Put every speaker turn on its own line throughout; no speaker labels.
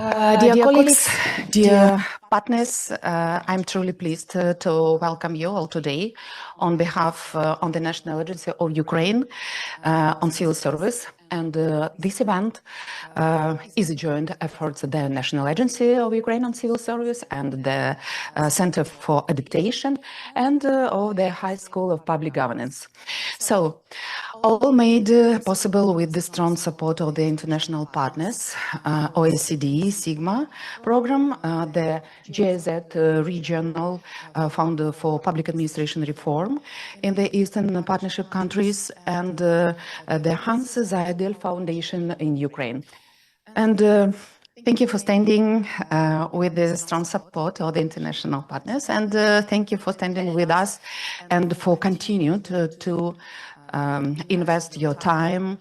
Dear colleagues, dear partners, I'm truly pleased to welcome you all today on behalf of the National Agency of Ukraine on Civil Service. And this event is a joint effort of the National Agency of Ukraine on Civil Service and the Center for Adaptation and of the High School of Public Governance. So, all made possible with the strong support of the international partners, OECD, Sigma program, the GIZ Regional Fund for Public Administration Reform in the Eastern Partnership countries, and the Hans Seidel Foundation in Ukraine. And thank you for standing with the strong support of the international partners, and thank you for standing with us and for continuing to invest your time,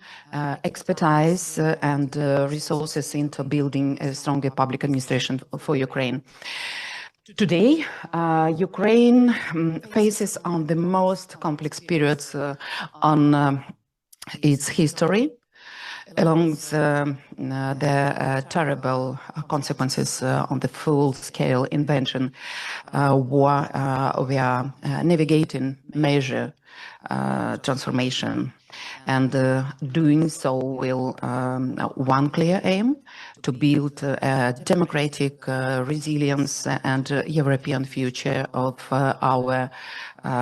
expertise, and resources into building a stronger public administration for Ukraine. Today, Ukraine faces on the most complex periods on its history, along the terrible consequences on the full-scale invasion war. We are navigating major transformation, and doing so will one clear aim: to build a democratic, resilience and European future of our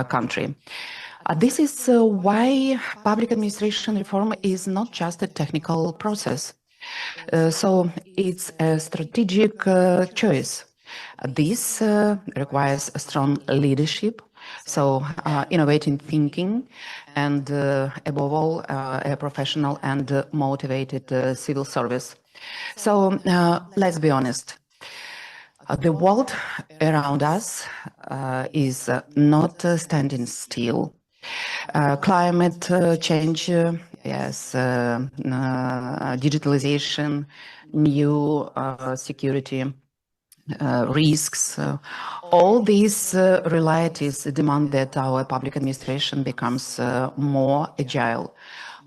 country. This is why public administration reform is not just a technical process. So it's a strategic choice. This requires a strong leadership, so innovative thinking, and above all, a professional and motivated civil service. So let's be honest. The world around us is not standing still. Climate change, yes, digitalization, new security risks, all these realities demand that our public administration becomes more agile,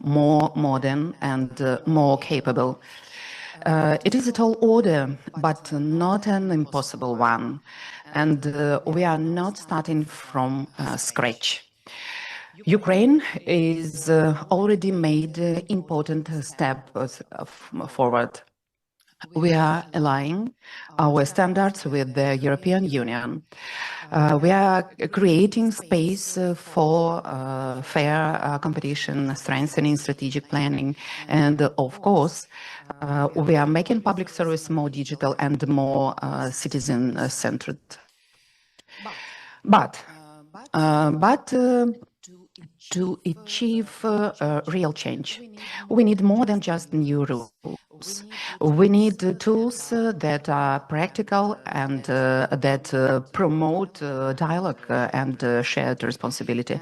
more modern, and more capable. It is a tall order, but not an impossible one, and we are not starting from scratch. Ukraine is already made important steps forward. We are aligning our standards with the European Union. We are creating space for fair competition, strengthening strategic planning, and of course, we are making public service more digital and more citizen-centered. But to achieve real change, we need more than just new rules. We need tools that are practical and that promote dialogue and shared responsibility.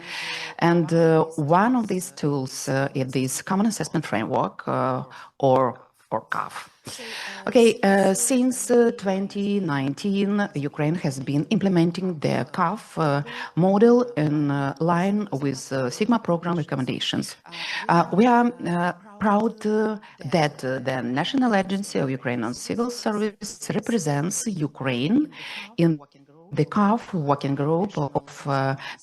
And one of these tools is this Common Assessment Framework, or CAF. Okay, since 2019, Ukraine has been implementing the CAF model in line with Sigma program recommendations. We are proud that the National Agency of Ukraine on Civil Service represents Ukraine in the CAF working group of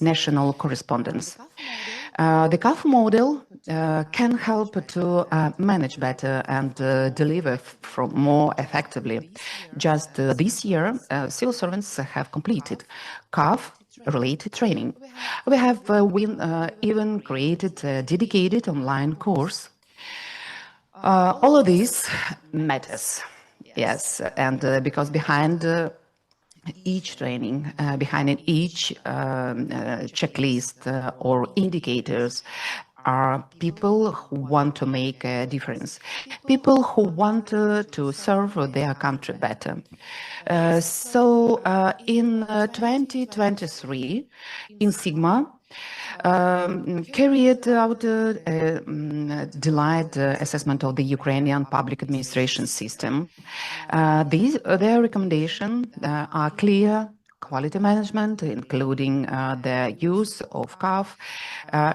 national correspondents. The CAF model can help to manage better and deliver more effectively. Just this year, civil servants have completed CAF-related training. We have even created a dedicated online course. All of this matters, yes, and because behind each training, behind each checklist or indicators are people who want to make a difference, people who want to serve their country better. So in 2023, in Sigma, carried out a delayed assessment of the Ukrainian public administration system. Their recommendations are clear. Quality management, including the use of CAF,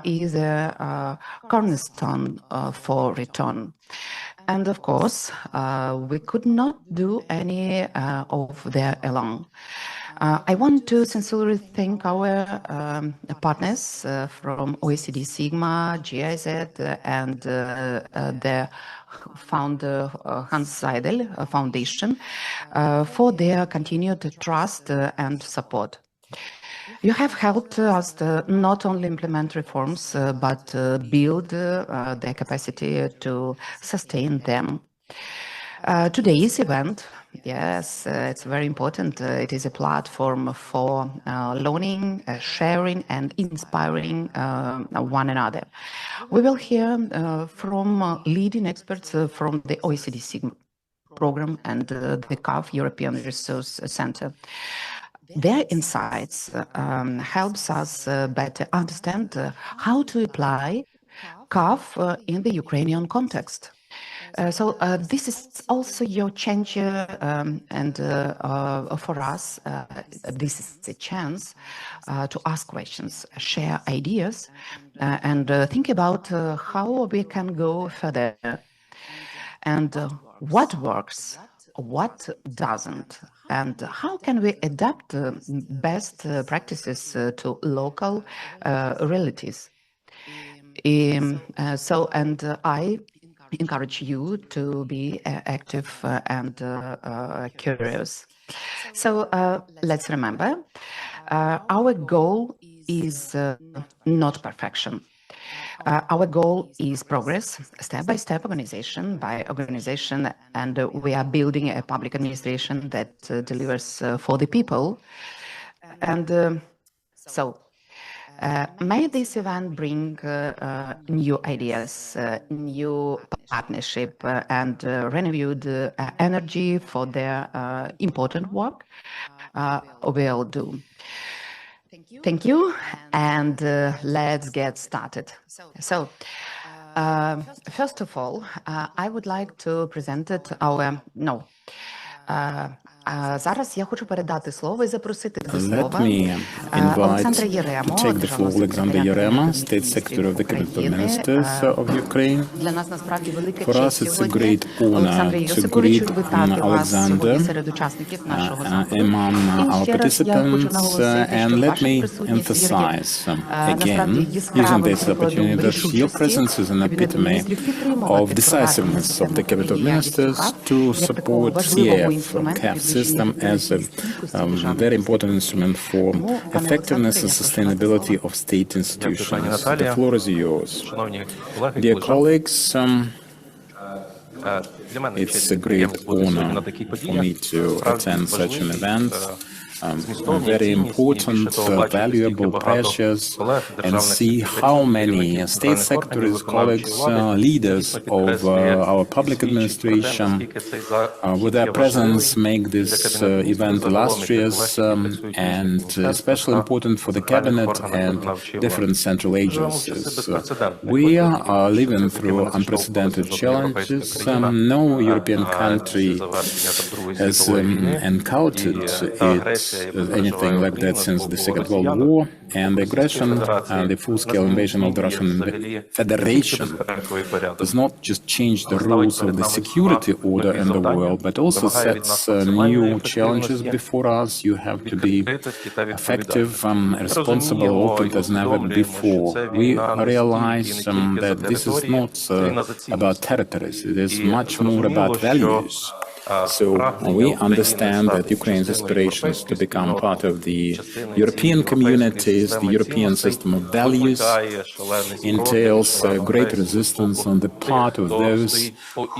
is a cornerstone for return. And of course, we could not do any of that alone. I want to sincerely thank our partners from OECD Sigma, GIZ, and the founder Hans Seidel Foundation for their continued trust and support. You have helped us to not only implement reforms, but build their capacity to sustain them. Today's event, yes, it's very important. It is a platform for learning, sharing, and inspiring one another. We will hear from leading experts from the OECD Sigma program and the CAF European Resource Center. Their insights helps us better understand how to apply CAF in the Ukrainian context. So this is also your change, and for us, this is a chance to ask questions, share ideas, and think about how we can go further, and what works, what doesn't, and how can we adapt best practices to local realities. I encourage you to be active and curious. So let's remember, our goal is not perfection. Our goal is progress, step-by-step, organization by organization, and we are building a public administration that delivers for the people. And may this event bring new ideas, new partnership, and renewed energy for their important work we'll do. Thank you, and let's get started. So, first of all, I would like to present our Зараз я хочу передати слово і запросити до слова Олександра Єрему, державного секретаря
State Secretary of the Cabinet of Ministers of Ukraine.
Для нас насправді велика
For us,
честь
it's a
сьогодні
great honor
Олександра
to
Йосиповичу
greet
вітати вас сьогодні
Alexander
серед учасників нашого заходу.
among our
І ще раз я хочу
participants,
наголосити,
and
що
let
ваша
me
присутність є
emphasize
насправді
again, using
яскравим
this opportunity,
прикладом
that your
рішучості
presence is an
Кабінету
epitome
міністрів підтримувати
of decisiveness of the Cabinet of Ministers to support CAF, CAF system as a very important instrument for effectiveness and sustainability of state institutions. The floor is yours. Dear colleagues, it's a great honor for me to attend such an event. Very important, valuable, precious, and see how many state secretaries, colleagues, leaders of our public administration, with their presence, make this event illustrious and especially important for the cabinet and different central agencies. We are living through unprecedented challenges. No European country has encountered anything like that since the Second World War, and the aggression, the full-scale invasion of the Russian Federation does not just change the rules of the security order in the world, but also sets new challenges before us. You have to be effective, responsible, open as never before. We realize that this is not about territories, it is much more about values. So we understand that Ukraine's aspirations to become part of the European communities, the European system of values, entails great resistance on the part of those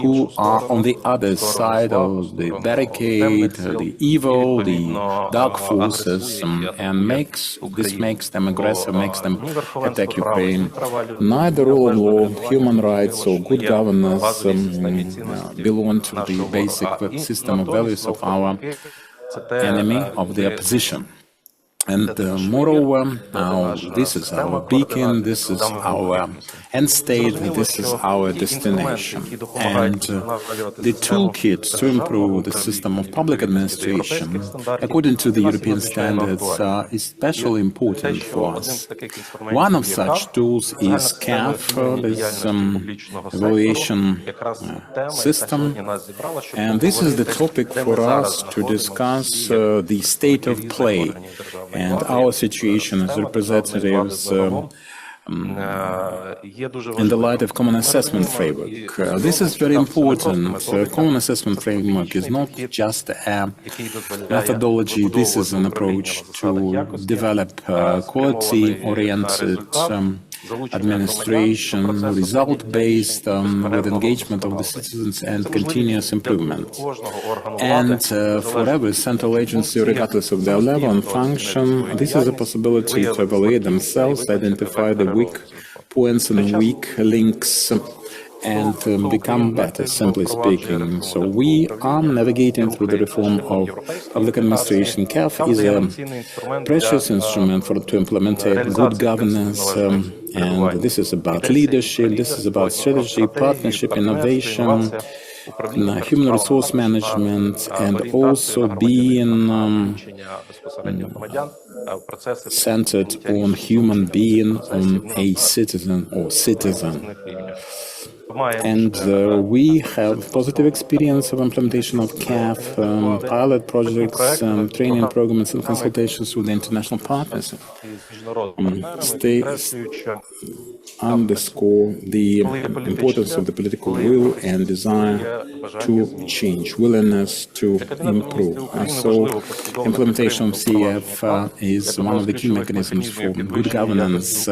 who are on the other side of the barricade, the evil, the dark forces, and this makes them aggressive, makes them attack Ukraine. Neither rule of law, human rights, or good governance belong to the basic system of values of our enemy, of the opposition. And moreover, now this is our beacon, this is our end state, this is our destination. And the toolkit to improve the system of public administration, according to the European standards, are especially important for us. One of such tools is CAF, this evaluation system. And this is the topic for us to discuss the state of play and our situation as representatives in the light of Common Assessment Framework. This is very important. Common Assessment Framework is not just a methodology, this is an approach to develop quality-oriented administration, result-based, with engagement of the citizens and continuous improvement. And for every central agency, regardless of their level and function, this is a possibility to evaluate themselves, identify the weak points and weak links, and become better, simply speaking. So we are navigating through the reform of public administration. CAF is a precious instrument to implement good governance, and this is about leadership, this is about strategy, partnership, innovation, human resource management, and also being centered on human being, on a citizen or citizen. And we have positive experience of implementation of CAF, pilot projects, training programs and consultations with the international partners. Underscore the importance of the political will and desire to change, willingness to improve. So implementation of CAF is one of the key mechanisms for good governance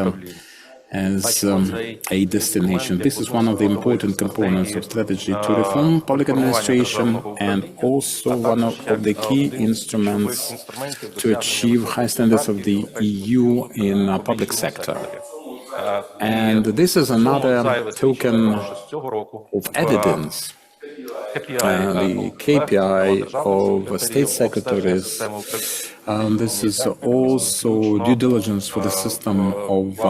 as a destination. This is one of the important components of strategy to reform public administration and also one of the key instruments to achieve high standards of the EU in our public sector. And this is another token of evidence. The KPI of state secretaries, this is also due diligence for the system of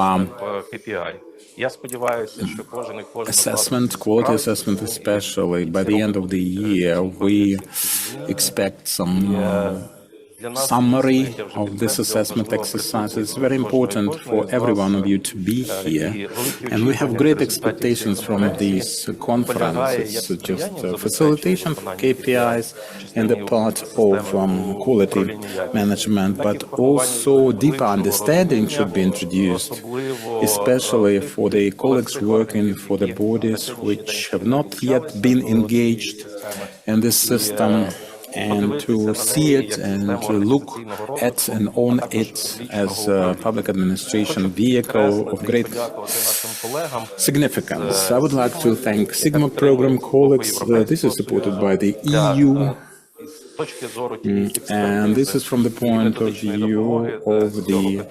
assessment, quality assessment especially. By the end of the year, we expect some summary of this assessment exercise. It's very important for every one of you to be here, and we have great expectations from these conferences, just facilitation for KPIs and the part of quality management, but also deeper understanding should be introduced, especially for the colleagues working for the bodies which have not yet been engaged in this system, and to see it and to look at and own it as a public administration vehicle of great significance. I would like to thank Sigma program colleagues. This is supported by the EU. And this is from the point of view of the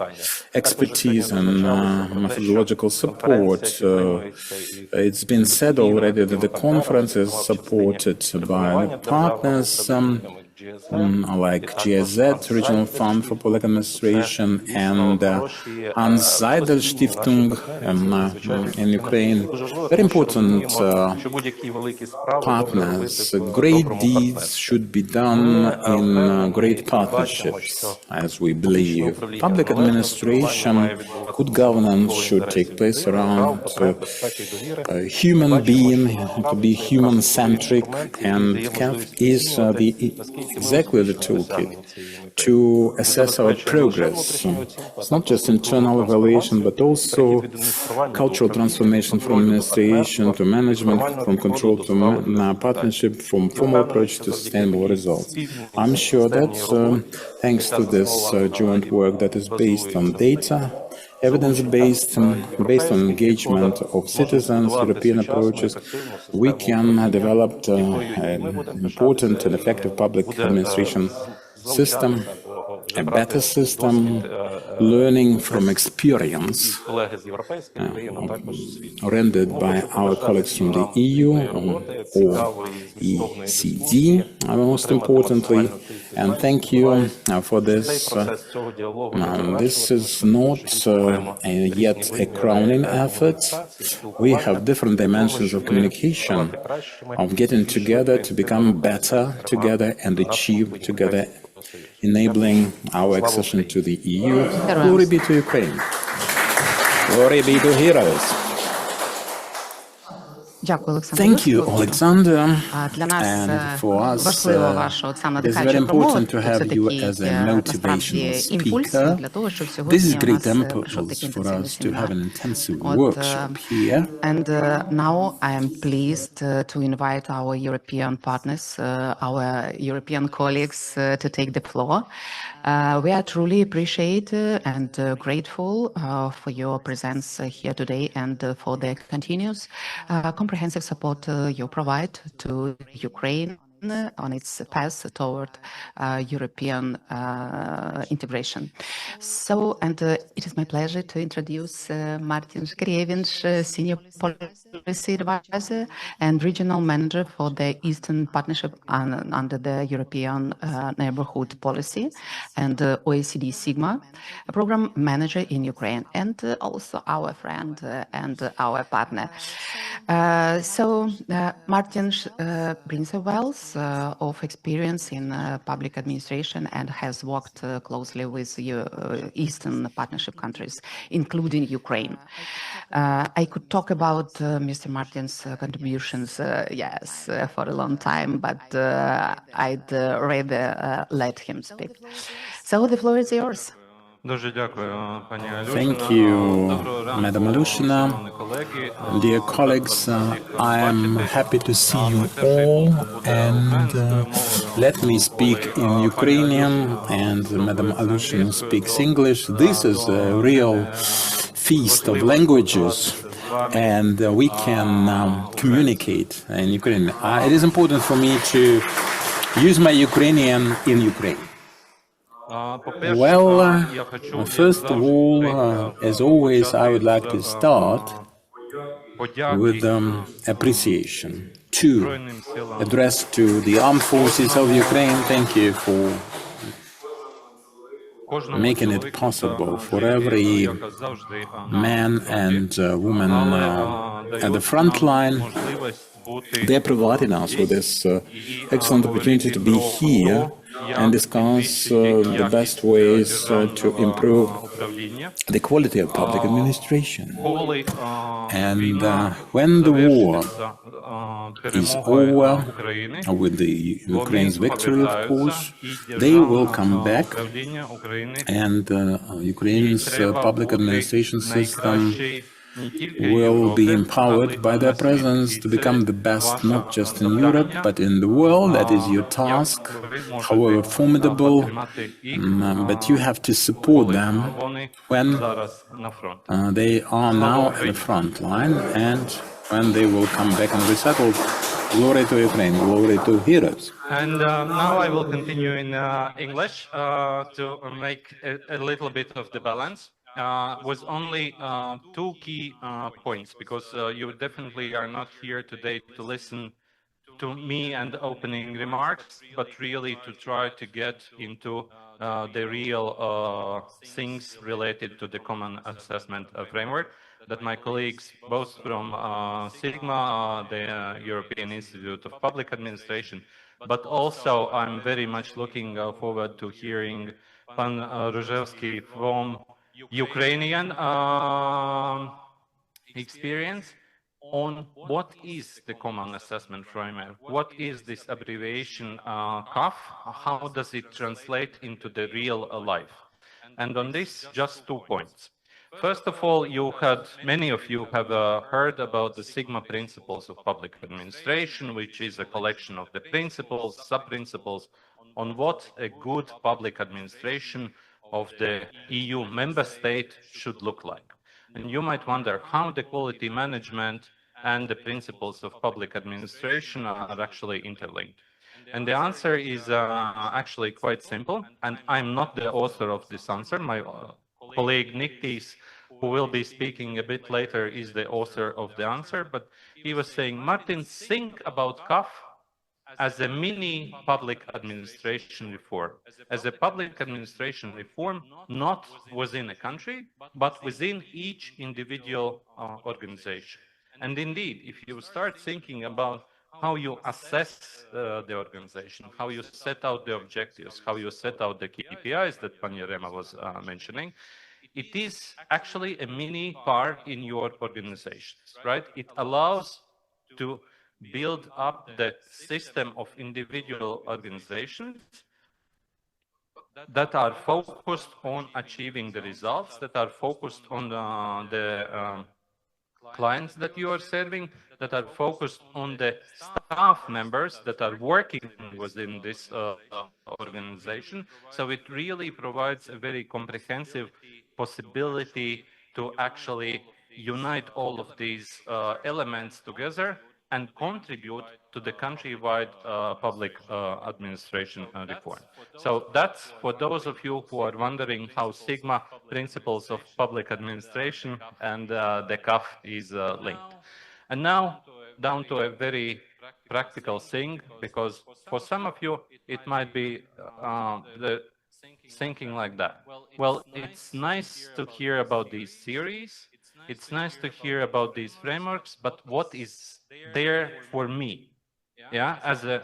expertise and methodological support. It's been said already that the conference is supported by partners like GIZ, Regional Fund for Public Administration, and Anzeider Stiftung in Ukraine. Very important partners. Great deeds should be done in great partnerships, as we believe. Public administration, good governance should take place around a human being, to be human-centric, and CAF is exactly the toolkit to assess our progress. It's not just internal evaluation, but also cultural transformation from administration to management, from control to partnership, from formal approach to sustainable results. I'm sure that thanks to this joint work that is based on data, evidence-based, based on engagement of citizens, European approaches, we can develop an important and effective public administration system a better system, learning from experience rendered by our colleagues from the EU or ECD, most importantly. And thank you for this. This is not yet a crowning effort. We have different dimensions of communication, of getting together to become better together and achieve together, enabling our accession to the EU. Glory be to Ukraine. Glory be to heroes. Thank you, Alexander. And for us, it's very important to have you as a motivational speaker. This is great impulse for us to have an intensive workshop here.
And now I am pleased to invite our European partners, our European colleagues to take the floor. We are truly appreciate and grateful for your presence here today and for the continuous comprehensive support you provide to Ukraine on its path toward European integration. So, and it is my pleasure to introduce Martin Shkrevich, Senior Policy Advisor and Regional Manager for the Eastern Partnership under the European Neighborhood Policy and OECD Sigma, a Program Manager in Ukraine, and also our friend and our partner. Martin brings a wealth of experience in public administration and has worked closely with Eastern Partnership countries, including Ukraine. I could talk about Mr. Martin's contributions, yes, for a long time, but I'd rather let him speak. So the floor is yours.
Thank you, Madam Alushina. Dear colleagues, I am happy to see you all, and let me speak in Ukrainian, and Madam Alushina speaks English. This is a real feast of languages, and we can communicate in Ukrainian. It is important for me to use my Ukrainian in Ukraine. Well, first of all, as always, I would like to start with appreciation addressed to the armed forces of Ukraine. Thank you for making it possible for every man and woman at the front line. They're providing us with this excellent opportunity to be here and discuss the best ways to improve the quality of public administration. And when the war is over, with the Ukraine's victory, of course, they will come back, and Ukraine's public administration system will be empowered by their presence to become the best, not just in Europe, but in the world. That is your task, however formidable, but you have to support them when they are now at the front line and when they will come back and resettle. Glory to Ukraine, glory to heroes.
And now I will continue in English to make a little bit of the balance. With only two key points, because you definitely are not here today to listen to me and opening remarks, but really to try to get into the real things related to the common assessment framework that my colleagues, both from Sigma, the European Institute of Public Administration, but also I'm very much looking forward to hearing Pan Różewski from Ukrainian experience on what is the common assessment framework, what is this abbreviation CAF, how does it translate into the real life. And on this, just 2 points. First of all, many of you have heard about the Sigma principles of public administration, which is a collection of the principles, sub-principles on what a good public administration of the EU member state should look like. And you might wonder how the quality management and the principles of public administration are actually interlinked. And the answer is actually quite simple, and I'm not the author of this answer. My colleague Niktis, who will be speaking a bit later, is the author of the answer, but he was saying, Martin, think about CAF as a mini public administration reform, as a public administration reform, not within a country, but within each individual organization. And indeed, if you start thinking about how you assess the organization, how you set out the objectives, how you set out the KPIs that Panyarema was mentioning, it is actually a mini part in your organizations, right? It allows to build up the system of individual organizations that are focused on achieving the results, that are focused on the clients that you are serving, that are focused on the staff members that are working within this organization. So it really provides a very comprehensive possibility to actually unite all of these elements together and contribute to the countrywide public administration reform. So that's for those of you who are wondering how Sigma principles of public administration and the CAF is linked. And now down to a very practical thing, because for some of you it might be the thinking like that. Well, it's nice to hear about these theories, it's nice to hear about these frameworks, but what is there for me? Yeah,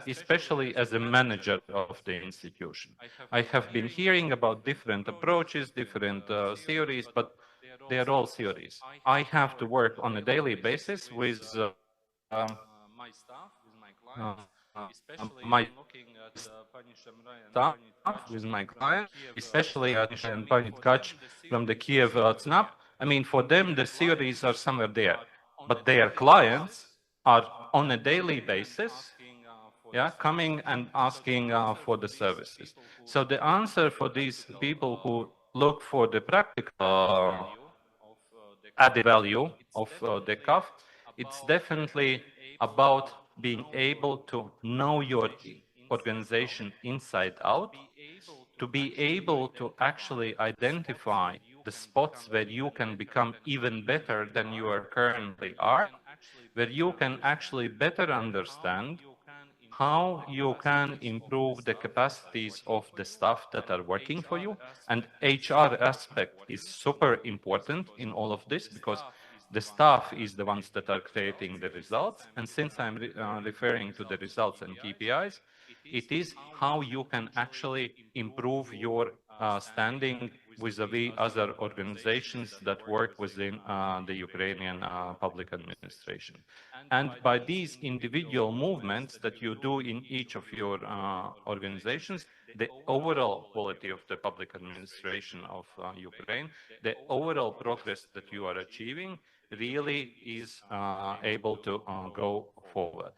especially as a manager of the institution. I have been hearing about different approaches, different theories, but they are all theories. I have to work on a daily basis with my staff, with my client, especially and Pani Tkach from the Kyiv TSNAP. I mean, for them, the theories are somewhere there, but their clients are on a daily basis, yeah, coming and asking for the services. So the answer for these people who look for the practical added value of the CAF, it's definitely about being able to know your organization inside out, to be able to actually identify the spots where you can become even better than you are currently are, where you can actually better understand how you can improve the capacities of the staff that are working for you. And HR aspect is super important in all of this, because the staff is the ones that are creating the results. And since I'm referring to the results and KPIs, it is how you can actually improve your standing vis-a-vis other organizations that work within the Ukrainian public administration. And by these individual movements that you do in each of your organizations, the overall quality of the public administration of Ukraine, the overall progress that you are achieving really is able to go forward.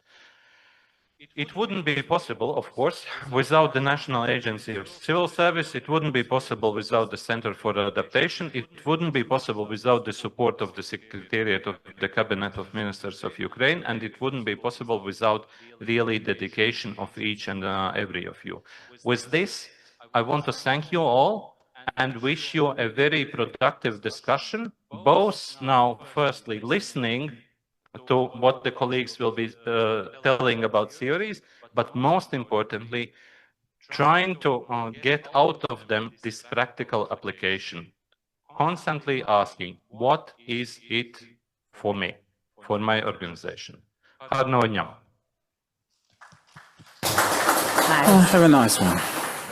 It wouldn't be possible, of course, without the National Agency of Civil Service. It wouldn't be possible without the Center for Adaptation. It wouldn't be possible without the support of the Secretariat of the Cabinet of Ministers of Ukraine, and it wouldn't be possible without really dedication of each and every of you. With this, I want to thank you all and wish you a very productive discussion, both now, firstly, listening to what the colleagues will be telling about theories, but most importantly, trying to get out of them this practical application, constantly asking, what is it for me, for my organization? Гарного дня.
Have a nice one.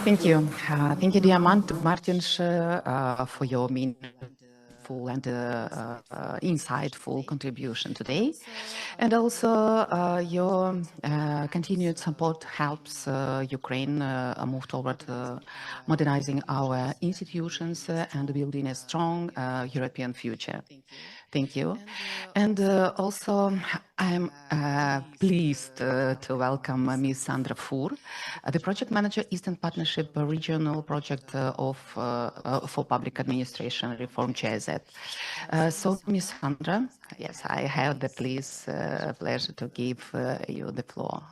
Thank you. Thank you, dear Martin, for your meaningful and insightful contribution today. And also your continued support helps Ukraine move toward modernizing our institutions and building a strong European future. Thank you. And also, I'm pleased to welcome Ms. Sandra Fur, the project manager, Eastern Partnership Regional Project for Public Administration Reform, GIZ. So, Ms. Sandra, yes, I have the pleasure to give you the floor.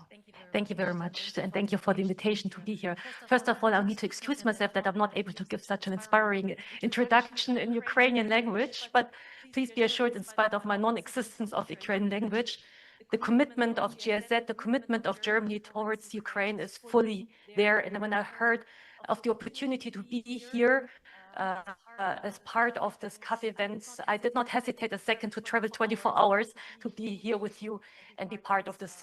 Thank you very much, and thank you for the invitation to be here. First of all, I need to excuse myself that I'm not able to give such an inspiring introduction in Ukrainian language, but please be assured, in spite of my non-existence of Ukrainian language, the commitment of GSZ, the commitment of Germany towards Ukraine is fully there. And when I heard of the opportunity to be here as part of this CAF event, I did not hesitate a second to travel 24 hours to be here with you and be part of this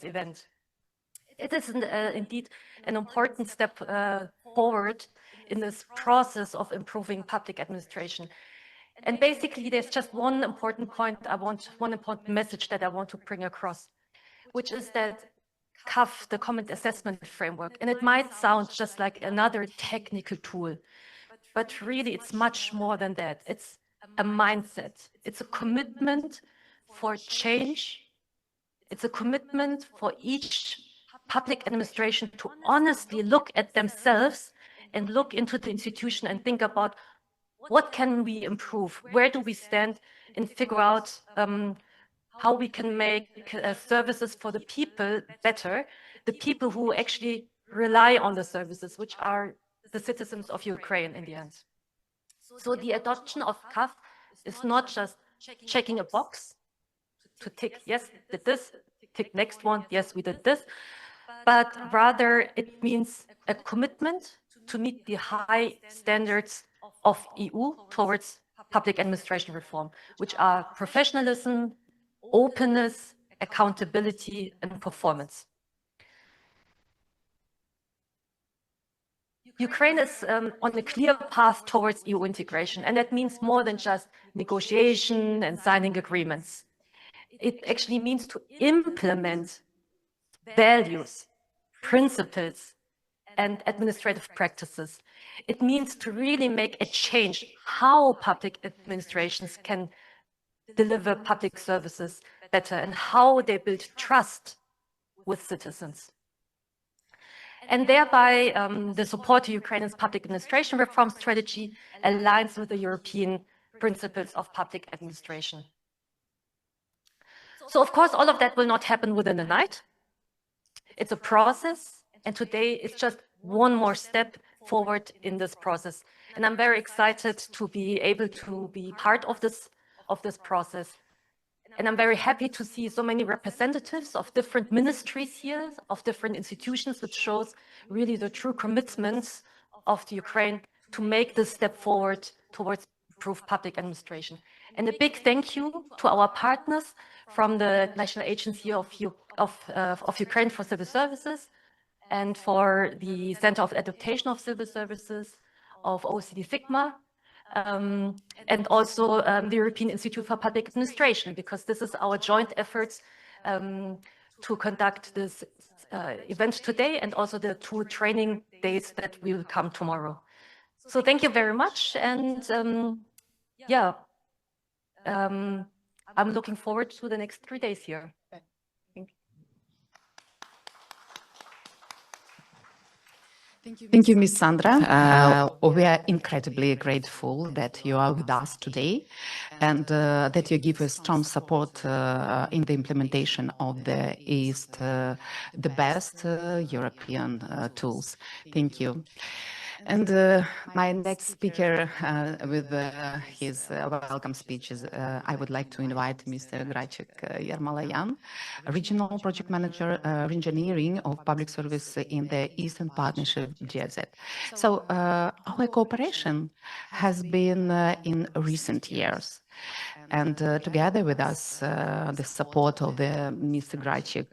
event. It is indeed an important step forward in this process of improving public administration. And basically, there's just one important point one important message that I want to bring across, which is that CAF, the Common Assessment Framework, and it might sound just like another technical tool, but really it's much more than that. It's a mindset. It's a commitment for change. It's a commitment for each public administration to honestly look at themselves and look into the institution and think about what can we improve, where do we stand, and figure out how we can make services for the people better, the people who actually rely on the services, which are the citizens of Ukraine in the end. So the adoption of CAF is not just checking a box to tick, yes, did this, tick next one, yes, we did this, but rather it means a commitment to meet the high standards of EU towards public administration reform, which are professionalism, openness, accountability, and performance. Ukraine is on a clear path towards EU integration, and that means more than just negotiation and signing agreements. It actually means to implement values, principles, and administrative practices. It means to really make a change how public administrations can deliver public services better and how they build trust with citizens. And thereby, the support to Ukraine's public administration reform strategy aligns with the European principles of public administration. So, of course, all of that will not happen within a night. It's a process, and today is just one more step forward in this process. And I'm very excited to be able to be part of this process. And I'm very happy to see so many representatives of different ministries here, of different institutions, which shows really the true commitments of the Ukraine to make this step forward towards improved public administration. And a big thank you to our partners from the National Agency of Ukraine for Civil Services and for the Center of Adaptation of Civil Services of OECD Sigma, and also the European Institute for Public Administration, because this is our joint efforts to conduct this event today and also the 2 training days that will come tomorrow. So thank you very much, and I'm looking forward to the next 3 days here.
Thank you, Ms. Sandra. We are incredibly grateful that you are with us today and that you give us strong support in the implementation of the best European tools. Thank you. And my next speaker with his welcome speech is I would like to invite Mr. Grachik Yermalayan, Regional Project Manager Engineering of Public Service in the Eastern Partnership GSZ. So our cooperation has been in recent years. And together with us, the support of Mr. Grachik,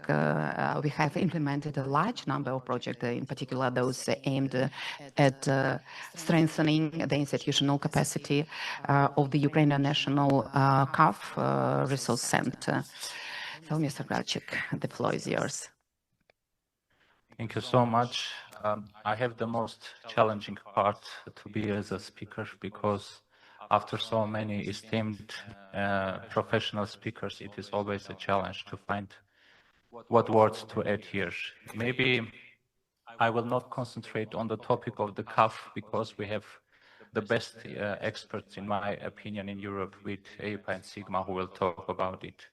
we have implemented a large number of projects, in particular those aimed at strengthening the institutional capacity of the Ukrainian National CAF Resource Center. So, Mr. Grachik, the floor is yours.
Thank you so much. I have the most challenging part to be as a speaker because after so many esteemed professional speakers, it is always a challenge to find what words to add here. Maybe I will not concentrate on the topic of the CAF because we have the best experts, in my opinion, in Europe with EIPA and Sigma who will talk about it.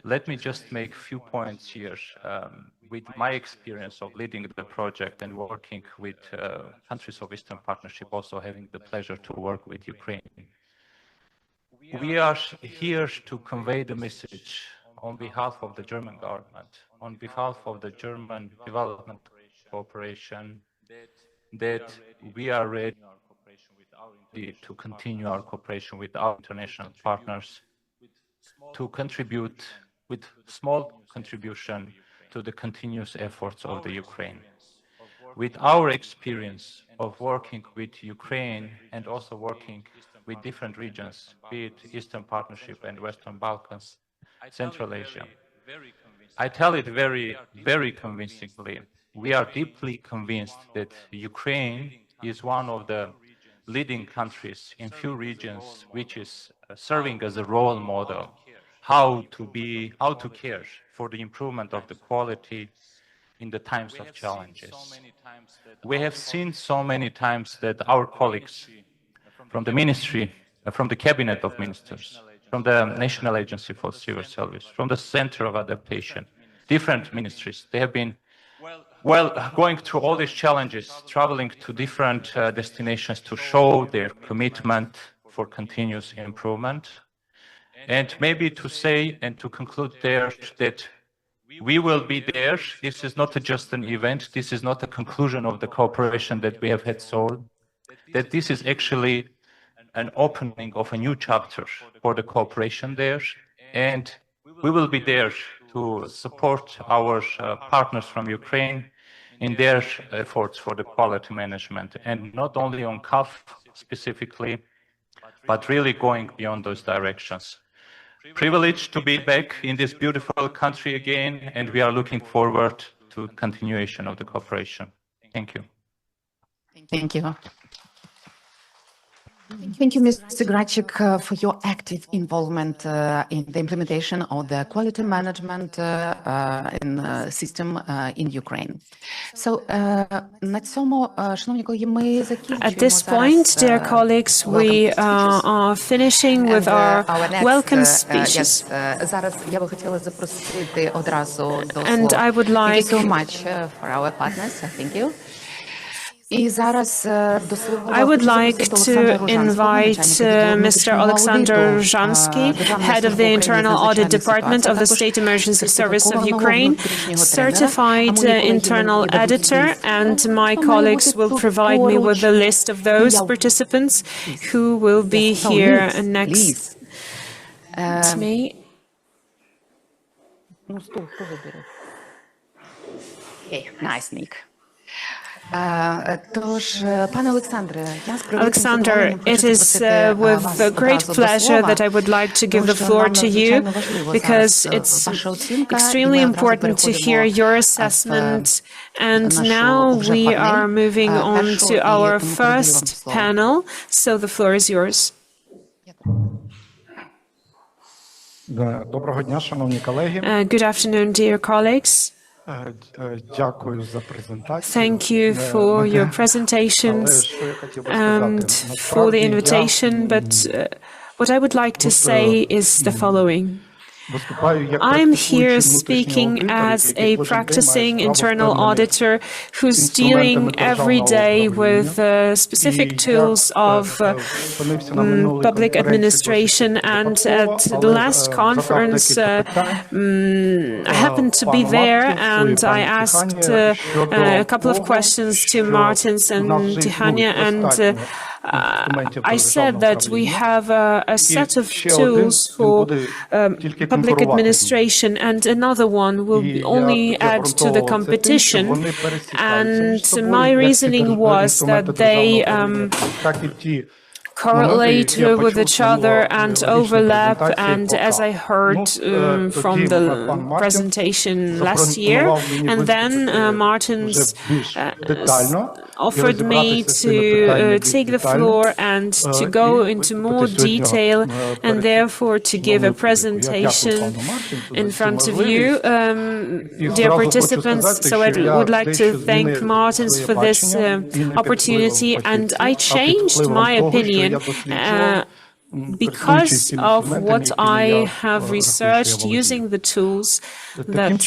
Let me just make a few points here. With my experience of leading the project and working with countries of Eastern Partnership, also having the pleasure to work with Ukraine, we are here to convey the message on behalf of the German government, on behalf of the German development cooperation, that we are ready to continue our cooperation with our international partners, to contribute with small contribution to the continuous efforts of the Ukraine. With our experience of working with Ukraine and also working with different regions, be it Eastern Partnership and Western Balkans, Central Asia, I tell it very, very convincingly. We are deeply convinced that Ukraine is one of the leading countries in few regions which is serving as a role model how to care for the improvement of the quality in the times of challenges. We have seen so many times that our colleagues from the ministry, from the cabinet of ministers, from the National Agency for Civil Service, from the Center of Adaptation, different ministries, they have been going through all these challenges, traveling to different destinations to show their commitment for continuous improvement. And maybe to say and to conclude there that we will be there. This is not just an event. This is not a conclusion of the cooperation that we have had so, that this is actually an opening of a new chapter for the cooperation there. And we will be there to support our partners from Ukraine in their efforts for the quality management, and not only on CAF specifically, but really going beyond those directions. Privileged to be back in this beautiful country again, and we are looking forward to continuation of the cooperation. Thank you.
Thank you. Thank you, Mr. Grachik, for your active involvement in the implementation of the quality management system in Ukraine. So,
at this point, dear colleagues, we are finishing with our welcome speeches. And I would like...
Thank you so much for our partners. Thank you.
I would like to invite Mr. Alexander Zhansky, head of the Internal Audit Department of the State Emergency Service of Ukraine, certified internal editor, and my colleagues will provide me with a list of those participants who will be here next to me.
Okay, nice, Nick. Alexander,
it is with great pleasure that I would like to give the floor to you, because it's extremely important to hear your assessment. And now we are moving on to our first panel, so the floor is yours. Good afternoon, dear colleagues. Thank you for your presentations and for the invitation, but what I would like to say is the following. I'm here speaking as a practicing internal auditor who's dealing every day with specific tools of public administration, and at the last conference I happened to be there, and I asked a couple of questions to Martins and Tihania, and I said that we have a set of tools for public administration, and another one will only add to the competition. And my reasoning was that they correlate with each other and overlap, and as I heard from the presentation last year, and then Martins offered me to take the floor and to go into more detail, and therefore to give a presentation in front of you, dear participants. So I would like to thank Martins for this opportunity, and I changed my opinion because of what I have researched using the tools that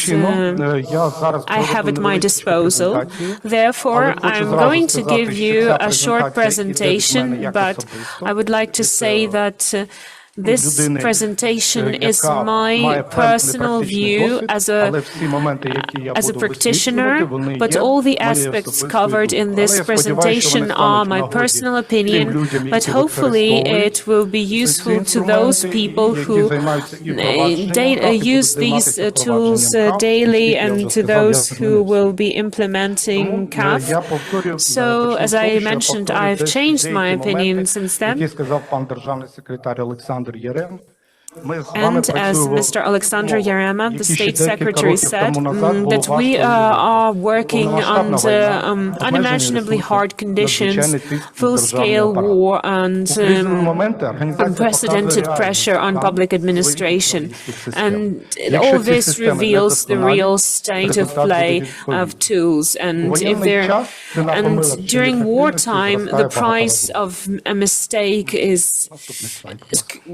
I have at my disposal. Therefore, I'm going to give you a short presentation, but I would like to say that this presentation is my personal view as a practitioner, but all the aspects covered in this presentation are my personal opinion, but hopefully it will be useful to those people who use these tools daily and to those who will be implementing CAF. So, as I mentioned, I've changed my opinion since then. And as Mr. Alexander Yarema, the State Secretary, said, that we are working under unimaginably hard conditions, full-scale war and unprecedented pressure on public administration. And all this reveals the real state of play of tools. And during wartime, the price of a mistake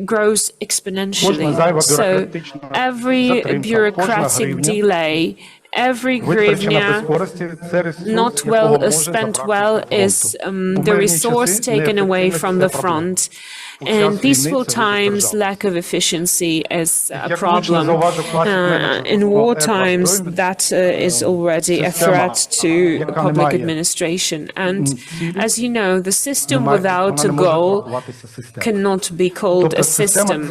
grows exponentially. So every bureaucratic delay, every hryvnia not well spent well is the resource taken away from the front. In peaceful times, lack of efficiency is a problem. In war times, that is already a threat to public administration. And as you know, the system without a goal cannot be called a system,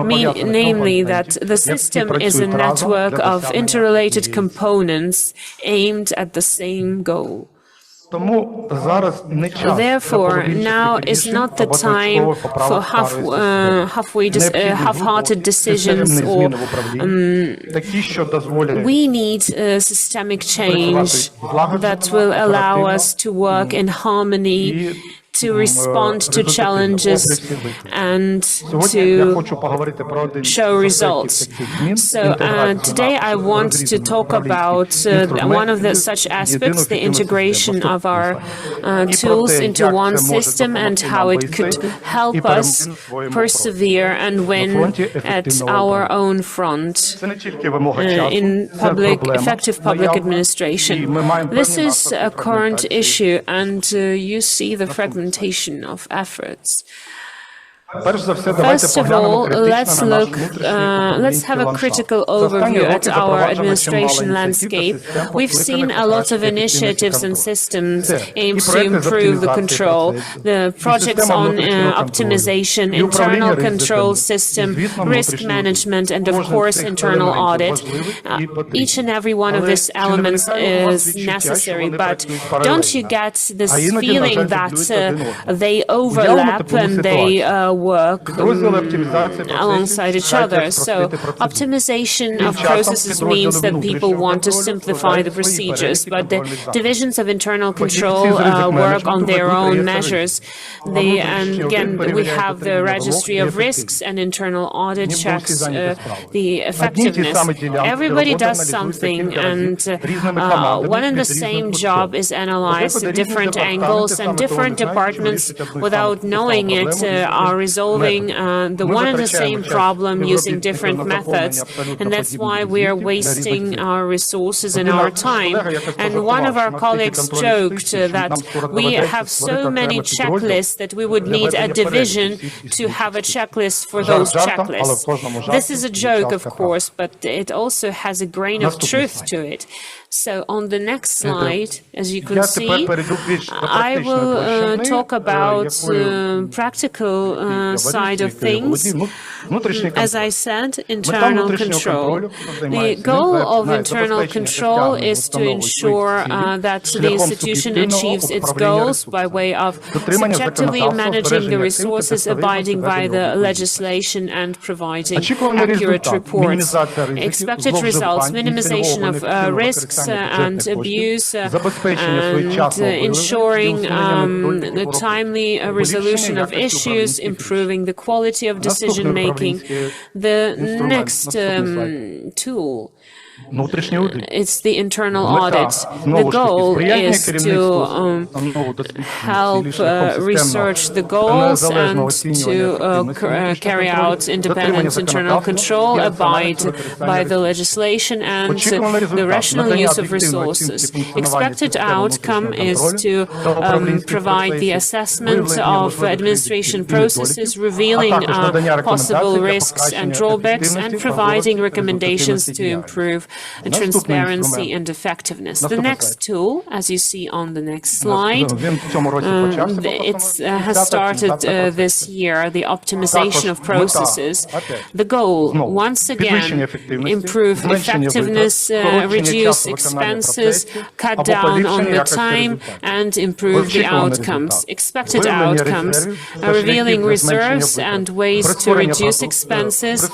namely that the system is a network of interrelated components aimed at the same goal. Therefore, now is not the time for half-hearted decisions, or we need a systemic change that will allow us to work in harmony, to respond to challenges and to show results. So today I want to talk about one of such aspects, the integration of our tools into one system and how it could help us persevere and win at our own front in effective public administration. This is a current issue, and you see the fragmentation of efforts. First of all, let's have a critical overview at our administration landscape. We've seen a lot of initiatives and systems aimed to improve the control, the projects on optimization, internal control system, risk management, and of course, internal audit. Each and every one of these elements is necessary, but don't you get this feeling that they overlap and they work alongside each other? So optimization of processes means that people want to simplify the procedures, but the divisions of internal control work on their own measures. And again, we have the registry of risks, and internal audit checks the effectiveness. Everybody does something, and one and the same job is analyzed at different angles, and different departments, without knowing it, are resolving the one and the same problem using different methods, and that's why we are wasting our resources and our time. And one of our colleagues joked that we have so many checklists that we would need a division to have a checklist for those checklists. This is a joke, of course, but it also has a grain of truth to it. So on the next slide, as you can see, I will talk about practical side of things. As I said, internal control. The goal of internal control is to ensure that the institution achieves its goals by way of subjectively managing the resources, abiding by the legislation, and providing accurate reports. Expected results, minimization of risks and abuse, and ensuring the timely resolution of issues, improving the quality of decision-making. The next tool It's the internal audit. The goal is to help research the goals and to carry out independent internal control, abide by the legislation and the rational use of resources. Expected outcome is to provide the assessment of administration processes, revealing possible risks and drawbacks, and providing recommendations to improve transparency and effectiveness. The next tool, as you see on the next slide, it has started this year, the optimization of processes. The goal, once again, improve effectiveness, reduce expenses, cut down on the time, and improve the outcomes. Expected outcomes, revealing reserves and ways to reduce expenses,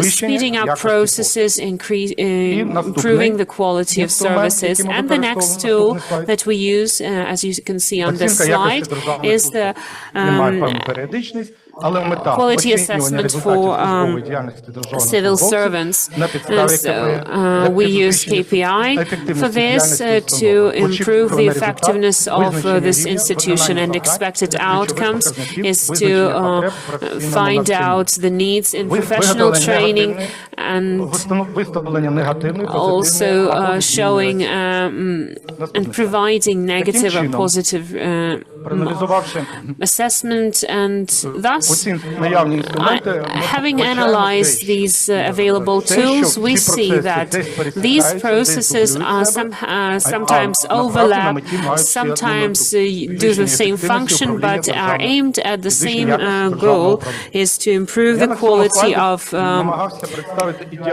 speeding up processes, improving the quality of services. And the next tool that we use, as you can see on this slide, is the quality assessment for civil servants. So we use KPI for this to improve the effectiveness of this institution, and expected outcomes is to find out the needs in professional training and also showing and providing negative or positive assessment, and thus having analyzed these available tools, we see that these processes are sometimes overlap, sometimes do the same function, but are aimed at the same goal, is to improve the quality of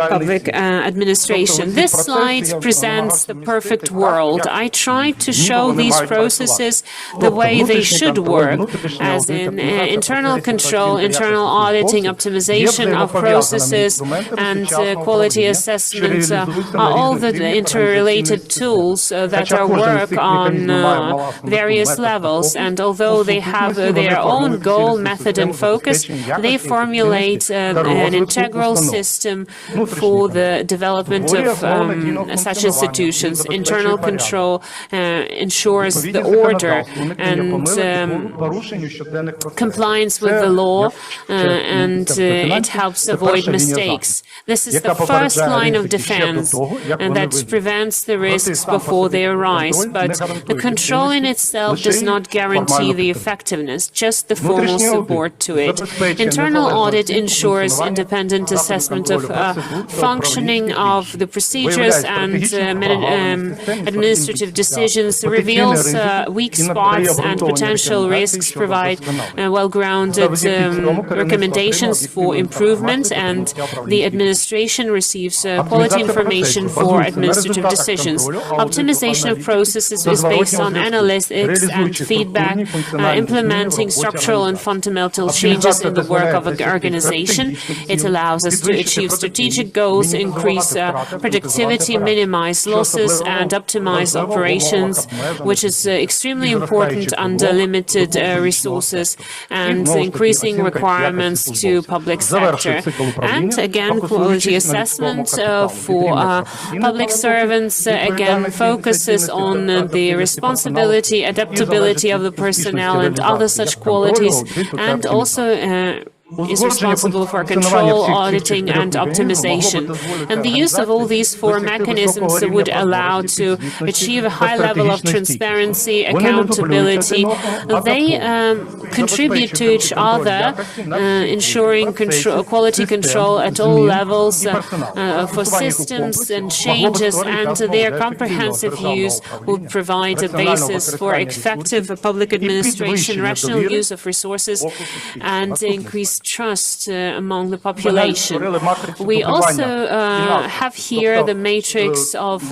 public administration. This slide presents the perfect world. I tried to show these processes the way they should work, as in internal control, internal auditing, optimization of processes, and quality assessment are all the interrelated tools that are work on various levels. And although they have their own goal, method, and focus, they formulate an integral system for the development of such institutions. Internal control ensures the order and compliance with the law, and it helps avoid mistakes. This is the first line of defense, and that prevents the risks before they arise. But the control in itself does not guarantee the effectiveness, just the formal support to it. Internal audit ensures independent assessment of functioning of the procedures and administrative decisions, reveals weak spots and potential risks, provide well-grounded recommendations for improvement, and the administration receives quality information for administrative decisions. Optimization of processes is based on analytics and feedback, implementing structural and fundamental changes in the work of an organization. It allows us to achieve strategic goals, increase productivity, minimize losses, and optimize operations, which is extremely important under limited resources and increasing requirements to public sector. And again, quality assessment for public servants again focuses on the responsibility, adaptability of the personnel and other such qualities, and also is responsible for control, auditing, and optimization. And the use of all these four mechanisms would allow to achieve a high level of transparency, accountability. They contribute to each other, ensuring quality control at all levels for systems and changes, and their comprehensive use will provide a basis for effective public administration, rational use of resources, and increased trust among the population. We also have here the matrix of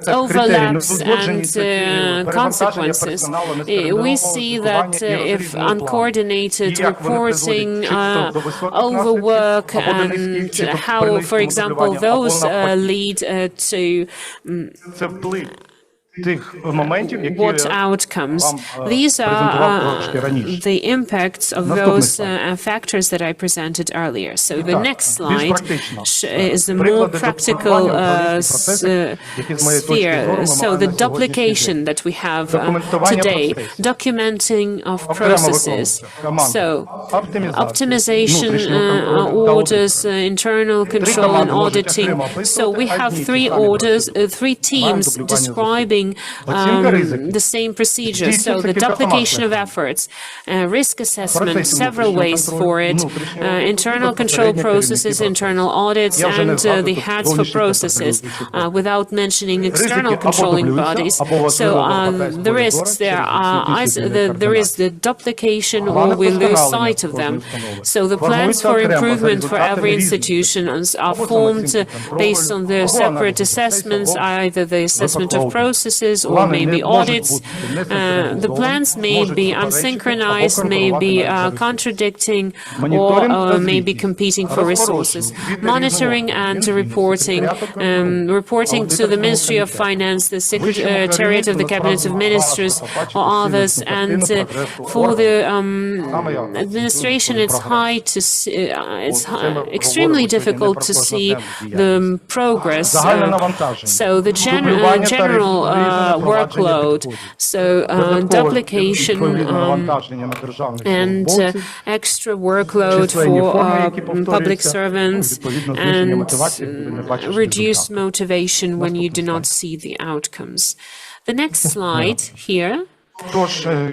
overlaps and consequences. We see that if uncoordinated reporting, overwork, and how, for example, those lead to what outcomes. These are the impacts of those factors that I presented earlier. So the next slide is a more practical sphere. So the duplication that we have today, documenting of processes. So optimization orders, internal control and auditing. So we have three teams describing the same procedure. So the duplication of efforts, risk assessment, several ways for it, internal control processes, internal audits, and the heads for processes, without mentioning external controlling bodies. So the risks there are either there is the duplication or we lose sight of them. So the plans for improvement for every institution are formed based on their separate assessments, either the assessment of processes or maybe audits. The plans may be unsynchronized, may be contradicting, or may be competing for resources. Monitoring and reporting, reporting to the Ministry of Finance, the Secretariat of the Cabinet of Ministers, or others. And for the administration, it's extremely difficult to see the progress. So the general workload, so duplication and extra workload for public servants, and reduced motivation when you do not see the outcomes. The next slide here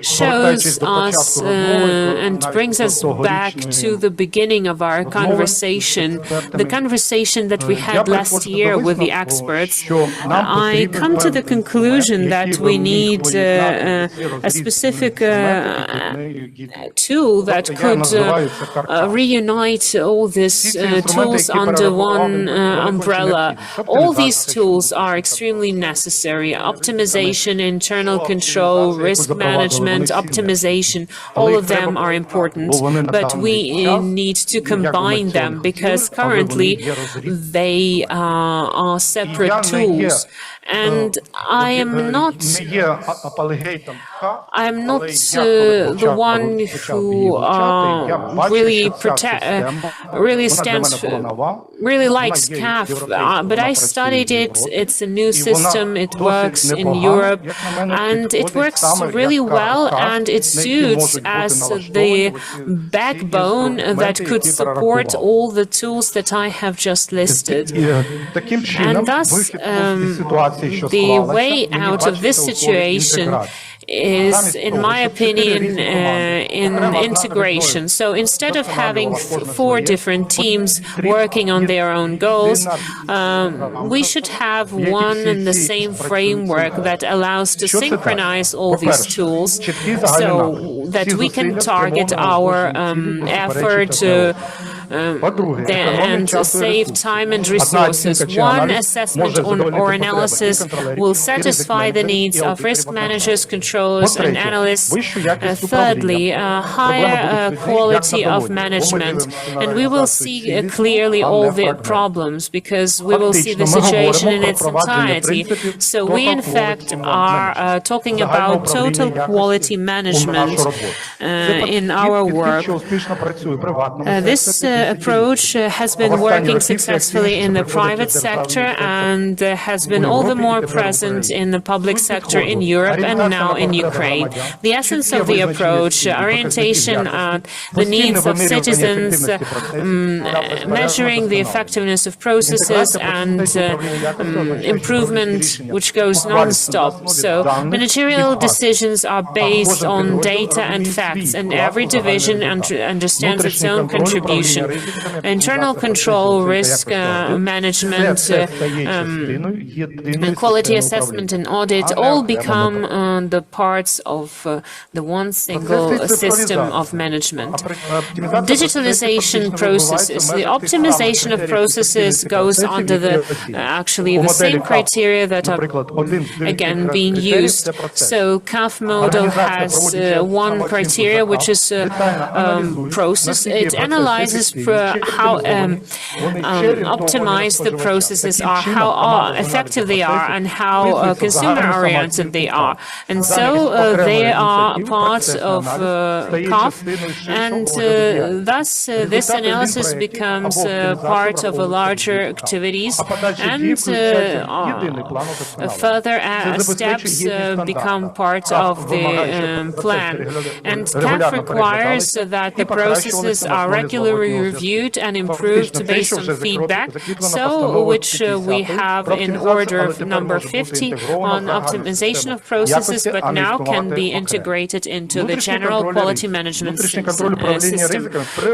shows us and brings us back to the beginning of our conversation, the conversation that we had last year with the experts. I come to the conclusion that we need a specific tool that could reunite all these tools under one umbrella. All these tools are extremely necessary. Optimization, internal control, risk management, optimization, all of them are important, but we need to combine them because currently they are separate tools. And I am not the one who really likes CAF, but I studied it. It's a new system. It works in Europe, and it works really well, and it suits as the backbone that could support all the tools that I have just listed. And thus, the way out of this situation is, in my opinion, in integration. So instead of having four different teams working on their own goals, we should have one and the same framework that allows to synchronize all these tools so that we can target our effort and save time and resources. One assessment or analysis will satisfy the needs of risk managers, controllers, and analysts. Thirdly, higher quality of management. And we will see clearly all the problems because we will see the situation in its entirety. So we, in fact, are talking about total quality management in our work. This approach has been working successfully in the private sector and has been all the more present in the public sector in Europe and now in Ukraine. The essence of the approach, orientation on the needs of citizens, measuring the effectiveness of processes and improvement which goes non-stop. So managerial decisions are based on data and facts, and every division understands its own contribution. Internal control, risk management, and quality assessment and audit all become the parts of the one single system of management. Digitalization processes. The optimization of processes goes under the same criteria that are again being used. So CAF model has one criteria, which is process. It analyzes how optimized the processes are, how effective they are, and how consumer-oriented they are. And so they are part of CAF, and thus this analysis becomes part of a larger activities, and further steps become part of the plan. And CAF requires that the processes are regularly reviewed and improved based on feedback, so which we have in order of number 50 on optimization of processes, but now can be integrated into the general quality management system.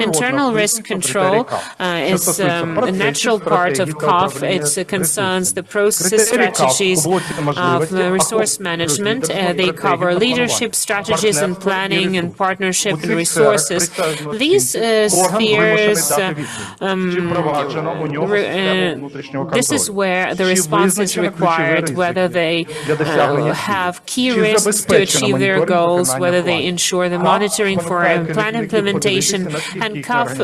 Internal risk control is a natural part of CAF. It concerns the processes, strategies of resource management. They cover leadership, strategies and planning, and partnership and resources. These spheres, this is where the response is required, whether they have key risks to achieve their goals, whether they ensure the monitoring for plan implementation, and CAF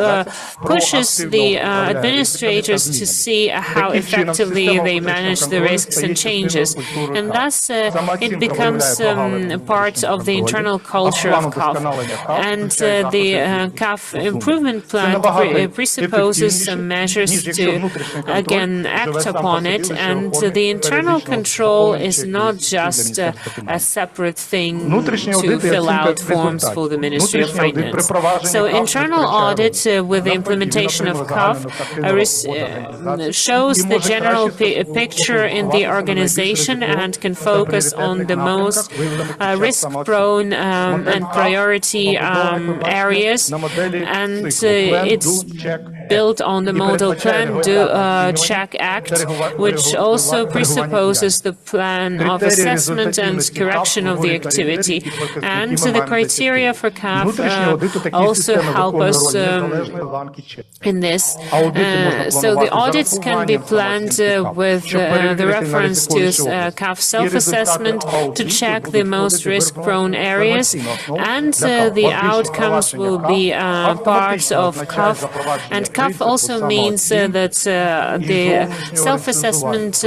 pushes the administrators to see how effectively they manage the risks and changes. And thus, it becomes part of the internal culture of CAF. And the CAF improvement plan presupposes some measures to, again, act upon it. And the internal control is not just a separate thing to fill out forms for the Ministry of Finance. So internal audit with the implementation of CAF shows the general picture in the organization and can focus on the most risk-prone and priority areas, and it's built on the model plan Check Act, which also presupposes the plan of assessment and correction of the activity. And the criteria for CAF also help us in this. So the audits can be planned with the reference to CAF self-assessment to check the most risk-prone areas, and the outcomes will be part of CAF. And CAF also means that the self-assessment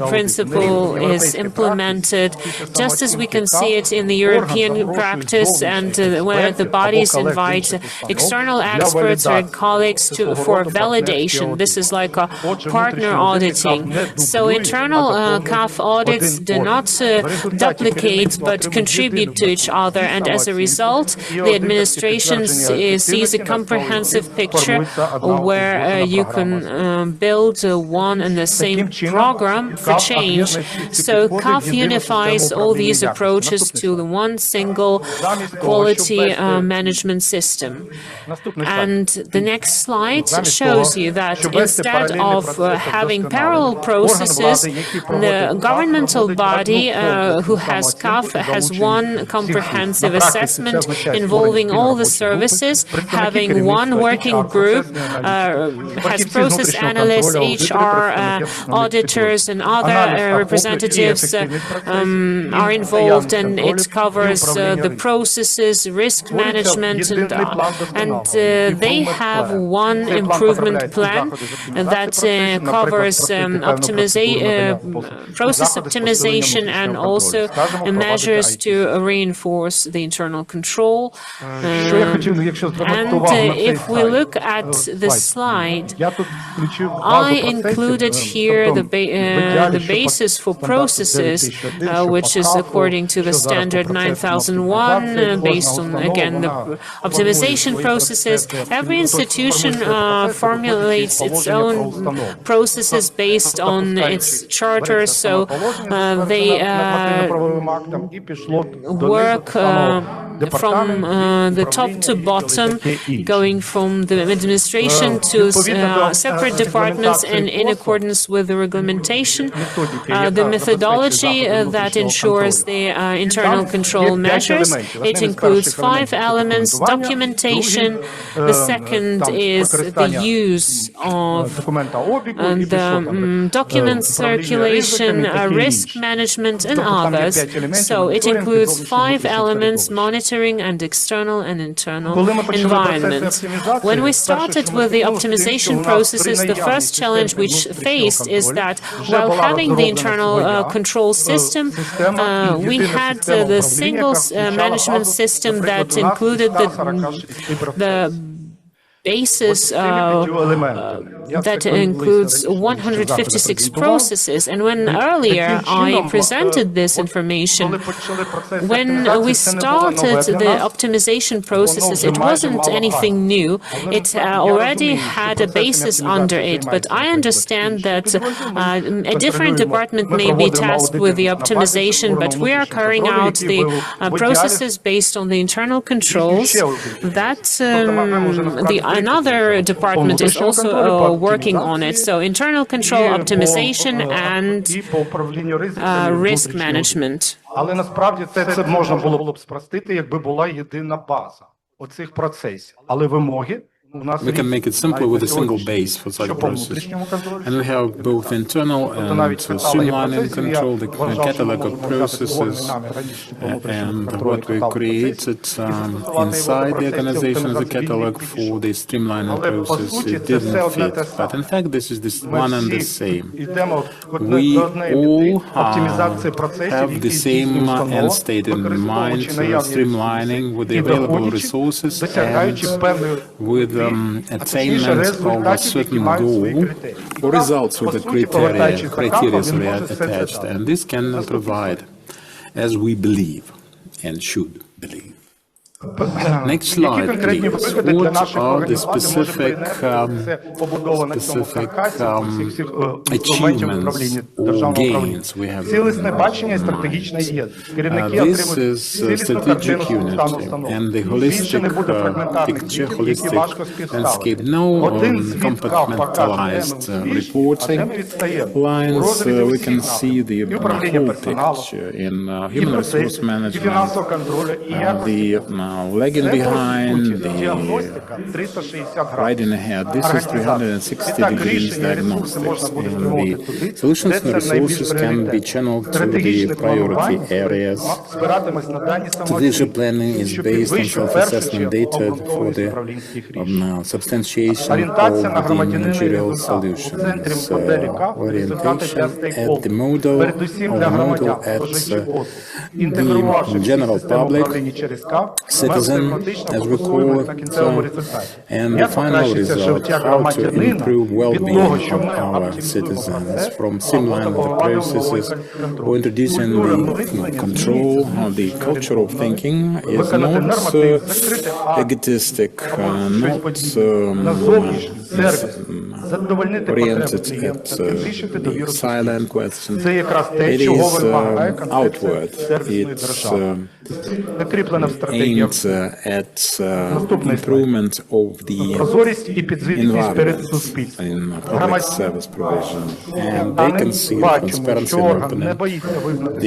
principle is implemented just as we can see it in the European practice, and where the bodies invite external experts or colleagues for validation. This is like a partner auditing. So internal CAF audits do not duplicate but contribute to each other, and as a result, the administration sees a comprehensive picture where you can build one and the same program for change. So CAF unifies all these approaches to the one single quality management system. And the next slide shows you that instead of having parallel processes, the governmental body who has CAF has one comprehensive assessment involving all the services, having one working group, has process analysts, HR, auditors, and other representatives are involved, and it covers the processes, risk management, and they have one improvement plan that covers process optimization and also measures to reinforce the internal control. And if we look at the slide, I included here the basis for processes, which is according to the standard 9001, based on, again, the optimization processes. Every institution formulates its own processes based on its charter, so they work from the top to bottom, going from the administration to separate departments, and in accordance with the regulation. The methodology that ensures the internal control measures, it includes 5 elements: documentation, the second is the use of the document circulation, risk management, and others. So it includes 5 elements: monitoring and external and internal environment. When we started with the optimization processes, the first challenge which faced is that while having the internal control system, we had the single management system that included the basis that includes 156 processes. And when earlier I presented this information, when we started the optimization processes, it wasn't anything new. It already had a basis under it. But I understand that a different department may be tasked with the optimization, but we are carrying out the processes based on the internal controls that another department is also working on it. So internal control, optimization, and risk management.
Але насправді це можна було б спростити, якби була єдина база оцих процесів. Але вимоги
we can make it simpler with a single base for such process. And we have both internal and streamlining control, the catalog of processes, and what we created inside the organization as a catalog for the streamlining process, it didn't fit. But in fact, this is one and the same. We all have the same end state in mind, streamlining with the available resources and with attainment of a certain goal or results with the criteria attached, and this can provide as we believe and should believe. Next slide, please. What are the specific achievements or gains we have in this is strategic unity and the holistic picture, holistic landscape. No compartmentalized reporting lines. We can see the whole picture in human resource management, the lagging behind, the riding ahead. This is 360 degrees diagnostics. And the solutions and resources can be channeled to the priority areas. Visual planning is based on self-assessment data for the substantiation of the managerial solutions. Orientation at the model, at the general public, citizen, as we call it, and the final result, how to improve well-being of our citizens from streamlining the processes or introducing the control. The culture of thinking is not egotistic, not oriented at the silent questions. It is outward. It's aimed at improvement of the environment in public service provision. And they can see transparency and openness.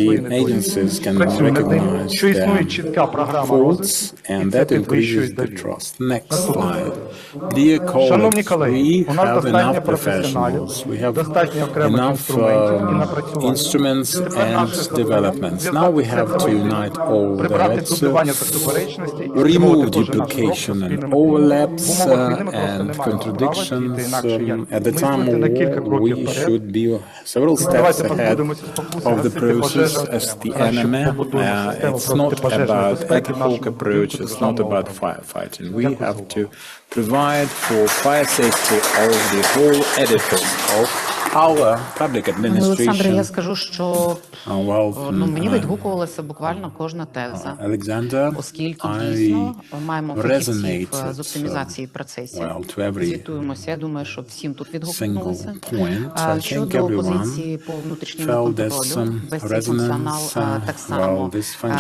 The agencies can recognize their faults, and that increases the trust. Next slide. Dear colleagues, we have enough professionals, we have enough instruments and developments. Now we have to unite all that, remove duplication and overlaps and contradictions. At the time of war, we should be several steps ahead of the process as the enemy. It's not about ad hoc approach, it's not about firefighting. We have to provide for fire safety of the whole edifice of our public administration.
Олександре, я скажу, що мені відгукувалася буквально кожна теза, оскільки дійсно маємо фахівців з оптимізації процесів. Звітуємося, я думаю, що всім тут відгукнулося. Щодо позиції по внутрішньому контролю, весь цей функціонал так само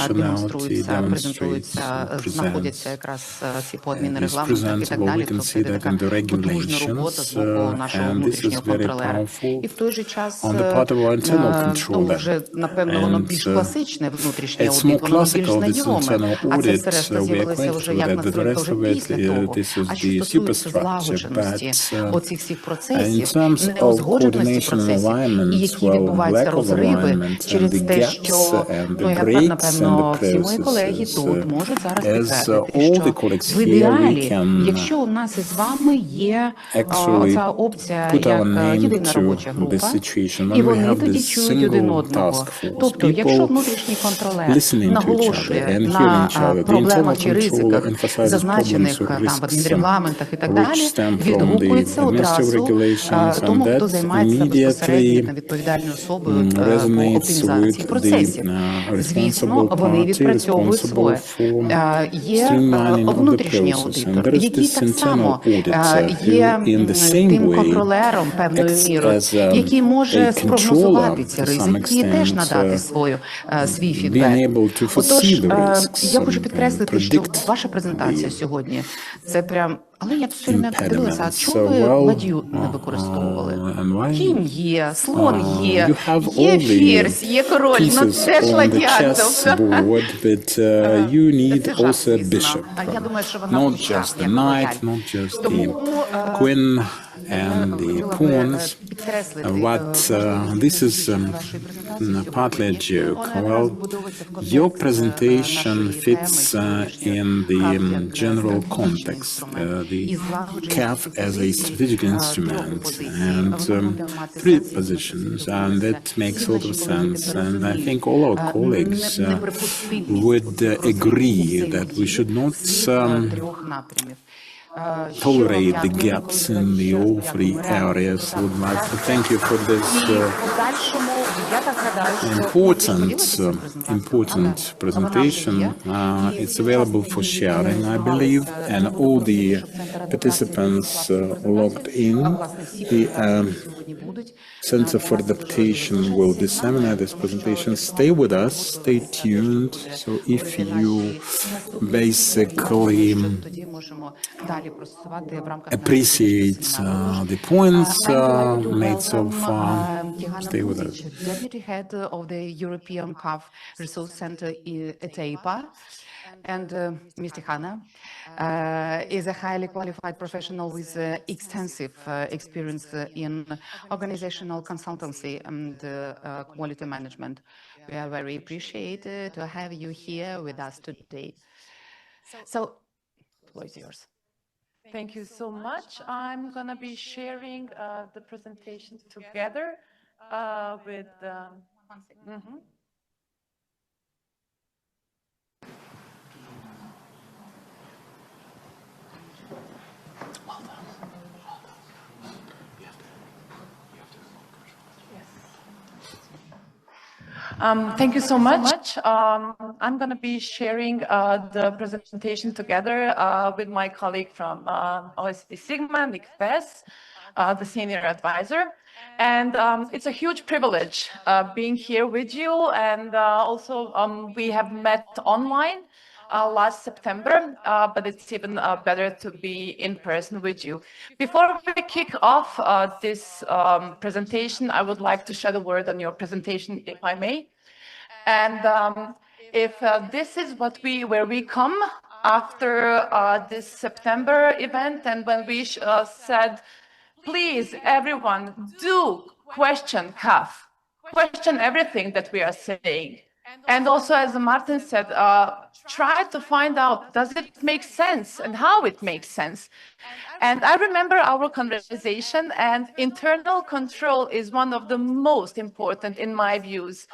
демонструється, презентується, знаходяться якраз ці по адмінрегламентах і так далі. Тобто це така потужна робота з боку нашого внутрішнього контролера. І в той же час,
on the part of our internal controller.
вже, напевно, воно більш класичне внутрішнє
It's
аудит,
more
воно більш
classical, this
знайоме,
internal
а це
audit,
все решта
we are
з'явилося
acquainted
вже
with
як
that, the
настройка
rest
вже
of it,
після того.
this is
А що
the
стосується
superstructure,
злагодженості
but
оцих всіх
in
процесів,
terms of
неузгодженості
coordination and
процесів, і
alignment,
які
well,
відбуваються
lack of
розриви
alignment and
через
the
те,
gaps
що,
and the
я,
breaks in
напевно,
the
всі мої колеги
processes,
тут можуть зараз
as
підтвердити,
all
що
the colleagues
в
here, we
ідеалі,
can
якщо у нас із вами є
actually
оця опція,
put our
як
name
єдина
to
робоча
this
група,
situation
і
when we
вони
have
тоді
this
чують один
single
одного.
task force,
Тобто, якщо
people
внутрішній контролер
listening to each other
наголошує
and hearing
на
each other, the internal
проблемах і
controller
ризиках,
emphasizes
зазначених
problems or
там в
risks
адмінрегламентах і так
which
далі,
stem from the
відгукується
administrative
одразу
regulations, and
тому, хто
that
займається безпосередньо
immediately
там, відповідальною особою по
resonates
оптимізації
with
процесів.
the
Звісно,
responsible
вони
party
відпрацьовують своє.
responsible for
Є
streamlining of the
внутрішній
process, and
аудитор,
there is
який
this
так
internal
само
auditor
є
who in the same
тим
way
контролером певною
acts
мірою,
as
який може
a
спрогнозувати
controller
ці
to some
ризики і теж
extent,
надати свій
being
фідбек.
able to foresee
Отож,
the risks
я хочу
and
підкреслити, що
predict
ваша презентація
the
сьогодні – це прям… Але я все время дивилася, а
impediments.
чому ви
Well,
ладью не використовували?
and why?
Кінь є, слон є,
You have
є
all the
ферзь, є король, ну
pieces
це ж
on the
ладья.
chessboard, but you need
Це жарт,
also a
звісно.
bishop.
А я думаю, що вона
Not
пуща,
just the
як
knight,
рояль.
not just
Тому,
the queen and the pawns.
підкреслити,
What this is
вашої презентації
partly a
сьогодні.
joke.
Вона якраз
Well,
вбудовується в
your
контекст
presentation
нашої
fits
теми
in the
CAF як
general
стратегічний
context,
інструмент.
the
І злагодженість
CAF as a
позицій,
strategic
трьох
instrument,
позицій.
and
Воно буде мати
three
сенс,
positions,
якщо
and
це
that makes
всі
a lot of
наші колеги
sense.
тепер
And I
розуміють.
think all our colleagues
Неприпустимість
would
оцих
agree
розривів
that we should not
трьох напрямів.
tolerate the gaps in the all three areas. Would like to thank you for this important presentation. It's available for sharing, I believe, and all the participants logged in. The Center for Adaptation will disseminate this presentation. Stay with us, stay tuned. So if you basically appreciate the points made so far, stay with us.
Deputy Head of the European CAF Resource Center at EIPA, and Mr. Hanna is a highly qualified professional with extensive experience in organizational consultancy and quality management. We are very appreciated to have you here with us today. So, the floor is yours.
Thank you so much. I'm going to be sharing the presentation together with... Thank you so much. I'm going to be sharing the presentation together with my colleague from OECD Sigma, Nick Vess, the senior advisor. And it's a huge privilege being here with you. And also, we have met online last September, but it's even better to be in person with you. Before we kick off this presentation, I would like to shed a word on your presentation, if I may. And if this is where we come after this September event, and when we said, please, everyone, do question CAF, question everything that we are saying. And also, as Martin said, try to find out, does it make sense and how it makes sense? And I remember our conversation, and internal control is one of the most important, in my views,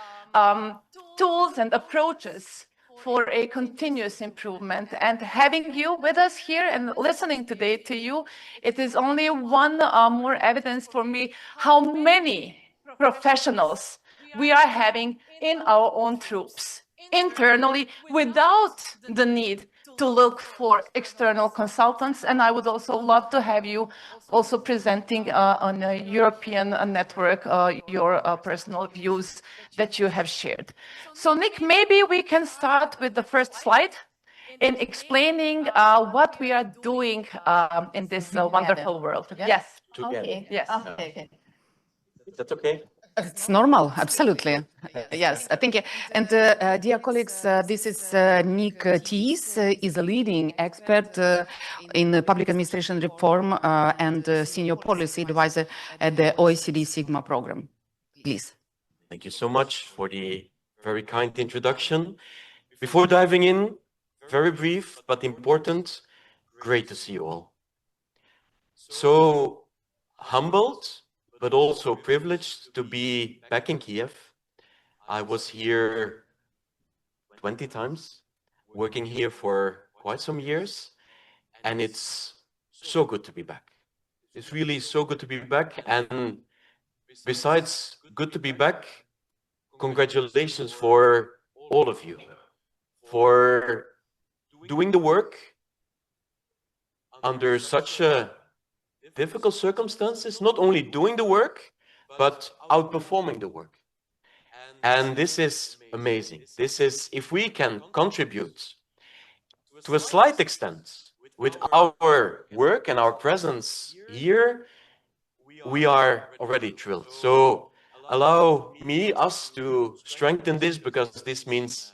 tools and approaches for a continuous improvement. And having you with us here and listening today to you, it is only one more evidence for me how many professionals we are having in our own troops internally without the need to look for external consultants. And I would also love to have you also presenting on a European network your personal views that you have shared. So Nick, maybe we can start with the first slide in explaining what we are doing in this wonderful world.
Together?
Yes.
Okay.
Yes.
Okay.
That's okay.
It's normal, absolutely. Yes, thank you. And dear colleagues, this is Nick Thies, is a leading expert in public administration reform and senior policy advisor at the OECD Sigma program. Please.
Thank you so much for the very kind introduction. Before diving in, very brief but important, great to see you all. So humbled, but also privileged to be back in Kyiv. I was here 20 times, working here for quite some years, and it's so good to be back. It's really so good to be back, and besides good to be back, congratulations for all of you for doing the work under such difficult circumstances, not only doing the work, but outperforming the work. And this is amazing. This is, if we can contribute to a slight extent with our work and our presence here, we are already thrilled. So allow us to strengthen this, because this means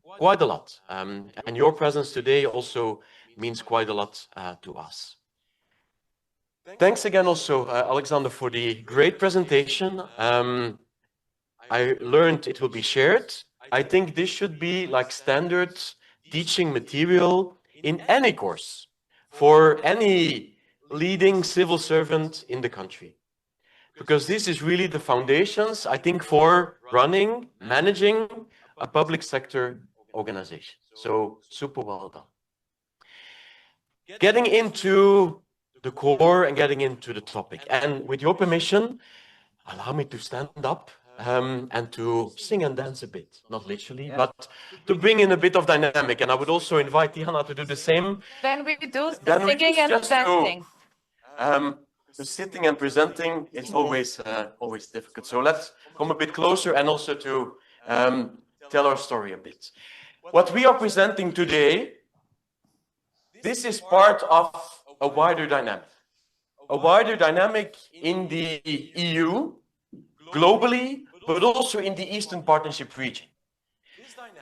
quite a lot. And your presence today also means quite a lot to us. Thanks again also, Alexander, for the great presentation. I learned it will be shared. I think this should be like standard teaching material in any course for any leading civil servant in the country. Because this is really the foundations, I think, for running, managing a public sector organization. So super well done. Getting into the core and getting into the topic. And with your permission, allow me to stand up and to sing and dance a bit, not literally, but to bring in a bit of dynamic. And I would also invite Diana to do the same.
Then we do singing and dancing.
So sitting and presenting is always difficult. So let's come a bit closer and also to tell our story a bit. What we are presenting today, this is part of a wider dynamic. A wider dynamic in the EU, globally, but also in the Eastern Partnership region.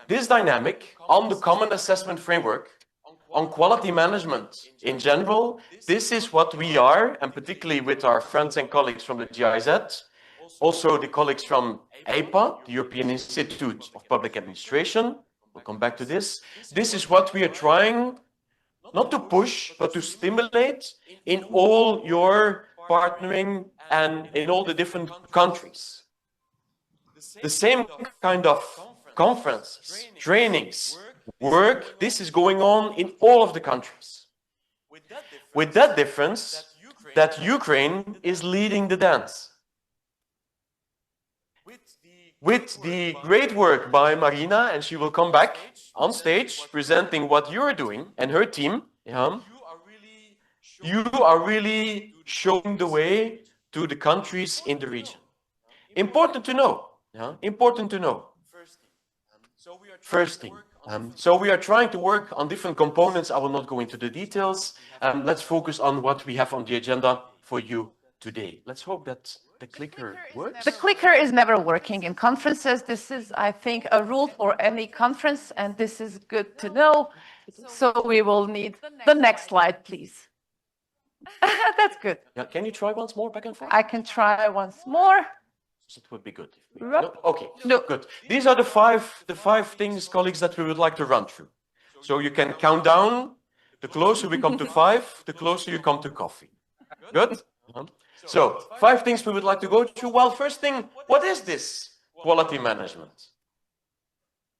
This dynamic on the Common Assessment Framework, on quality management in general, this is what we are, and particularly with our friends and colleagues from the GIZ, also the colleagues from EIPA, the European Institute of Public Administration, we'll come back to this. This is what we are trying not to push, but to stimulate in all your partnering and in all the different countries. The same kind of conferences, trainings, work, this is going on in all of the countries. With that difference, that Ukraine is leading the dance. With the great work by Marina, and she will come back on stage presenting what you're doing and her team, you are really showing the way to the countries in the region. Important to know. Important to know. First thing. So we are trying to work on different components. I will not go into the details. Let's focus on what we have on the agenda for you today. Let's hope that the clicker works.
The clicker is never working in conferences. This is, I think, a rule for any conference, and this is good to know. So we will need the next slide, please. That's good.
Yeah, can you try once more back and forth?
I can try once more.
It would be good.
No?
Okay,
No.
Good. These are the five things, colleagues, that we would like to run through. So you can count down. The closer we come to 5, the closer you come to coffee. Good? So 5 things we would like to go through. Well, first thing, what is this quality management?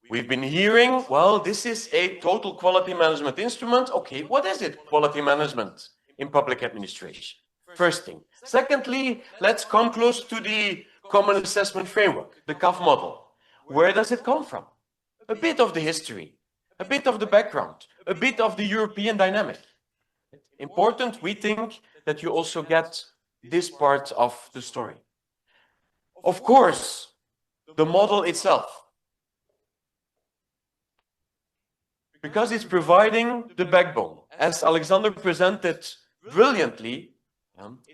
We've been hearing, well, this is a total quality management instrument. Okay, what is it, quality management in public administration? First thing. Secondly, let's come close to the Common Assessment Framework, the CAF model. Where does it come from? A bit of the history, a bit of the background, a bit of the European dynamic. Important, we think, that you also get this part of the story. Of course, the model itself. Because it's providing the backbone. As Alexander presented brilliantly,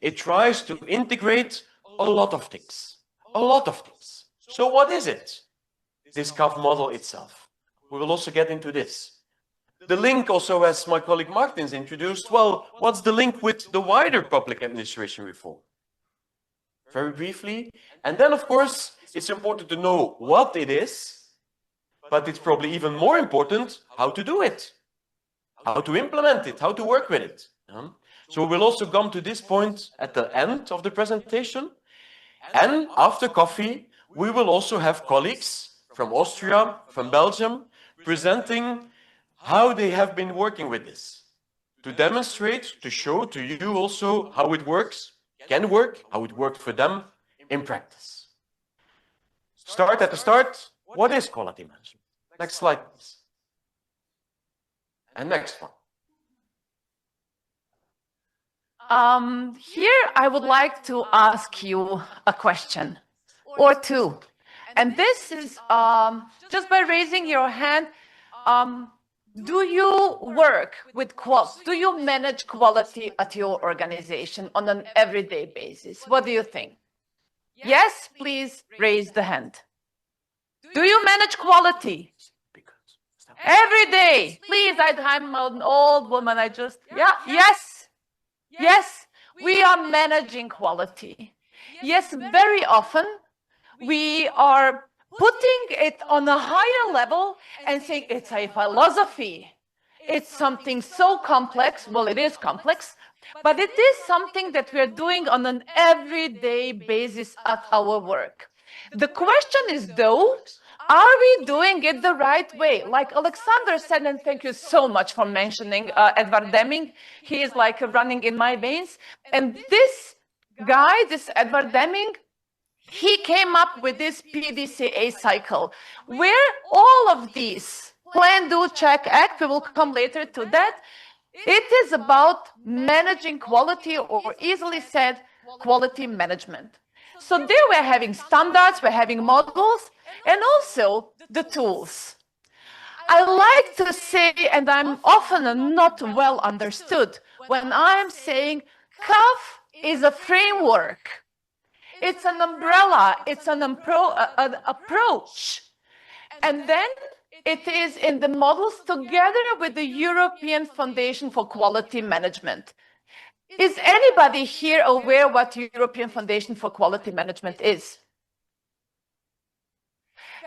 it tries to integrate a lot of things. A lot of things. So what is it? This CAF model itself. We will also get into this. The link also, as my colleague Martins introduced, well, what's the link with the wider public administration reform? Very briefly. And then, of course, it's important to know what it is, but it's probably even more important how to do it, how to implement it, how to work with it. So we'll also come to this point at the end of the presentation. And after coffee, we will also have colleagues from Austria, from Belgium, presenting how they have been working with this, to demonstrate, to show to you also how it works, can work, how it worked for them in practice. Start at the start. What is quality management? Next slide, please. And next one.
Here I would like to ask you a question or two. And this is just by raising your hand, do you work with quality? Do you manage quality at your organization on an everyday basis? What do you think? Yes, please raise the hand. Do you manage quality? Every day. Please, I'm an old woman. Yes, we are managing quality. Yes, very often we are putting it on a higher level and saying it's a philosophy. It's something so complex. Well, it is complex, but it is something that we are doing on an everyday basis at our work. The question is, though, are we doing it the right way? Like Alexander said, and thank you so much for mentioning Edward Deming. He is like running in my veins. And this guy, this Edward Deming, he came up with this PDCA cycle, where all of these, plan, do, check, act, we will come later to that. It is about managing quality, or easily said, quality management. So there we're having standards, we're having models, and also the tools. I like to say, and I'm often not well understood, when I'm saying CAF is a framework. It's an umbrella, it's an approach. And then it is in the models together with the European Foundation for Quality Management. Is anybody here aware what European Foundation for Quality Management is?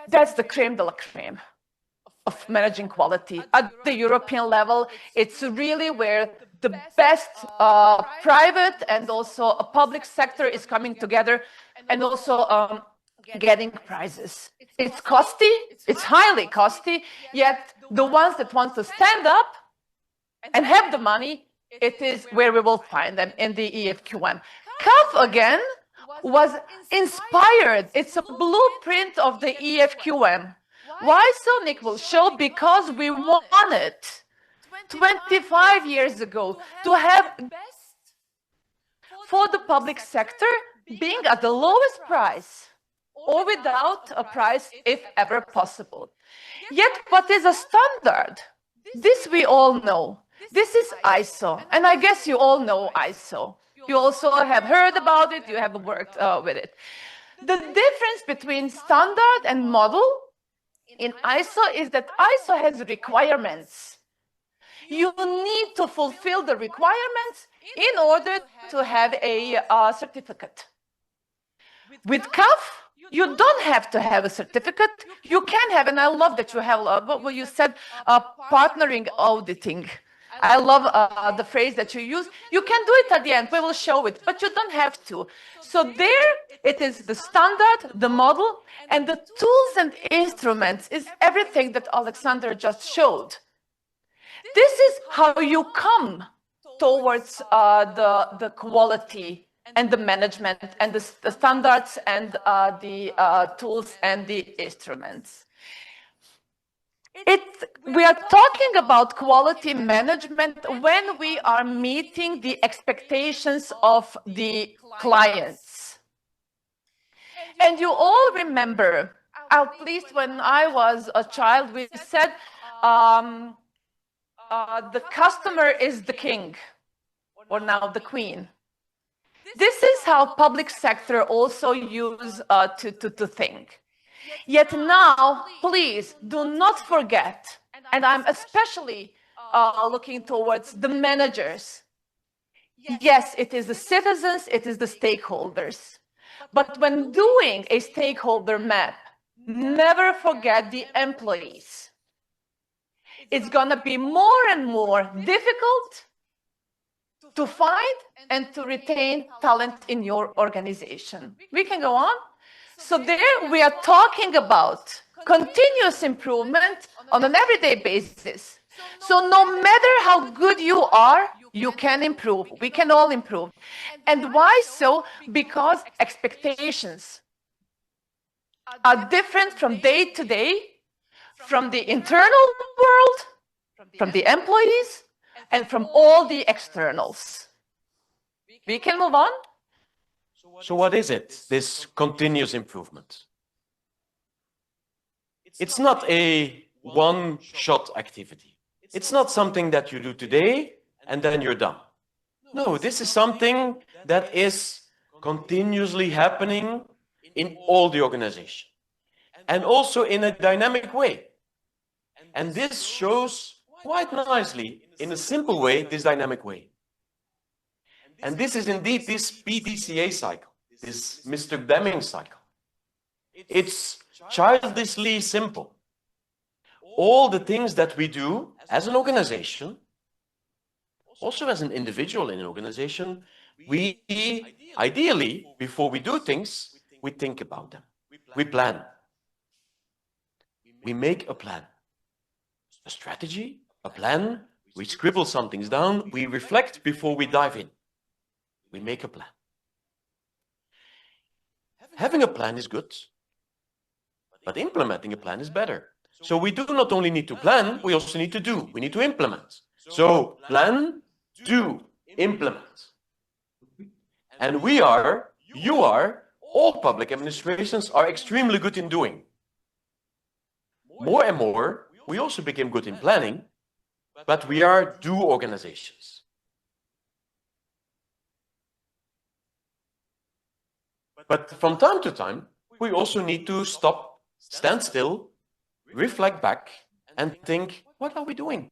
That's the crème de la crème of managing quality. At the European level, it's really where the best private and also a public sector is coming together and also getting prizes. It's costly, it's highly costly, yet the ones that want to stand up and have the money, it is where we will find them in the EFQM. CAF, again, was inspired. It's a blueprint of the EFQM. Why so, Nick will show? Because we wanted 25 years ago to have for the public sector being at the lowest price or without a price if ever possible. Yet what is a standard? This we all know. This is ISO, and I guess you all know ISO. You also have heard about it, you have worked with it. The difference between standard and model in ISO is that ISO has requirements. You need to fulfill the requirements in order to have a certificate. With CAF, you don't have to have a certificate. You can have, and I love that you have what you said, partnering auditing. I love the phrase that you use. You can do it at the end. We will show it, but you don't have to. So there it is the standard, the model, and the tools and instruments is everything that Alexander just showed. This is how you come towards the quality and the management and the standards and the tools and the instruments. We are talking about quality management when we are meeting the expectations of the clients. And you all remember, at least when I was a child, we said the customer is the king, or now the queen. This is how public sector also use to think. Yet now, please do not forget, and I'm especially looking towards the managers. Yes, it is the citizens, it is the stakeholders. But when doing a stakeholder map, never forget the employees. It's gonna be more and more difficult to find and to retain talent in your organization. We can go on. So there we are talking about continuous improvement on an everyday basis. So no matter how good you are, you can improve. We can all improve. And why so? Because expectations are different from day to day, from the internal world, from the employees, and from all the externals. We can move on.
So what is it, this continuous improvement? It's not a one-shot activity. It's not something that you do today and then you're done. No, this is something that is continuously happening in all the organization and also in a dynamic way. And this shows quite nicely, in a simple way, this dynamic way. And this is indeed this PDCA cycle, this Mr. Deming cycle. It's childishly simple. All the things that we do as an organization, also as an individual in an organization, we ideally, before we do things, we think about them. We plan. We make a plan. A strategy, a plan, we scribble some things down, we reflect before we dive in. We make a plan. Having a plan is good, but implementing a plan is better. So we do not only need to plan, we also need to do. We need to implement. So plan, do, implement. And we are, you are, all public administrations are extremely good in doing. More and more, we also became good in planning, but we are do organizations. But from time to time, we also need to stop, stand still, reflect back, and think, what are we doing?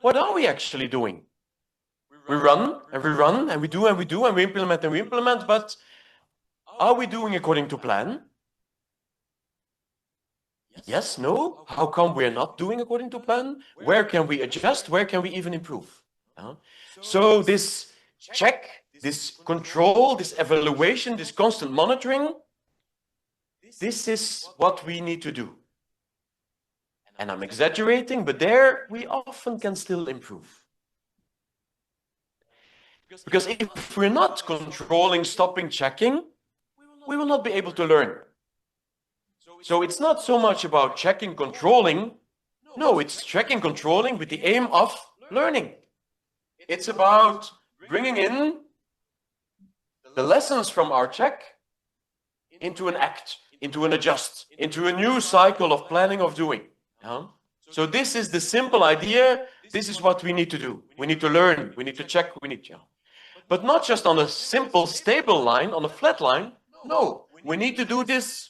What are we actually doing? We run, and we run, and we do, and we do, and we implement, but are we doing according to plan? Yes, no? How come we're not doing according to plan? Where can we adjust? Where can we even improve? So this check, this control, this evaluation, this constant monitoring, this is what we need to do. And I'm exaggerating, but there we often can still improve. Because if we're not controlling, stopping, checking, we will not be able to learn. So it's not so much about checking, controlling. No, it's checking, controlling with the aim of learning. It's about bringing in the lessons from our check into an act, into an adjust, into a new cycle of planning, of doing. So this is the simple idea. This is what we need to do. We need to learn, we need to check, we need to... But not just on a simple, stable line, on a flat line. No, we need to do this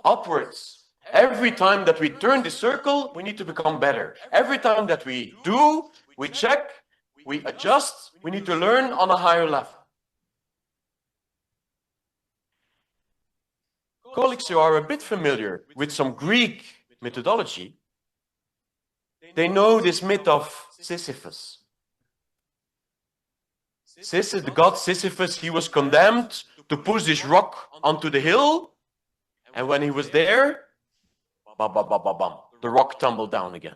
upwards. Every time that we turn the circle, we need to become better. Every time that we do, we check, we adjust, we need to learn on a higher level. Colleagues who are a bit familiar with some Greek methodology, they know this myth of Sisyphus. The god Sisyphus, he was condemned to push this rock onto the hill, and when he was there, the rock tumbled down again.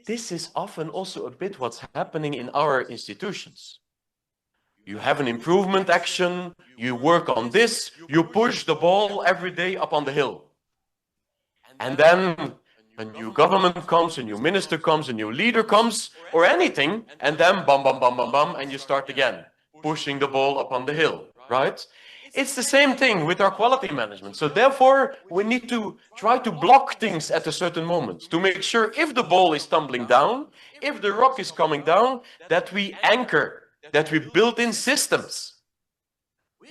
This is often also a bit what's happening in our institutions. You have an improvement action, you work on this, you push the ball every day up on the hill. And then a new government comes, a new minister comes, a new leader comes, or anything, and then bam, bam, bam, bam, bam, and you start again, pushing the ball up on the hill, right? It's the same thing with our quality management. So therefore, we need to try to block things at a certain moment to make sure if the ball is tumbling down, if the rock is coming down, that we anchor, that we build in systems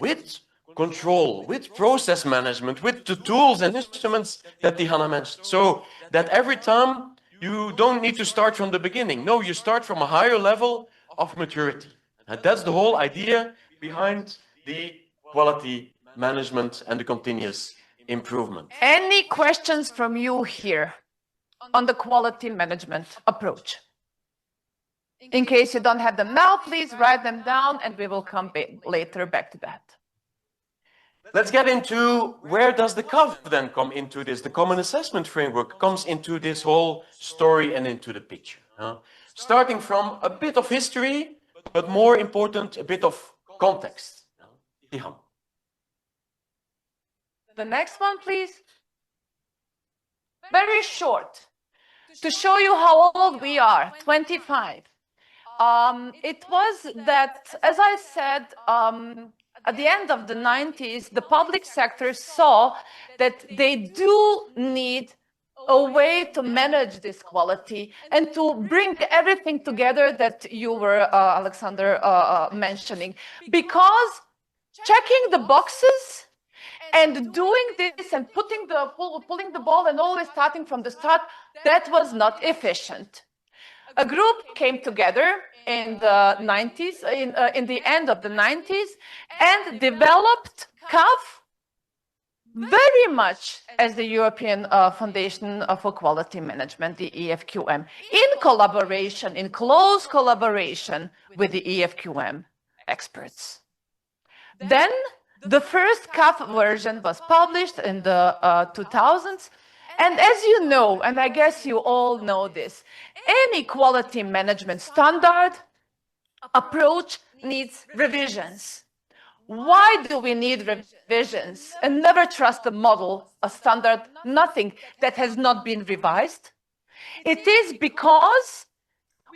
with control, with process management, with the tools and instruments that Diana mentioned. So that every time you don't need to start from the beginning. No, you start from a higher level of maturity. And that's the whole idea behind the quality management and the continuous improvement.
Any questions from you here on the quality management approach? In case you don't have them now, please write them down and we will come later back to that.
Let's get into where does the CAF then come into this? The Common Assessment Framework comes into this whole story and into the picture. Starting from a bit of history, but more important, a bit of context.
The next one, please. Very short, to show you how old we are, 25. It was that, as I said, at the end of the 90s, the public sector saw that they do need a way to manage this quality and to bring everything together that you were, Alexander, mentioning. Because checking the boxes and doing this and pulling the ball and always starting from the start, that was not efficient. A group came together in the 90s, in the end of the 90s, and developed CAF very much as the European Foundation for Quality Management, the EFQM, in collaboration, in close collaboration with the EFQM experts. Then the first CAF version was published in the 2000s. And as you know, and I guess you all know this, any quality management standard approach needs revisions. Why do we need revisions? And never trust a model, a standard, nothing that has not been revised. It is because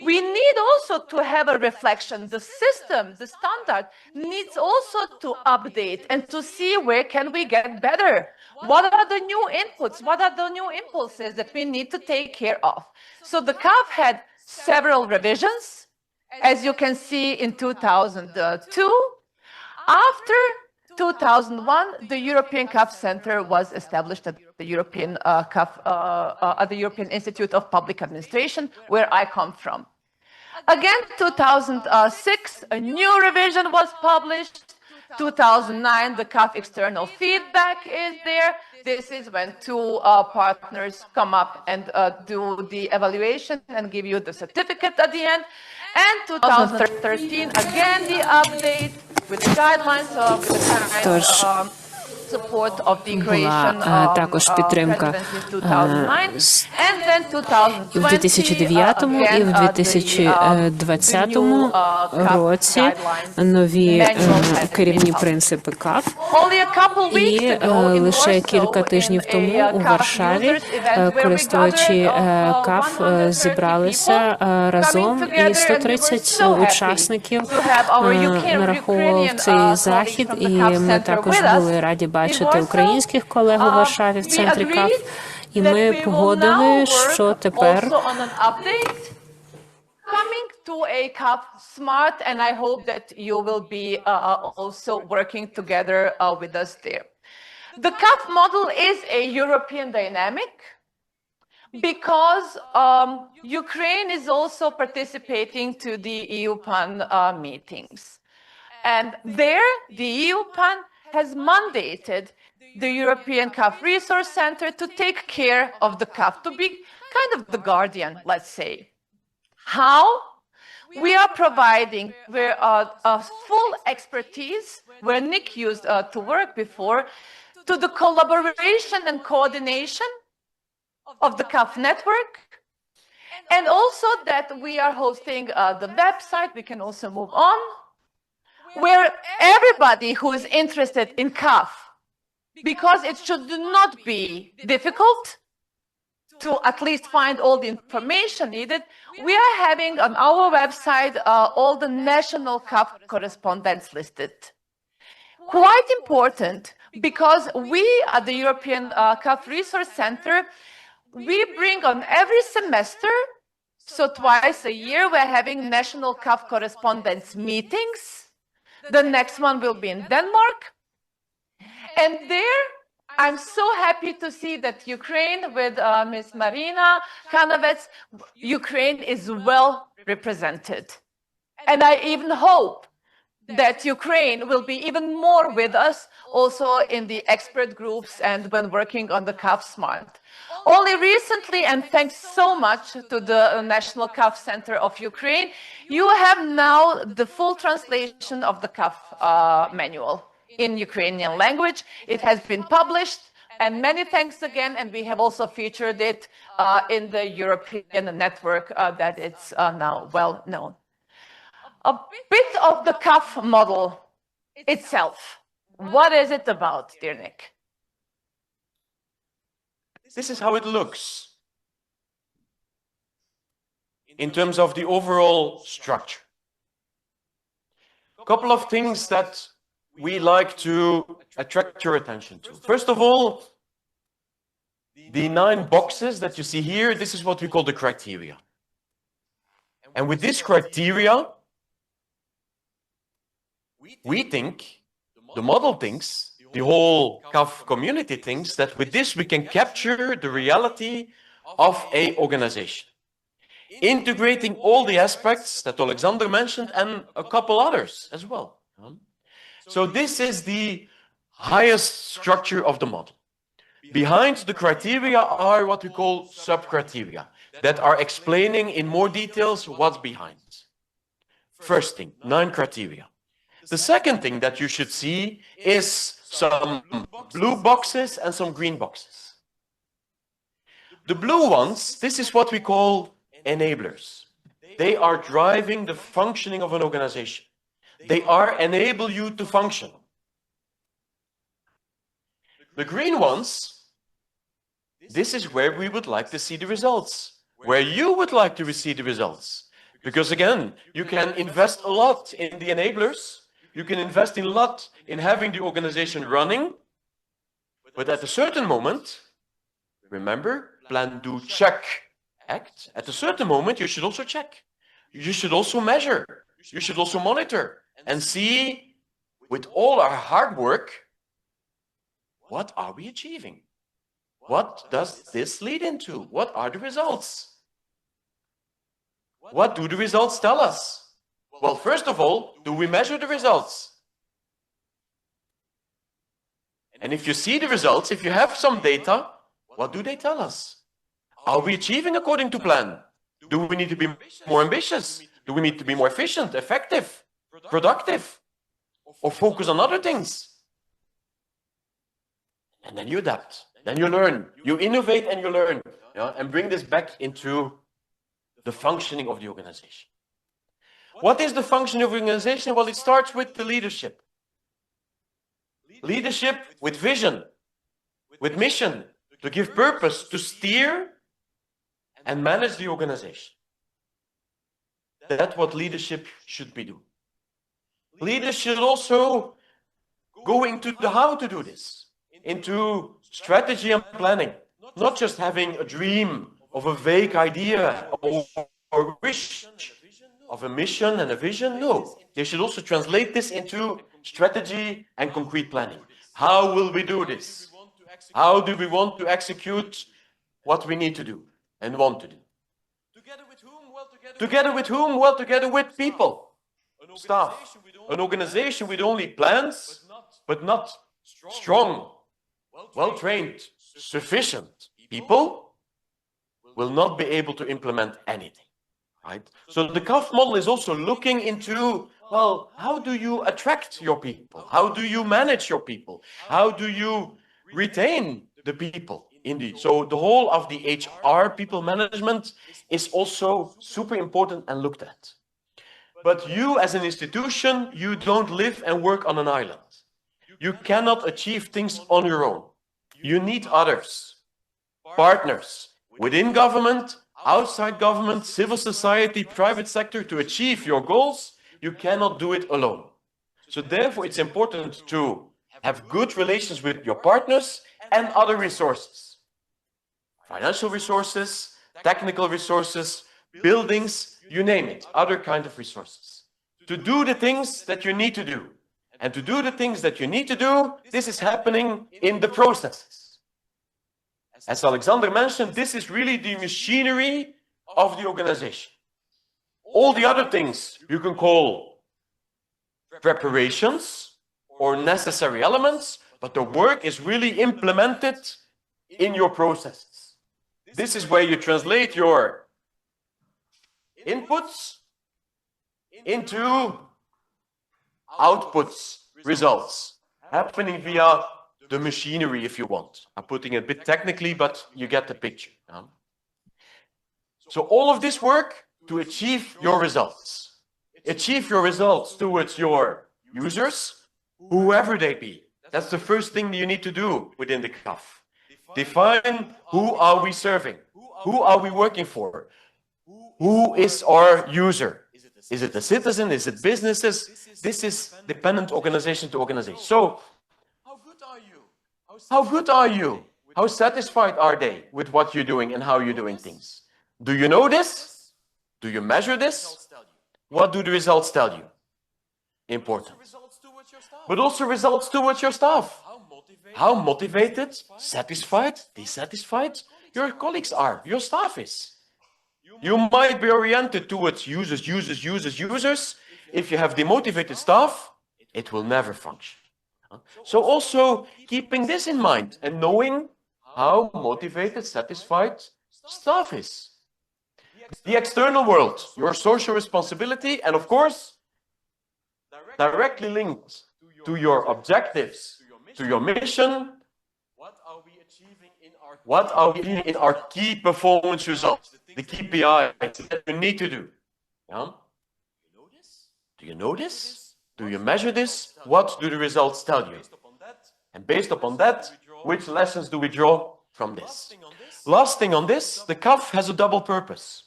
we need also to have a reflection. The system, the standard, needs also to update and to see where can we get better. What are the new inputs? What are the new impulses that we need to take care of? So the CAF had several revisions, as you can see in 2002. After 2001, the European CAF Center was established at the European at the European Institute of Public Administration, where I come from. Again, 2006, a new revision was published. 2009, the CAF external feedback is there. This is when two partners come up and do the evaluation and give you the certificate at the end. And 2013, again, the update with the guidelines of the current support of the creation of
також підтримка
and then 2020,
і в 2009-му, і в 2020 році нові керівні принципи КАФ. І лише кілька тижнів тому у Варшаві користувачі КАФ зібралися разом, і 130 учасників нараховував цей захід, і ми також були раді бачити українських колег у Варшаві в центрі КАФ. І ми погодили, що тепер
coming to a CAF Smart, and I hope that you will be also working together with us there. The CAF model is a European dynamic because Ukraine is also participating to the EU-PAN meetings. And there, the EU-PAN has mandated the European CAF Resource Center to take care of the CAF, to be kind of the guardian, let's say. How? We are providing full expertise, where Nick used to work before, to the collaboration and coordination of the CAF network. And also that we are hosting the website, we can also move on, where everybody who is interested in CAF, because it should not be difficult to at least find all the information needed, we are having on our website all the national CAF correspondents listed. quite important because we at the European CAF Resource Center, we bring on every semester, so twice a year, we're having national CAF correspondence meetings. The next one will be in Denmark. And there, I'm so happy to see that Ukraine with Ms. Marina Kanavets, Ukraine is well represented. And I even hope that Ukraine will be even more with us also in the expert groups and when working on the CAF Smart. Only recently, and thanks so much to the National CAF Center of Ukraine, you have now the full translation of the CAF manual in Ukrainian language. It has been published, and many thanks again, and we have also featured it in the European network that it's now well known. A bit of the CAF model itself. What is it about, dear Nick?
This is how it looks in terms of the overall structure. A couple of things that we like to attract your attention to. First of all, the 9 boxes that you see here, this is what we call the criteria. And with this criteria, we think, the model thinks, the whole CAF community thinks that with this we can capture the reality of an organization, integrating all the aspects that Alexander mentioned and a couple others as well. So this is the highest structure of the model. Behind the criteria are what we call sub-criteria that are explaining in more details what's behind. First thing, 9 criteria. The second thing that you should see is some blue boxes and some green boxes. The blue ones, this is what we call enablers. They are driving the functioning of an organization. They enable you to function. The green ones, this is where we would like to see the results, where you would like to receive the results. Because again, you can invest a lot in the enablers, you can invest a lot in having the organization running, but at a certain moment, remember, plan, do, check, act. At a certain moment, you should also check. You should also measure. You should also monitor and see, with all our hard work, what are we achieving? What does this lead into? What are the results? What do the results tell us? Well, first of all, do we measure the results? And if you see the results, if you have some data, what do they tell us? Are we achieving according to plan? Do we need to be more ambitious? Do we need to be more efficient, effective, productive? Or focus on other things? And then you adapt, then you learn, you innovate and you learn, and bring this back into the functioning of the organization. What is the function of the organization? Well, it starts with the leadership. Leadership with vision, with mission, to give purpose, to steer and manage the organization. That's what leadership should be doing. Leaders should also go into the how to do this, into strategy and planning, not just having a dream of a vague idea or wish of a mission and a vision. No, they should also translate this into strategy and concrete planning. How will we do this? How do we want to execute what we need to do and want to do? Together with whom? Well, together with people, staff, an organization with only plans, but not strong, well-trained, sufficient people will not be able to implement anything. Right? So the CAF model is also looking into, well, how do you attract your people? How do you manage your people? How do you retain the people? Indeed. So the whole of the HR, people management, is also super important and looked at. But you as an institution, you don't live and work on an island. You cannot achieve things on your own. You need others, partners, within government, outside government, civil society, private sector, to achieve your goals. You cannot do it alone. So therefore, it's important to have good relations with your partners and other resources. Financial resources, technical resources, buildings, you name it, other kind of resources. To do the things that you need to do. And to do the things that you need to do, this is happening in the processes. As Alexander mentioned, this is really the machinery of the organization. All the other things you can call preparations or necessary elements, but the work is really implemented in your processes. This is where you translate your inputs into outputs, results, happening via the machinery, if you want. I'm putting it a bit technically, but you get the picture. So all of this work to achieve your results. Achieve your results towards your users, whoever they be. That's the first thing you need to do within the CAF. Define who are we serving? Who are we working for? Who is our user? Is it the citizen? Is it businesses? This is dependent organization to organization. So, how good are you? How good are you? How satisfied are they with what you're doing and how you're doing things? Do you know this? Do you measure this? What do the results tell you? Important. But also results towards your staff. How motivated, satisfied, dissatisfied your colleagues are, your staff is. You might be oriented towards users. If you have demotivated staff, it will never function. So also keeping this in mind and knowing how motivated, satisfied staff is. The external world, your social responsibility, and of course, directly linked to your objectives, to your mission. What are we achieving in our key performance results, the KPIs that you need to do? Yeah? Do you know this? Do you measure this? What do the results tell you? And based upon that, which lessons do we draw from this? Last thing on this, the CAF has a double purpose.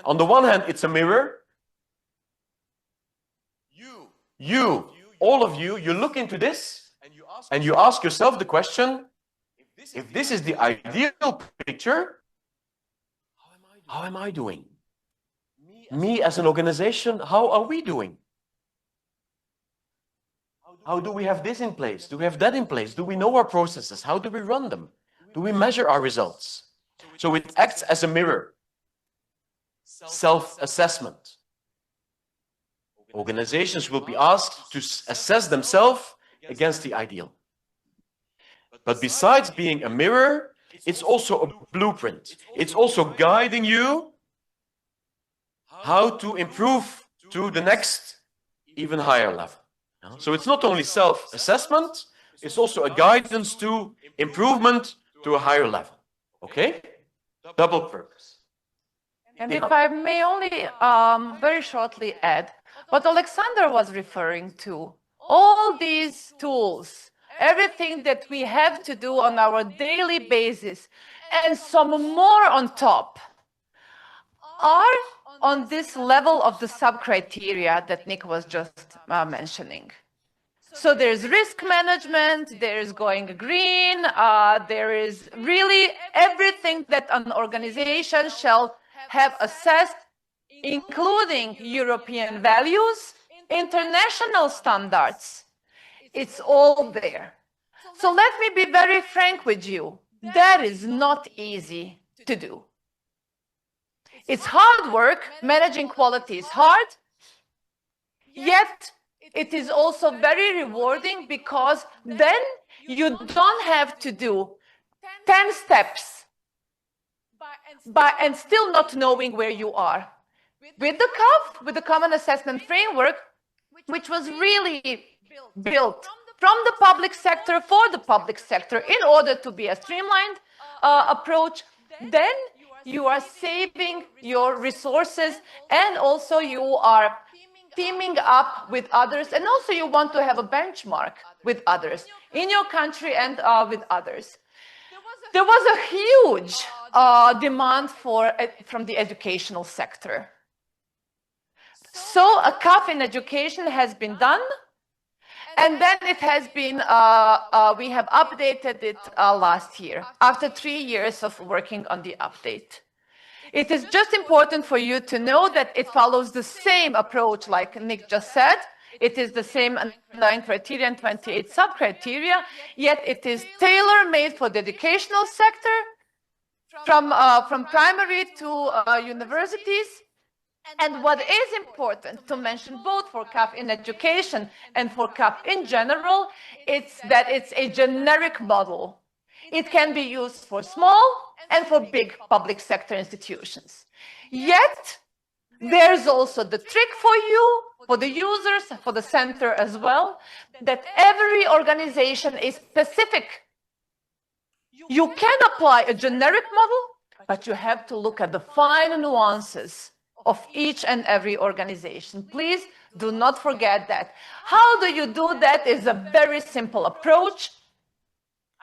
On the one hand, it's a mirror. You, all of you, you look into this and you ask yourself the question, if this is the ideal picture, how am I doing? Me as an organization, how are we doing? How do we have this in place? Do we have that in place? Do we know our processes? How do we run them? Do we measure our results? So it acts as a mirror. Self-assessment. Organizations will be asked to assess themselves against the ideal. But besides being a mirror, it's also a blueprint. It's also guiding you how to improve to the next, even higher level. So it's not only self-assessment, it's also a guidance to improvement to a higher level. Okay? Double purpose.
And if I may only very shortly add, what Alexander was referring to, all these tools, everything that we have to do on our daily basis, and some more on top, are on this level of the sub-criteria that Nick was just mentioning. So there's risk management, there's going green, there is really everything that an organization shall have assessed, including European values, international standards. It's all there. So let me be very frank with you. That is not easy to do. It's hard work. Managing quality is hard. Yet it is also very rewarding because then you don't have to do 10 steps and still not knowing where you are. With the CAF, with the Common Assessment Framework, which was really built from the public sector for the public sector in order to be a streamlined approach, then you are saving your resources and also you are teaming up with others, and also you want to have a benchmark with others in your country and with others. There was a huge demand from the educational sector. So a CAF in education has been done And then it has been, we have updated it last year, after 3 years of working on the update. It is just important for you to know that it follows the same approach like Nick just said. It is the same 9 criteria and 28 sub-criteria, yet it is tailor-made for the educational sector, from primary to universities. And what is important to mention both for CAF in education and for CAF in general, it's that it's a generic model. It can be used for small and for big public sector institutions. Yet, there's also the trick for you, for the users, for the center as well, that every organization is specific. You can apply a generic model, but you have to look at the fine nuances of each and every organization. Please do not forget that. How do you do that is a very simple approach.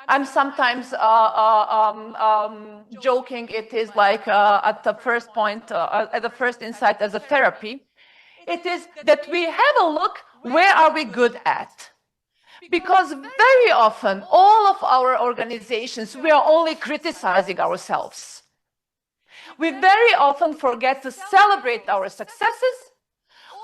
I'm sometimes joking, it is like at the first point, at the first insight as a therapy. It is that we have a look, where are we good at? Because very often, all of our organizations, we are only criticizing ourselves. We very often forget to celebrate our successes,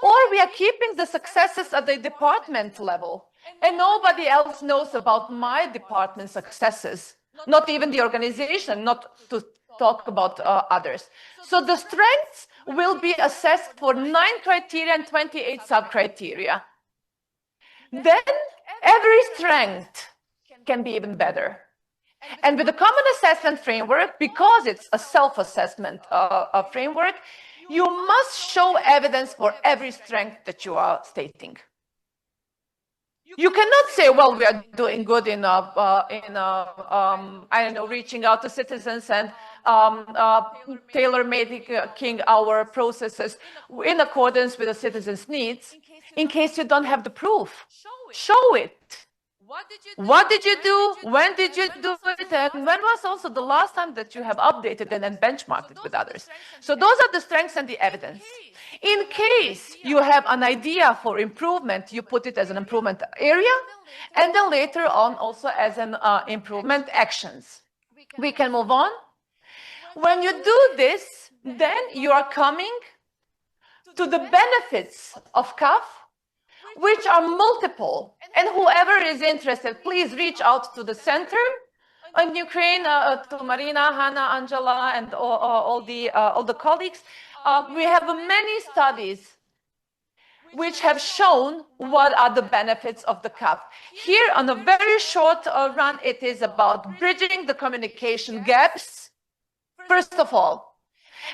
or we are keeping the successes at the department level. And nobody else knows about my department's successes, not even the organization, not to talk about others. So the strengths will be assessed for 9 criteria and 28 sub-criteria. Then every strength can be even better. And with the common assessment framework, because it's a self-assessment framework, you must show evidence for every strength that you are stating. You cannot say, well, we are doing good in I don't know, reaching out to citizens and tailor-making our processes in accordance with the citizens' needs, in case you don't have the proof. Show it. What did you do? When did you do it? And when was also the last time that you have updated and then benchmarked it with others? So those are the strengths and the evidence. In case you have an idea for improvement, you put it as an improvement area, and then later on also as an improvement actions. We can move on. When you do this, then you are coming to the benefits of CAF, which are multiple. And whoever is interested, please reach out to the center in Ukraine, to Marina, Hannah, Angela, and all the colleagues. We have many studies which have shown what are the benefits of the CAF. Here, on a very short run, it is about bridging the communication gaps, first of all.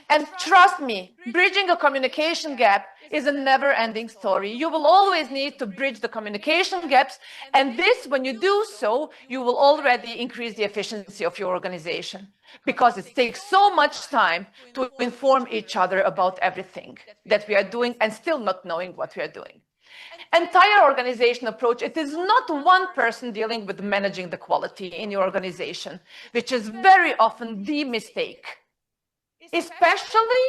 And trust me, bridging a communication gap is a never-ending story. You will always need to bridge the communication gaps, and this, when you do so, you will already increase the efficiency of your organization, because it takes so much time to inform each other about everything that we are doing and still not knowing what we are doing. Entire organization approach, it is not one person dealing with managing the quality in your organization, which is very often the mistake. Especially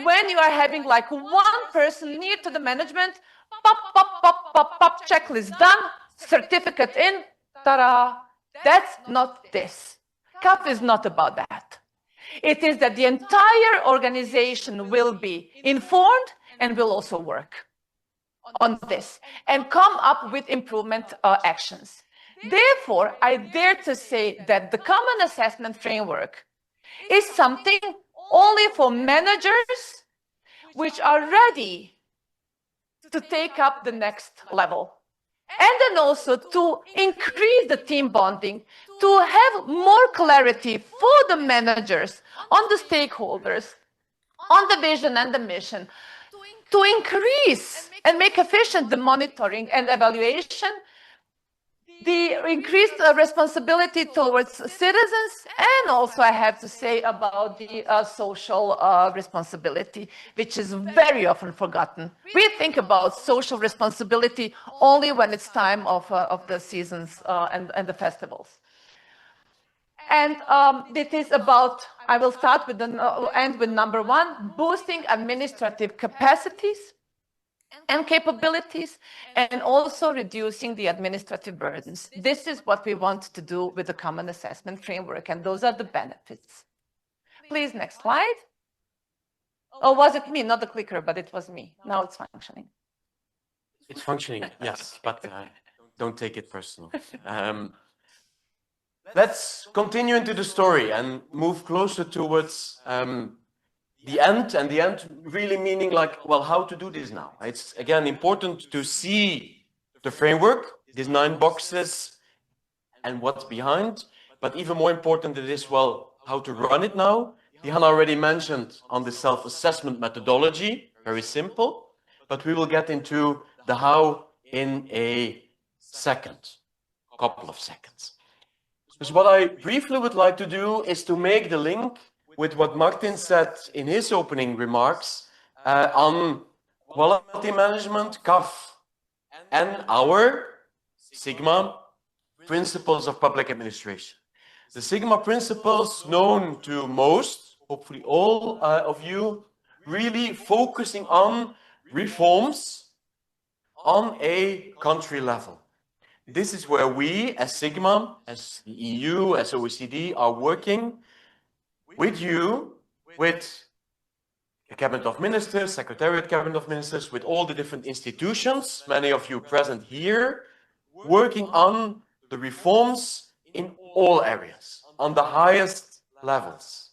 when you are having like one person near to the management, pop, checklist done, certificate in, ta-da. That's not this. CAF is not about that. It is that the entire organization will be informed and will also work on this and come up with improvement actions. Therefore, I dare to say that the common assessment framework is something only for managers which are ready to take up the next level. And then also to increase the team bonding, to have more clarity for the managers on the stakeholders, on the vision and the mission, to increase and make efficient the monitoring and evaluation, the increased responsibility towards citizens, and also I have to say about the social responsibility, which is very often forgotten. We think about social responsibility only when it's time of the seasons and the festivals. And it is about, I will start with end with number 1, boosting administrative capacities. and capabilities, and also reducing the administrative burdens. This is what we want to do with the common assessment framework, and those are the benefits. Please, next slide. Oh, was it me? Not the clicker, but it was me. Now it's functioning.
It's functioning, yes, but don't take it personal. Let's continue into the story and move closer towards the end, and the end really meaning like, well, how to do this now? It's, again, important to see the framework, these 9 boxes, and what's behind, but even more important it is, well, how to run it now. Diana already mentioned on the self-assessment methodology, very simple, but we will get into the how in a couple of seconds. Because what I briefly would like to do is to make the link with what Martin said in his opening remarks on quality management, CAF, and our Sigma principles of public administration. The Sigma principles, known to most, hopefully all of you, really focusing on reforms on a country level. This is where we, as Sigma, as the EU, as OECD, are working with you, with the Cabinet of Ministers, Secretariat Cabinet of Ministers, with all the different institutions, many of you present here, working on the reforms in all areas, on the highest levels.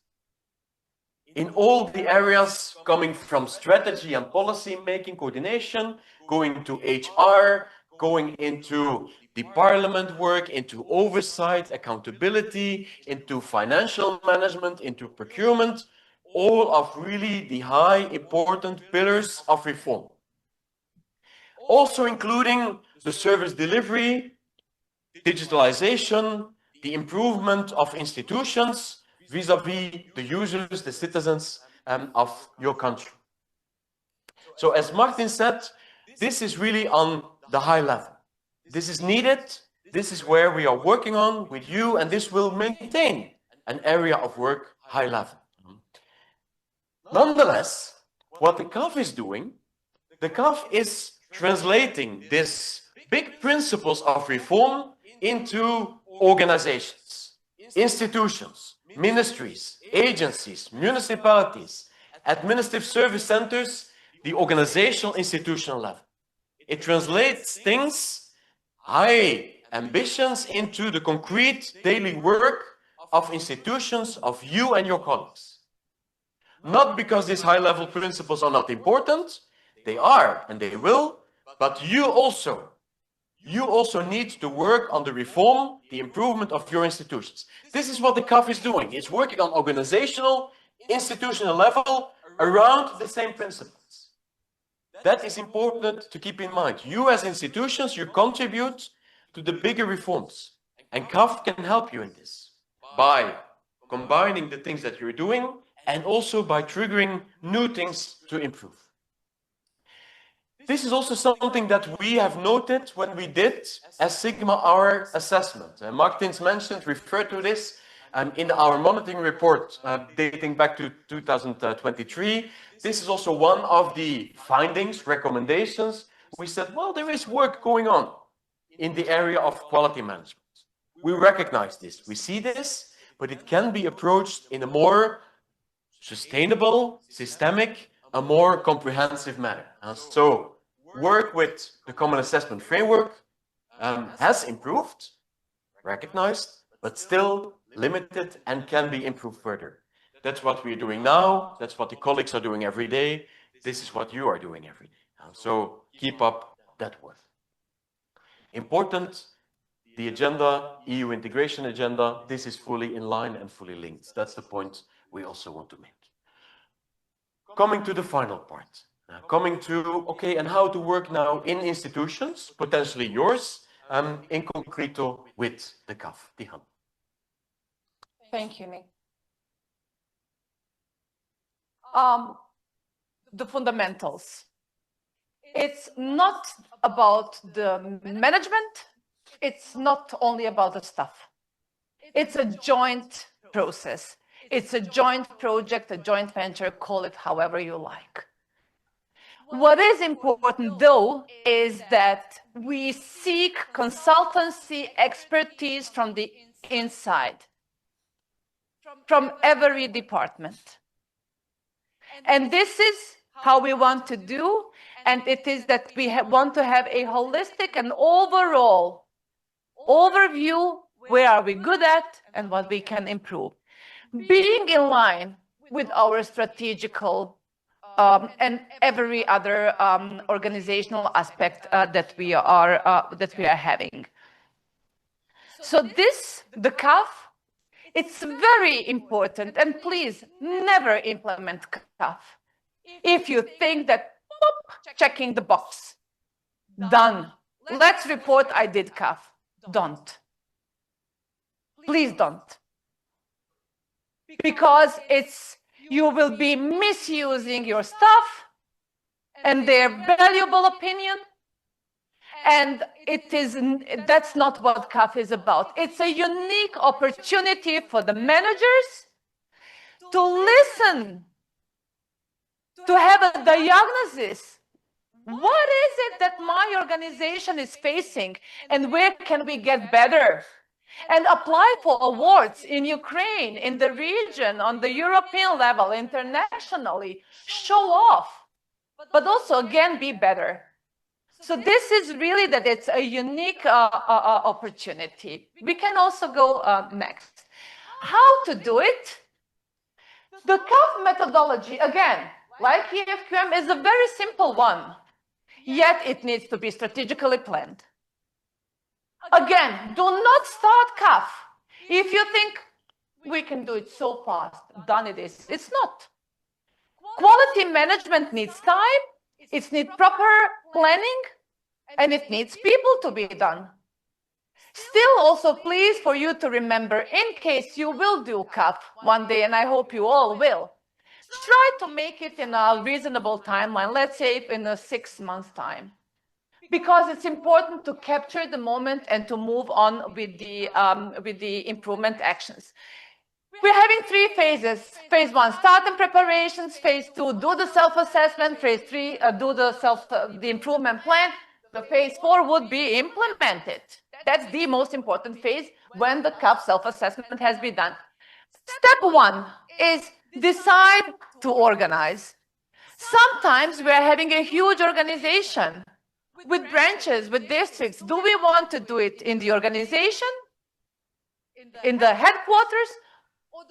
In all the areas coming from strategy and policy making, coordination, going to HR, going into the parliament work, into oversight, accountability, into financial management, into procurement, all of really the high important pillars of reform. Also including the service delivery, digitalization, the improvement of institutions vis-à-vis the users, the citizens of your country. So as Martin said, this is really on the high level. This is needed. This is where we are working on with you, and this will maintain an area of work high level. Nonetheless, what the CAF is doing, the CAF is translating these big principles of reform into organizations, institutions, ministries, agencies, municipalities, administrative service centers, the organizational institutional level. It translates things, high ambitions, into the concrete daily work of institutions, of you and your colleagues. Not because these high-level principles are not important, they are and they will, but you also need to work on the reform, the improvement of your institutions. This is what the CAF is doing. It's working on organizational, institutional level around the same principles. That is important to keep in mind. You as institutions, you contribute to the bigger reforms. And CAF can help you in this by combining the things that you're doing and also by triggering new things to improve. This is also something that we have noted when we did, as Sigma, our assessment. Martin's referred to this in our monitoring report dating back to 2023. This is also one of the findings, recommendations. We said, well, there is work going on in the area of quality management. We recognize this, we see this, but it can be approached in a more sustainable, systemic, a more comprehensive manner. And so work with the Common Assessment Framework has improved, recognized, but still limited and can be improved further. That's what we're doing now. That's what the colleagues are doing every day. This is what you are doing every day. So keep up that work. Important, the agenda, EU integration agenda, this is fully in line and fully linked. That's the point we also want to make. Coming to the final part. Coming to, okay, and how to work now in institutions, potentially yours, in concreto with the CAF. Dihan.
Thank you, Nick. The fundamentals. It's not about the management. It's not only about the stuff. It's a joint process. It's a joint project, a joint venture, call it however you like. What is important, though, is that we seek consultancy expertise from the inside, from every department. And this is how we want to do, and it is that we want to have a holistic and overall overview, where are we good at and what we can improve, being in line with our strategical and every other organizational aspect that we are having. So this, the CAF, it's very important, and please never implement CAF if you think that checking the box, done. Let's report I did CAF. Don't. Please don't. Because you will be misusing your staff and their valuable opinion. And that's not what CAF is about. It's a unique opportunity for the managers to listen, to have a diagnosis. What is it that my organization is facing, and where can we get better? And apply for awards in Ukraine, in the region, on the European level, internationally. Show off, but also, again, be better. So this is really that it's a unique opportunity. We can also go next. How to do it? The CAF methodology, again, like Kyiv, is a very simple one, yet it needs to be strategically planned. Again, do not start CAF if you think we can do it so fast. Done it is. It's not. Quality management needs time, it needs proper planning, and it needs people to be done. Still also, please, for you to remember, in case you will do CAF one day, and I hope you all will, try to make it in a reasonable timeline, let's say in a 6 months time. Because it's important to capture the moment and to move on with the improvement actions. We're having 3 phases. Phase 1, start and preparations. Phase 2, do the self-assessment. Phase 3, do the improvement plan. The phase 4 would be implemented. That's the most important phase when the CAF self-assessment has been done. Step 1 is decide to organize. Sometimes we're having a huge organization with branches, with districts. Do we want to do it in the organization, in the headquarters,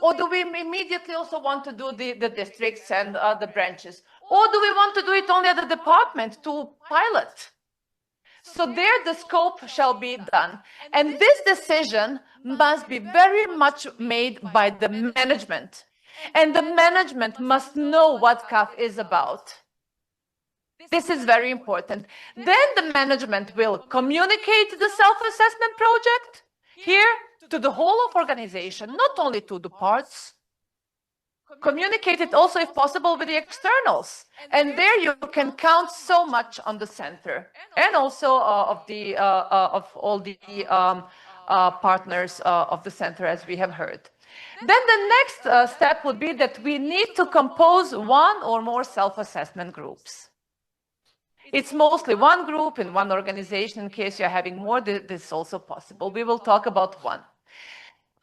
or do we immediately also want to do the districts and the branches? Or do we want to do it only at the department to pilot? So there the scope shall be done. And this decision must be very much made by the management. And the management must know what CAF is about. This is very important. Then the management will communicate the self-assessment project here to the whole of organization, not only to the parts. Communicate it also, if possible, with the externals. And there you can count so much on the center and also of all the partners of the center, as we have heard. Then the next step would be that we need to compose 1 or more self-assessment groups. It's mostly 1 group in 1 organization. In case you're having more, this is also possible. We will talk about 1.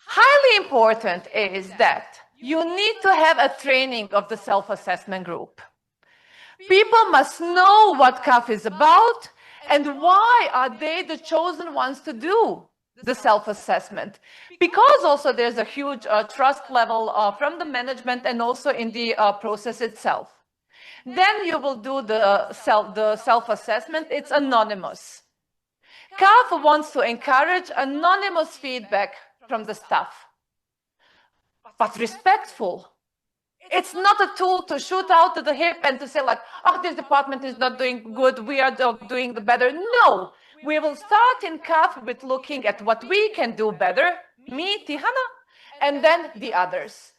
Highly important is that you need to have a training of the self-assessment group. People must know what CAF is about and why are they the chosen ones to do the self-assessment. Because also there's a huge trust level from the management and also in the process itself. Then you will do the self-assessment. It's anonymous. CAF wants to encourage anonymous feedback from the staff, but respectful. It's not a tool to shoot out to the hip and to say like, oh, this department is not doing good, we are doing the better. No, we will start in CAF with looking at what we can do better, me, Tihana, and then the others.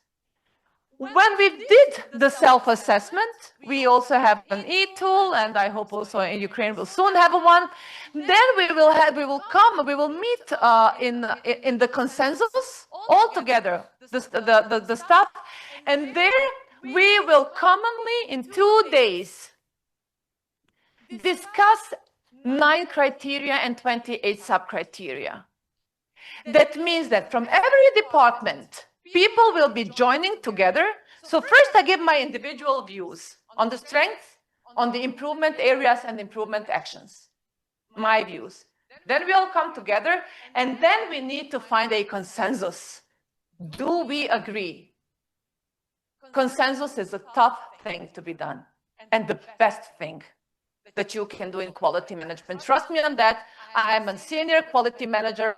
When we did the self-assessment, we also have an e-tool, and I hope also in Ukraine will soon have one. Then we will meet in the consensus all together, the staff, and there we will commonly in 2 days discuss 9 criteria and 28 sub-criteria. That means that from every department, people will be joining together. So first I give my individual views on the strengths, on the improvement areas and improvement actions, my views. Then we all come together and then we need to find a consensus. Do we agree? Consensus is a tough thing to be done and the best thing that you can do in quality management. Trust me on that. I'm a senior quality manager.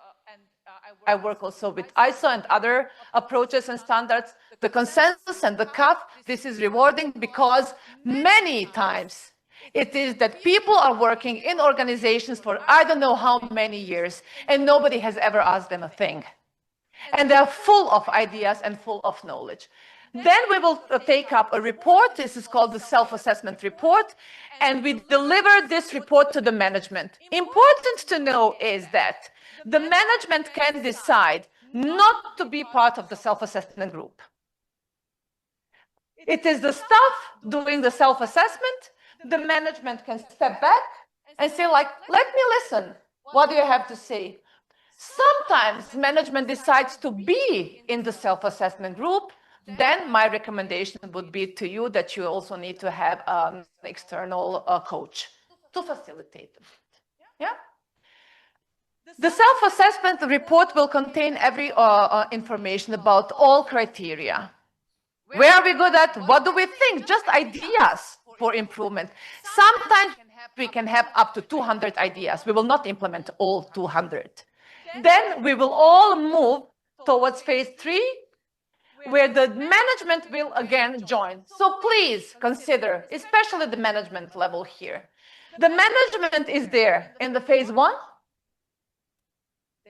I work also with ISO and other approaches and standards. The consensus and the CAF, this is rewarding because many times it is that people are working in organizations for I don't know how many years and nobody has ever asked them a thing. And they're full of ideas and full of knowledge. Then we will take up a report. This is called the self-assessment report. And we deliver this report to the management. Important to know is that the management can decide not to be part of the self-assessment group. It is the staff doing the self-assessment. The management can step back and say, like, let me listen. What do you have to say? Sometimes management decides to be in the self-assessment group. Then my recommendation would be to you that you also need to have an external coach to facilitate it. Yeah? The self-assessment report will contain every information about all criteria. Where are we good at? What do we think? Just ideas for improvement. Sometimes we can have up to 200 ideas. We will not implement all 200. Then we will all move towards phase 3, where the management will again join. So please consider, especially the management level here. The management is there in the phase 1.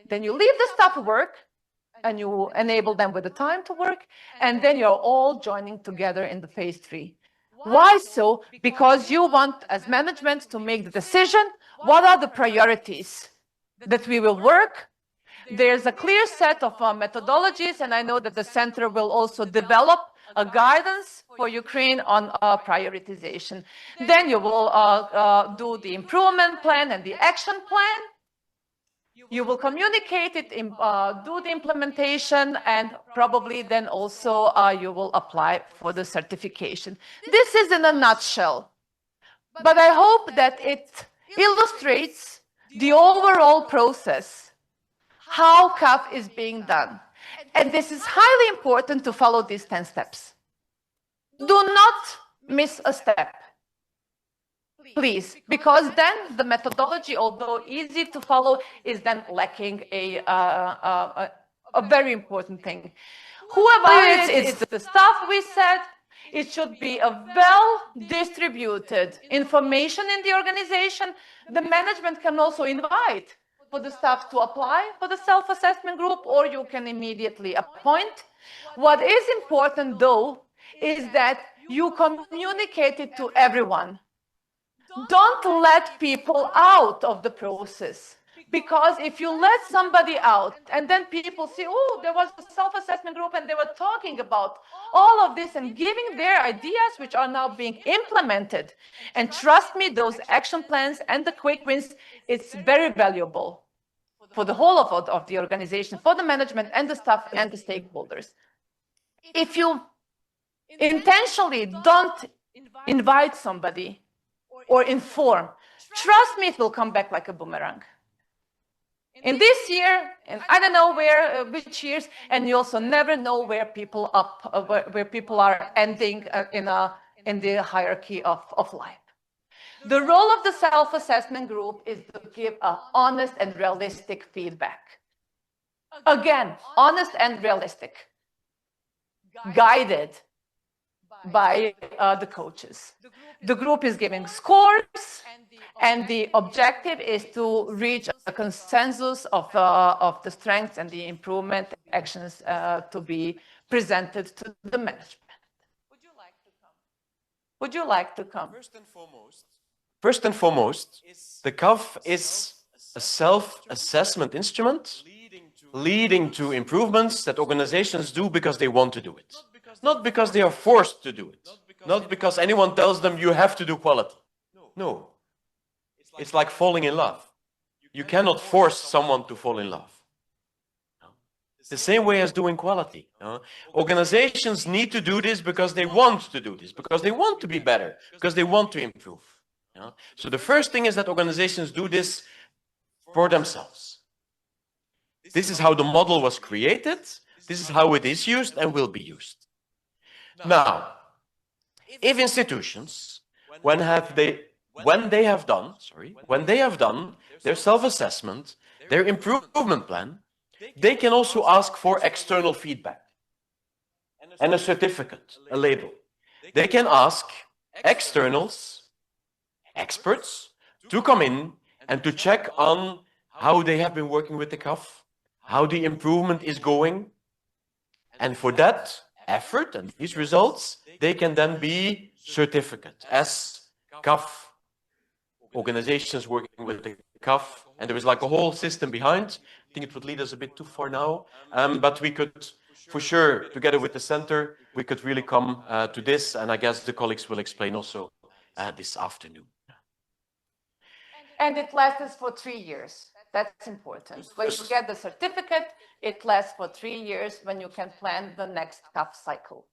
Then you leave the staff work and you enable them with the time to work. And then you're all joining together in the phase 3. Why so? Because you want, as management, to make the decision, what are the priorities that we will work. There's a clear set of methodologies, and I know that the center will also develop a guidance for Ukraine on prioritization. Then you will do the improvement plan and the action plan. You will communicate it, do the implementation, and probably then also you will apply for the certification. This is in a nutshell, but I hope that it illustrates the overall process, how CAF is being done. And this is highly important to follow these 10 steps. Do not miss a step, please, because then the methodology, although easy to follow, is then lacking a very important thing. Who evaluates? It's the staff, we said. It should be a well-distributed information in the organization. The management can also invite for the staff to apply for the self-assessment group, or you can immediately appoint. What is important, though, is that you communicate it to everyone. Don't let people out of the process, because if you let somebody out and then people see, oh, there was a self-assessment group and they were talking about all of this and giving their ideas, which are now being implemented. And trust me, those action plans and the quick wins, it's very valuable for the whole of the organization, for the management and the staff and the stakeholders. If you intentionally don't invite somebody or inform, trust me, it will come back like a boomerang. In this year, and I don't know which years, and you also never know where people are ending in the hierarchy of life. The role of the self-assessment group is to give honest and realistic feedback. Again, honest and realistic, guided by the coaches. The group is giving scores, and the objective is to reach a consensus of the strengths and the improvement actions to be presented to the management. Would you like to come?
First and foremost, the CAF is a self-assessment instrument leading to improvements that organizations do because they want to do it. Not because they are forced to do it. Not because anyone tells them you have to do quality. No. it's like falling in love. You cannot force someone to fall in love. It's the same way as doing quality. Organizations need to do this because they want to do this, because they want to be better, because they want to improve. So the first thing is that organizations do this for themselves. This is how the model was created. This is how it is used and will be used. Now, if institutions, when they have done their self-assessment, their improvement plan, they can also ask for external feedback and a certificate, a label. They can ask externals, experts, to come in and to check on how they have been working with the CAF, how the improvement is going. And for that effort and these results, they can then be certificate as CAF organizations working with the CAF. And there is like a whole system behind. I think it would lead us a bit too far now, but we could, for sure, together with the center, we could really come to this. And I guess the colleagues will explain also this afternoon.
And it lasts for 3 years. That's important. When you get the certificate, it lasts for 3 years when you can plan the next CAF cycle.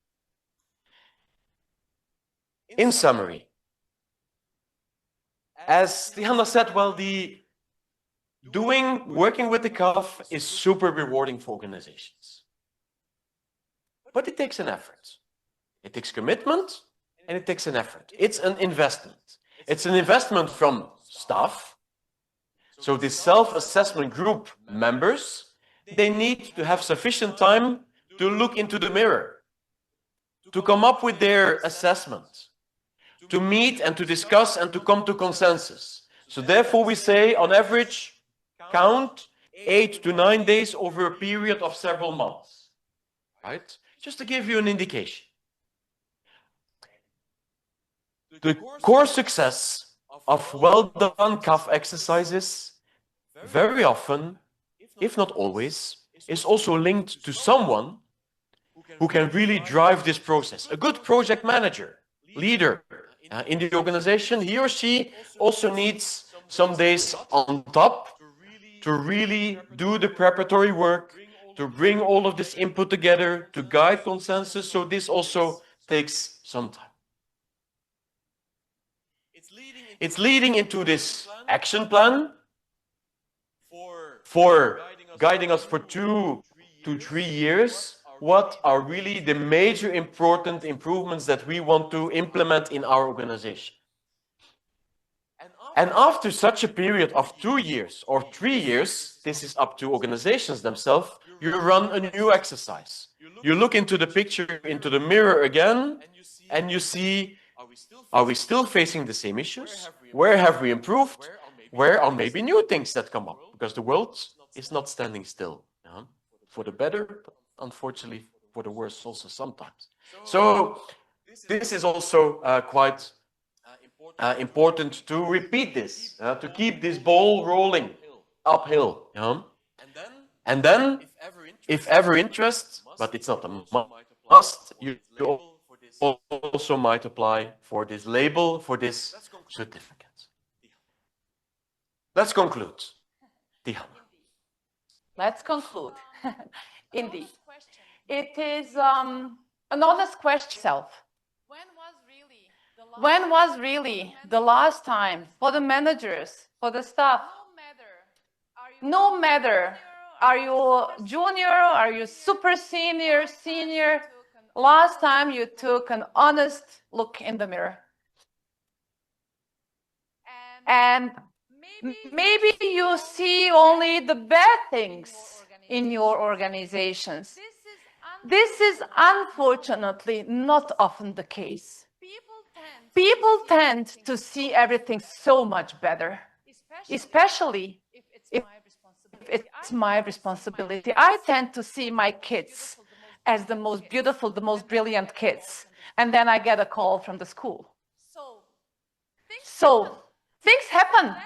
In summary, as Diana said, well, working with the CAF is super rewarding for organizations. But it takes an effort. It takes commitment and it takes an effort. It's an investment. It's an investment from staff. So the self-assessment group members, they need to have sufficient time to look into the mirror, to come up with their assessment, to meet and to discuss and to come to consensus. So therefore we say on average, count 8 to 9 days over a period of several months, right? Just to give you an indication. The core success of well-done CAF exercises very often, if not always, is also linked to someone who can really drive this process. A good project manager, leader in the organization, he or she also needs some days on top to really do the preparatory work, to bring all of this input together, to guide consensus. So this also takes some time. It's leading into this action plan for guiding us for 2 to 3 years. What are really the major important improvements that we want to implement in our organization? And after such a period of 2 years or 3 years, this is up to organizations themselves, you run a new exercise. You look into the picture, into the mirror again, and you see, are we still facing the same issues? Where have we improved? Where are maybe new things that come up? Because the world is not standing still. For the better, but unfortunately for the worse also sometimes. So this is also quite important to repeat this, to keep this ball rolling uphill. And then, if ever interest, but it's not a must, you also might apply for this label, for this certificate. Let's conclude. Diana.
Let's conclude. Indeed. It is an honest question itself. When was really the last time for the managers, for the staff? No matter, are you junior, are you super senior, senior? Last time you took an honest look in the mirror. And maybe you see only the bad things in your organizations. This is unfortunately not often the case. People tend to see everything so much better, especially if it's my responsibility. I tend to see my kids as the most beautiful, the most brilliant kids. And then I get a call from the school. So things happen.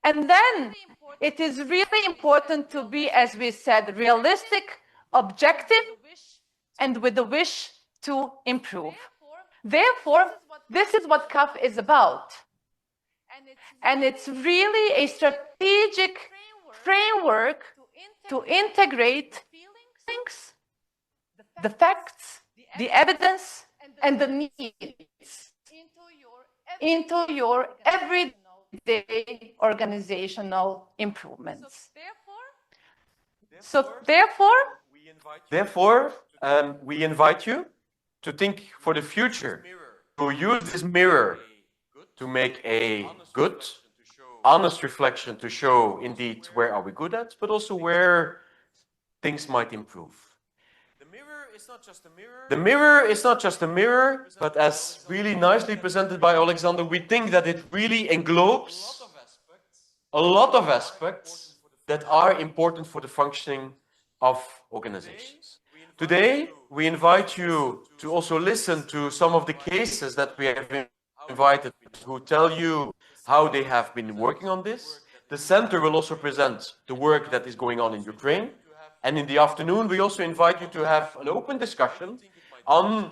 And then it is really important to be, as we said, realistic, objective, and with the wish to improve. Therefore, this is what CAF is about. And it's really a strategic framework to integrate things, the facts, the evidence, and the needs into your everyday organizational improvements. So therefore,
we invite you to think for the future, to use this mirror to make a good, honest reflection to show indeed where are we good at, but also where things might improve. The mirror is not just a mirror, but as really nicely presented by Alexander, we think that it really englobes a lot of aspects that are important for the functioning of organizations. Today, we invite you to also listen to some of the cases that we have invited who tell you how they have been working on this. The center will also present the work that is going on in Ukraine. And in the afternoon, we also invite you to have an open discussion on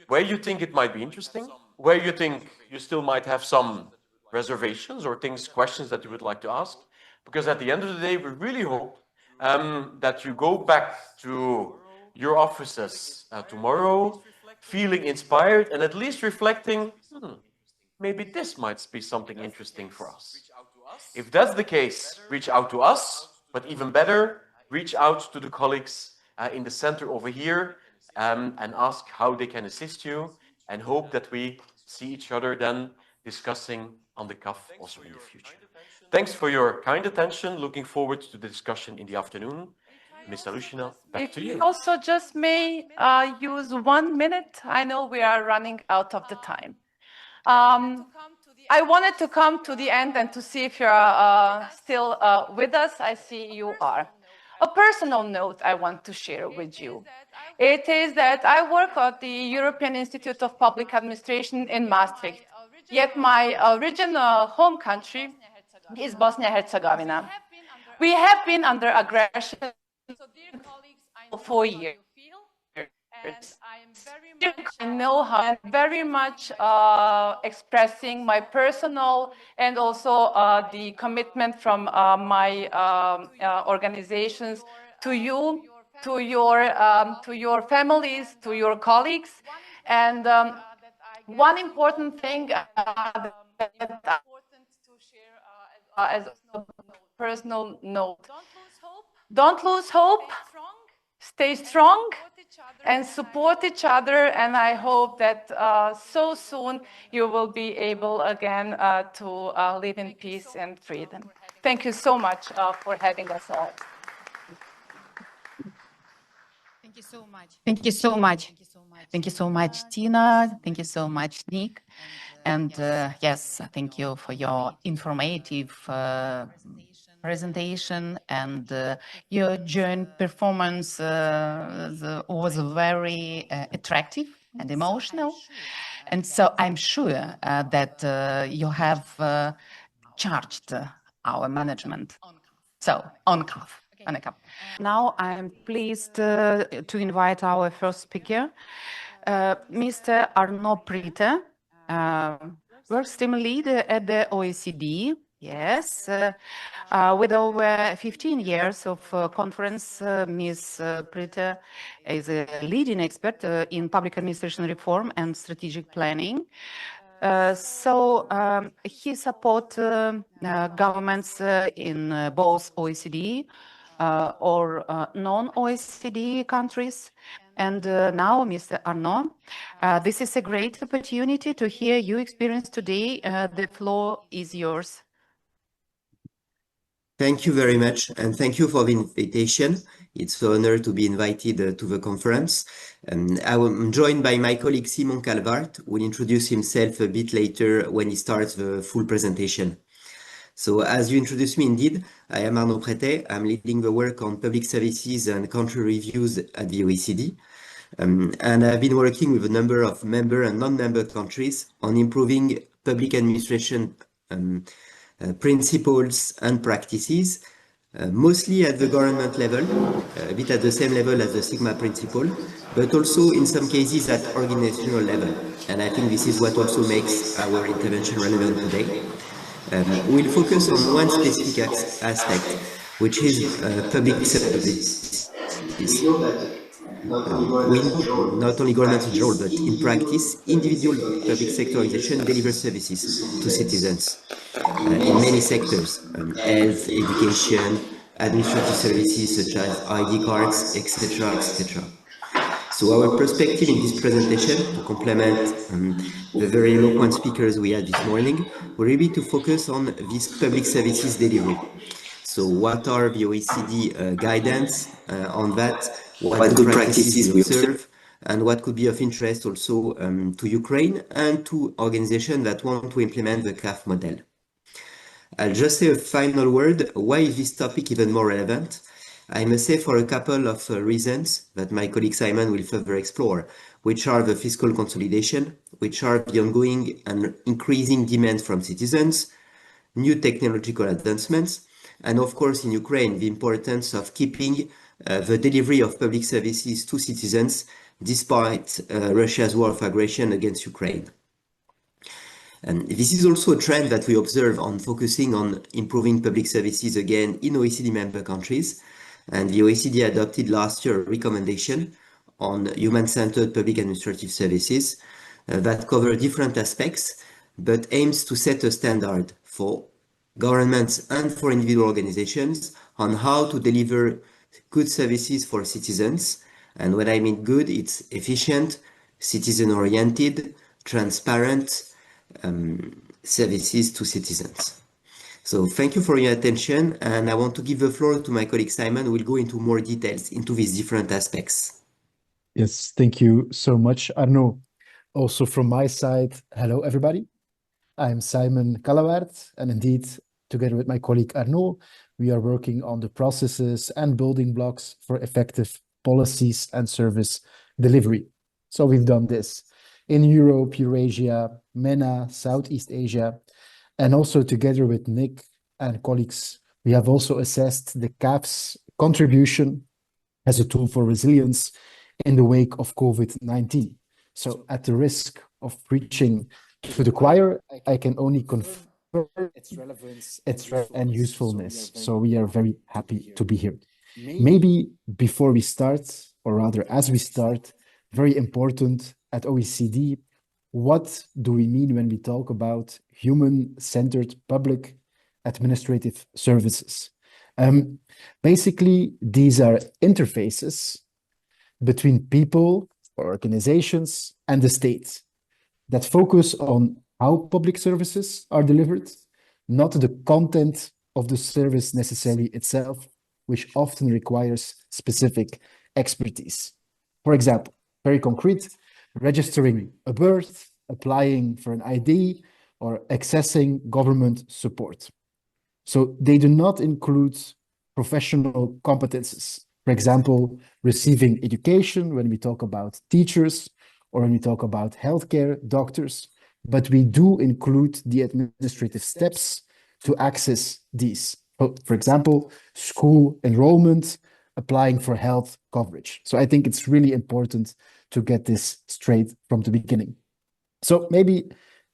where you think it might be interesting, where you think you still might have some reservations or questions that you would like to ask. Because at the end of the day, we really hope that you go back to your offices tomorrow feeling inspired and at least reflecting, maybe this might be something interesting for us. If that's the case, reach out to us, but even better, reach out to the colleagues in the center over here and ask how they can assist you, and hope that we see each other then discussing on the CAF also in the future. Thanks for your kind attention. Looking forward to the discussion in the afternoon. Ms. Alushina, back to you.
If we also just may use 1 minute, I know we are running out of the time. I wanted to come to the end and to see if you're still with us. I see you are. A personal note I want to share with you. It is that I work at the European Institute of Public Administration in Maastricht, yet my original home country is Bosnia-Herzegovina. We have been under aggression for years. I know how I'm very much expressing my personal and also the commitment from my organizations to you, to your families, to your colleagues. And one important thing that as a personal note, don't lose hope, stay strong, and support each other. And I hope that so soon you will be able again to live in peace and freedom. Thank you so much for having us all.
Thank you so much. Thank you so much. Thank you so much, Tina. Thank you so much, Nick. And yes, thank you for your informative presentation, and your joint performance was very attractive and emotional. And so I'm sure that you have charged our management. So on CAF. Now I'm pleased to invite our first speaker, Mr. Arnaud Pritte, works team leader at the OECD. Yes, with over 15 years of conference, Ms. Pritte is a leading expert in public administration reform and strategic planning. So he supports governments in both OECD or non-OECD countries. And now, Mr. Arnaud, this is a great opportunity to hear your experience today. The floor is yours.
Thank you very much, and thank you for the invitation. It's an honor to be invited to the conference. I'm joined by my colleague Simon Calvart, who will introduce himself a bit later when he starts the full presentation. So as you introduced me, indeed, I am Arnaud Pritte. I'm leading the work on public services and country reviews at the OECD. And I've been working with a number of member and non-member countries on improving public administration principles and practices, mostly at the government level, a bit at the same level as the Sigma principle, but also in some cases at organizational level. And I think this is what also makes our intervention relevant today. We'll focus on one specific aspect, which is public services. We know not only governments in general, but in practice, individual public sector organizations deliver services to citizens in many sectors, health, education, administrative services such as ID cards, etc., etc. So our perspective in this presentation, to complement the very eloquent speakers we had this morning, will be to focus on this public services delivery. So what are the OECD guidance on that? What good practices we observe? And what could be of interest also to Ukraine and to organizations that want to implement the CAF model. I'll just say a final word. Why is this topic even more relevant? I must say for a couple of reasons that my colleague Simon will further explore, which are the fiscal consolidation, which are the ongoing and increasing demand from citizens, new technological advancements, and of course in Ukraine, the importance of keeping the delivery of public services to citizens despite Russia's war of aggression against Ukraine. And this is also a trend that we observe on focusing on improving public services again in OECD member countries. And the OECD adopted last year a recommendation on human-centered public administrative services that cover different aspects, but aims to set a standard for governments and for individual organizations on how to deliver good services for citizens. And when I mean good, it's efficient, citizen-oriented, transparent, services to citizens. So thank you for your attention, and I want to give the floor to my colleague Simon, who will go into more details into these different aspects.
Yes, thank you so much, Arnaud. Also from my side, hello everybody. I'm Simon Kalawaert, and indeed, together with my colleague Arnaud, we are working on the processes and building blocks for effective policies and service delivery. So we've done this in Europe, Eurasia, MENA, Southeast Asia, and also together with Nick and colleagues, we have also assessed the CAF's contribution as a tool for resilience in the wake of COVID-19. So at the risk of preaching to the choir, I can only confirm its relevance and usefulness. So we are very happy to be here. Maybe before we start, or rather as we start, very important at OECD, what do we mean when we talk about human-centered public administrative services? Basically, these are interfaces between people or organizations and the state that focus on how public services are delivered, not the content of the service necessarily itself, which often requires specific expertise. For example, very concrete, registering a birth, applying for an ID, or accessing government support. So they do not include professional competences. For example, receiving education when we talk about teachers or when we talk about healthcare doctors, but we do include the administrative steps to access these. For example, school enrollment, applying for health coverage. So I think it's really important to get this straight from the beginning. So maybe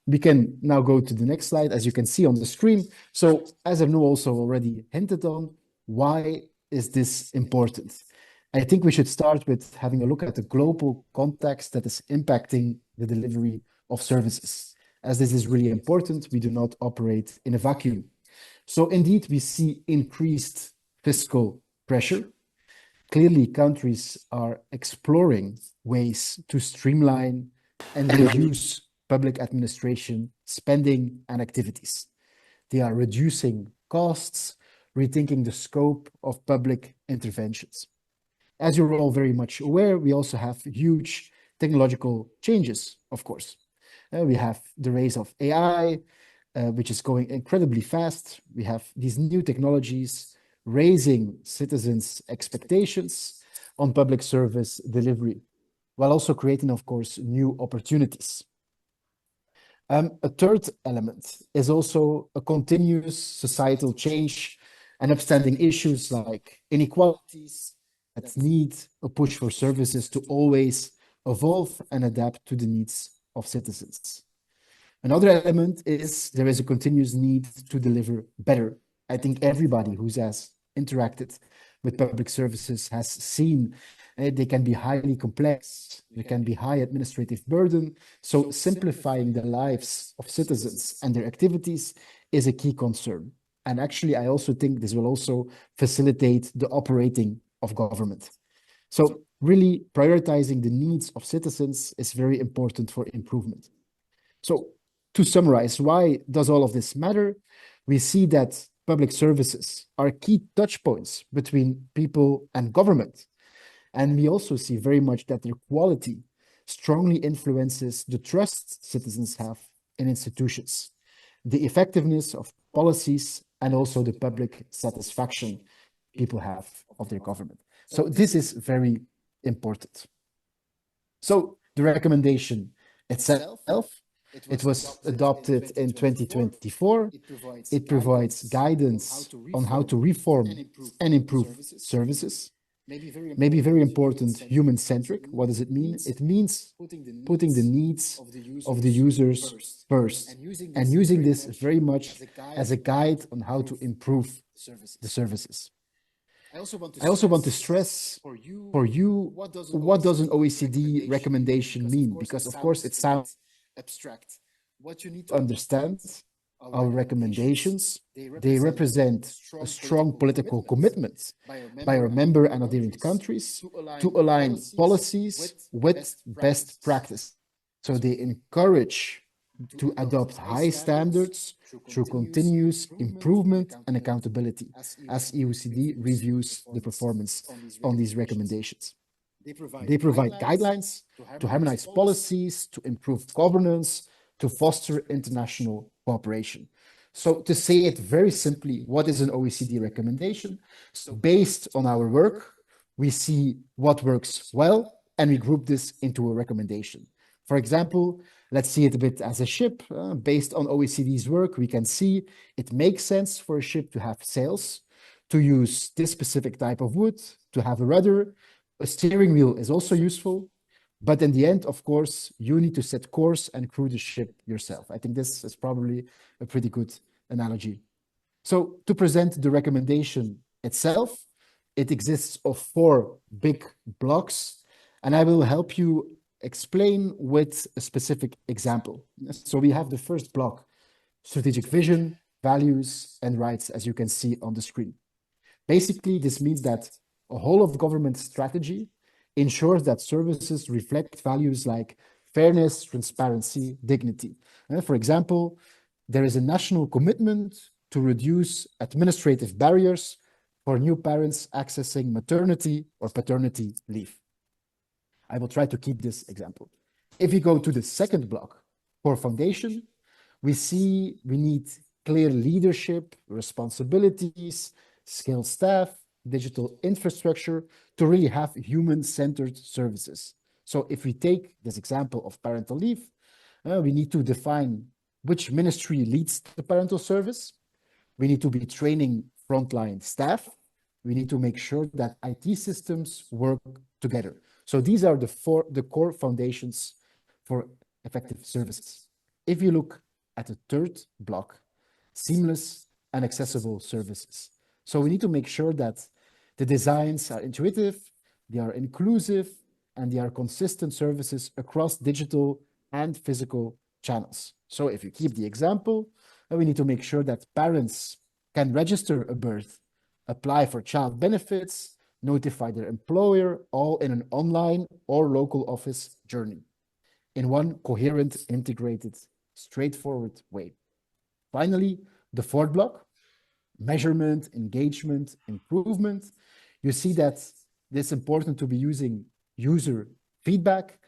we can now go to the next slide, as you can see on the screen. So as Arnaud also already hinted on, why is this important? I think we should start with having a look at the global context that is impacting the delivery of services. As this is really important, we do not operate in a vacuum. So indeed, we see increased fiscal pressure. Clearly, countries are exploring ways to streamline and reduce public administration spending and activities. They are reducing costs, rethinking the scope of public interventions. As you're all very much aware, we also have huge technological changes, of course. We have the rise of AI, which is going incredibly fast. We have these new technologies raising citizens' expectations on public service delivery, while also creating, of course, new opportunities. A third element is also a continuous societal change and upstanding issues like inequalities that need a push for services to always evolve and adapt to the needs of citizens. Another element is there is a continuous need to deliver better. I think everybody who has interacted with public services has seen they can be highly complex, there can be high administrative burden. So simplifying the lives of citizens and their activities is a key concern. And actually, I also think this will also facilitate the operating of government. So really prioritizing the needs of citizens is very important for improvement. So to summarize, why does all of this matter? We see that public services are key touch points between people and government. And we also see very much that their quality strongly influences the trust citizens have in institutions, the effectiveness of policies, and also the public satisfaction people have of their government. So this is very important. So the recommendation itself, it was adopted in 2024. It provides guidance on how to reform and improve services. Maybe very important, human-centric. What does it mean? It means putting the needs of the users first and using this very much as a guide on how to improve the services. I also want to stress for you, what does an OECD recommendation mean? Because of course it sounds abstract. What you need to understand, our recommendations, they represent a strong political commitment by our member and adherent countries to align policies with best practice. So they encourage to adopt high standards through continuous improvement and accountability as OECD reviews the performance on these recommendations. They provide guidelines to harmonize policies, to improve governance, to foster international cooperation. So to say it very simply, what is an OECD recommendation? So based on our work, we see what works well, and we group this into a recommendation. For example, let's see it a bit as a ship. Based on OECD's work, we can see it makes sense for a ship to have sails, to use this specific type of wood, to have a rudder. A steering wheel is also useful. But in the end, of course, you need to set course and crew the ship yourself. I think this is probably a pretty good analogy. So to present the recommendation itself, it exists of 4 big blocks, and I will help you explain with a specific example. So we have the first block, strategic vision, values, and rights, as you can see on the screen. Basically, this means that a whole of government strategy ensures that services reflect values like fairness, transparency, dignity. For example, there is a national commitment to reduce administrative barriers for new parents accessing maternity or paternity leave. I will try to keep this example. If we go to the second block, core foundation, we see we need clear leadership, responsibilities, skilled staff, digital infrastructure to really have human-centered services. So if we take this example of parental leave, we need to define which ministry leads the parental service. We need to be training frontline staff. We need to make sure that IT systems work together. So these are the core foundations for effective services. If you look at the third block, seamless and accessible services. So we need to make sure that the designs are intuitive, they are inclusive, and they are consistent services across digital and physical channels. So if you keep the example, we need to make sure that parents can register a birth, apply for child benefits, notify their employer, all in an online or local office journey in one coherent, integrated, straightforward way. Finally, the fourth block, measurement, engagement, improvement. You see that it's important to be using user feedback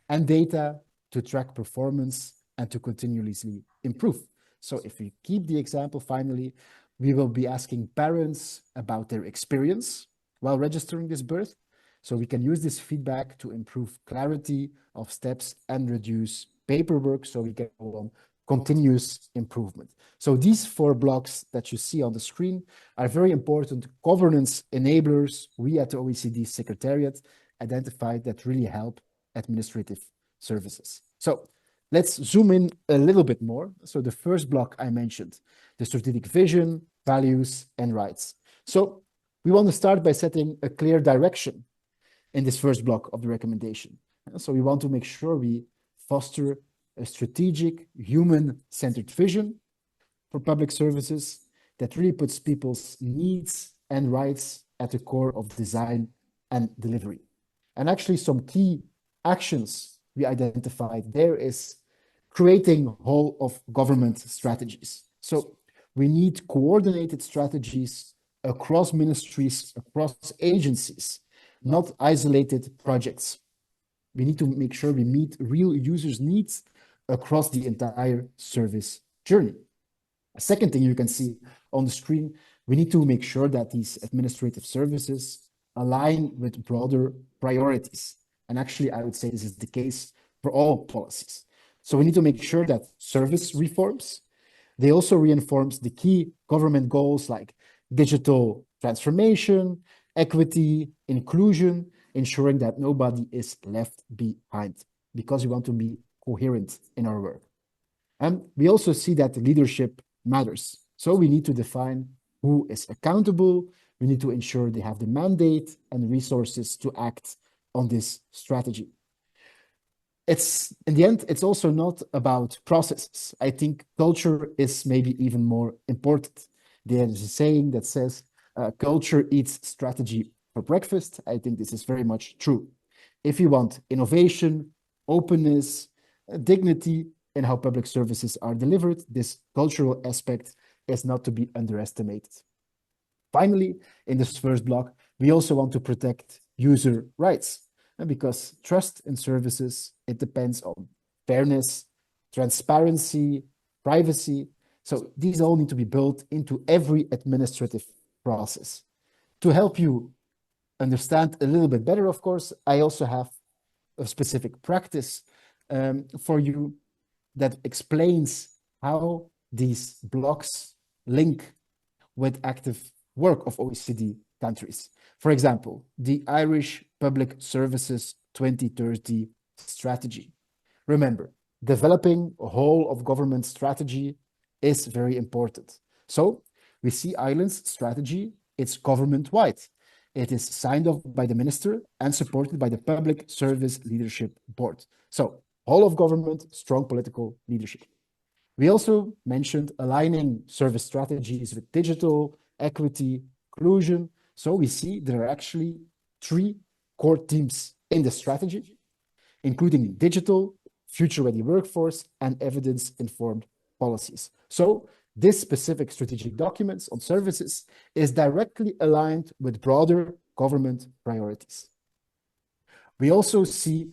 and data to track performance and to continuously improve. So if we keep the example, finally, we will be asking parents about their experience while registering this birth. So we can use this feedback to improve clarity of steps and reduce paperwork, so we can go on continuous improvement. So these 4 blocks that you see on the screen are very important governance enablers we at the OECD Secretariat identified that really help administrative services. So Let's zoom in a little bit more. So the first block I mentioned, the strategic vision, values, and rights. So we want to start by setting a clear direction in this first block of the recommendation. So we want to make sure we foster a strategic, human-centered vision for public services that really puts people's needs and rights at the core of design and delivery. And actually some key actions we identified there is creating whole of government strategies. So we need coordinated strategies across ministries, across agencies, not isolated projects. We need to make sure we meet real users' needs across the entire service journey. A second thing you can see on the screen, we need to make sure that these administrative services align with broader priorities. And actually, I would say this is the case for all policies. So we need to make sure that service reforms, they also reinforce the key government goals like digital transformation, equity, inclusion, ensuring that nobody is left behind, because we want to be coherent in our work. And we also see that leadership matters. So we need to define who is accountable. We need to ensure they have the mandate and resources to act on this strategy. It's in the end, it's also not about processes. I think culture is maybe even more important. There's a saying that says, culture eats strategy for breakfast. I think this is very much true. If you want innovation, openness, dignity in how public services are delivered, this cultural aspect is not to be underestimated. Finally, in this first block, we also want to protect user rights, because trust in services, it depends on fairness, transparency, privacy. So these all need to be built into every administrative process. To help you understand a little bit better, of course, I also have a specific practice for you that explains how these blocks link with active work of OECD countries. For example, the Irish Public Services 2030 strategy. Remember, developing a whole of government strategy is very important. So we see Ireland's strategy, it's government-wide. It is signed off by the minister and supported by the Public Service Leadership Board. So whole of government, strong political leadership. We also mentioned aligning service strategies with digital, equity, inclusion. So we see there are actually 3 core themes in the strategy, including digital, future-ready workforce, and evidence-informed policies. So this specific strategic documents on services is directly aligned with broader government priorities. We also see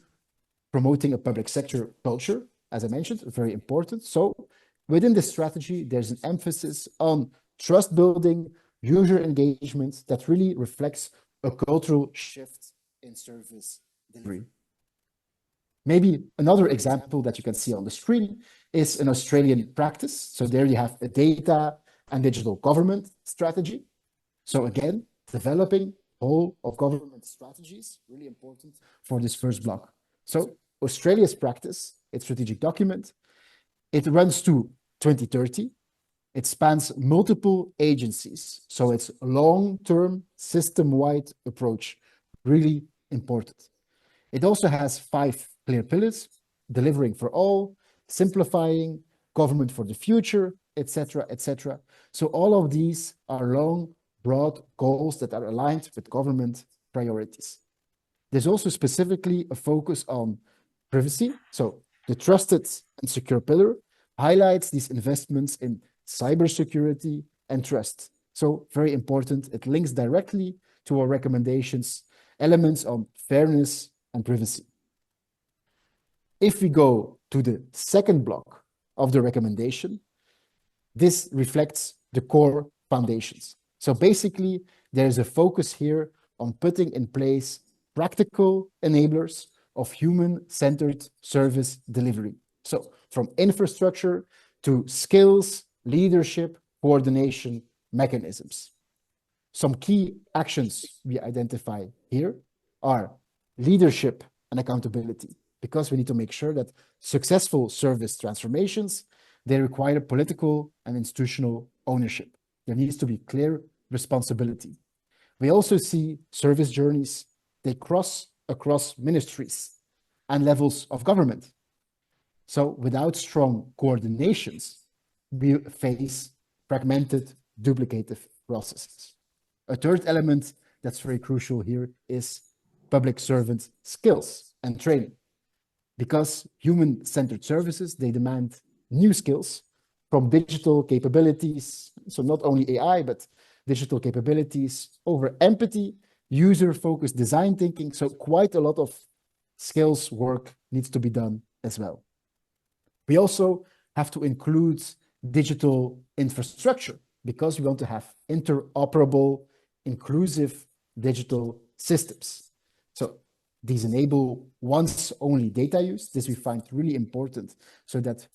promoting a public sector culture, as I mentioned, very important. So within this strategy, there's an emphasis on trust building, user engagement that really reflects a cultural shift in service delivery. Maybe another example that you can see on the screen is an Australian practice. So there you have a data and digital government strategy. So again, developing whole of government strategies, really important for this first block. So Australia's practice, its strategic document, it runs to 2030. It spans multiple agencies. So it's a long-term, system-wide approach, really important. It also has 5 clear pillars: delivering for all, simplifying, government for the future, etc., etc. So all of these are long, broad goals that are aligned with government priorities. There's also specifically a focus on privacy. So the trusted and secure pillar highlights these investments in cybersecurity and trust. So very important, it links directly to our recommendations, elements on fairness and privacy. If we go to the second block of the recommendation, this reflects the core foundations. So basically, there's a focus here on putting in place practical enablers of human-centered service delivery. So from infrastructure to skills, leadership, coordination mechanisms. Some key actions we identify here are leadership and accountability. because we need to make sure that successful service transformations, they require political and institutional ownership. There needs to be clear responsibility. We also see service journeys, they cross across ministries and levels of government. So without strong coordinations, we face fragmented, duplicative processes. A third element that's very crucial here is public servant skills and training. Because human-centered services, they demand new skills from digital capabilities, so not only AI, but digital capabilities over empathy, user-focused design thinking, so quite a lot of skills work needs to be done as well. We also have to include digital infrastructure because we want to have interoperable, inclusive digital systems. So these enable once-only data use. This we find really important so that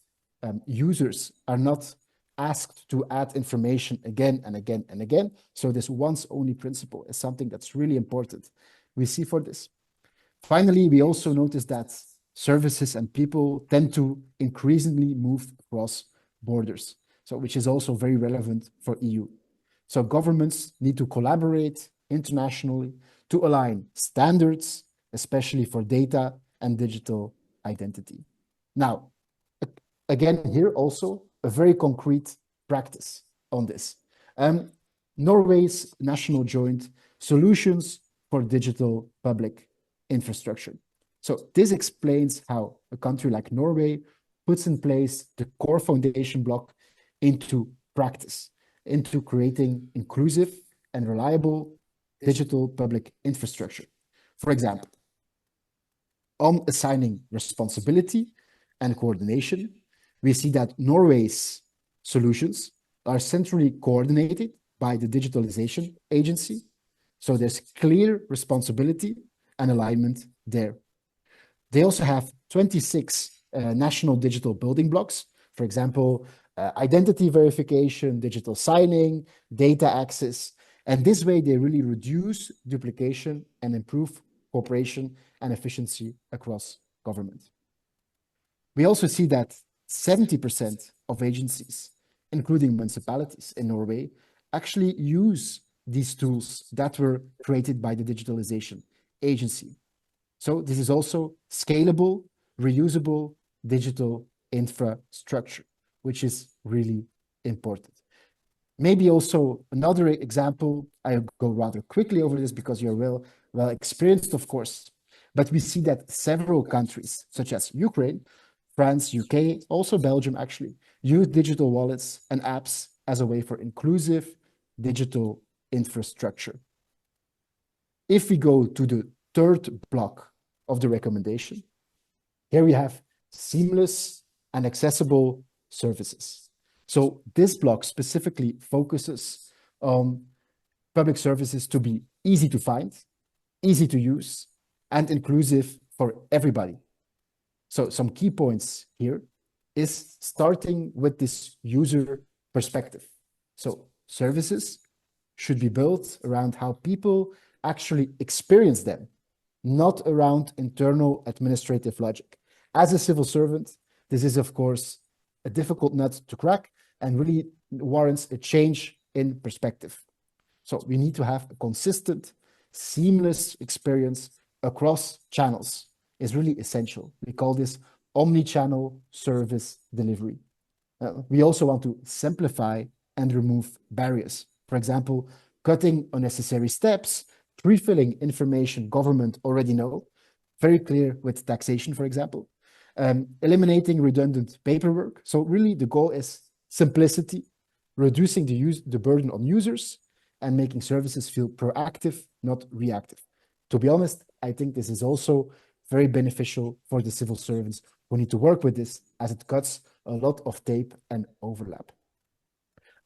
users are not asked to add information again and again and again. So this once-only principle is something that's really important we see for this. Finally, we also notice that services and people tend to increasingly move across borders, so which is also very relevant for EU. So governments need to collaborate internationally to align standards, especially for data and digital identity. Now, again, here also a very concrete practice on this. Norway's National Joint Solutions for Digital Public Infrastructure. So this explains how a country like Norway puts in place the core foundation block into practice, into creating inclusive and reliable digital public infrastructure. For example, on assigning responsibility and coordination, we see that Norway's solutions are centrally coordinated by the Digitalization Agency. So there's clear responsibility and alignment there. They also have 26 national digital building blocks. For example, identity verification, digital signing, data access. And this way, they really reduce duplication and improve cooperation and efficiency across government. We also see that 70% of agencies, including municipalities in Norway, actually use these tools that were created by the Digitalization Agency. So this is also scalable, reusable digital infrastructure, which is really important. Maybe also another example, I'll go rather quickly over this because you're well experienced, of course, but we see that several countries, such as Ukraine, France, UK, also Belgium actually, use digital wallets and apps as a way for inclusive digital infrastructure. If we go to the third block of the recommendation, here we have seamless and accessible services. So this block specifically focuses on public services to be easy to find, easy to use, and inclusive for everybody. So some key points here is starting with this user perspective. So services should be built around how people actually experience them, not around internal administrative logic. As a civil servant, this is, of course, a difficult nut to crack and really warrants a change in perspective. So we need to have a consistent, seamless experience across channels is really essential. We call this omni-channel service delivery. We also want to simplify and remove barriers. For example, cutting unnecessary steps, pre-filling information government already know, very clear with taxation, for example, eliminating redundant paperwork. So really the goal is simplicity, reducing the burden on users and making services feel proactive, not reactive. To be honest, I think this is also very beneficial for the civil servants who need to work with this as it cuts a lot of tape and overlap.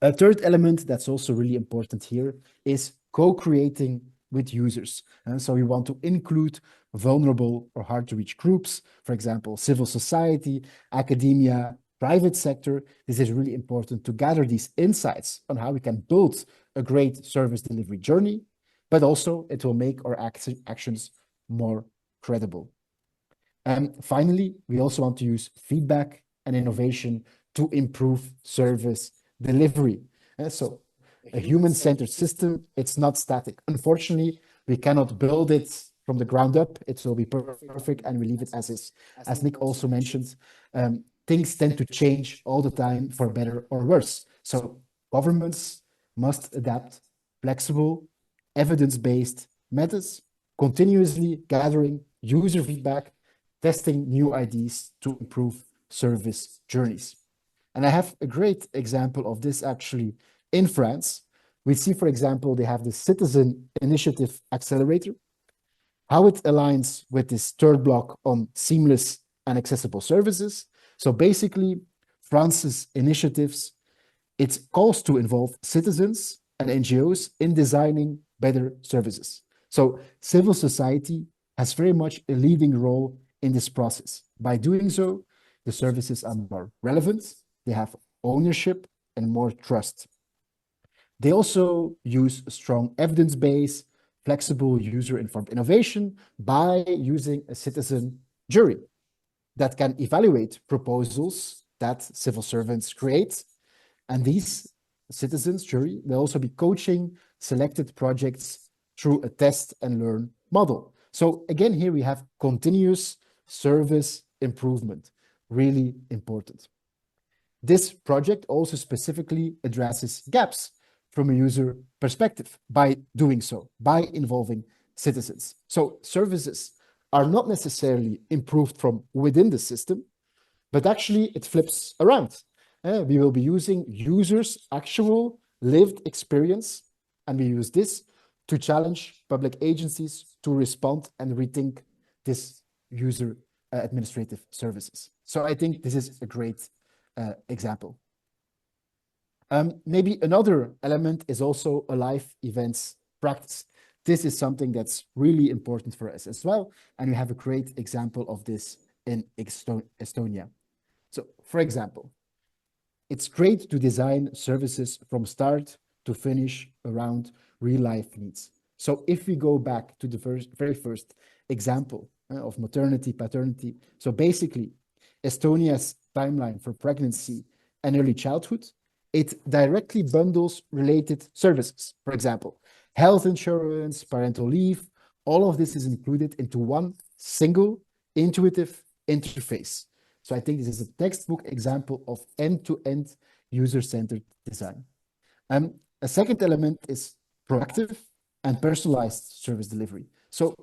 A third element that's also really important here is co-creating with users. And so we want to include vulnerable or hard to reach groups, for example, civil society, academia, private sector. This is really important to gather these insights on how we can build a great service delivery journey, but also it will make our actions more credible. Finally, we also want to use feedback and innovation to improve service delivery. So a human-centered system, it's not static. Unfortunately, we cannot build it from the ground up. It will be perfect and we leave it as is. As Nick also mentioned, things tend to change all the time for better or worse. So governments must adapt flexible, evidence-based methods, continuously gathering user feedback, testing new ideas to improve service journeys. And I have a great example of this actually in France. We see, for example, they have the Citizen Initiative Accelerator, how it aligns with this third block on seamless and accessible services. So basically, France's initiatives, it calls to involve citizens and NGOs in designing better services. So civil society has very much a leading role in this process. By doing so, the services are more relevant, they have ownership and more trust. They also use a strong evidence base, flexible user-informed innovation by using a citizen jury that can evaluate proposals that civil servants create. And these citizens jury, they'll also be coaching selected projects through a test and learn model. So again, here we have continuous service improvement, really important. This project also specifically addresses gaps from a user perspective by doing so, by involving citizens. So services are not necessarily improved from within the system, but actually it flips around. We will be using users' actual lived experience, and we use this to challenge public agencies to respond and rethink this user administrative services. So I think this is a great example. Maybe another element is also a live events practice. This is something that's really important for us as well, and we have a great example of this in Estonia. So, for example, it's great to design services from start to finish around real-life needs. So if we go back to the very first example of maternity, paternity, so basically Estonia's timeline for pregnancy and early childhood, it directly bundles related services. For example, health insurance, parental leave, all of this is included into one single intuitive interface. So I think this is a textbook example of end-to-end user-centered design. A second element is proactive and personalized service delivery. So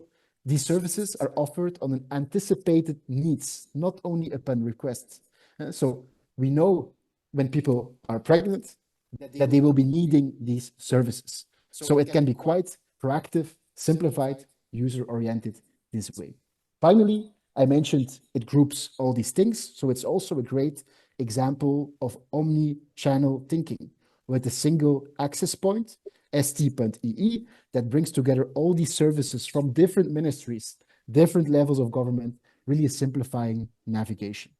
these services are offered on an anticipated needs, not only upon request. So we know when people are pregnant that they will be needing these services. So it can be quite proactive, simplified, user-oriented this way. Finally, I mentioned it groups all these things, so it's also a great example of omni-channel thinking with a single access point, st.ee, that brings together all these services from different ministries, different levels of government, really simplifying navigation.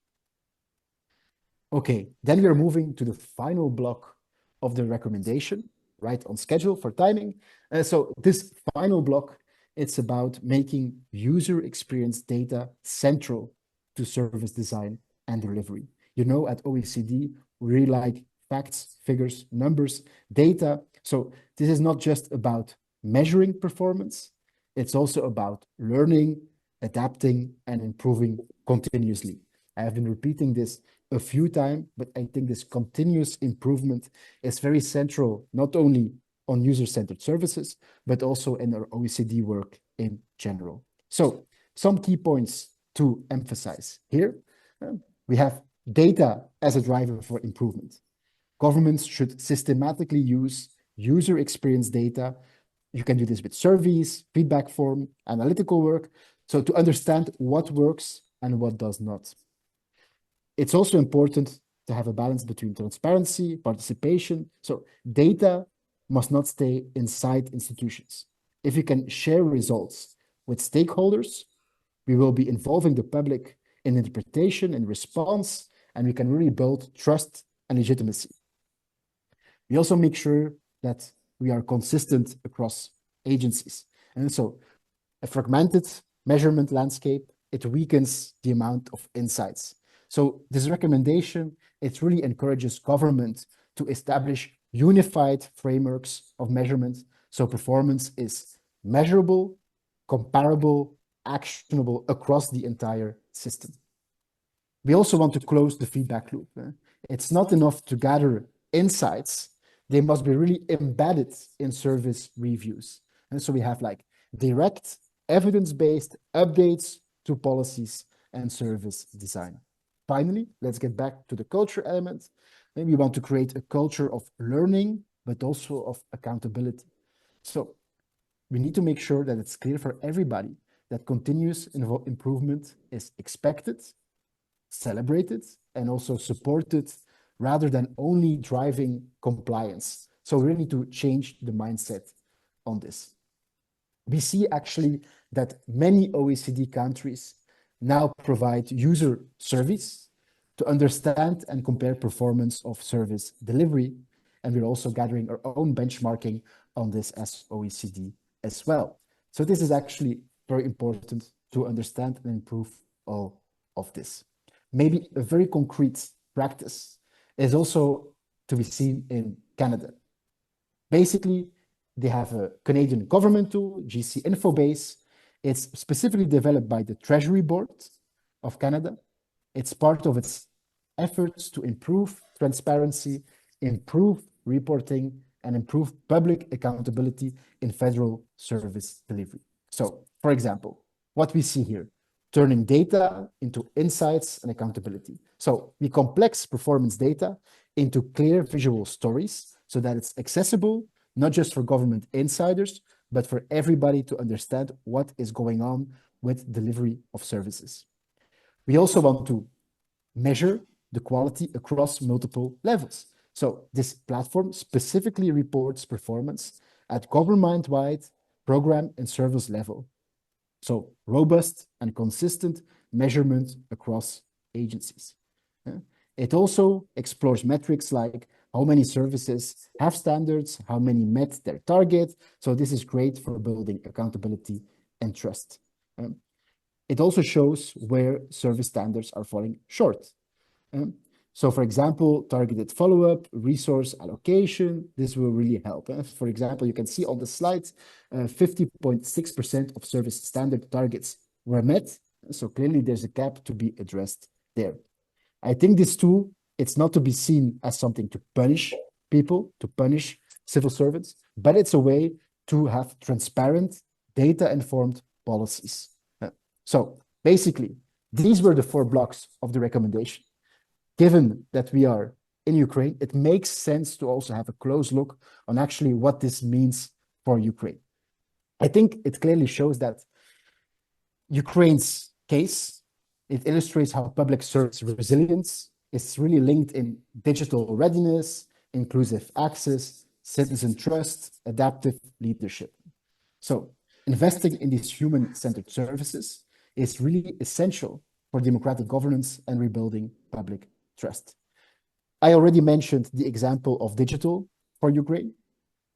Okay, then we are moving to the final block of the recommendation, right on schedule for timing. So this final block, it's about making user experience data central to service design and delivery. You know, at OECD, we really like facts, figures, numbers, data. So this is not just about measuring performance, it's also about learning, adapting, and improving continuously. I have been repeating this a few times, but I think this continuous improvement is very central, not only on user-centered services, but also in our OECD work in general. So some key points to emphasize here. We have data as a driver for improvement. Governments should systematically use user experience data. You can do this with surveys, feedback form, analytical work, so to understand what works and what does not. It's also important to have a balance between transparency, participation. So data must not stay inside institutions. If you can share results with stakeholders, we will be involving the public in interpretation and response, and we can really build trust and legitimacy. We also make sure that we are consistent across agencies. And so a fragmented measurement landscape, it weakens the amount of insights. So this recommendation, it really encourages government to establish unified frameworks of measurement, so performance is measurable, comparable, actionable across the entire system. We also want to close the feedback loop. It's not enough to gather insights, they must be really embedded in service reviews. And so we have like direct evidence-based updates to policies and service design. Finally, let's get back to the culture element. Maybe we want to create a culture of learning, but also of accountability. So we need to make sure that it's clear for everybody that continuous improvement is expected, celebrated, and also supported rather than only driving compliance. So we really need to change the mindset on this. We see actually that many OECD countries now provide user surveys to understand and compare performance of service delivery. And we're also gathering our own benchmarking on this as OECD as well. So this is actually very important to understand and improve all of this. Maybe a very concrete practice is also to be seen in Canada. Basically, they have a Canadian government tool, GC Infobase. It's specifically developed by the Treasury Board of Canada. It's part of its efforts to improve transparency, improve reporting, and improve public accountability in federal service delivery. So, for example, what we see here, turning data into insights and accountability. So we complex performance data into clear visual stories so that it's accessible, not just for government insiders, but for everybody to understand what is going on with delivery of services. We also want to measure the quality across multiple levels. So this platform specifically reports performance at government-wide program and service level. So robust and consistent measurement across agencies. It also explores metrics like how many services have standards, how many met their target. So this is great for building accountability and trust. It also shows where service standards are falling short. So for example, targeted follow-up, resource allocation, this will really help. For example, you can see on the slide, 50.6% of service standard targets were met. So clearly there's a gap to be addressed there. I think this tool, it's not to be seen as something to punish people, to punish civil servants, but it's a way to have transparent, data-informed policies. So basically, these were the 4 blocks of the recommendation. Given that we are in Ukraine, it makes sense to also have a close look on actually what this means for Ukraine. I think it clearly shows that Ukraine's case, it illustrates how public service resilience is really linked in digital readiness, inclusive access, citizen trust, adaptive leadership. So investing in these human-centered services is really essential for democratic governance and rebuilding public trust. I already mentioned the example of digital for Ukraine,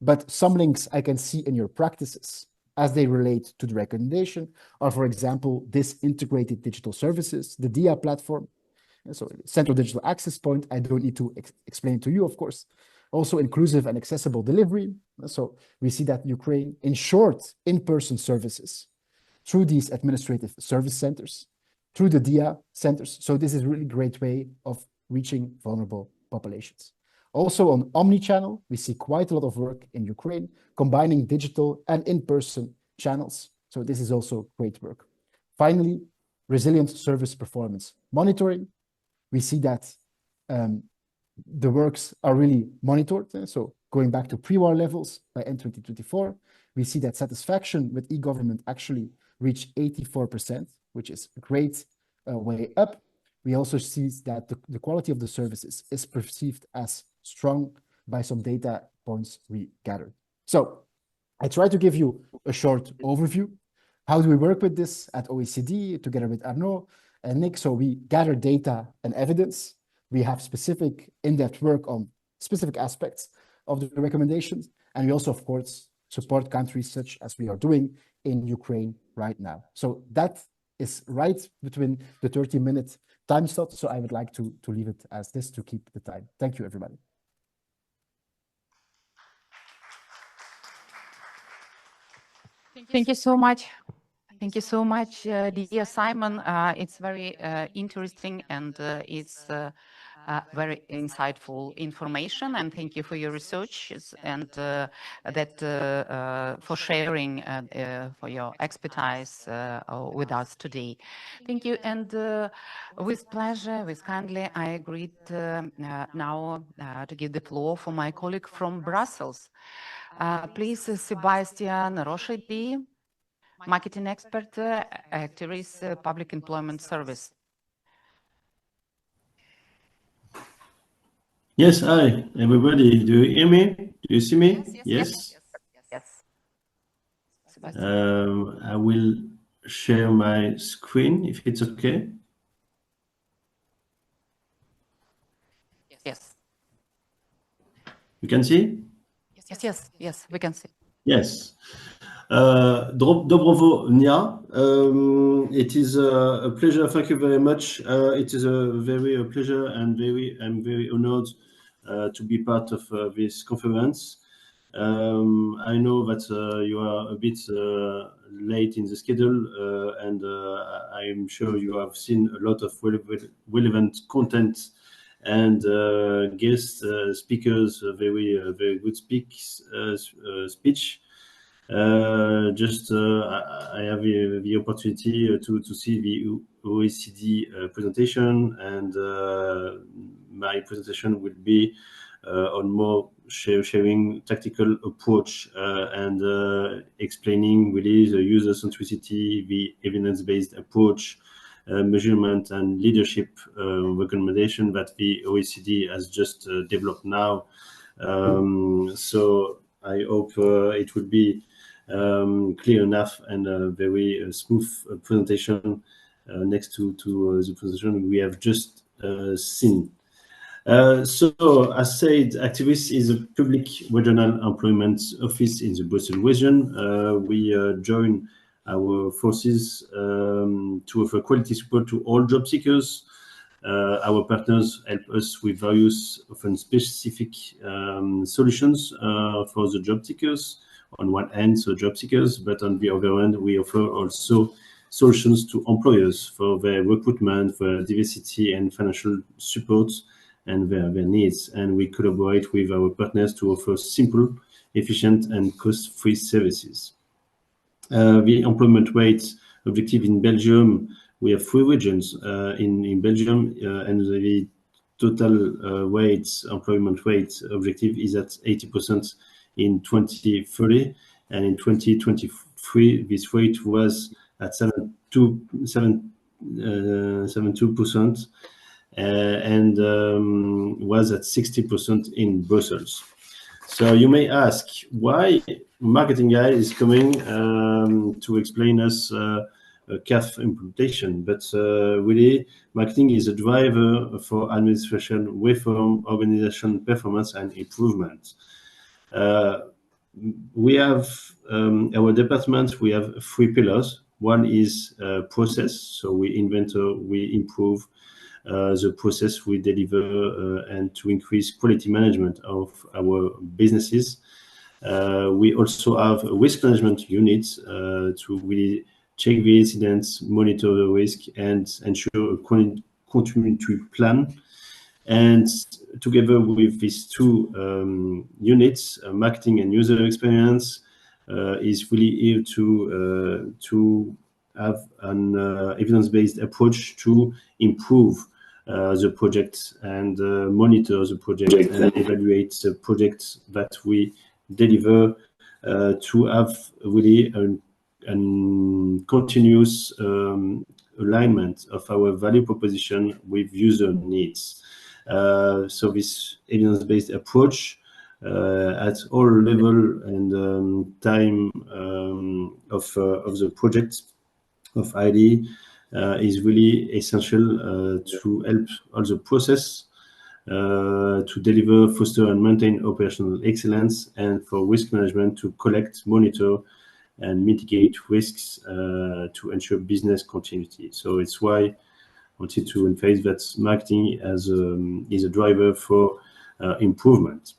but some links I can see in your practices as they relate to the recommendation are, for example, this integrated digital services, the DIA platform, so Central Digital Access Point. I don't need to explain it to you, of course. Also inclusive and accessible delivery. So we see that Ukraine ensured in-person services through these administrative service centers, through the DIA centers. So this is a really great way of reaching vulnerable populations. Also on omni-channel, we see quite a lot of work in Ukraine, combining digital and in-person channels. So this is also great work. Finally, resilient service performance monitoring. We see that the works are really monitored. So going back to pre-war levels by end 2024, we see that satisfaction with e-government actually reached 84%, which is a great way up. We also see that the quality of the services is perceived as strong by some data points we gathered. So I try to give you a short overview. How do we work with this at OECD together with Arnaud and Nick? So we gather data and evidence. We have specific in-depth work on specific aspects of the recommendations. And we also, of course, support countries such as we are doing in Ukraine right now. So that is right between the 30-minute time slot. So I would like to leave it as this to keep the time. Thank you, everybody.
Thank you so much. Thank you so much, dear Simon. It's very interesting and it's very insightful information. And thank you for your research and for sharing for your expertise with us today. Thank you. And with pleasure, with kindly, I agreed now to give the floor for my colleague from Brussels. Please, Sebastian Rochedy, marketing expert, Actiris Public Employment Service.
Yes, hi, everybody. Do you hear me? Do you see me? Yes. I will share my screen if it's okay.
Yes.
You can see?
Yes, we can see.
Yes. Dobrovo Nia. It is a pleasure. Thank you very much. It is a pleasure and I'm very honored to be part of this conference. I know that you are a bit late in the schedule, and I'm sure you have seen a lot of relevant content and guest speakers, very good speech. I have the opportunity to see the OECD presentation, and my presentation will be on more sharing tactical approach and explaining really the user centricity, the evidence-based approach, measurement and leadership recommendation that the OECD has just developed now. So I hope it will be clear enough and a very smooth presentation next to the presentation we have just seen. So, as said, Actiris is a public regional employment office in the Brussels region. We join our forces to offer quality support to all job seekers. Our partners help us with various, often specific solutions for the job seekers. On one hand, so job seekers, but on the other hand, we offer also solutions to employers for their recruitment, for diversity and financial support and their needs. And we collaborate with our partners to offer simple, efficient and cost-free services. The employment rate objective in Belgium, we have 3 regions in Belgium, and the total employment rate objective is at 80% in 2030, and in 2023 this rate was at 72%, and was at 60% in Brussels. So you may ask why marketing guy is coming to explain us CAF implementation, but really marketing is a driver for administration reform, organization performance and improvement. We have our department, we have 3 pillars. One is process, so we improve the process we deliver and to increase quality management of our businesses. We also have a risk management unit to really check the incidents, monitor the risk and ensure a continuity plan. And together with these 2 units, marketing and user experience is really here to have an evidence-based approach to improve the project and monitor the project and evaluate the projects that we deliver to have really a continuous alignment of our value proposition with user needs. So this evidence-based approach at all level and time of the project of ID is really essential to help all the process to deliver, foster and maintain operational excellence, and for risk management to collect, monitor and mitigate risks to ensure business continuity. So it's why I wanted to emphasize that marketing is a driver for improvement.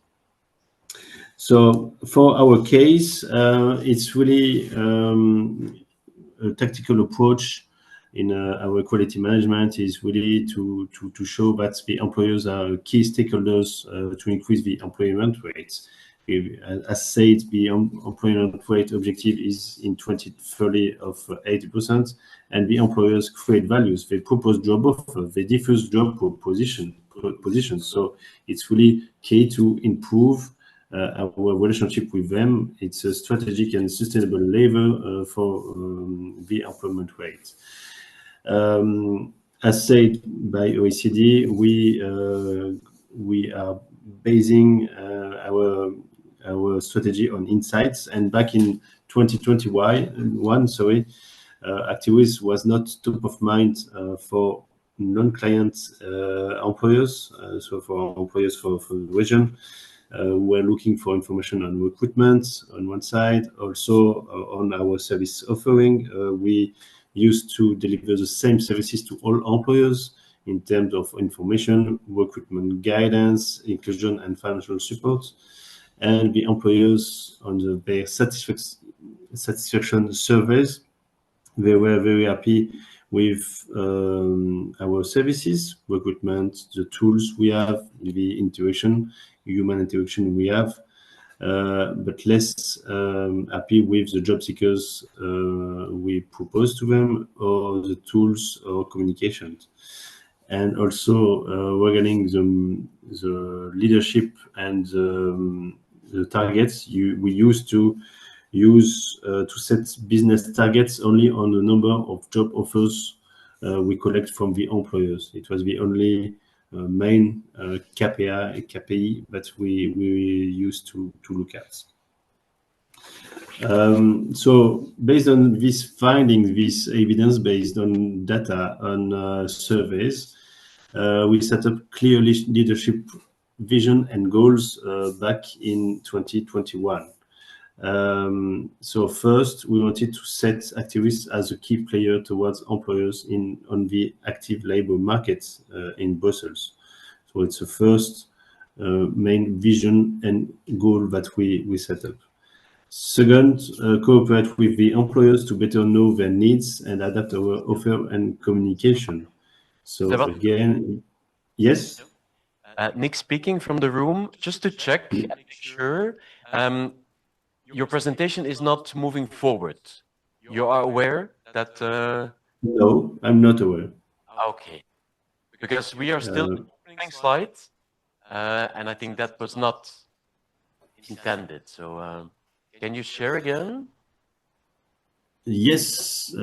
So for our case, it's really a tactical approach in our quality management is really to show that the employers are key stakeholders to increase the employment rates. As said, the employment rate objective is in 2030 of 80%, and the employers create values. They propose job offers, they diffuse job positions. So it's really key to improve our relationship with them. It's a strategic and sustainable lever for the employment rate. As said by OECD, we are basing our strategy on insights. And back in 2021, Activis was not top of mind for non-client employers. So for employers for the region, we're looking for information on recruitment on one side, also on our service offering. We used to deliver the same services to all employers in terms of information, recruitment guidance, inclusion, and financial support. And the employers on their satisfaction surveys, they were very happy with our services, recruitment, the tools we have, the human interaction we have, but less happy with the job seekers we propose to them, or the tools or communications. And also regarding the leadership and the targets, we used to set business targets only on the number of job offers we collect from the employers. It was the only main KPI that we used to look at. So based on these findings, this evidence based on data on surveys, we set up clear leadership vision and goals back in 2021. So first, we wanted to set Activis as a key player towards employers on the active labor market in Brussels. So it's the first main vision and goal that we set up. Second, cooperate with the employers to better know their needs and adapt our offer and communication. So again, yes?
Nick speaking from the room, just to check and make sure. Your presentation is not moving forward. You are aware that...
No, I'm not aware.
Okay. Because we are still opening slides, and I think that was not intended. So can you share again?
Yes.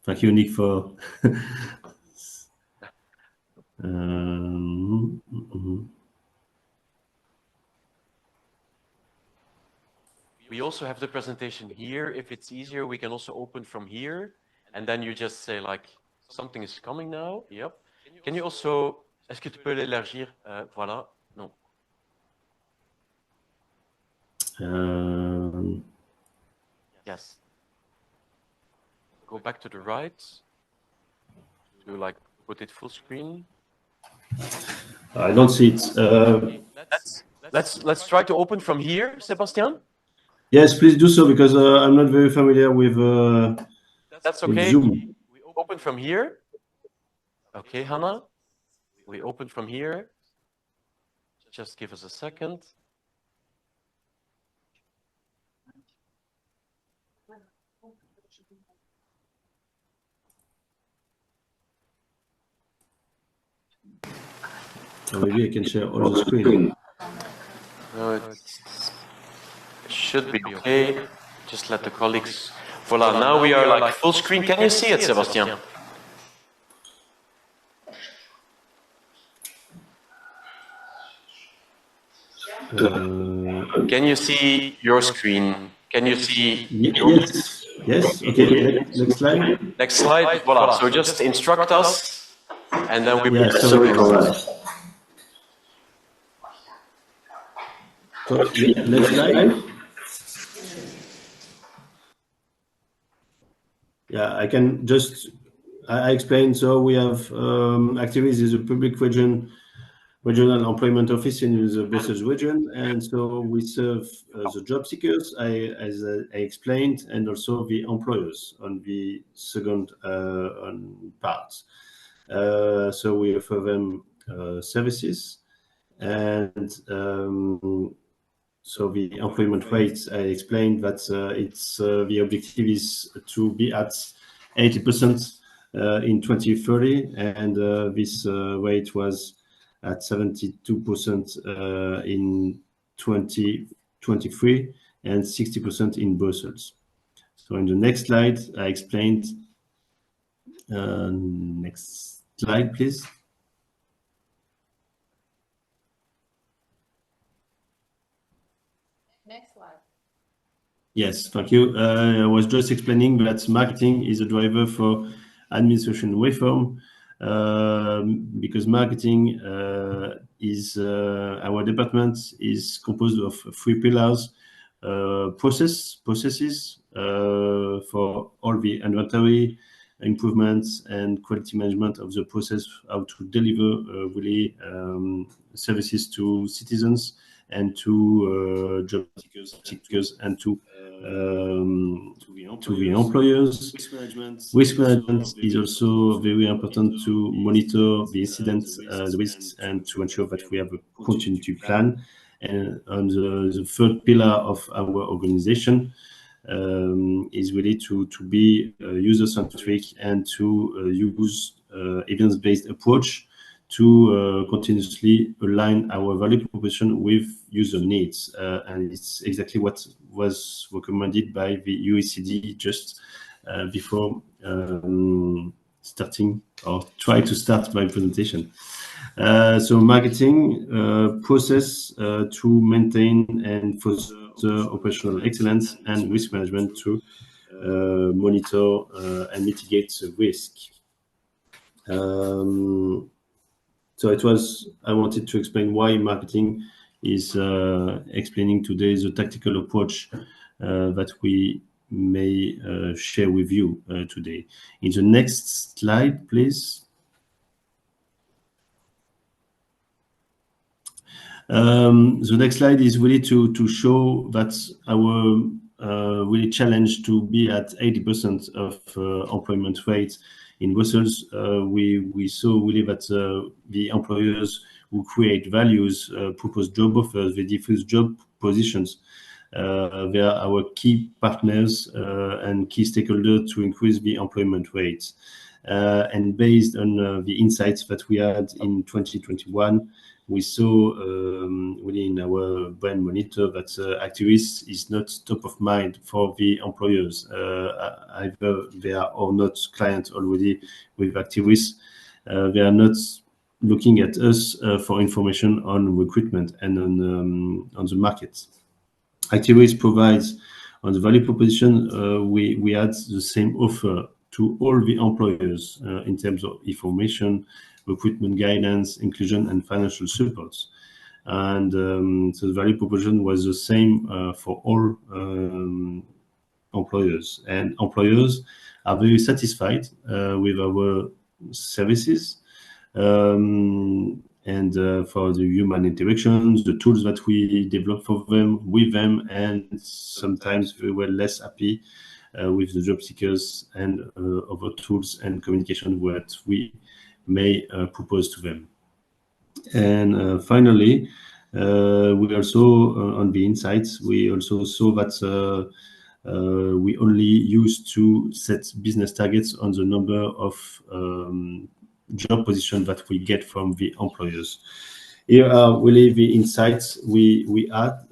Thank you, Nick, for...
We also have the presentation here. If it's easier, we can also open from here. And then you just say like, something is coming now. Yep. Can you also, est-ce que tu peux l'élargir? Voilà. No. Yes. Go back to the right. To like put it full screen.
I don't see it.
Let's try to open from here, Sebastian.
Yes, please do so, because I'm not very familiar with
That's okay.
Zoom.
We open from here. Okay, Hannah. We open from here. Just give us a second.
So maybe I can share all the screen.
No, it should be okay. Just let the colleagues. Voila, now we are like full screen. Can you see it, Sebastian? Can you see your screen? Can you see?
Yes. Yes. Okay. Next slide.
Next slide. Voila. So just instruct us, and then we.
Yeah, sorry for that. So, next slide. Yeah, I can just I explained. So we have Activis is a public regional employment office in the Brussels region, and so we serve the job seekers, as I explained, and also the employers on the second on part. So we offer them services, and so the employment rates, I explained that it's the objective is to be at 80% in 2030, and this rate was at 72% in 2023 and 60% in Brussels. So in the next slide, I explained. Next slide, please.
Next slide.
Yes, thank you. I was just explaining that marketing is a driver for administration reform, because marketing is our department is composed of 3 pillars: processes for all the inventory improvements and quality management of the process, how to deliver really services to citizens and to job seekers and to the employers. Risk management is also very important to monitor the incidents, the risks, and to ensure that we have a continuity plan. And on the third pillar of our organization is really to be user-centric and to use evidence-based approach to continuously align our value proposition with user needs. And it's exactly what was recommended by the OECD just before starting or try to start my presentation. So marketing process to maintain and foster operational excellence, and risk management to monitor and mitigate the risk. So I wanted to explain why marketing is explaining today the tactical approach that we may share with you today. In the next slide, please. The next slide is really to show that our really challenge to be at 80% of employment rate in Brussels. We saw really that the employers who create values, propose job offers, they diffuse job positions. They are our key partners and key stakeholders to increase the employment rates. And based on the insights that we had in 2021, we saw really in our brand monitor that Activis is not top of mind for the employers. Either they are or not clients already with Activis. They are not looking at us for information on recruitment and on the market. Activis provides on the value proposition, we had the same offer to all the employers in terms of information, recruitment guidance, inclusion, and financial support. And so the value proposition was the same for all employers. And employers are very satisfied with our services. And for the human interactions, the tools that we develop for them, with them, and sometimes we were less happy with the job seekers and other tools and communication that we may propose to them. And finally, we also, on the insights, we also saw that we only used to set business targets on the number of job positions that we get from the employers. Here are really the insights we had.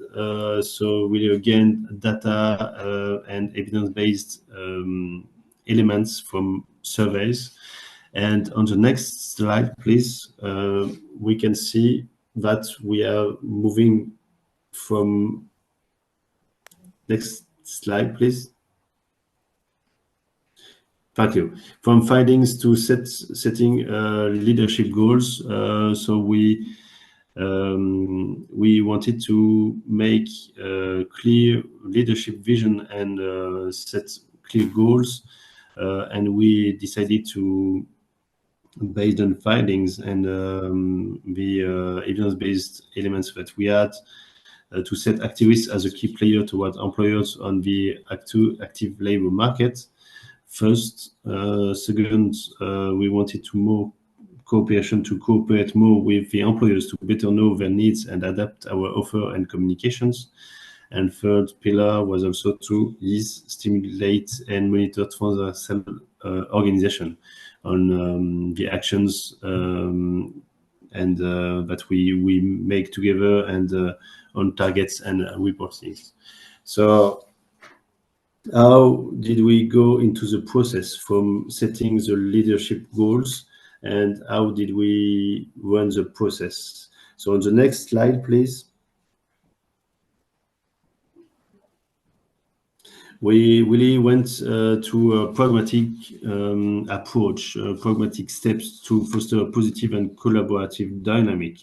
So really, again, data and evidence-based elements from surveys. And on the next slide, please, we can see that we are moving from... Next slide, please. Thank you. From findings to setting leadership goals. So we wanted to make clear leadership vision and set clear goals and we decided to, based on findings and the evidence-based elements that we had, to set activists as a key player towards employers on the active labor market. First, second, we wanted to more cooperation to cooperate more with the employers to better know their needs and adapt our offer and communications. And third pillar was also to stimulate and monitor transversal organization on the actions and that we make together and on targets and reportings. So how did we go into the process from setting the leadership goals, and how did we run the process? So on the next slide, please. We really went to a pragmatic approach, pragmatic steps to foster a positive and collaborative dynamic.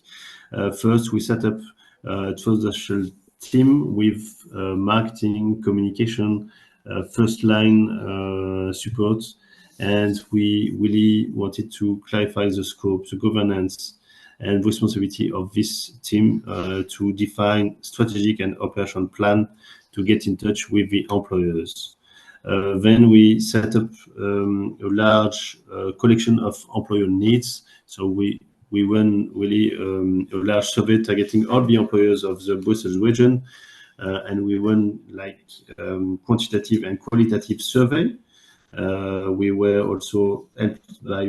First, we set up a transversal team with marketing, communication, first line support, and we really wanted to clarify the scope, the governance, and responsibility of this team to define strategic and operational plan to get in touch with the employers. Then we set up a large collection of employer needs. So we run really a large survey targeting all the employers of the Brussels region, and we run like quantitative and qualitative survey. We were also helped by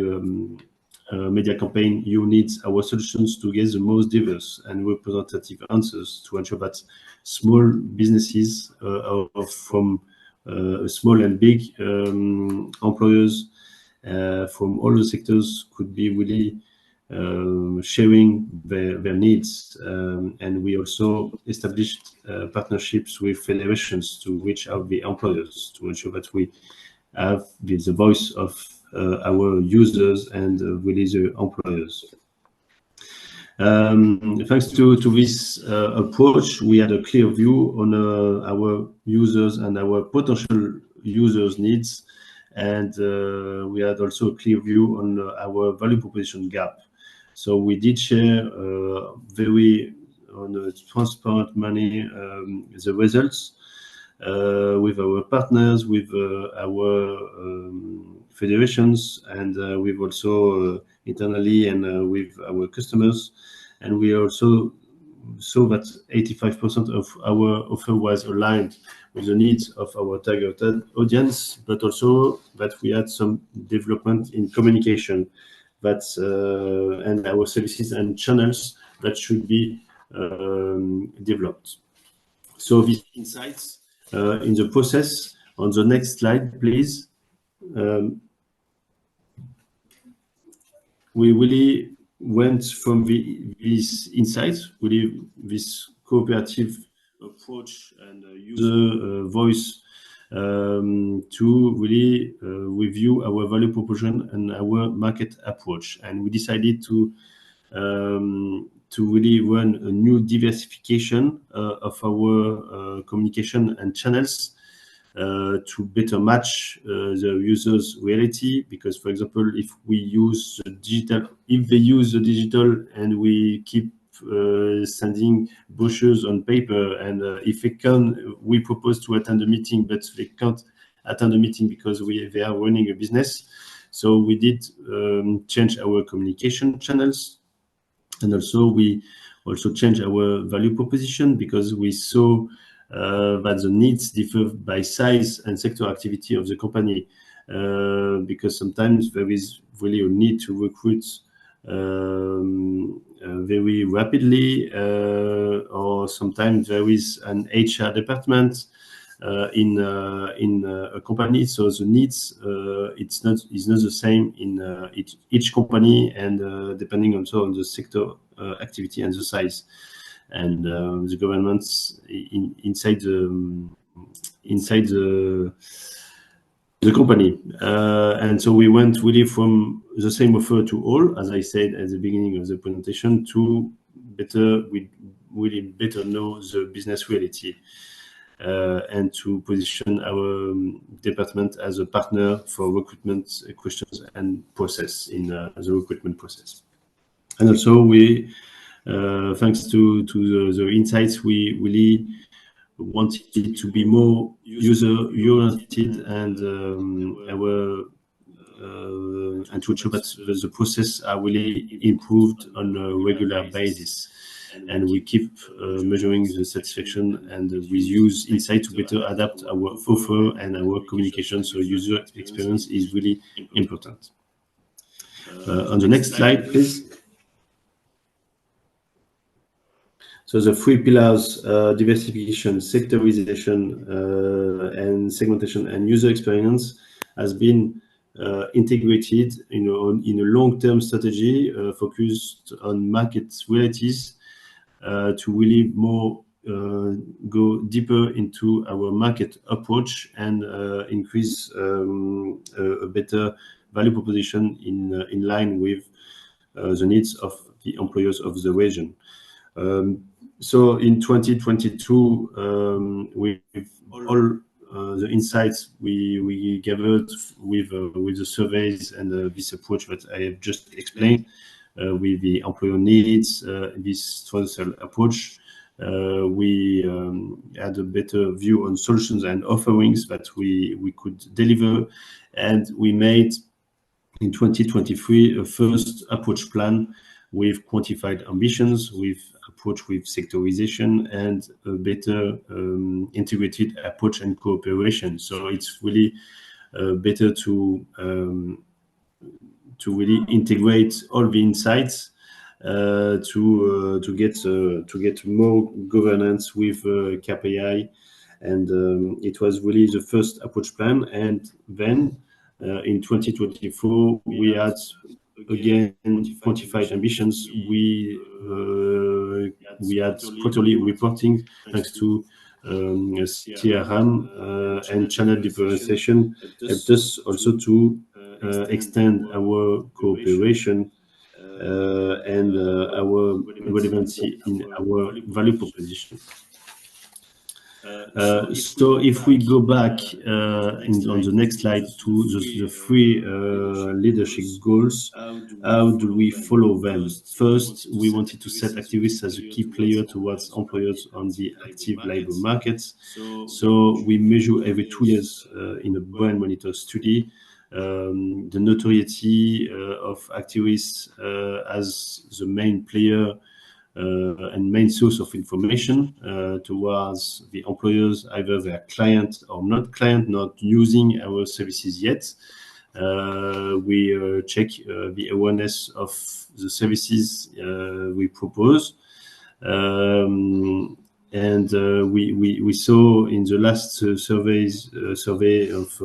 media campaign, You Need Our Solutions, to get the most diverse and representative answers to ensure that small businesses from small and big employers from all the sectors could be really sharing their needs. And we also established partnerships with federations to reach out the employers to ensure that we have the voice of our users and really the employers. Thanks to this approach, we had a clear view on our users and our potential users' needs, and we had also a clear view on our value proposition gap. So we did share very on a transparent manner the results with our partners, with our federations, and with also internally and with our customers. And we also saw that 85% of our offer was aligned with the needs of our targeted audience, but also that we had some development in communication that and our services and channels that should be developed. So these insights in the process, on the next slide, please. We really went from these insights, really this cooperative approach and user voice to really review our value proposition and our market approach. And we decided to really run a new diversification of our communication and channels to better match the user's reality. Because, for example, if they use the digital and we keep sending brochures on paper, and if we propose to attend a meeting, but they can't attend a meeting because they are running a business. So we did change our communication channels, and also we changed our value proposition because we saw that the needs differ by size and sector activity of the company, because sometimes there is really a need to recruit very rapidly, or sometimes there is an HR department in a company, so the needs is not the same in each company, and depending also on the sector activity and the size, and the governments inside the company. And so we went really from the same offer to all, as I said at the beginning of the presentation, to better know the business reality. and to position our department as a partner for recruitment questions and process in the recruitment process. And also we, thanks to the insights, we really wanted to be more user-oriented and and to ensure that the process are really improved on a regular basis. And we keep measuring the satisfaction, and we use insight to better adapt our offer and our communication. So user experience is really important. On the next slide, please. So the three pillars, diversification, sectorization, and segmentation and user experience has been integrated in a long-term strategy focused on market realities to really more go deeper into our market approach and increase a better value proposition in line with the needs of the employers of the region. So in 2022, with all the insights we gathered with the surveys and this approach that I have just explained, with the employer needs, this transversal approach, we had a better view on solutions and offerings that we could deliver, and we made in 2023 a first approach plan with quantified ambitions, with approach with sectorization and a better integrated approach and cooperation. So it's really better to really integrate all the insights to get more governance with KPI, and it was really the first approach plan. And then in 2024 we had again quantified ambitions. We had quarterly reporting thanks to CRM and channel differentiation helped us also to extend our cooperation and our relevancy in our value proposition. So if we go back on the next slide to the three leadership goals, how do we follow them? First, we wanted to set activists as a key player towards employers on the active labor markets. So we measure every 2 years in a brand monitor study the notoriety of activists as the main player and main source of information towards the employers, either they are client or not client, not using our services yet. We check the awareness of the services we propose. And we saw in the last survey of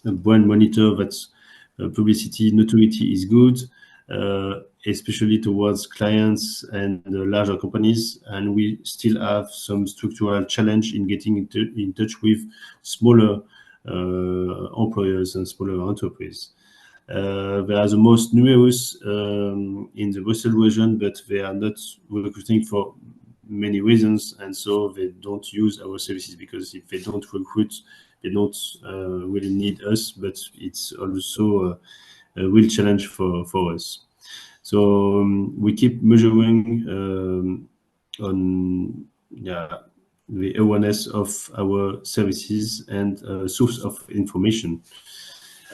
a brand monitor that publicity notoriety is good, especially towards clients and larger companies, and we still have some structural challenge in getting in touch with smaller employers and smaller enterprises. They are the most numerous in the Brussels region, but they are not recruiting for many reasons, and so they don't use our services, because if they don't recruit, they don't really need us, but it's also a real challenge for us. So we keep measuring on the awareness of our services and source of information.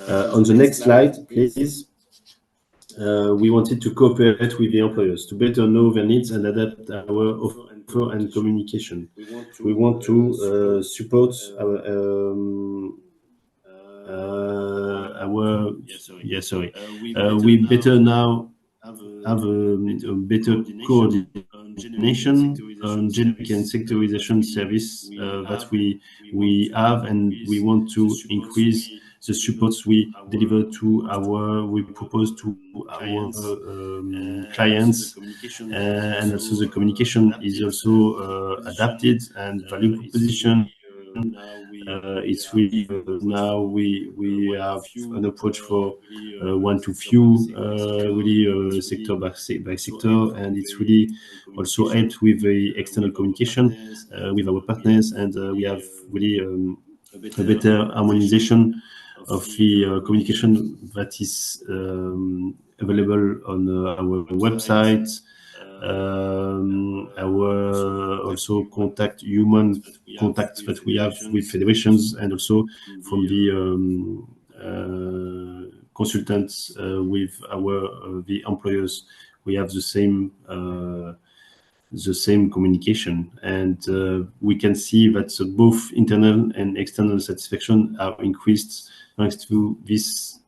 On the next slide, please. We wanted to cooperate with the employers to better know their needs and adapt our offer and communication. We want to support we better now have a better coordination on generic and sectorization service that we have, and we want to increase the supports we deliver we propose to our clients, and also the communication is also adapted, and value proposition It's really now we have an approach for one to few, really sector by sector, and it's really also helped with the external communication with our partners, and we have really a better harmonization of the communication that is available on our website, our also human contacts that we have with federations, and also from the consultants with the employers. We have the same communication, and we can see that both internal and external satisfaction are increased thanks to this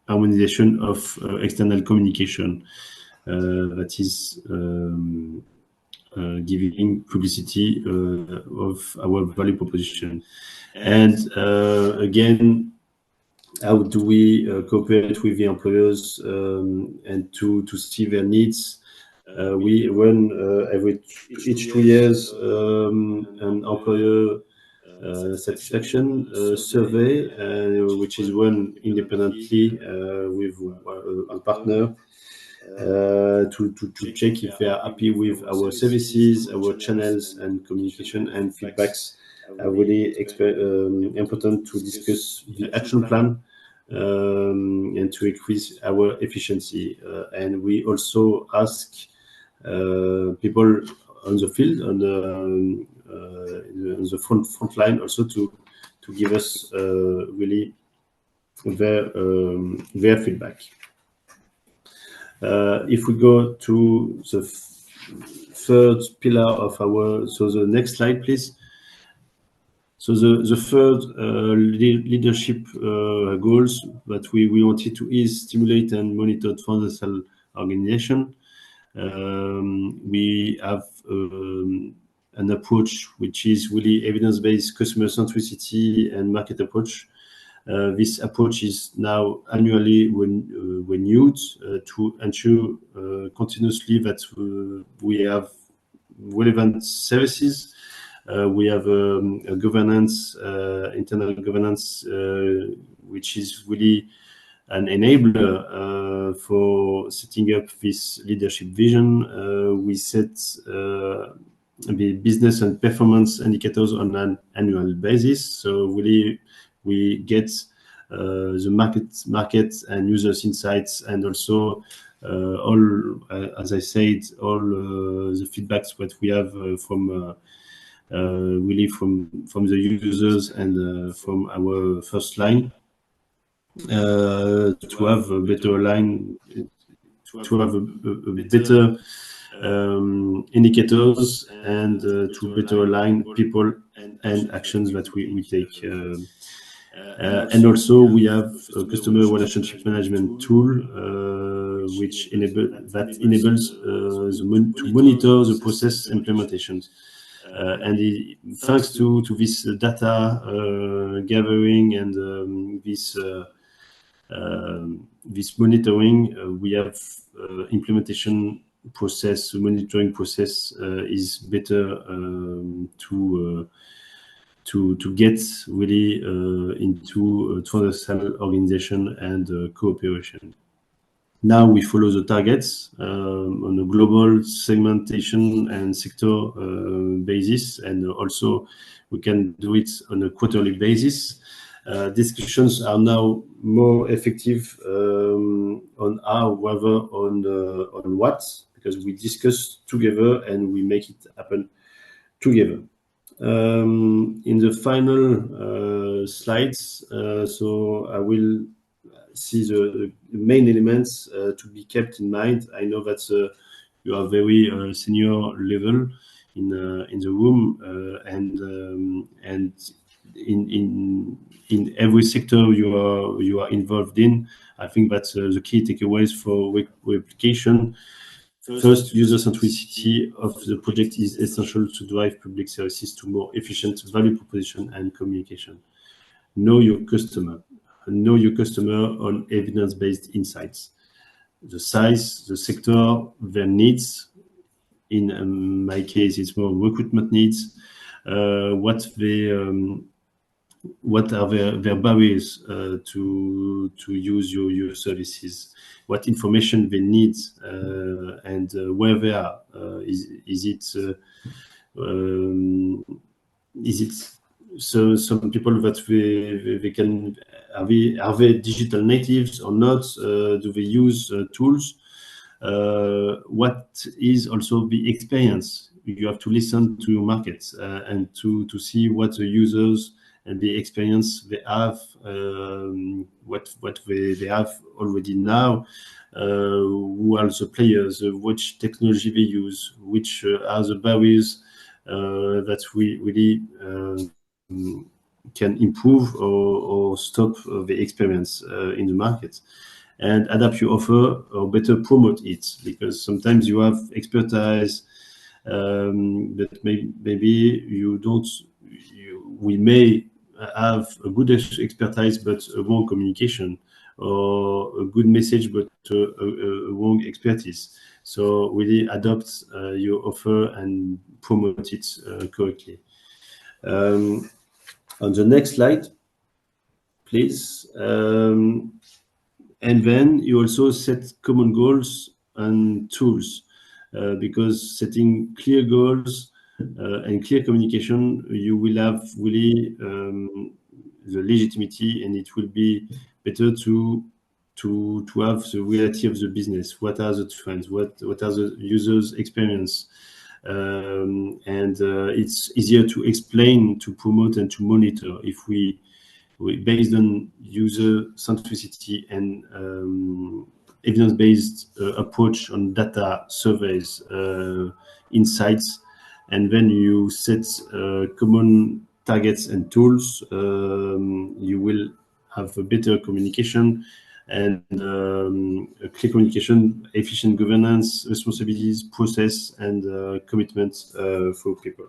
harmonization of external communication that is giving publicity of our value proposition. And again, how do we cooperate with the employers and to see their needs? We run each 2 years an employer satisfaction survey, which is run independently with a partner to check if they are happy with our services, our channels, and communication and feedbacks. Are really important to discuss the action plan and to increase our efficiency. And we also ask people on the field, on the front line, also to give us really their feedback. If we go to the third pillar of the next slide, please. So the third leadership goals that we wanted to is stimulate and monitor transversal organization. We have an approach which is really evidence-based customer centricity and market approach. This approach is now annually renewed to ensure continuously that we have relevant services. We have a governance, internal governance, which is really an enabler for setting up this leadership vision. We set the business and performance indicators on an annual basis. So really, we get the market and users insights, and also all, as I said, all the feedbacks that we have from really from the users and from our first line to have a better line, to have a better indicators, and to better align people and actions that we take. And also we have a customer relationship management tool which enables to monitor the process implementation. And thanks to this data gathering and this monitoring, we have implementation process, monitoring process is better to get really into transversal organization and cooperation. Now we follow the targets on a global segmentation and sector basis, and also we can do it on a quarterly basis. Discussions are now more effective on how rather on what, because we discuss together and we make it happen together. In the final slides, so I will see the main elements to be kept in mind. I know that you are very senior level in the room, and in every sector you are involved in. I think that's the key takeaways for replication. First, user centricity of the project is essential to drive public services to more efficient value proposition and communication. Know your customer. Know your customer on evidence-based insights. The size, the sector, their needs. In my case, it's more recruitment needs. What they what are their barriers to use your services, what information they need, and where they are. Is it so some people that they can are they digital natives or not? Do they use tools? What is also the experience? You have to listen to your markets and to see what the users and the experience they have, what they have already now, who are the players, which technology they use, which are the barriers that we really can improve or stop the experience in the market, and adapt your offer or better promote it, because sometimes you have expertise that maybe you don't. We may have a good expertise but a wrong communication, or a good message but a wrong expertise. So really adopt your offer and promote it correctly. On the next slide, please. And then you also set common goals and tools, because setting clear goals and clear communication, you will have really the legitimacy, and it will be better to have the reality of the business. What are the trends? What are the users' experience? And it's easier to explain, to promote, and to monitor if we based on user centricity and evidence-based approach on data, surveys, insights, and then you set common targets and tools. You will have a better communication and a clear communication, efficient governance, responsibilities, process, and commitment for people.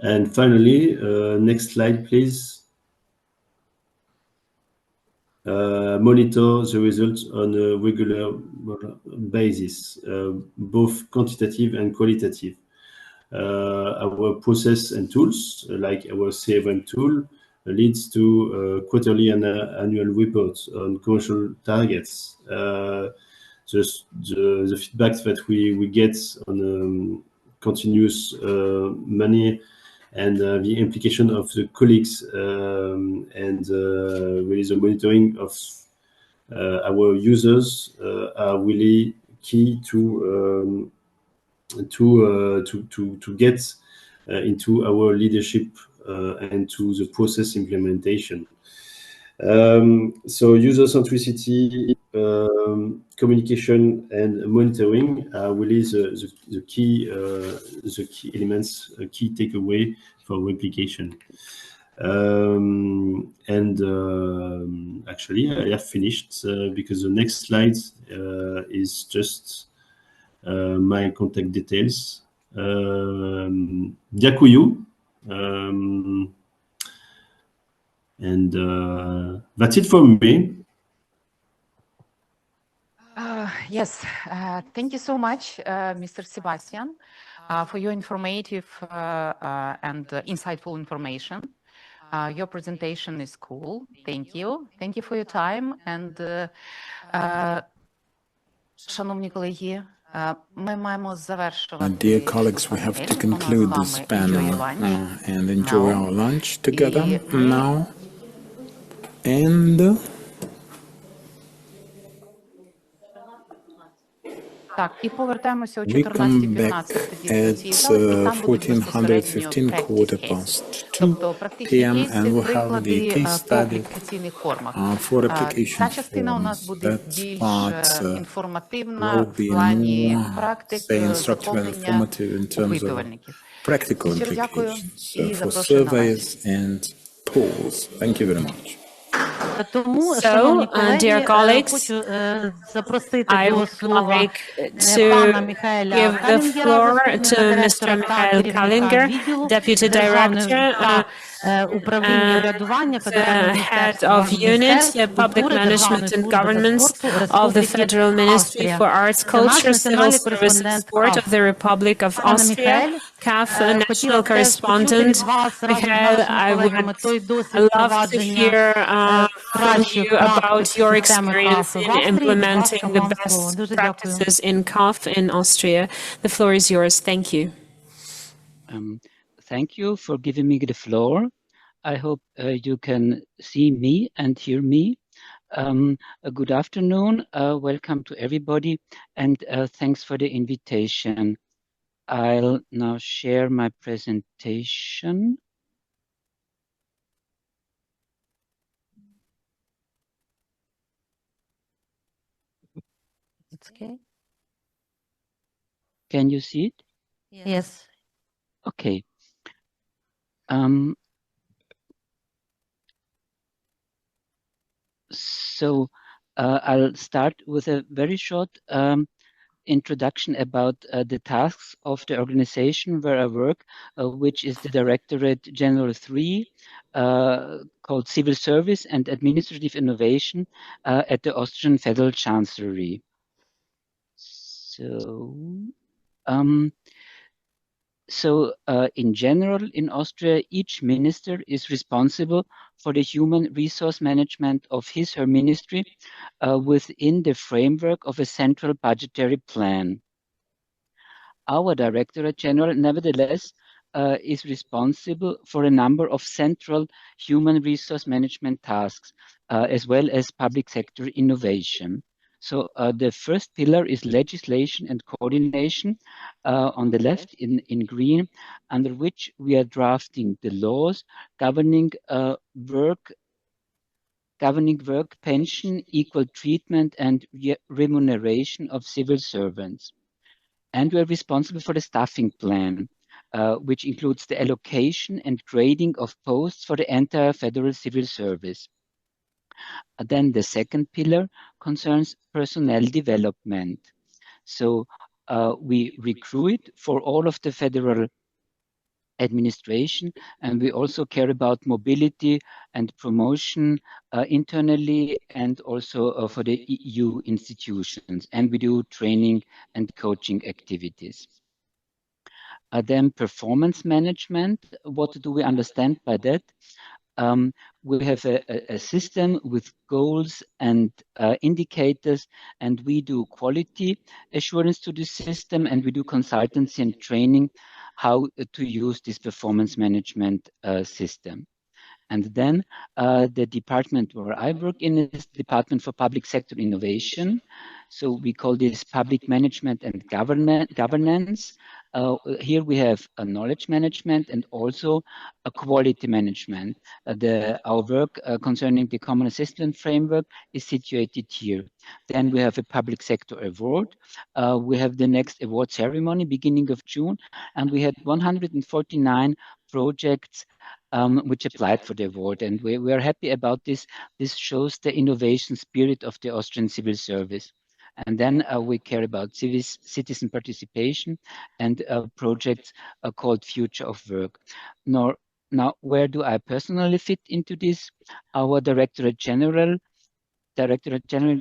And finally, next slide, please. Monitor the results on a regular basis, both quantitative and qualitative. Our process and tools, like our CRM tool, leads to quarterly and annual reports on commercial targets. The feedback that we get on continuous money, and the implication of the colleagues, and really the monitoring of our users are really key to get into our leadership and to the process implementation. So user centricity, communication, and monitoring are really the key elements, key takeaway for replication. Actually, I have finished because the next slide is just my contact details. Ďakujem. And that's it from me.
Yes, thank you so much, Mr. Sebastian, for your informative and insightful information. Your presentation is cool. Thank you. Thank you for your time. And, шановні колеги, ми маємо завершувати.
Dear colleagues, we have to conclude this panel and enjoy our lunch together now. And
Так, і повертаємося о
we come back
14:15
at 14:15, quarter past 2 p.m. and we'll have the case study for application forms. That part will be more, say, instructive and informative in terms of practical implications for surveys and polls. Thank you very much.
So, dear colleagues, I would like to give the floor to Mr. Mikhail Kallinger, Deputy Director head of unit, public management and governments of the Federal Ministry for Arts, Culture, Civil Service and Sport of the Republic of Austria, CAF national correspondent. Mikhail, I would love to hear from you about your experience in implementing the best practices in CAF in Austria. The floor is yours. Thank you.
Thank you for giving me the floor. I hope you can see me and hear me. Good afternoon. Welcome to everybody, and thanks for the invitation. I'll now share my presentation.
It's okay.
Can you see it?
Yes.
Okay. So I'll start with a very short introduction about the tasks of the organization where I work, which is the Directorate General 3, called Civil Service and Administrative Innovation at the Austrian Federal Chancellery. So, in general, in Austria, each minister is responsible for the human resource management of his/her ministry within the framework of a central budgetary plan. Our Directorate General, nevertheless, is responsible for a number of central human resource management tasks, as well as public sector innovation. So the first pillar is legislation and coordination on the left in green, under which we are drafting the laws governing work, pension, equal treatment, and remuneration of civil servants. And we're responsible for the staffing plan, which includes the allocation and grading of posts for the entire federal civil service. Then the second pillar concerns personnel development. So we recruit for all of the federal administration, and we also care about mobility and promotion internally and also for the EU institutions, and we do training and coaching activities. Then performance management, what do we understand by that? We have a system with goals and indicators, and we do quality assurance to the system, and we do consultancy and training how to use this performance management system. And then the department where I work in is the Department for Public Sector Innovation. So we call this Public Management and Governance. Here we have a knowledge management and also a quality management. Our work concerning the Common Assessment Framework is situated here. Then we have a public sector award. We have the next award ceremony beginning of June, and we had 149 projects which applied for the award, and we are happy about this. This shows the innovation spirit of the Austrian civil service. And then we care about citizen participation and projects called Future of Work. Now, where do I personally fit into this? Our Directorate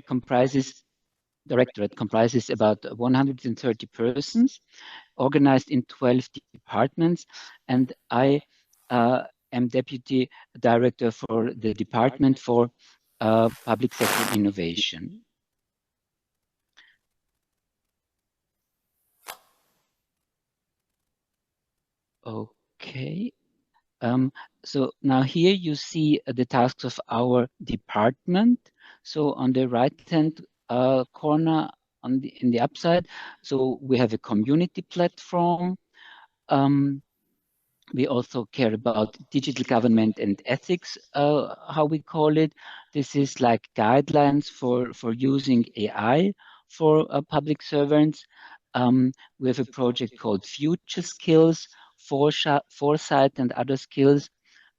comprises about 130 persons, organized in 12 departments, and I am Deputy Director for the Department for Public Sector Innovation. Okay. So now here you see the tasks of our department. So on the right-hand corner in the upside, so we have a community platform. We also care about digital government and ethics, how we call it. This is like guidelines for using AI for public servants. We have a project called Future Skills. Foresight and other skills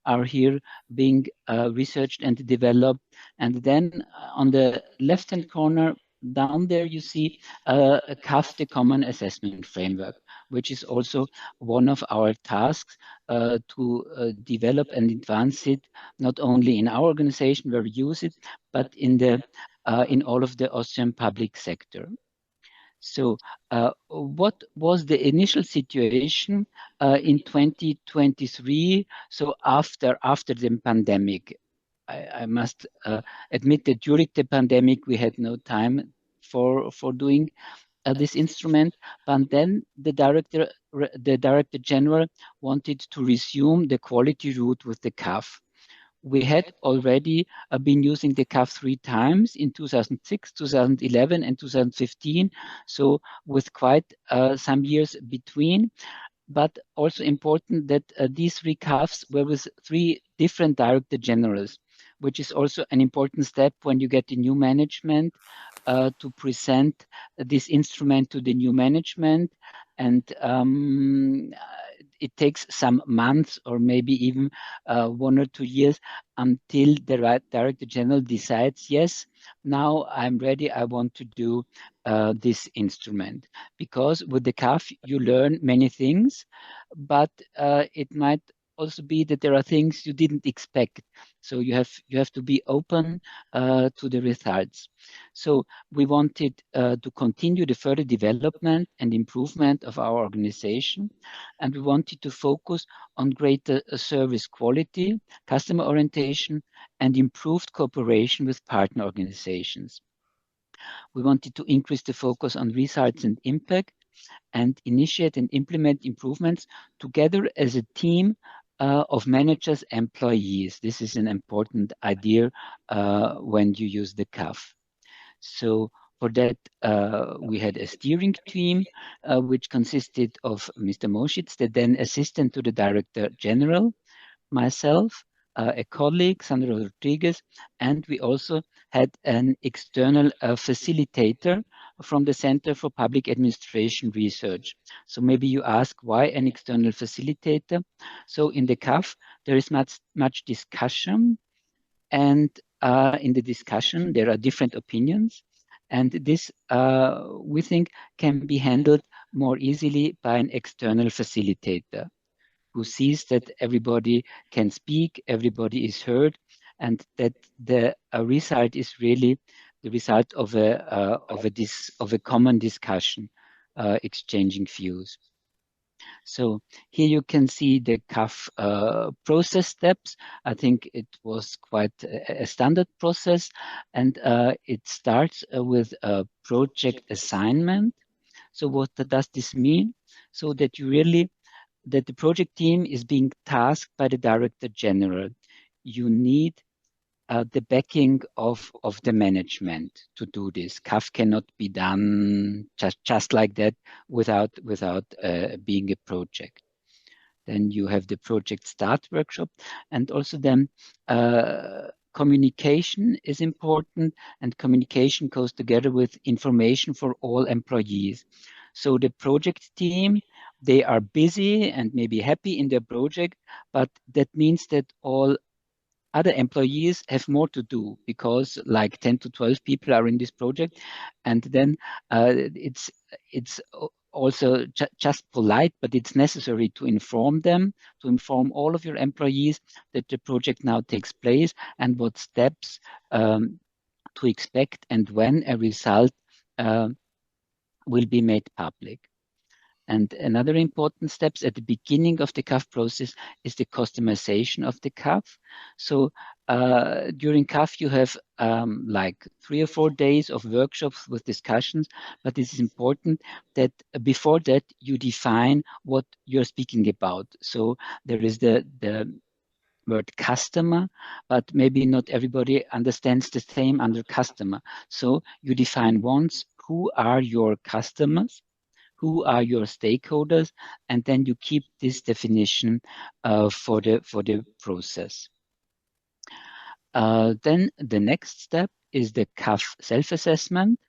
are here being researched and developed. And then on the left-hand corner down there, you see CAF, the Common Assessment Framework. which is also one of our tasks to develop and advance it, not only in our organization where we use it, but in all of the Austrian public sector. So what was the initial situation in 2023? So after the pandemic, I must admit that during the pandemic, we had no time for doing this instrument, but then the director general wanted to resume the quality route with the CAF. We had already been using the CAF 3 times in 2006, 2011, and 2015, so with quite some years between. But also important that these 3 CAFs were with 3 different director generals, which is also an important step when you get the new management to present this instrument to the new management. And it takes some months or maybe even 1 or 2 years until the director general decides, yes, now I'm ready, I want to do this instrument. Because with the CAF, you learn many things, but it might also be that there are things you didn't expect. So you have to be open to the results. So we wanted to continue the further development and improvement of our organization, and we wanted to focus on greater service quality, customer orientation, and improved cooperation with partner organizations. We wanted to increase the focus on results and impact, and initiate and implement improvements together as a team of managers, employees. This is an important idea when you use the CAF. So for that, we had a steering team, which consisted of Mr. Moschitz, the then assistant to the director general, myself, a colleague, Sandra Rodriguez, and we also had an external facilitator from the Center for Public Administration Research. So maybe you ask why an external facilitator? So in the CAF, there is much discussion, and in the discussion, there are different opinions, and this, we think, can be handled more easily by an external facilitator who sees that everybody can speak, everybody is heard, and that the result is really the result of a common discussion, exchanging views. So here you can see the CAF process steps. I think it was quite a standard process, and it starts with a project assignment. So what does this mean? So that the project team is being tasked by the director general. You need the backing of the management to do this. CAF cannot be done just like that without being a project. Then you have the project start workshop, and also then communication is important, and communication goes together with information for all employees. So the project team, they are busy and maybe happy in their project, but that means that all other employees have more to do, because like 10 to 12 people are in this project, and then it's also just polite, but it's necessary to inform them, to inform all of your employees that the project now takes place and what steps to expect and when a result will be made public. And another important steps at the beginning of the CAF process is the customization of the CAF. So during CAF, you have like 3 or 4 days of workshops with discussions, but it is important that before that you define what you're speaking about. So there is the word customer, but maybe not everybody understands the same under customer. So you define once who are your customers, who are your stakeholders, and then you keep this definition for the process. Then the next step is the CAF self-assessment,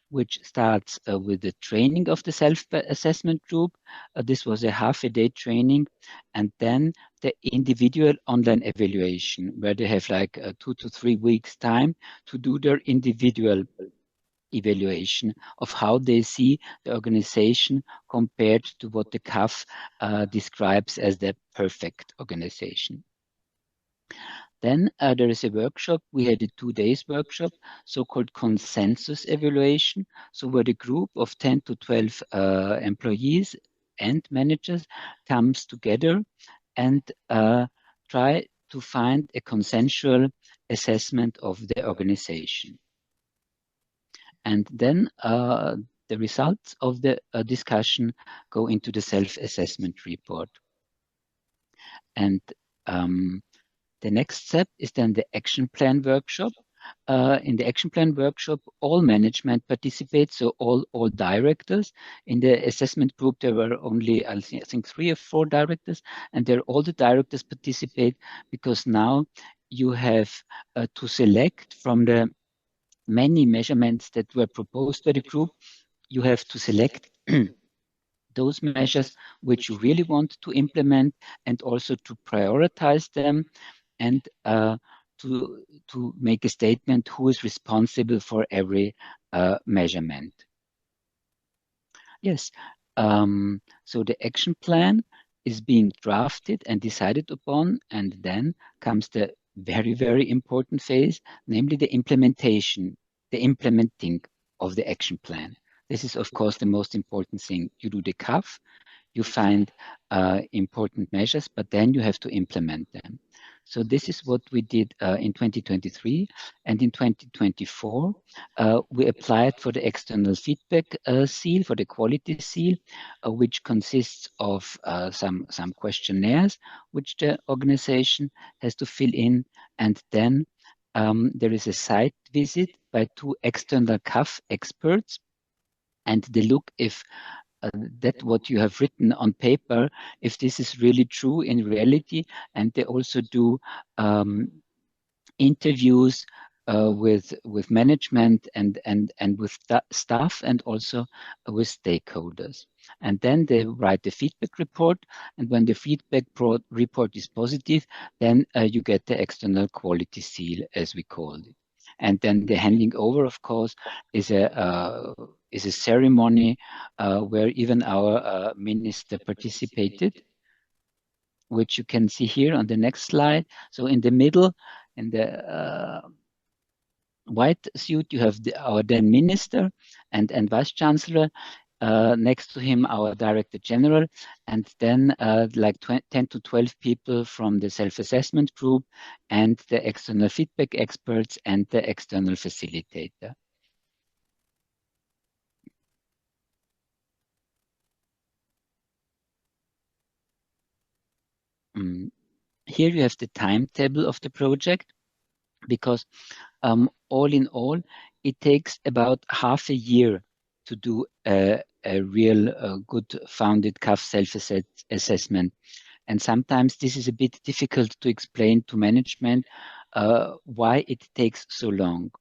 which starts with the training of the self-assessment group. This was a half-a-day training, and then the individual online evaluation, where they have like 2 to 3 weeks time to do their individual evaluation of how they see the organization compared to what the CAF describes as the perfect organization. Then there is a workshop. We had a 2 days workshop, so-called consensus evaluation. So where the group of 10 to 12 employees and managers comes together and try to find a consensual assessment of the organization. And then the results of the discussion go into the self-assessment report. And the next step is then the action plan workshop. In the action plan workshop, all management participates, so all directors. In the assessment group, there were only, I think 3 or 4 directors, and there all the directors participate because now you have to select from the many measurements that were proposed by the group. You have to select those measures which you really want to implement and also to prioritize them and to make a statement who is responsible for every measurement. Yes, so the action plan is being drafted and decided upon, and then comes the very, very important phase, namely the implementing of the action plan. This is, of course, the most important thing. You do the CAF, you find important measures, but then you have to implement them. So this is what we did in 2023. And in 2024, we applied for the external feedback seal, for the quality seal, which consists of some questionnaires, which the organization has to fill in. And then there is a site visit by 2 external CAF experts, and they look if that what you have written on paper, if this is really true in reality. And they also do interviews with management and with staff and also with stakeholders. And then they write the feedback report. And when the feedback report is positive, then you get the external quality seal, as we call it. And then the handing over, of course, is a ceremony where even our minister participated, which you can see here on the next slide. So in the middle, in the white suit, you have our then minister and vice chancellor. Next to him, our director general, and then like 10 to 12 people from the self-assessment group and the external feedback experts and the external facilitator. Here you have the timetable of the project, because all in all, it takes about half a year to do a real good founded CAF self-assessment. And sometimes this is a bit difficult to explain to management why it takes so long.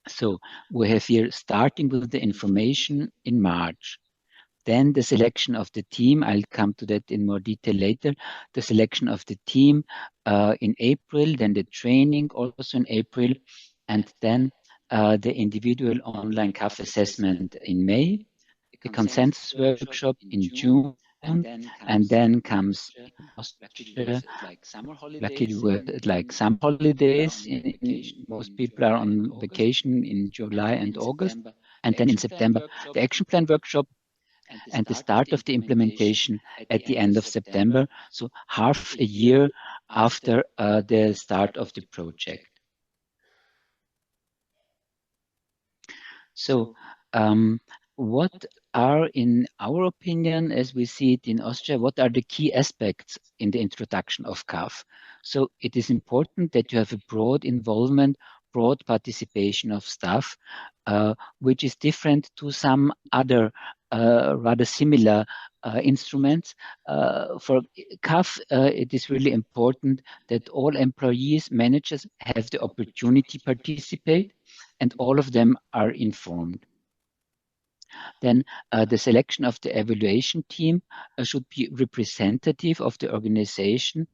So we have here starting with the information in March. Then the selection of the team, I'll come to that in more detail later. The selection of the team in April, then the training also in April, and then the individual online CAF assessment in May, the consensus workshop in June, and then comes Austria, luckily with like some holidays. Most people are on vacation in July and August, and then in September, the action plan workshop, and the start of the implementation at the end of September, so half a year after the start of the project. So what are, in our opinion, as we see it in Austria, what are the key aspects in the introduction of CAF? So it is important that you have a broad involvement, broad participation of staff, which is different to some other rather similar instruments. For CAF, it is really important that all employees, managers have the opportunity to participate, and all of them are informed. Then the selection of the evaluation team should be representative of the organization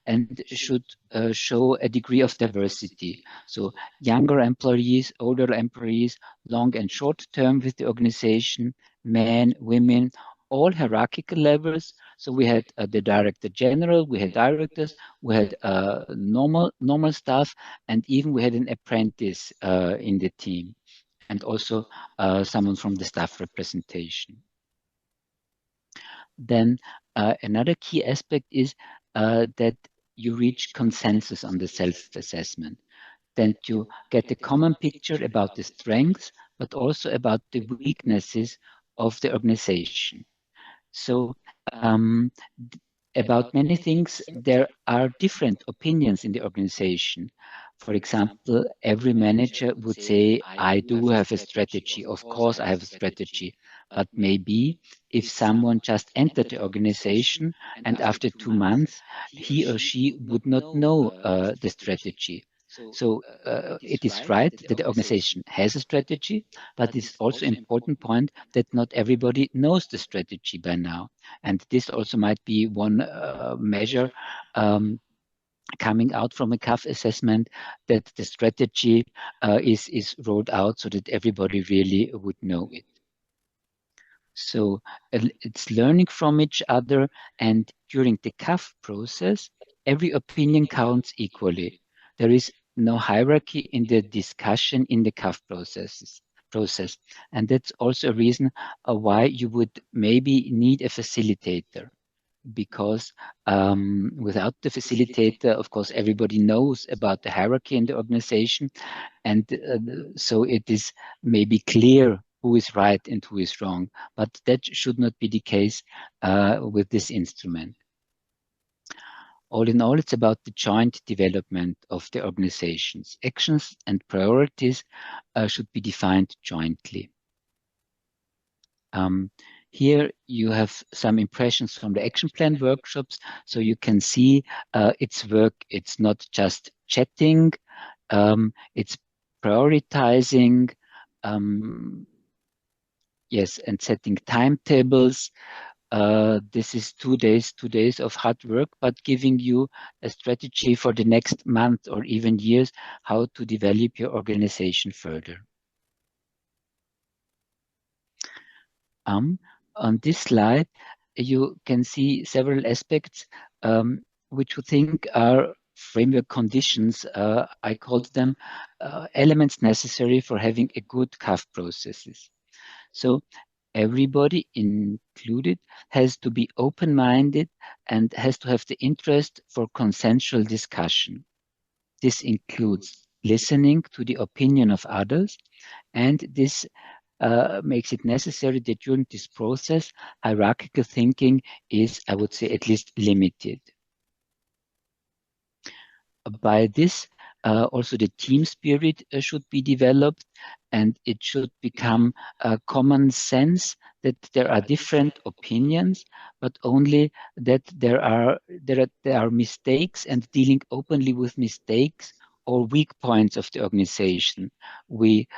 and should show a degree of diversity. So younger employees, older employees, long and short term with the organization, men, women, all hierarchical levels. So we had the director general, we had directors, we had normal staff, and even we had an apprentice in the team, and also someone from the staff representation. Then another key aspect is that you reach consensus on the self-assessment. Then you get a common picture about the strengths, but also about the weaknesses of the organization. So about many things, there are different opinions in the organization. For example, every manager would say, I do have a strategy. Of course, I have a strategy. But maybe if someone just entered the organization and after 2 months, he or she would not know the strategy. So it is right that the organization has a strategy, but it's also an important point that not everybody knows the strategy by now. And this also might be one measure coming out from a CAF assessment, that the strategy is rolled out so that everybody really would know it. So it's learning from each other, and during the CAF process, every opinion counts equally. There is no hierarchy in the discussion in the CAF process. And that's also a reason why you would maybe need a facilitator, because without the facilitator, of course, everybody knows about the hierarchy in the organization. And so it is maybe clear who is right and who is wrong, but that should not be the case with this instrument. All in all, it's about the joint development of the organization's actions, and priorities should be defined jointly. Here you have some impressions from the action plan workshops, so you can see its work. It's not just chatting, it's prioritizing, yes, and setting timetables. This is 2 days of hard work, but giving you a strategy for the next month or even years, how to develop your organization further. On this slide, you can see several aspects which you think are framework conditions. I called them elements necessary for having a good CAF processes. So everybody included has to be open-minded and has to have the interest for consensual discussion. This includes listening to the opinion of others, and this makes it necessary that during this process, hierarchical thinking is, I would say, at least limited. By this, also the team spirit should be developed, and it should become a common sense that there are different opinions, but only that there are mistakes, and dealing openly with mistakes or weak points of the organization. We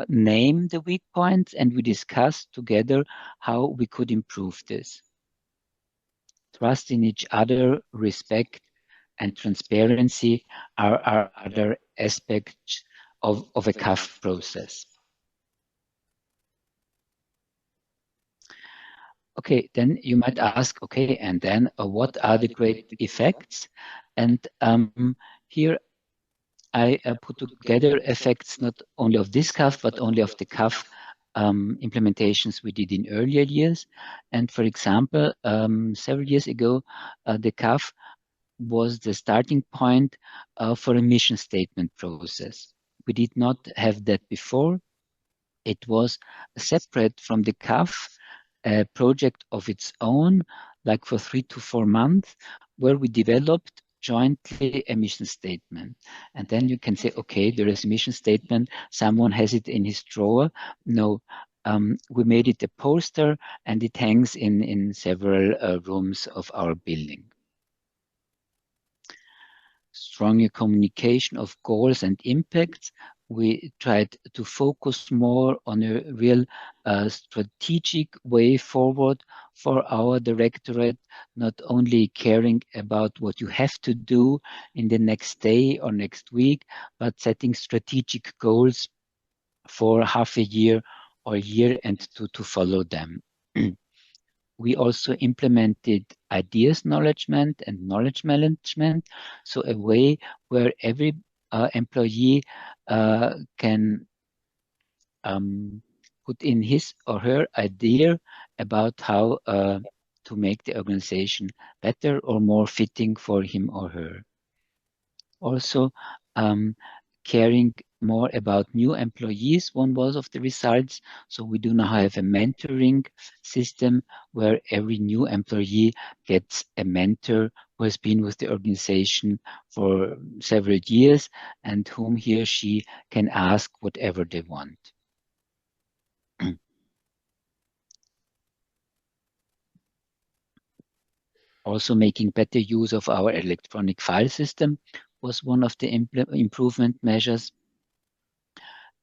name the weak points and we discuss together how we could improve this. Trust in each other, respect, and transparency are other aspects of a CAF process. Okay, then you might ask, okay, and then what are the great effects? And here I put together effects not only of this CAF, but only of the CAF implementations we did in earlier years. And for example, several years ago, the CAF was the starting point for a mission statement process. We did not have that before. It was separate from the CAF, a project of its own, like for 3 to 4 months, where we developed jointly a mission statement. And then you can say, okay, there is a mission statement. Someone has it in his drawer. No, we made it a poster, and it hangs in several rooms of our building. Stronger communication of goals and impacts. we tried to focus more on a real strategic way forward for our directorate, not only caring about what you have to do in the next day or next week, but setting strategic goals for half a year or year and to follow them. We also implemented ideas knowledgement and knowledge management, so a way where every employee can put in his or her idea about how to make the organization better or more fitting for him or her. Also, caring more about new employees, one was of the results. So we do now have a mentoring system where every new employee gets a mentor who has been with the organization for several years and whom he or she can ask whatever they want. Also, making better use of our electronic file system was one of the improvement measures.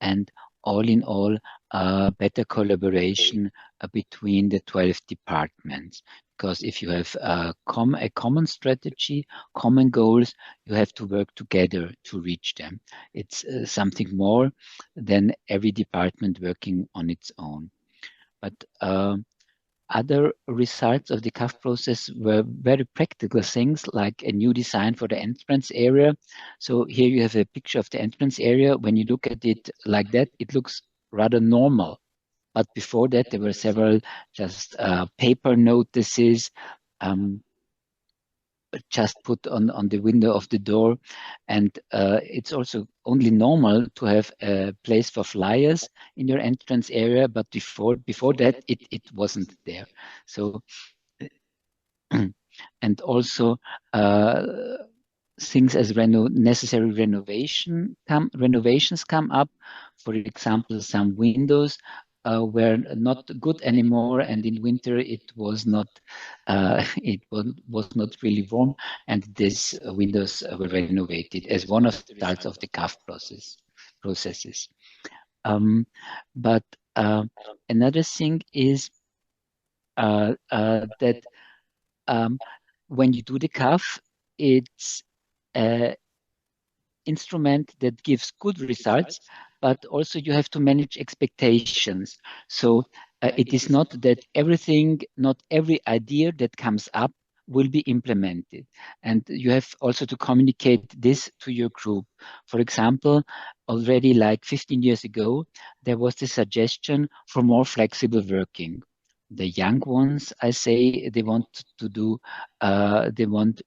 And all in all, better collaboration between the 12 departments. Because if you have a common strategy, common goals, you have to work together to reach them. It's something more than every department working on its own. But other results of the CAF process were very practical things like a new design for the entrance area. So here you have a picture of the entrance area. When you look at it like that, it looks rather normal. But before that, there were several just paper notices just put on the window of the door. And it's also only normal to have a place for flyers in your entrance area, but before that, it wasn't there. So, and also things as necessary renovations come up. For example, some windows were not good anymore, and in winter it was not really warm, and these windows were renovated as one of the results of the CAF processes. But another thing is that when you do the CAF, it's an instrument that gives good results, but also you have to manage expectations. So it is not that not every idea that comes up will be implemented. And you have also to communicate this to your group. For example, already like 15 years ago, there was the suggestion for more flexible working. The young ones, I say, they want to do, they want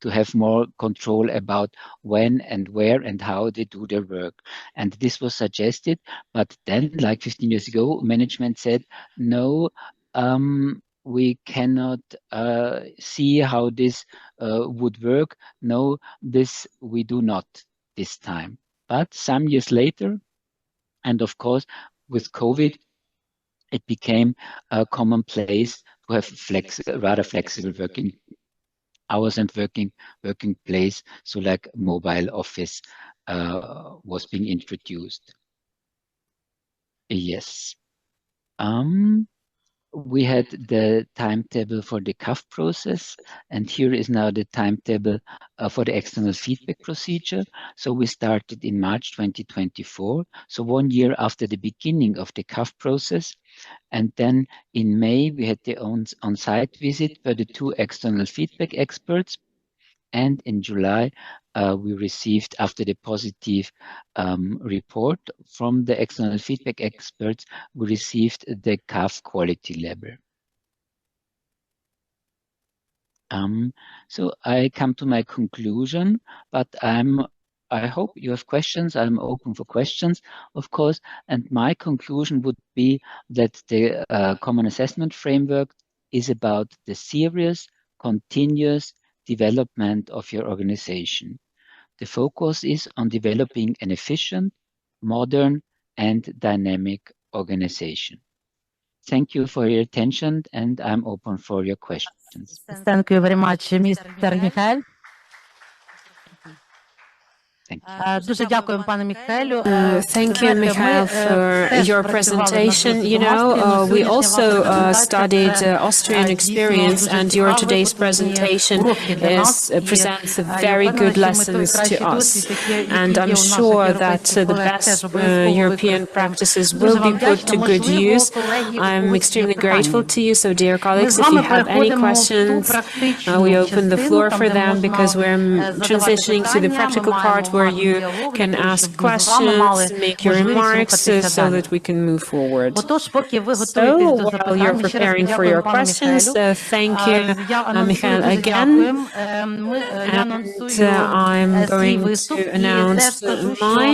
to have more control about when and where and how they do their work. And this was suggested, but then like 15 years ago, management said, no, we cannot see how this would work. No, this we do not this time. But some years later, and of course, with COVID, it became a commonplace to have rather flexible working hours and working place. So like mobile office was being introduced. Yes. We had the timetable for the CAF process, and here is now the timetable for the external feedback procedure. So we started in March 2024, so 1 year after the beginning of the CAF process. And then in May, we had the on-site visit for the 2 external feedback experts. And in July, we received, after the positive report from the external feedback experts, we received the CAF quality level. So I come to my conclusion, but I hope you have questions. I'm open for questions, of course. And my conclusion would be that the Common Assessment Framework is about the serious, continuous development of your organization. The focus is on developing an efficient, modern, and dynamic organization. Thank you for your attention, and I'm open for your questions.
Thank you very much, Mr. Michael.
Thank you.
Дуже дякуємо, пане Михайлю.
Thank you, Mikhail, for your presentation. You know, we also studied Austrian experience, and your today's presentation presents very good lessons to us. And I'm sure that the best European practices will be put to good use. I'm extremely grateful to you. So, dear colleagues, if you have any questions, we open the floor for them because we're transitioning to the practical part where you can ask questions, make your remarks so that we can move forward. So, while you're preparing for your questions, thank you, Mikhail, again. And I'm going to announce my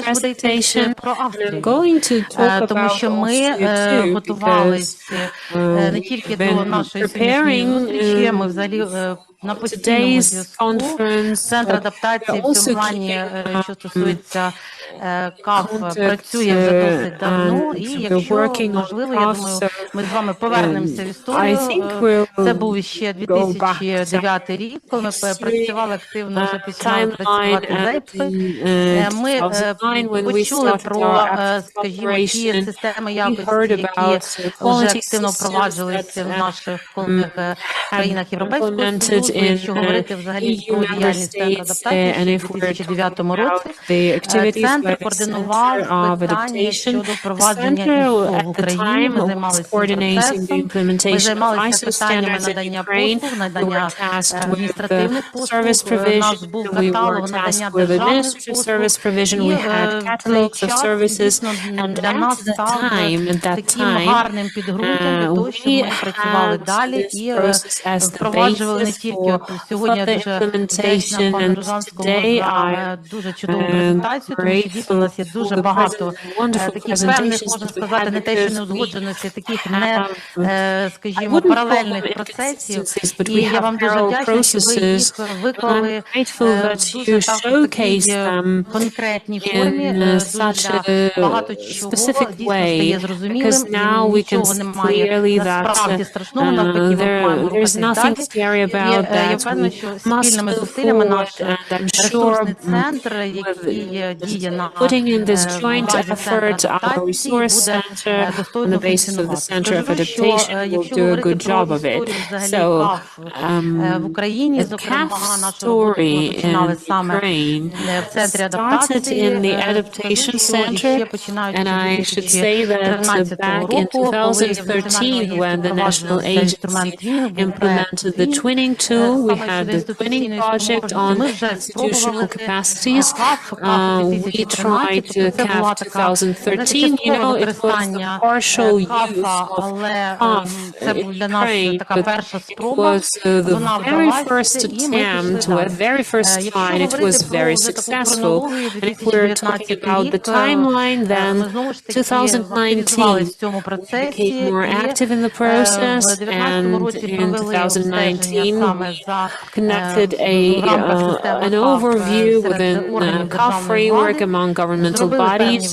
presentation. I'm going to talk about Austria too, because we've been preparing today's conference, but we're also keeping contact we're working on CAF, so I think we'll go back to timeline and 2009 when we started our operation. We heard about quality systems that had implemented in EU member states, and if we're talking about the activities by the Center of Adaptation, the Center at the time was coordinating the implementation of ISO standards in Ukraine. We were tasked with the service provision, we were tasked with administrative service provision, we had catalogs of services, and at that time, we had this process as the basis for further implementation, and today I'm grateful for the wonderful presentations that we had because we have, I wouldn't call them inconsistencies, but we have parallel processes, and I'm grateful that you showcase them in such a specific way, because now we can see clearly that there's nothing scary about that. We must move forward, and I'm sure with putting in this joint effort, our resource center, on the basis of the Center of Adaptation, will do a good job of it. So, the CAF story in Ukraine started in the Adaptation Center, and I should say that back in 2013, when the national agency implemented the twinning tool, we had the twinning project on institutional capacities. We tried CAF 2013. You know, it was the partial use of CAF in Ukraine, but it was the very first attempt, or very first try, and it was very successful. And if we're talking about the timeline, then 2019 we became more active in the process, and in 2019 we conducted an overview within CAF framework among governmental bodies.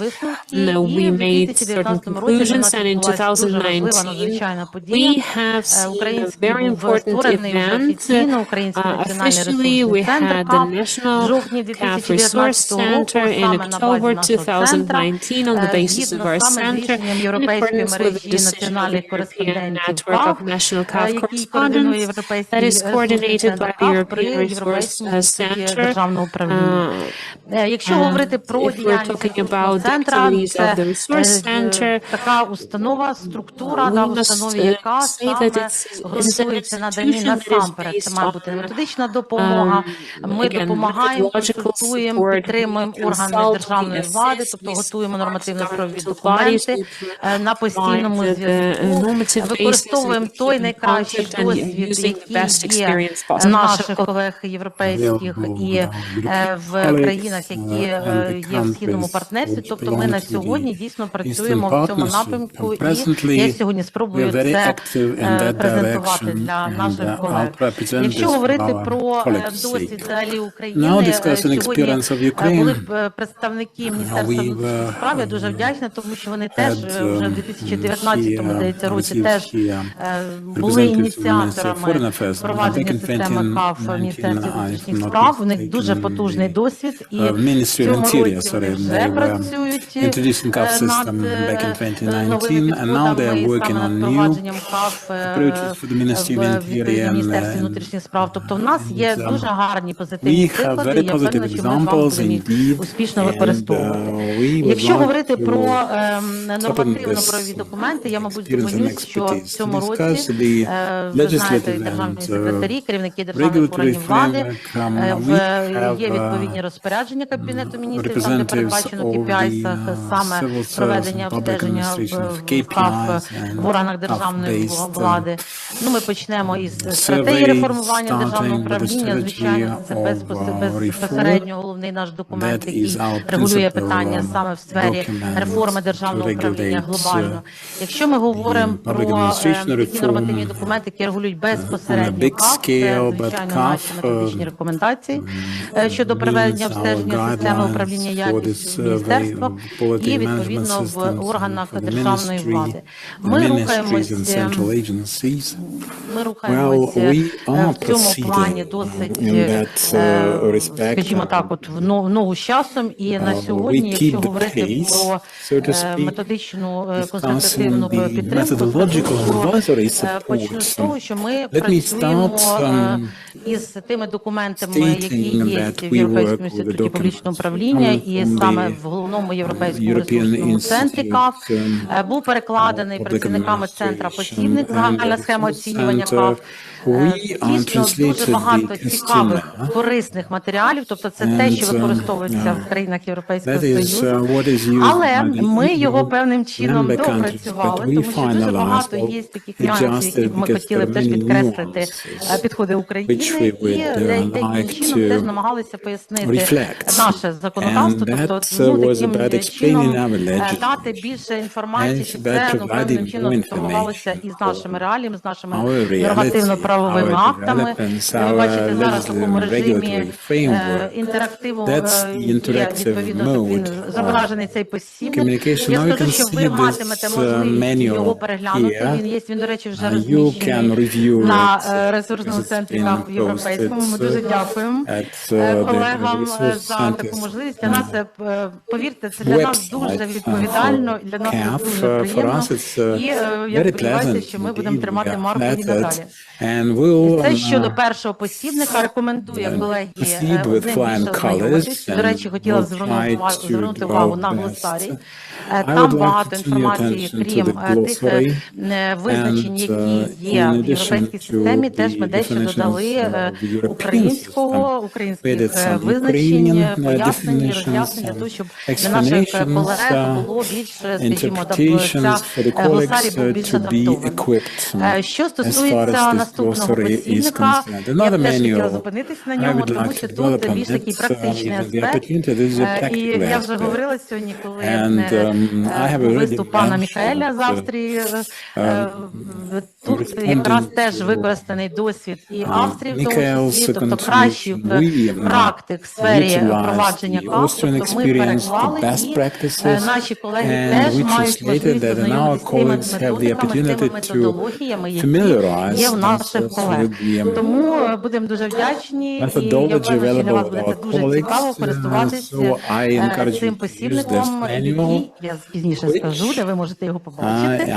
We made certain conclusions, and in 2019 we have seen a very important event. Officially, we had the National CAF Resource Center in October 2019 on the basis of our center, in accordance with the decision of the European Network of National CAF Correspondents that is coordinated by the European Resource Center. If we're talking about the activities of the Resource Center, we must say that it's an institution that is based on again, methodological support. We consult, we assist, we support governmental bodies, we provide the normative basis, we keep in contact and using the best experience possible.
Наших колег європейських і в країнах, які є в східному партнерстві. Тобто ми на сьогодні дійсно працюємо в цьому напрямку і
я сьогодні спробую це презентувати для наших колег. Якщо говорити про досвід взагалі України, сьогодні були представники Міністерства внутрішніх справ, я дуже вдячна, тому що вони теж вже в 2019 здається, році теж були ініціаторами впровадження системи КАФ в Міністерстві внутрішніх справ. У них дуже потужний досвід, і в цьому році вони вже працюють над новими підходами і саме над впровадженням КАФ в Міністерстві внутрішніх справ. Тобто в нас є дуже гарні позитивні приклади, і я впевнена, що ми з вами будемо їх успішно використовувати. Якщо говорити про нормативно-правові документи, я, мабуть, зупинюсь, що в цьому році, ви знаєте, державні секретарі, керівники державних органів влади, є відповідні розпорядження Кабінету міністрів, там де передбачено в KPIs саме проведення обстеження в КАФ в органах державної влади. Ну, ми почнемо із стратегії реформування державного управління. Звичайно, це безпосередньо головний наш документ, який регулює питання саме в сфері реформи державного управління глобально. Якщо ми говоримо про такі нормативні документи, які регулюють безпосередньо КАФ, це, звичайно, наші методичні рекомендації щодо проведення обстеження системи управління якістю в міністерствах і, відповідно, в органах державної влади. Ми рухаємося в цьому плані досить, скажімо так, от в ногу з часом, і на сьогодні, якщо говорити про методичну консультативну підтримку, почну з того, що ми працюємо із тими документами, які є в Європейському інституті публічного управління, і саме в головному європейському ресурсному центрі КАФ був перекладений працівниками центра посібник загальна схема оцінювання КАФ. Дійсно, дуже багато цікавих, корисних матеріалів, тобто це те, що використовується в країнах Європейського Союзу, але ми його певним чином допрацювали, тому що дуже багато є таких нюансів, які ми хотіли б теж підкреслити підходи України, і деяким чином теж намагалися пояснити наше законодавство, тобто таким чином дати більше інформації, щоб це певним чином формувалося і з нашими реаліями, з нашими нормативно-правовими актами. Ви бачите зараз в такому режимі інтерактиву, є відповідно він зображений цей посібник. Я скажу, що ви матимете можливість його переглянути. Він, до речі, вже розміщений на ресурсному центрі КАФ європейському. Ми дуже дякуємо колегам за таку можливість. Для нас, повірте, це для нас дуже відповідально, для нас дуже приємно. І я сподіваюся, що ми будемо тримати марку і надалі. Це щодо першого посібника. Рекомендую колеги з ним більше ознайомитись. До речі, хотіла звернути увагу на глосарій. Там багато інформації, крім тих визначень, які є в європейській системі, теж ми дещо додали українських визначень, пояснень і роз'яснень, для того, щоб для наших колег було більше, скажімо, ця глосарій був більш адаптований. Що стосується наступного посібника, я б теж хотіла зупинитись на ньому, тому що тут більш такий практичний аспект. І я вже говорила сьогодні, коли виступ пана Міхаеля з Австрії, тут якраз теж використаний досвід і Австрії в тому числі, тобто кращих практик в сфері впровадження КАФ, тобто ми переклали, і наші колеги теж мають можливість ознайомитися з тими методиками, тими методологіями, які є в наших колег. Тому будемо дуже вдячні, і я впевнена, що для вас буде дуже цікаво користуватися цим посібником, який, я пізніше скажу, де ви можете його побачити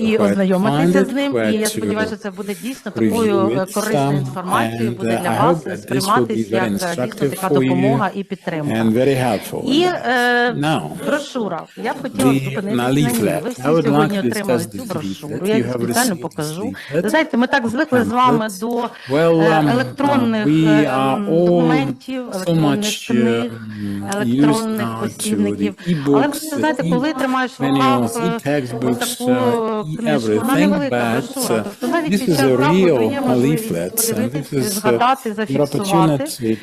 і ознайомитися з ним. І я сподіваюся, що це буде дійсно такою корисною інформацією, буде для вас сприйматися як дійсно така допомога і підтримка. І брошура. Я б хотіла зупинитися на ній. Ви всі сьогодні отримали цю брошуру. Я її спеціально покажу. Ви знаєте, ми так так звикли з вами до електронних
we are all
документів,
so
електронних
much
книг,
used
електронних
now to
посібників.
the
Але
e-books,
знаєте, коли тримаєш в руках
manuals, e-textbooks,
таку книжку, вона
everything,
невелика
but
брошура. Тобто навіть
this
під
is
час
a
заходу
real
є можливість
leaflet, and
подивитися,
this is
згадати,
your
зафіксувати.
opportunity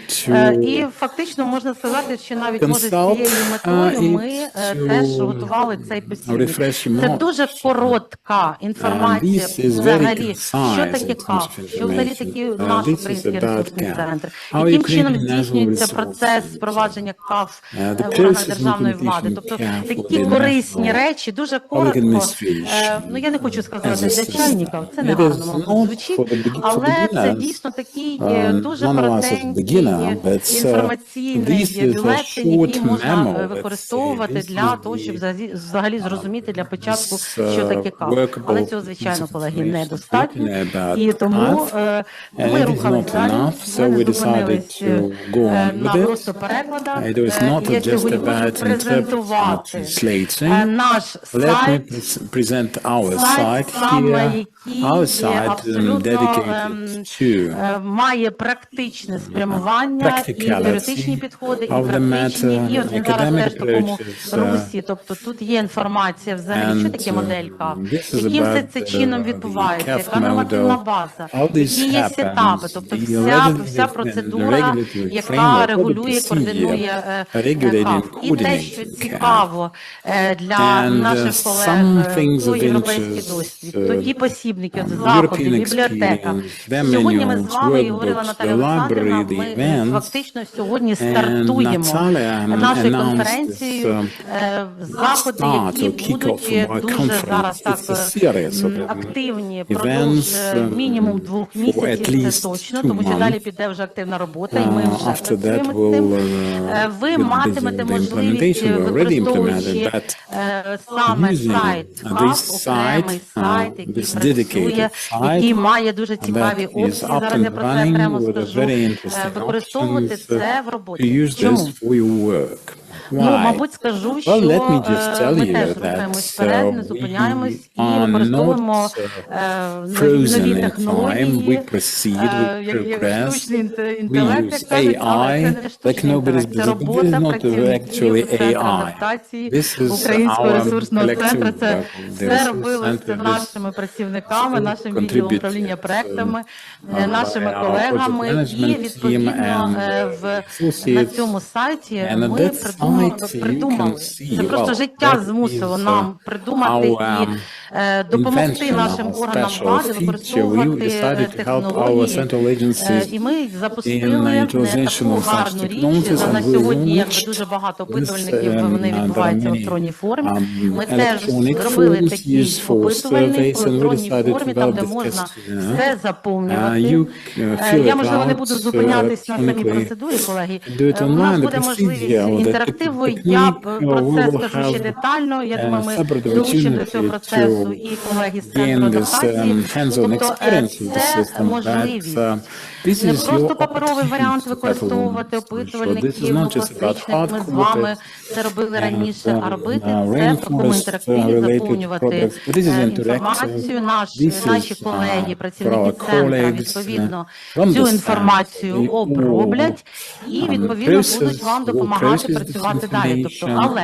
І
to
фактично можна сказати, що навіть може з
consult
цією метою ми
it,
теж
to
готували цей посібник.
refresh your
Це
knowledge.
дуже коротка інформація
This is very
взагалі, що
concise
таке КАФ,
information.
що взагалі таке наш
This is
український
about
ресурсний
CAF.
центр,
How
яким
Ukrainian
чином
national
здійснюється
resources,
процес впровадження КАФ
the
в органах
process
державної
of
влади.
implementation
Тобто
CAF
такі
within
корисні
national
речі, дуже
public
коротко.
administration
Ну, я не хочу сказати
as a
для
system.
чайників, це не
It is
гарно, мабуть,
not
звучить,
for the
але це
beginners.
дійсно такий дуже
None of us is
коротенький
beginner, but
інформаційний
this is a
бюлетень, який
short
можна
memo, let's
використовувати
say.
для того, щоб взагалі зрозуміти для початку,
This,
що таке КАФ.
workable
Але цього, звичайно, колеги,
information
недостатньо.
about
І тому
CAF, and
ми
it is
рухались
not
далі,
enough, so
ми
we
не
decided
зупинились
to go on
на
with
просто
it.
перекладах.
It was not
Я
just
сьогодні хочу
about interpreting or
презентувати
translating.
наш
Let me
сайт,
present our
сайт
site
саме,
here.
який
Our
є
site
абсолютно
dedicated to
має практичне спрямування і теоретичні підходи, і
of the
практичні,
matter,
і от він зараз
academic
теж в такому
approaches,
русі. Тобто тут є інформація взагалі, що таке модель КАФ,
this is
яким все
about
це чином
the
відбувається,
CAF
яка нормативна
model.
база,
How this
які є
happens,
сетапи, тобто
the
вся
regulatory
процедура,
framework,
яка
the
регулює,
procedure,
координує
regulating,
КАФ. І те,
coordinating
що
CAF.
цікаво для
And,
наших
some
колег,
things
то
of
європейський
interest,
досвід, то ті посібники, от
European
заходи, бібліотека.
experience, their
Сьогодні ми з
manuals,
вами, і говорила
workbooks,
Наталя
the
Олександрівна,
library, the
ми
events,
фактично сьогодні
and
стартуємо
Natalia
нашою
announced
конференцією.
this
Заходи,
start or
які
kick-off
будуть
of our
дуже
conference.
зараз так
It's a series of
активні,
events,
продовж мінімум 2
for at
місяців,
least
це точно,
2
тому що далі
months.
піде вже активна робота, і ми вже
After that,
працюємо з цим.
we'll
Ви
get
матимете
busy with the
можливість,
implementation. We already
використовуючи
implemented that.
саме
Using
сайт
this
КАФ, окремий
site,
сайт, який
this
працює,
dedicated site
який має дуже цікаві
that is
опції,
up
зараз я
and
про це
running
окремо
with a
скажу,
very interesting
використовувати
options
це в
to
роботі.
use
Чому?
this for your work.
Ну,
Why?
мабуть, скажу, що
Well, let me just tell
ми
you
теж
that
рухаємось вперед, не
we
зупиняємось і
are
використовуємо
not
нові
frozen in time.
технології,
We proceed, we
як
progress.
штучний
We
інтелект, як
use
кажуть, але це
AI
не
like
штучний
nobody's
інтелект, це
business. This is
робота
not
працівників
actually
Центру
AI.
адаптації
This is
Українського
our
ресурсного центру.
collective
Це
work. The
все
resource
робилося
center
нашими працівниками,
is
нашим відділом
contributed,
управління проектами,
by
нашими
our
колегами,
project
і
management team
відповідно
and
на
associates.
цьому сайті
And
ми
on that site you
придумали.
can see,
Це просто
well,
життя
that
змусило
is,
нам придумати
our,
і допомогти
invention,
нашим
our
органам
special
влади
feature. We
використовувати
decided to help our
технології.
central agencies
І ми
in
запустили
utilization
таку
of such
гарну річ.
technologies,
На
and we
сьогодні якби
launched
дуже багато
this,
опитувальників, вони
there
відбуваються в
are
електронній формі.
many,
Ми теж
electronic
зробили
forms
такий
used for
опитувальник в
surveys, and we
електронній
decided to
формі, там, де
develop this
можна
questionnaire.
все заповнювати.
You fill
Я,
it
можливо, не
out
буду зупинятись на самій
electronically.
процедурі, колеги.
Do it
У
online,
нас
the
буде можливість
procedure, or the
інтерактиву. Я
technique,
про
we
це
will
скажу ще
have
детально. Я думаю, ми
separate
долучимо до цього
opportunity
процесу
to
і колеги з
gain
центру
this
адаптації.
hands-on
Тобто
experience with the
це
system.
можливість.
This
Не
is
просто
your
паперовий варіант
opportunity to
використовувати
perform. So this is
опитувальників,
not just about
класичних, ми з вами це робили раніше, а робити це в такому інтерактиві, заповнювати інформацію. Наші колеги, працівники центру, відповідно, цю інформацію оброблять і, відповідно, будуть вам допомагати працювати далі. Тобто, але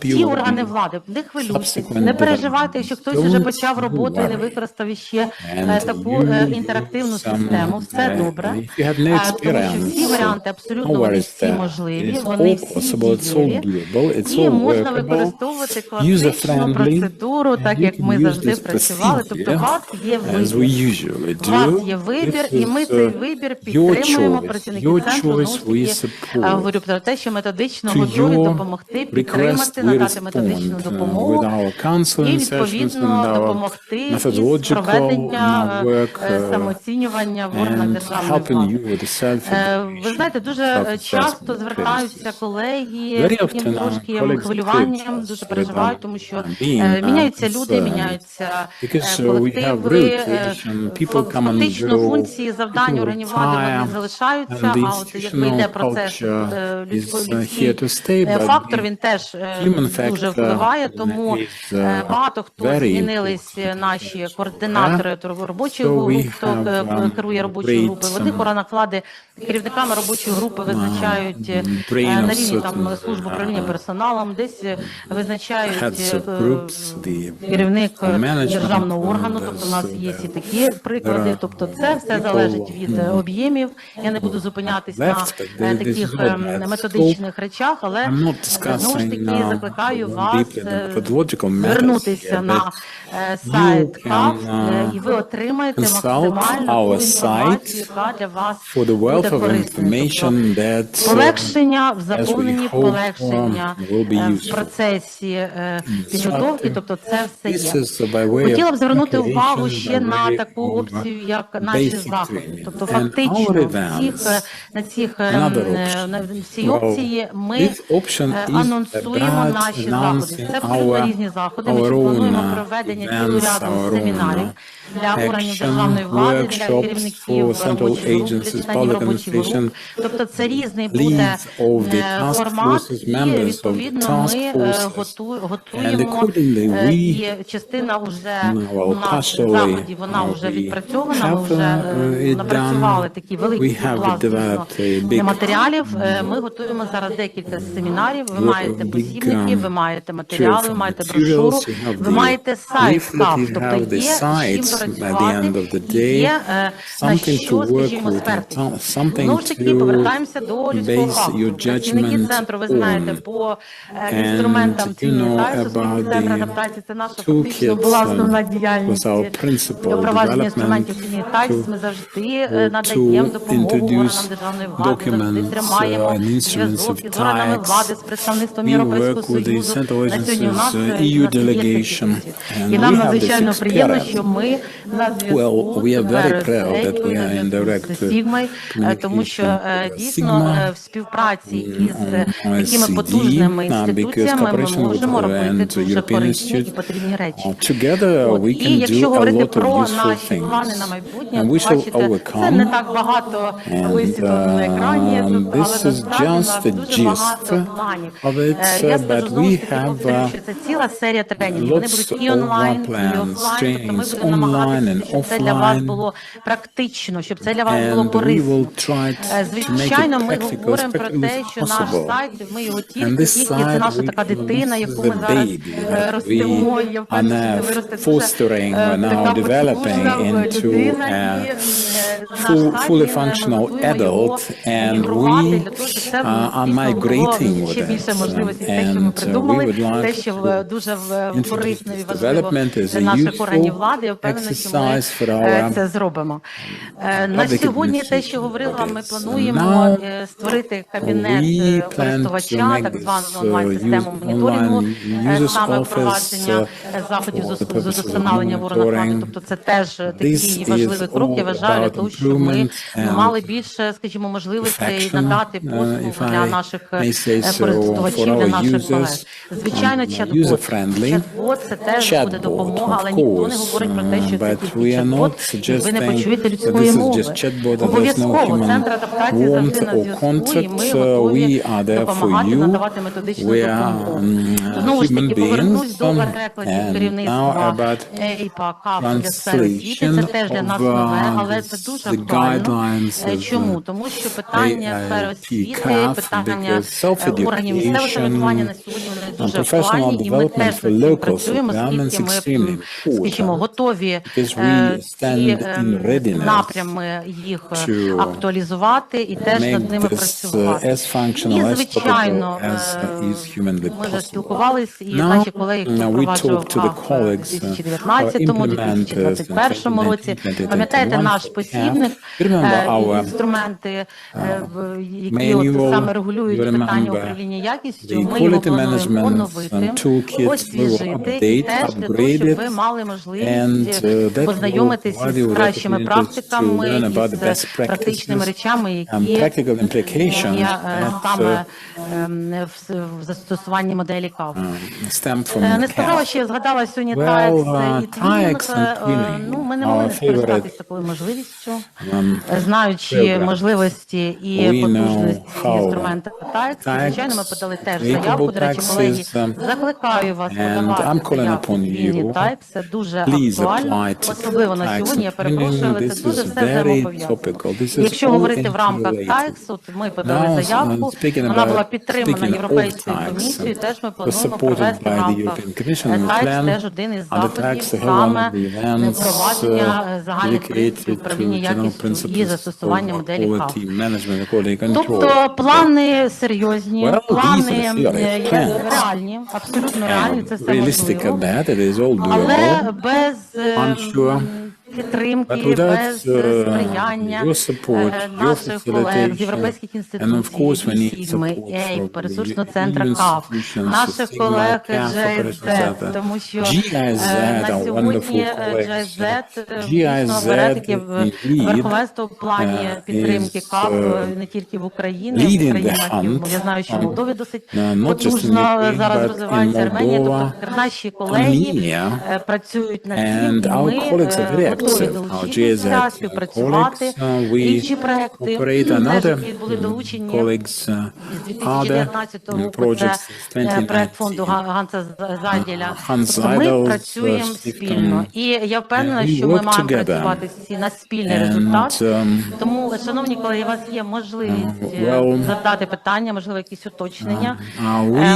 ті органи влади, не хвилюйтесь, не переживайте, якщо хтось вже почав роботу і не використав іще таку інтерактивну систему, все добре, тому що всі варіанти абсолютно вони всі можливі, вони всі дієві, і можна використовувати класичну процедуру, так як ми завжди працювали, тобто у вас є вибір. У вас є вибір, і ми цей вибір підтримуємо, працівники центру, знову ж таки, говорю про те, що методично готові допомогти, підтримати, надати методичну допомогу і, відповідно, допомогти із проведення самооцінювання в органах державної влади. Ви знаєте, дуже часто звертаються колеги з таким трошки хвилюванням, дуже переживають, тому що міняються люди, міняються колективи, фактично функції, завдань органів влади вони залишаються, а от якби йде процес людський фактор, він теж дуже впливає, тому багато хто
змінились наші координатори робочих груп, хто керує робочою групою. В одних наклади керівниками робочої групи визначають на рівні там служби управління персоналом, десь визначають керівник державного органу, тобто у нас є і такі приклади, тобто це все залежить від об'ємів. Я не буду зупинятись на таких методичних речах, але знову ж таки закликаю вас звернутися на сайт CAF, і ви отримаєте максимальну інформацію, яка для вас буде корисною. Полегшення в заповненні, полегшення в процесі підготовки, це все є. Хотіла б звернути увагу ще на таку опцію, як наші заходи. Тобто фактично на цій опції ми анонсуємо наші заходи. Це абсолютно різні заходи. Ми плануємо проведення цілого ряду семінарів для органів державної влади, для керівників робочих груп, для членів робочих груп. Тобто це різний буде формат, і відповідно ми готуємо, і частина вже у нас заходів, вона вже відпрацьована, ми вже напрацювали такі великі пласт матеріалів. Ми готуємо зараз декілька семінарів, ви маєте посібники, ви маєте матеріали, ви маєте брошуру, ви маєте сайт CAF, тобто є з чим працювати, є на що, скажімо, спертися. Знову ж таки, повертаємося до людського фактору. Працівники центру, ви знаєте, по інструментам цінної таї, центр адаптації, це наша фактично була основна діяльність. Для впровадження інструментів цінної таї ми завжди надаємо допомогу органам державної влади, завжди тримаємо зв'язок із органами влади, з представництвом Європейського Союзу. На сьогодні у нас є такі дискусії. І нам надзвичайно приємно, що ми на зв'язку з Сігмою, тому що дійсно в співпраці із такими потужними інституціями ми можемо робити дуже корисні і потрібні речі. І якщо говорити про наші плани на майбутнє, бачите, це не так багато висвітлено на екрані, але насправді у нас дуже багато планів. Я скажу знову ж таки, повторюю, що це ціла серія тренінгів. Вони будуть і онлайн, і офлайн, тобто ми будемо намагатися, щоб це для вас було практично, щоб це для вас було корисно. Звичайно, ми говоримо про те, що наш сайт, ми його тільки, це наша така дитина, яку ми зараз ростимо, я впевнена, що ви ростете така потужна людина,
fully functional adult, and we are migrating with it. And development is a useful exercise for our
зробимо. На сьогодні те, що говорила, ми плануємо створити кабінет користувача, так звану онлайн-систему моніторингу, саме впровадження заходів з удосконалення в органах влади. Тобто це теж такий важливий крок, я вважаю, для того, щоб ми мали більше, скажімо, можливостей надати послуг для наших користувачів, для наших колег. Звичайно, чат-бот. Чат-бот – це теж буде допомога, але ніхто не говорить про те, що це тільки чат-бот, і ви не почуєте людської мови. Обов'язково центр адаптації завжди на зв'язку, і ми готові допомагати, надавати методичну допомогу. Знову ж таки, повернусь до перекладів керівництва ЕІПА, CAF для сфери освіти. Це теж для нас нове, але це дуже актуально. Чому? Тому що питання сфери освіти, питання органів місцевого самоврядування на сьогодні вони дуже актуальні, і ми теж над цим працюємо, оскільки ми, скажімо, готові ці напрями їх актуалізувати і теж над ними працювати. І, звичайно, ми вже спілкувалися, і наші колеги, які впроваджував у 2019-му, 2021 році. Пам'ятаєте наш посібник, інструменти, які саме регулюють питання управління якістю, ми його плануємо оновити, освіжити, і теж для того, щоб ви мали можливість познайомитись із кращими практиками, із практичними речами, які є саме в застосуванні моделі CAF. Не сказала, що я згадала сьогодні TAEX і Twinning. Ми не могли не скористатися такою можливістю, знаючи можливості і потужності інструменту TAEX. Звичайно, ми подали теж заявку. До речі, колеги, закликаю вас подавати заявку в Twinning TAEX. Це дуже актуально, особливо на сьогодні. Я перепрошую, але це дуже все взаємопов'язано. Якщо говорити в рамках TAEX, ми подали заявку, вона була підтримана Європейською комісією, теж ми плануємо провести в рамках TAEX теж один із заходів, саме впровадження загальних принципів управління якістю і застосування моделі CAF. Тобто плани серйозні, плани реальні, абсолютно реальні, це все можливо, але без підтримки, без сприяння наших колег з європейських інституцій, фільми, ЕЙП, ресурсного центру CAF, наших колег GIZ, тому що на сьогодні GIZ бере верховенство в плані підтримки CAF не тільки в Україні, я знаю, що в Молдові досить потужно зараз розвивається Арменія, тобто наші колеги працюють над цим, і ми готові долучитися, співпрацювати. Інші проекти теж були долучені з 2019 року, це проект фонду Ганса Зайделя. Тобто ми працюємо спільно. І я впевнена, що ми маємо працювати всі на спільний результат. Тому, шановні колеги, у вас є можливість задати питання, можливо, якісь уточнення,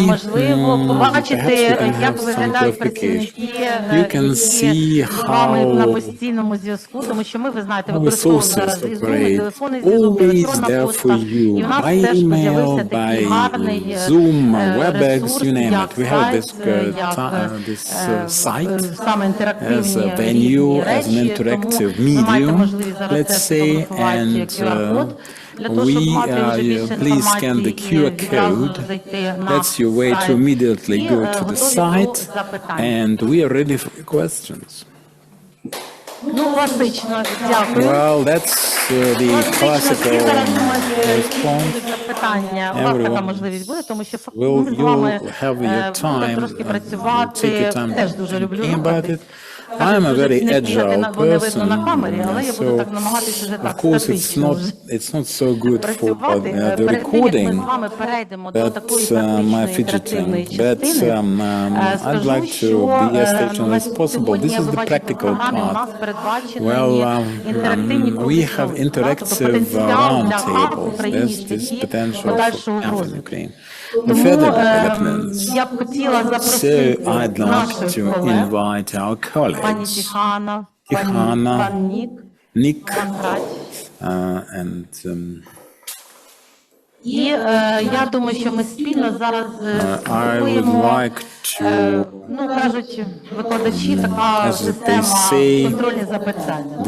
можливо, побачити, як виглядають працівники, які з вами на постійному зв'язку, тому що ми, ви знаєте, використовуємо зараз і Zoom, і телефонний зв'язок, електронна пошта, і у нас теж з'явився такий гарний ресурс, як сайт, як саме інтерактивні речі, тому ви маєте можливість зараз теж сфотографувати QR-код, для того, щоб мати вже більше інформації і відразу зайти на сайт. І готові до запитань. Ну, класично, дякую.
Well, that's the classical response.
Запитання. У вас така можливість буде, тому що ми з вами будемо трошки працювати. Теж дуже люблю рухатись.
I'm a very agile person,
of course
it's not so good for the recording, but my fidgeting, but I'd like to be as stationary as possible. This is the practical part. Well, we have interactive round tables. There's this potential for CAF in Ukraine. The further developments. So I'd like to invite our colleagues, Tihana, Nick, and
І я думаю, що ми спільно зараз ну, кажуть, викладачі, така система контрольні запитання.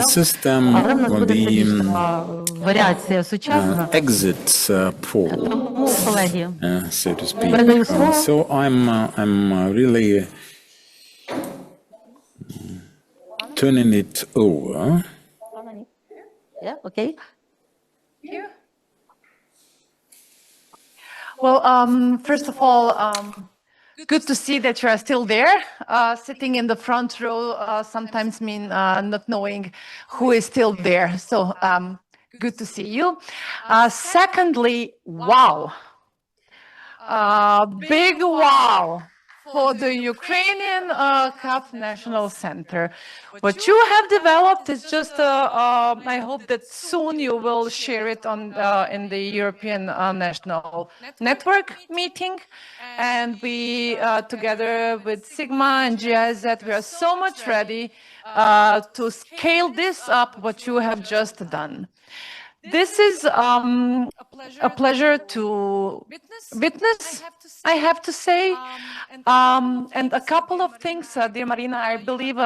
Але в нас буде більш така варіація сучасна. Тому, колеги, передаю слово.
So I'm really turning it over.
Yeah, okay.
Well, first of all, good to see that you are still there. Sitting in the front row sometimes mean not knowing who is still there. So good to see you. Secondly, wow. Big wow for the Ukrainian CAF National Center. What you have developed is just, I hope that soon you will share it on in the European National Network meeting. And we, together with Sigma and GIZ, we are so much ready to scale this up, what you have just done. This is a pleasure to witness, I have to say. And a couple of things, dear Marina, I believe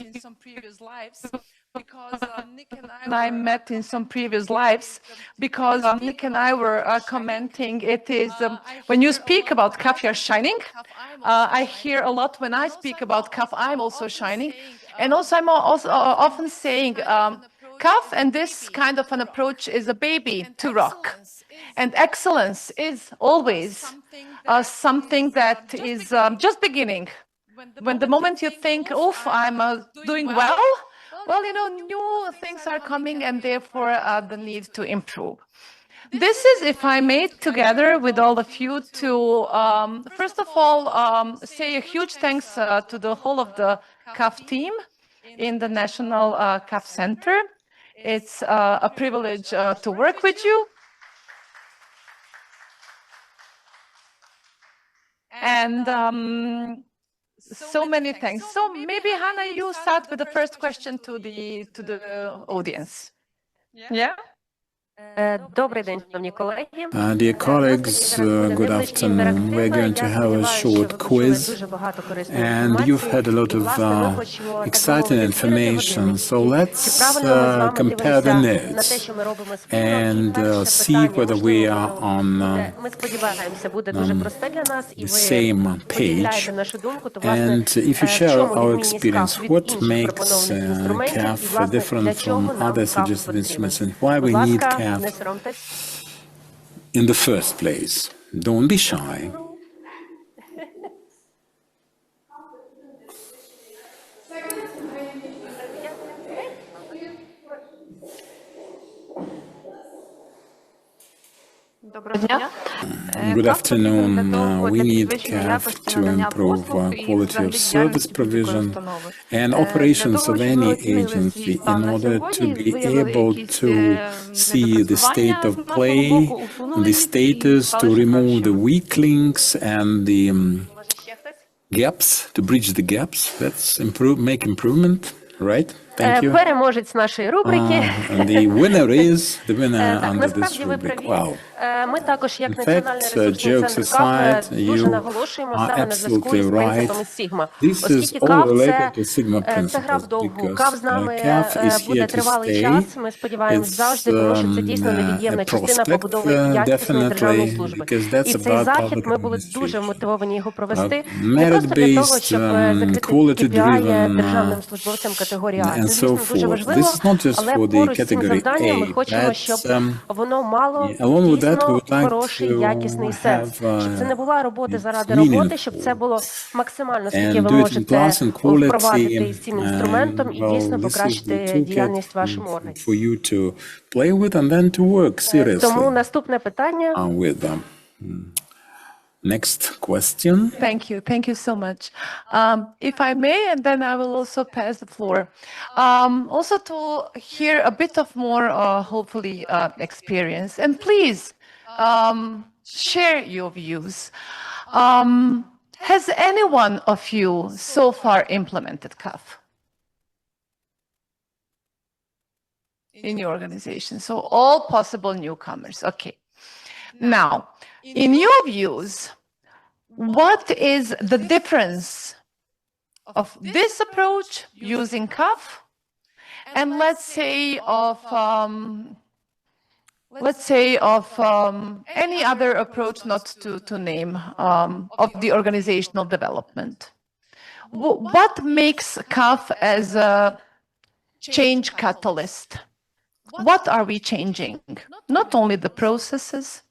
in some previous lives, because Nick and I met in some previous lives, because Nick and I were commenting, it is, when you speak about CAF, you're shining. I hear a lot when I speak about CAF, I'm also shining. And also, I'm also often saying CAF and this kind of an approach is a baby to rock. And excellence is always something that is just beginning. When the moment you think, oof, I'm doing well, new things are coming and therefore the need to improve. This is, if I may, together with all of you to, first of all, say a huge thanks to the whole of the CAF team in the National CAF Center. It's a privilege to work with you. And so many thanks. So maybe, Hannah, you start with the first question to the audience. Yeah?
Dear colleagues, good afternoon. We're going to have a short quiz, and you've had a lot of exciting information. So let's compare the notes and see whether we are on the same page. And if you share our experience, what makes CAF different from other suggested instruments and why we need CAF in the first place. Don't be shy. Good afternoon. We need CAF to improve quality of service provision and operations of any agency in order to be able to see the state of play, the status, to remove the weak links and the gaps, to bridge the gaps. That's make improvement, right? Thank you.
Переможець нашої рубрики.
The winner is the winner under this rubric. Wow.
Ми також, як
In
Національний
fact,
ресурсний
jokes
центр КАФ,
aside,
дуже
you
наголошуємо
are
саме на зв'язку із
absolutely
принципами
right.
Сігма.
This is
Оскільки
all
КАФ
related to Sigma
це гра
principles
вдовгу.
because
КАФ з нами
CAF is
буде
here to
тривалий
stay.
час. Ми сподіваємось завжди, тому що це дійсно невід'ємна
A
частина
prospect,
побудови якісної державної
definitely,
служби.
because that's
І цей
about
захід
public
ми були
administration.
дуже мотивовані його провести. Не просто для того,
Merit-based,
щоб закрити KPI державним службовцям категорії А. Це,
and
звісно,
so
дуже
forth.
важливо,
This is not just
але
for the
поруч з цим
category
завданням ми
A,
хочемо, щоб воно мало
along with that, we
дійсно
would like
хороший,
to
якісний сенс. Щоб це не була робота заради
meaningful
роботи, щоб це було максимально, скільки
and
ви
do it in
можете
class and quality,
впровадити з цим інструментом і
well,
дійсно
this is
покращити
the toolkit
діяльність вашому органі.
for you to play with and then to work seriously
Тому наступне питання.
with them. Next question.
Thank you so much. If I may, and then I will also pass the floor. Also to hear a bit of more, hopefully, experience. And please, share your views. Has any one of you so far implemented CAF in your organization? So all possible newcomers. Okay. Now, in your views, what is the difference of this approach using CAF and let's say of any other approach, not to name, of the organizational development? What makes CAF as a change catalyst? What are we changing? Not only the processes.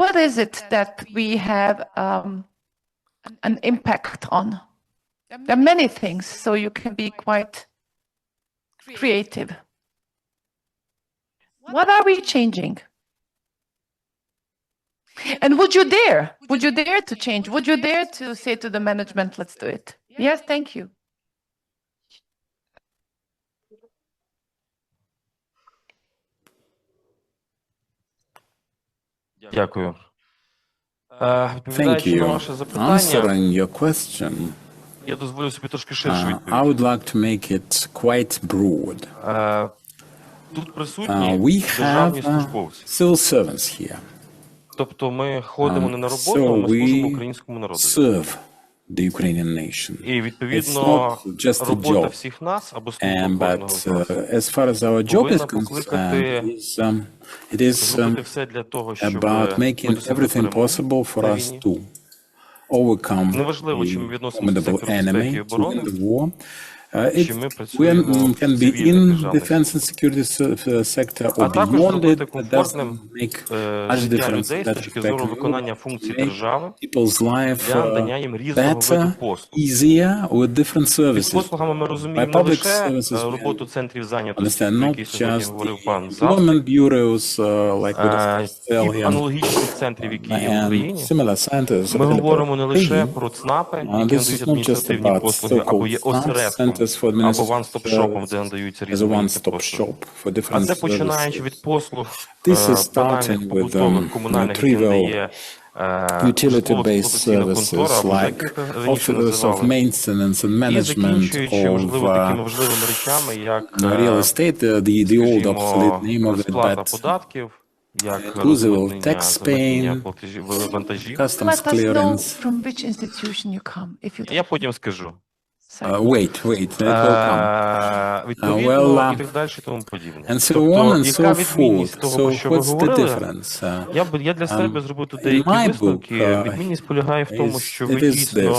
What is it that we have an impact on? There are many things, so you can be quite creative. What are we changing? And would you dare to change? Would you dare to say to the management, let's do it? Yes, thank you.
Дякую.
Thank you. Answering your question,
Я дозволю собі трошки ширшу відповідь.
I would like to make it quite broad.
Тут присутні
We
державні
have
службовці.
civil servants here.
Тобто ми ходимо не на роботу,
So
ми служимо
we
українському народу.
serve the Ukrainian nation.
І
It's
відповідно
not just a
робота
job.
всіх нас або служба
But
кожного з нас
as far as our job is
повинна покликати
concerned, it is
зробити все для того, щоб
about making everything possible for us to overcome
Неважливо, чи ми
the
відносимося до
formidable
сектору безпеки і
enemy, to
оборони,
win the war. It can be in defense and security sector or beyond it. It doesn't make much difference in that respect. Make people's life better, easier with different services. By public services, we understand not just the employment bureaus like we discussed earlier and similar centers. This is not just about so-called centers for administration as a one-stop shop for different services. This is starting with trivial utility-based services like offices of maintenance and management of real estate, the old obsolete name of it, but inclusive of tax paying, customs clearance.
From which institution you come, if you
Я потім скажу.
Wait, it will come. And so on and so forth. So what's the difference?
Я для себе зробив тут
In
деякі
my book,
висновки. Відмінність полягає в тому, що ви дійсно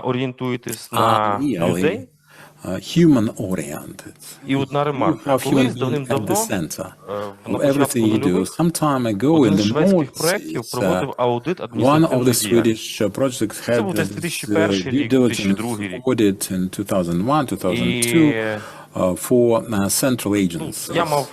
орієнтуєтесь на людей.
Human-oriented.
І одна
You
ремарка.
have
Колись
human being at the
давним-давно,
center
на
of everything
початку
you do.
нульових,
Some time ago in
один з
the
шведських проєктів проводив аудит
one of the
адміністративної діяльності.
Swedish projects
Це
had
був
this
2001
due
рік,
diligence
2002 рік.
audit in 2001, 2002 for central agencies.
Я мав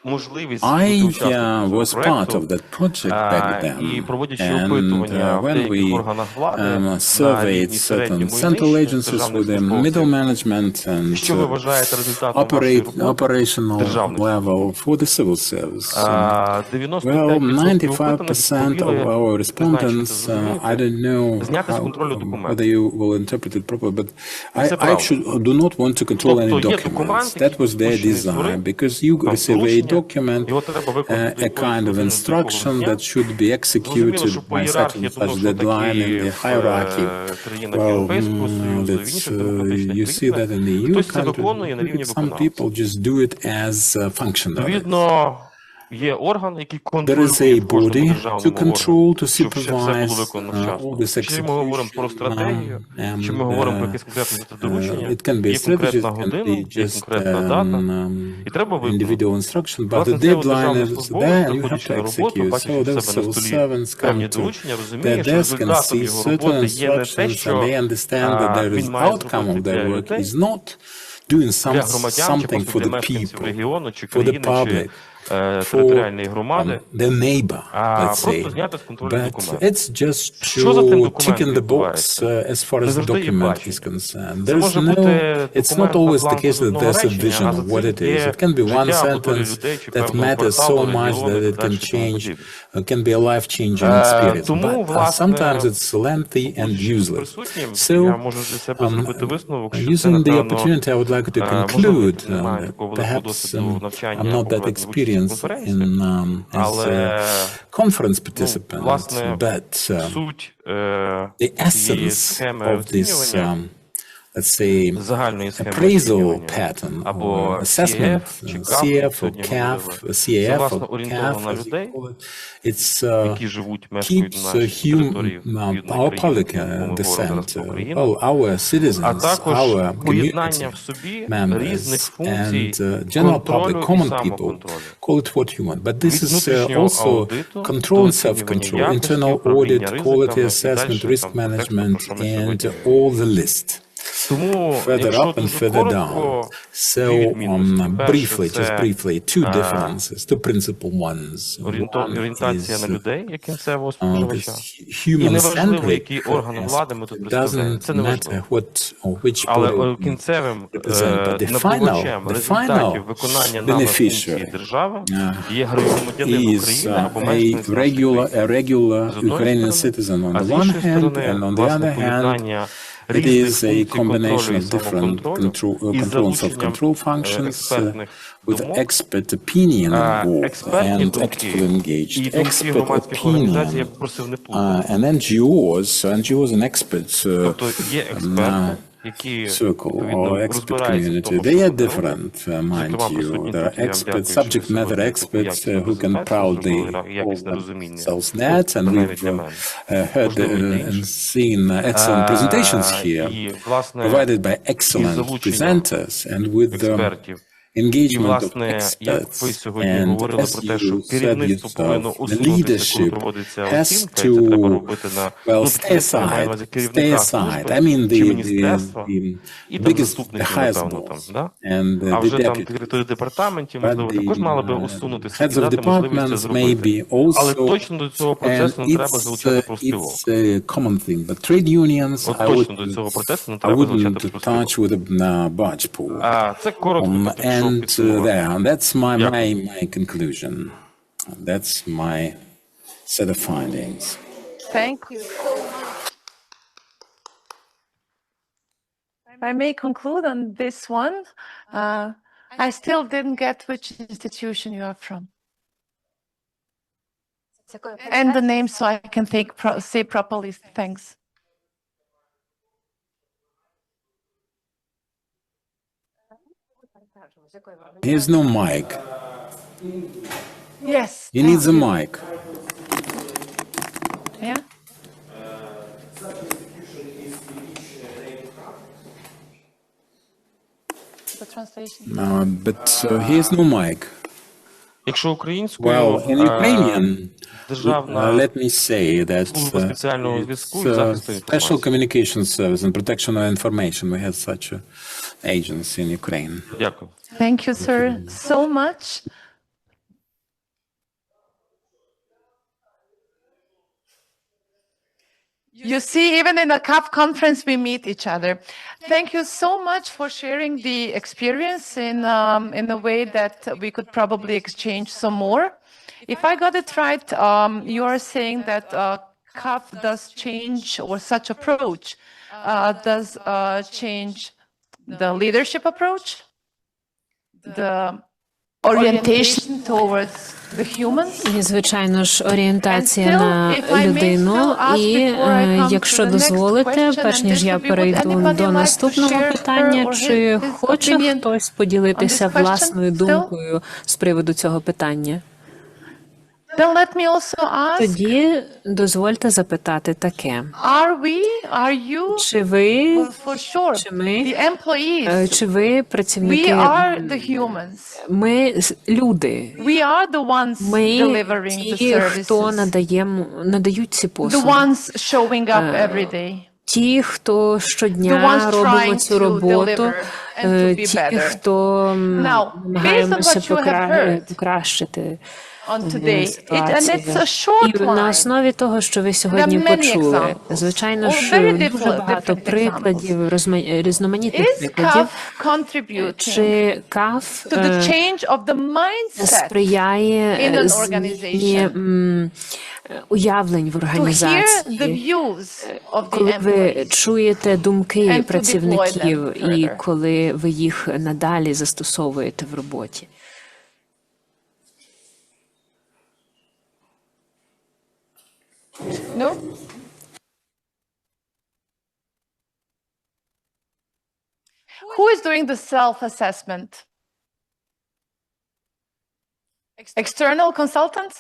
можливість
I
бути учасником
was
цього
part of
проєкту,
that project back then,
і проводячи
and
опитування в
when
деяких
we
органах влади на
surveyed
рівні
certain
середньому і
central
нижчому
agencies
державних
with the middle
службовців,
management
що ви
and
вважаєте результатом вашої роботи
operational
державних
level for the civil service. Well,
95%
95% of our respondents, I don't know
зняти з
how,
контролю документи.
whether you will interpret it properly, but
Це
I
правда.
do not want to control any
Тобто є
documents.
документ,
That was their
який
desire,
створив,
because you
там
receive a
доручення,
document,
його треба виконати до
a kind of
якогось
instruction
дня.
that should be
Зрозуміло,
executed
що по
by such
ієрархії,
and
я думаю,
such
що
deadline in the
такі
hierarchy.
країнах
Well,
Європейського Союзу, в
that's,
інших демократичних
you see that in the EU
хтось це
countries,
виконує на рівні
some
виконавця.
people just do it as functionary.
Відповідно, є орган, який
There is
контролює
a
в кожному
body to
державному
control,
органі,
to
щоб все було
supervise
виконано
all
вчасно.
this
Чи ми говоримо про стратегію, чи ми говоримо про якесь конкретне доручення,
it can be a
є
strategy,
конкретна
it can
година,
be
є
just
конкретна дата, і треба виконати.
individual instruction, but
Власне,
the
цей от
deadline
державний
is
службовець,
there and you have
приходячи
to
на роботу,
execute.
бачачи
So
в
the
себе на
civil
столі
servants come
певні
to
доручення,
their
розуміє, що
desk and
результатом
see
його
certain
роботи є не те,
instructions, and
що
they understand that the
він має
outcome of
зробити
their
для
work
людей,
is not doing
для громадян, чи
something
просто
for
для
the
мешканців
people,
регіону, чи
for the
країни,
public,
чи територіальної громади,
their neighbor,
а
let's
просто
say.
зняти з контролю
But
документи.
it's just
Що за тим
to tick
документом
in the box
відбувається?
as far
Не
as the
завжди є
document
бачення.
is concerned.
Це
There's
може бути
it's not
документ на
always the
бланку
case
з
that
одного
there's a
речення,
vision
а за
of what
цим
it is.
є
It can be one
життя або долі
sentence
людей, чи
that
певного
matters so
кварталу,
much
регіону,
that
і
it can
далі, тому
change,
подібне.
can be a life-changing experience.
Тому,
But
власне,
sometimes it's lengthy and useless.
присутнім, я
So,
можу для себе зробити висновок, що це,
using the
напевно,
opportunity, I would like to
можливо,
conclude.
немає такого великого
Perhaps
досвіду навчання
I'm not
або
that
проведення участі в
experienced
конференції,
in as
але
a conference participant,
власне,
but
суть
the
цієї
essence
схеми
of this,
оцінювання,
let's say,
загальної схеми
appraisal
оцінювання,
pattern
або
or assessment,
CAF, чи
CAF or
сьогодні
CAF,
говорили. Це,
CAF
власне,
or
орієнтовано
CAF,
на
as you
людей,
call it. It's
які живуть, мешкають
keeps
на нашій території
our public
відповідної
at the
країни, зараз про
center.
Україну,
Well, our
а
citizens,
також
our
поєднання
community
в собі
members
різних функцій
and general public,
контролю і
common people,
самоконтролю.
call it what you want. But this
Від
is
внутрішнього
also
аудиту
control
до
and
оцінювання
self-control,
якості,
internal
управління
audit, quality
ризиками і
assessment,
далі
risk
там контексту, про
management,
що ми
and
сьогодні
all the list.
Тому,
Further
якщо
up and
дуже
further down.
коротко,
So,
дві відмінності.
briefly,
Перше,
just
це
briefly, two differences, two principal ones. One
орієнтація на
is
людей, як кінцевого споживача. І
human-centric.
неважливо, який орган влади ми тут
It
представляємо.
doesn't
Це не важливо.
matter what or which
Але
body
кінцевим
represent, but the
набувачем
final
результатів виконання нами функції
beneficiary
держави є громадянин
is
України або
a
мешканець нашої
regular
З одної
Ukrainian
сторони,
citizen on
а
the
з
one
іншої
hand,
сторони,
and on the
власне,
other hand,
поєднання
it
різних
is a
функцій
combination
контролю і
of different
самоконтролю із
control and
залученням
self-control functions
експертних
with
думок.
expert opinion involved
Експертні
and
думки
actively engaged.
і думки
Expert
громадських організацій я
opinion
б просив не плутати.
and NGOs and experts
Тобто є експерти,
circle or expert community, they are different, mind you. There are experts, subject matter experts who can proudly call themselves that, and we've heard and seen excellent presentations here, provided by excellent presenters, and with the engagement of experts. And as you said yourself, the leadership has to, well, stay aside. I mean, the biggest, the highest boss, and the deputy. But the heads of departments may be also, and it's a common thing. But trade unions, I wouldn't touch with a barge pole. And that's my conclusion. That's my set of findings.
Thank you so much. If I may conclude on this one, I still didn't get which institution you are from. And the name so I can say properly. Thanks.
Here's no mic.
Yes.
You need the mic.
Yeah. The translation.
But here's no mic. Well, in Ukrainian, let me say that Special Communication Service and Protection of Information, we have such an agency in Ukraine.
Thank you, sir, so much. You see, even in a CAF conference, we meet each other. Thank you so much for sharing the experience in a way that we could probably exchange some more. If I got it right, you are saying that CAF does change, or such approach does change the leadership approach, the orientation towards the humans.
І, звичайно ж, орієнтація на людину. І, якщо дозволите, перш ніж я перейду до наступного питання, чи хоче хтось поділитися власною думкою з приводу цього питання? Тоді дозвольте запитати таке. Чи ви, чи ви працівники? Ми люди. Ми ті, хто надають ці послуги. Ті, хто щодня робимо цю роботу, ті, хто намагаємося покращити і на основі того, що ви сьогодні почули, звичайно ж, дуже багато прикладів, різноманітних прикладів, чи КАФ сприяє зміні уявлень в організації, коли ви чуєте думки працівників і коли ви їх надалі застосовуєте в роботі.
No? Who is doing the self-assessment? External consultants?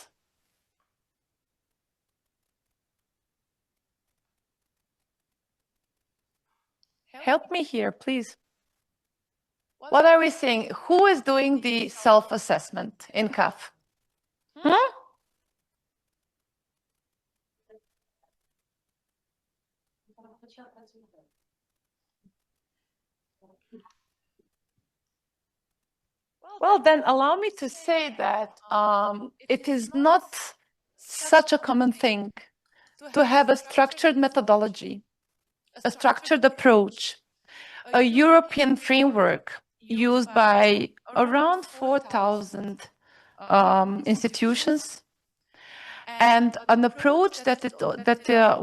Help me here, please. What are we saying? Who is doing the self-assessment in CAF? Well, then allow me to say that it is not such a common thing to have a structured methodology, a structured approach, a European framework used by around 4,000 institutions, and an approach that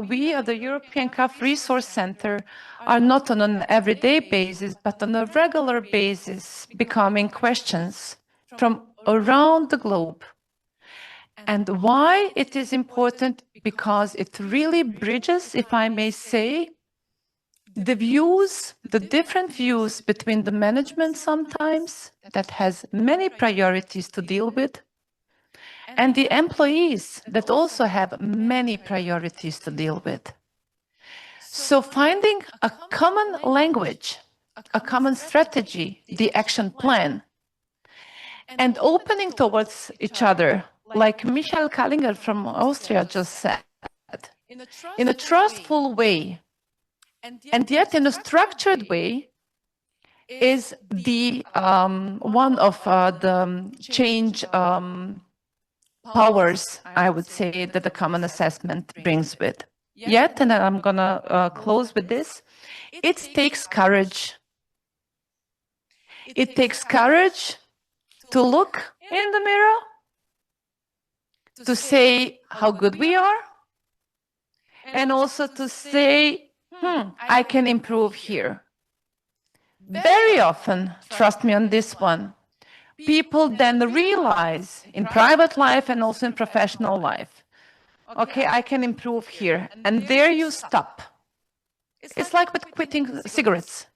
we at the European CAF Resource Center are not on an everyday basis, but on a regular basis, becoming questions from around the globe. And why it is important? Because it really bridges, if I may say, the views, the different views between the management sometimes that has many priorities to deal with, and the employees that also have many priorities to deal with. So finding a common language, a common strategy, the action plan, and opening towards each other, like Michael Kallinger from Austria just said, in a trustful way, and yet in a structured way, is the one of the change powers, I would say, that the common assessment brings with. Yet, and I'm gonna close with this, it takes courage. It takes courage to look in the mirror, to say how good we are, and also to say, I can improve here. Very often, trust me on this one, people then realize in private life and also in professional life, okay, I can improve here. And there you stop. It's like with quitting cigarettes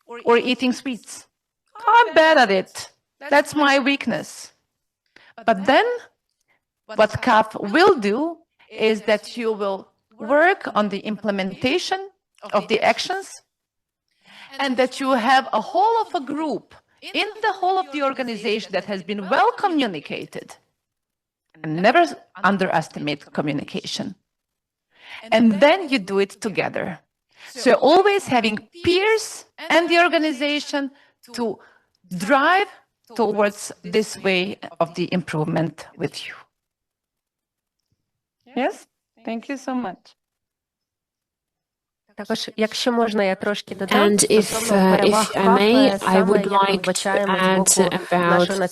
or eating sweets. I'm bad at it. That's my weakness. But then what CAF will do is that you will work on the implementation of the actions, and that you have a whole of a group in the whole of the organization that has been well communicated. And never underestimate communication. And then you do it together. So always having peers and the organization to drive towards this way of the improvement with you. Yes, thank you so much.
And if I may, I would like to add about the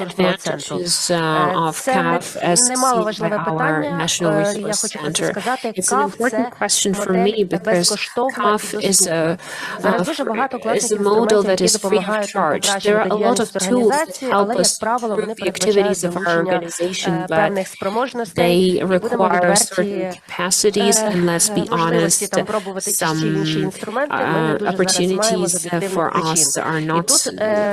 advantages of CAF as seen by our National Resource Center. It's an important question for me because CAF is a model that is free of charge. There are a lot of tools that help us improve the activities of our organization, but they require certain capacities, and let's be honest, some opportunities for us are not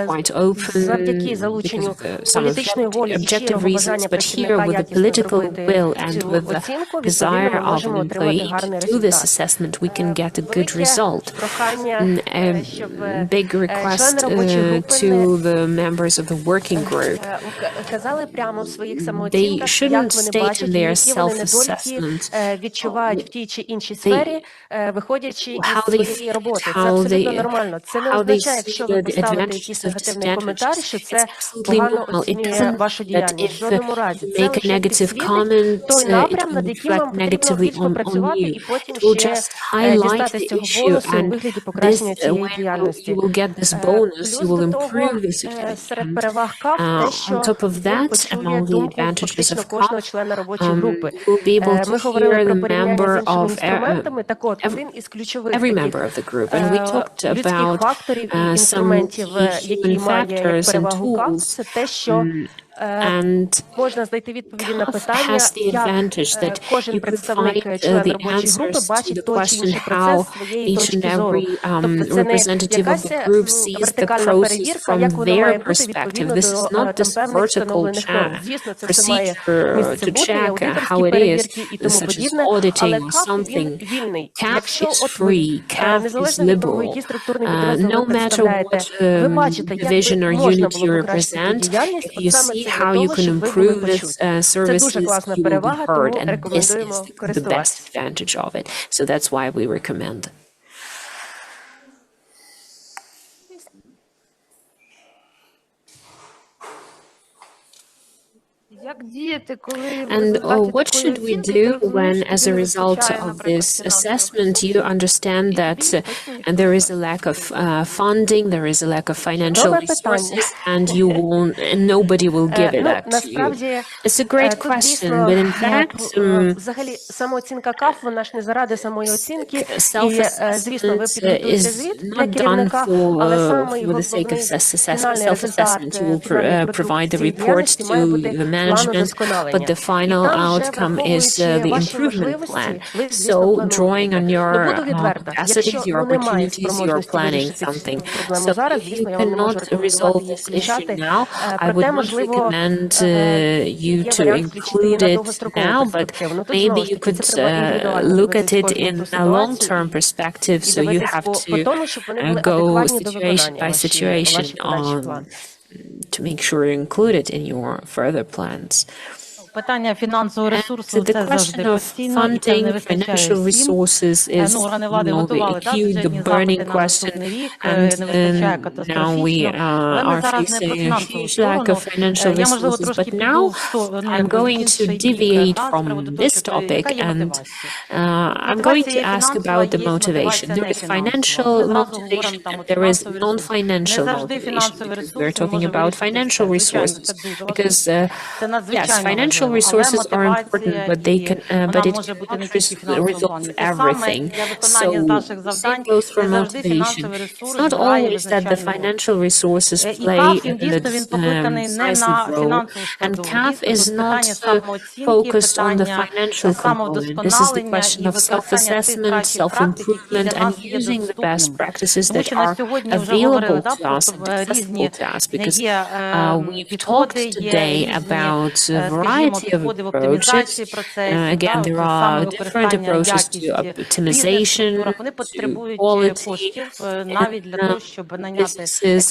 quite open because of some objective reasons, but here with the political will and with the desire of an employee to do this assessment, we can get a good result. A big request to the members of the working group. They shouldn't state in their self-assessment how they feel, how they see the advantages of disadvantages. It's absolutely normal. It doesn't mean that if you make a negative comment, it will reflect negatively on you. It will just highlight the issue, and this, when you will get this bonus, you will improve the situation. On top of that, among the advantages of CAF, you will be able to hear the member of every member of the group, and we talked about some key human factors and tools, and CAF has the advantage that you can find the answers to the question how each and every representative of the group sees the process from their perspective. This is not this vertical procedure to check how it is, such as auditing or something. CAF is free, CAF is liberal. No matter what division or unit you represent, if you see how you can improve this services, you will be heard, and this is the best advantage of it. So that's why we recommend. And what should we do when, as a result of this assessment, you understand that there is a lack of funding, there is a lack of financial resources, and you won't, and nobody will give it up to you? It's a great question, but in fact, self-assessment is not done for the sake of self-assessment. You will provide the reports to the management management, but the final outcome is the improvement plan. So drawing on your capacities, your opportunities, you're planning something. So if you cannot resolve this issue now, I would not recommend you to include it now, but maybe you could look at it in a long-term perspective, so you have to go situation by situation on to make sure you include it in your further plans.
Питання фінансового ресурсу
the question of funding, financial resources is the acute, the burning question, and now we are facing a huge lack of financial resources. But now I'm going to deviate from this topic, and I'm going to ask about the motivation. There is financial motivation and there is non-financial motivation, because we're talking about financial resources. Because yes, financial resources are important, but they can, but it cannot resolve everything. So same goes for motivation. It's not always that the financial resources play a decisive role, and CAF is not focused on the financial component. This is the question of self-assessment, self-improvement, and using the best practices that are available to us and accessible to us. Because we've talked today about a variety of approaches. Again, there are different approaches to optimization, to quality, businesses.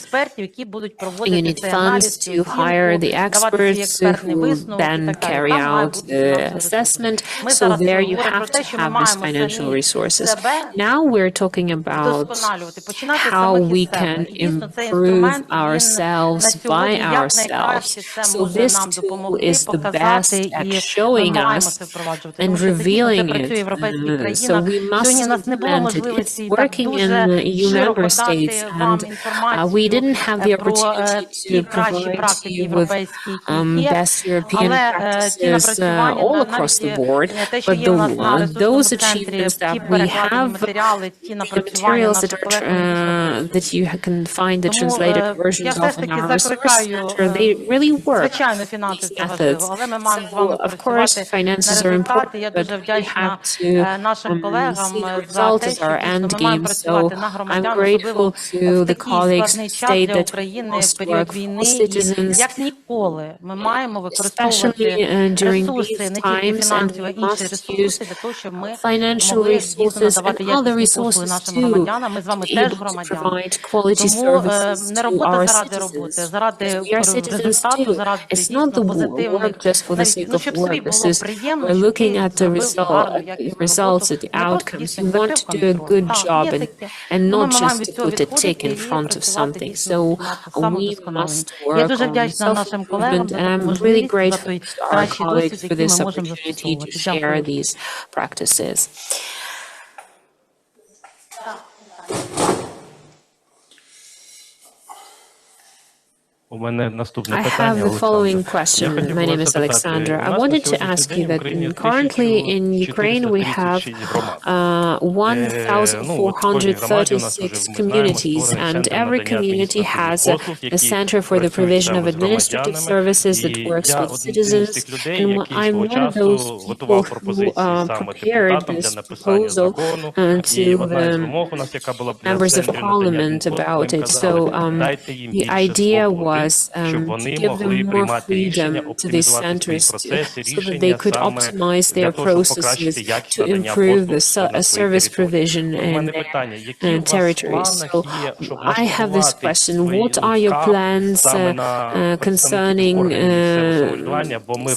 You need funds to hire the experts who then carry out the assessment. So there you have to have these financial resources. Now we're talking about how we can improve ourselves by ourselves. So this tool is the best at showing us and revealing it. So we must implement it. It's working in EU member states, and we didn't have the opportunity to provide you with best European practices all across the board. But those achievements that we have, the materials that you can find the translated versions of in our resource center, they really work, these methods. So, of course, finances are important, but we have to see the results as our end game. So I'm grateful to the colleagues who state that we must work for citizens, especially during these times, and we must use financial resources and other resources too to be able to provide quality services to our citizens. We are citizens too. It's not the work just for the sake of work. This is, we're looking at the results, at the outcomes. We want to do a good job and not just to put a tick in front of something. So we must work on self-improvement, and I'm really grateful to our colleagues for this opportunity to share these practices. I have the following question. My name is Alexandra. I wanted to ask you that currently in Ukraine we have 1,436 communities, and every community has a center for the provision of administrative services that works with citizens. And I'm one of those people who prepared this proposal to the members of parliament about it. So the idea was to give them more freedom to these centers so that they could optimize their processes to improve the service provision in their territories. So I have this question: what are your plans concerning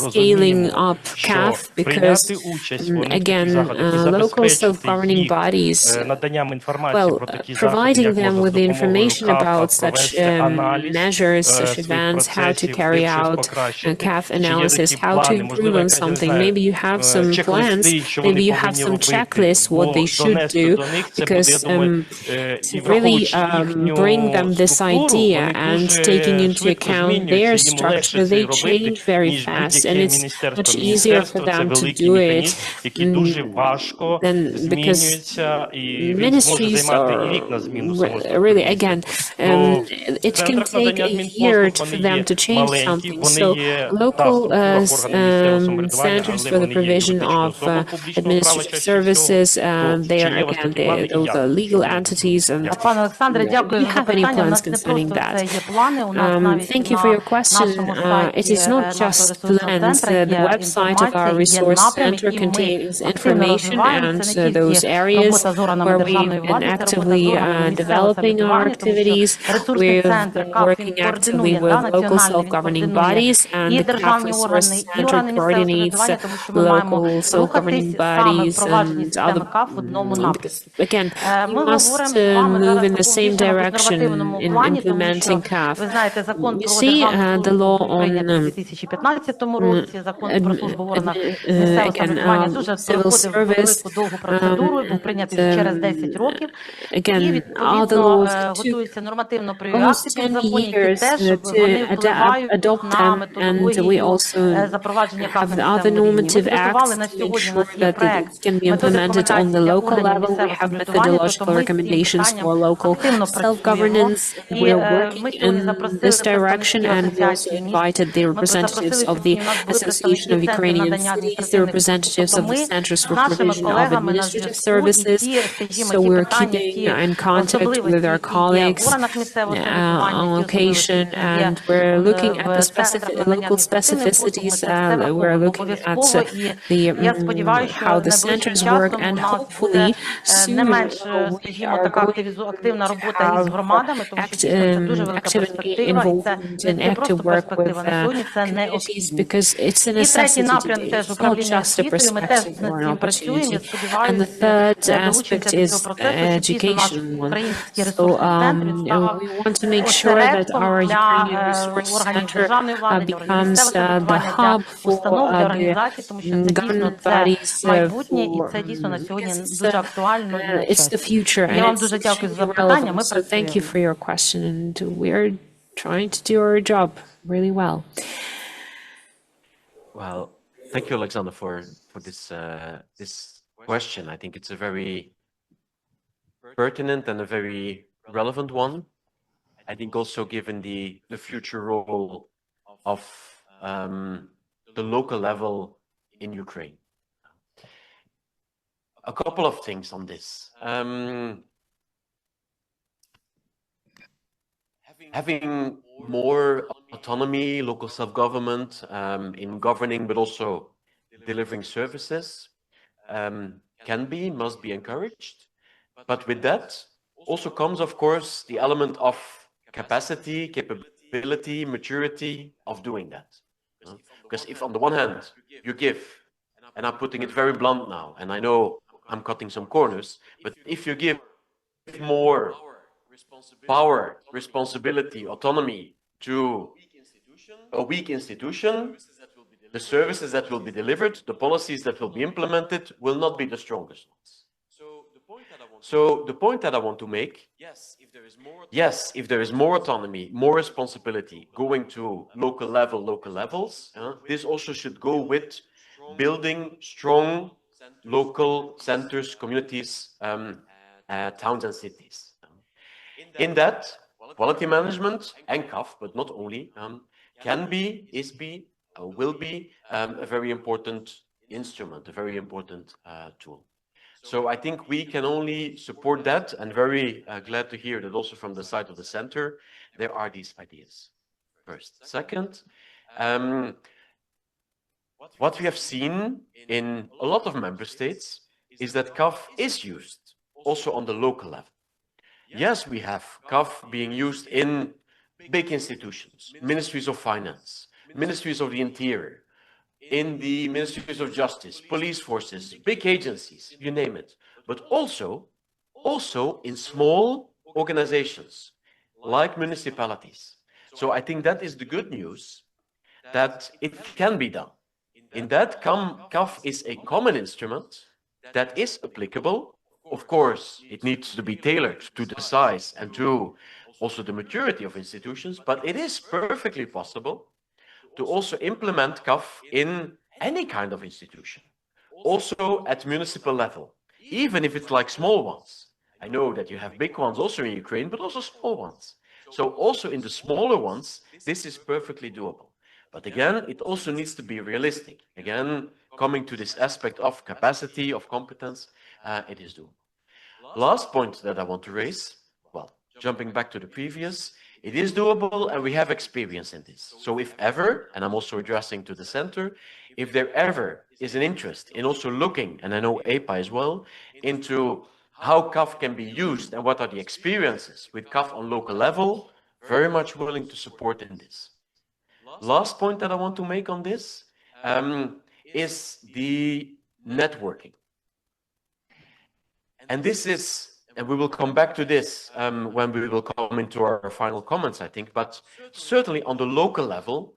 scaling up CAF? Because again, local self-governing bodies, well, providing them with the information about such measures, such events, how to carry out CAF analysis, how to improve on something. Maybe you have some plans, maybe you have some checklists, what they they should do, because to really bring them this idea and taking into account their structure, they change very fast, and it's much easier for them to do it than because ministries are really, again, it can take a year for them to change something. So local centers for the provision of administrative services, they are again the legal entities, and do you have any plans concerning that? Thank you for your question. It is not just plans. The website of our resource center contains information and those areas where we've been actively developing our activities. We've been working actively with local self-governing bodies, and the CAF Resource Center coordinates local self-governing bodies and other, because again, we must move in the same direction in implementing CAF. You see, the law on civil service, again, all the laws took almost 10 years to adopt them, and we also have the other normative acts to ensure that it can be implemented on the local level. We have methodological recommendations for local self-governance. We're working in this direction, and we also invited the representatives of the Association of Ukrainian Cities, the representatives of the Centers for Provision of Administrative Services. So we're keeping in contact with our colleagues on location, and we're looking at the local specificities. We're looking at how the centers work, and hopefully soon we are going to have active involvement and active work with communities, because it's a necessity today. It's not just a perspective or an opportunity. And the third aspect is education one. So we want to make sure that our Ukrainian Resource Center becomes the hub for the government bodies. It's the future, and it's extremely relevant. So thank you for your question, and we're trying to do our job really well.
Well, thank you, Alexander, for this this question. I think it's a very pertinent and a very relevant one. I think also given the future role of the local level in Ukraine. A couple of things on this. Having more autonomy, local self-government in governing, but also delivering services must be encouraged. But with that also comes, of course, the element of capacity, capability, maturity of doing that. Because if on the one hand you give, and I'm putting it very blunt now, and I know I'm cutting some corners, but if you give more power, responsibility, autonomy to a weak institution, the services that will be delivered, the policies that will be implemented will not be the strongest ones. So the point that I want to make, yes, if there is more autonomy, more responsibility going to local levels, this also should go with building strong local centers, communities, towns and cities. In that, quality management and CAF, but not only, will be a very important instrument, a very important tool. So I think we can only support that, and very glad to hear that also from the side of the center, there are these ideas. First. Second, what we have seen in a lot of member states is that CAF is used also on the local level. Yes, we have CAF being used in big institutions, ministries of finance, ministries of the interior, in the ministries of justice, police forces, big agencies, you name it, but also in small organizations like municipalities. So I think that is the good news, that it can be done. In that, CAF is a common instrument that is applicable Of course, it needs to be tailored to the size and to also the maturity of institutions, but it is perfectly possible to also implement CAF in any kind of institution, also at municipal level, even if it's like small ones. I know that you have big ones also in Ukraine, but also small ones. So also in the smaller ones, this is perfectly doable. But again, it also needs to be realistic. Again, coming to this aspect of capacity, of competence, it is doable. Last point that I want to raise, well, jumping back to the previous, it is doable and we have experience in this. So if ever, and I'm also addressing to the center, if there ever is an interest in also looking, and I know APA as well, into how CAF can be used and what are the experiences with CAF on local level, very much willing to support in this. Last point that I want to make on this is the networking. And this is, and we will come back to this when we will come into our final comments, I think, but certainly on the local level,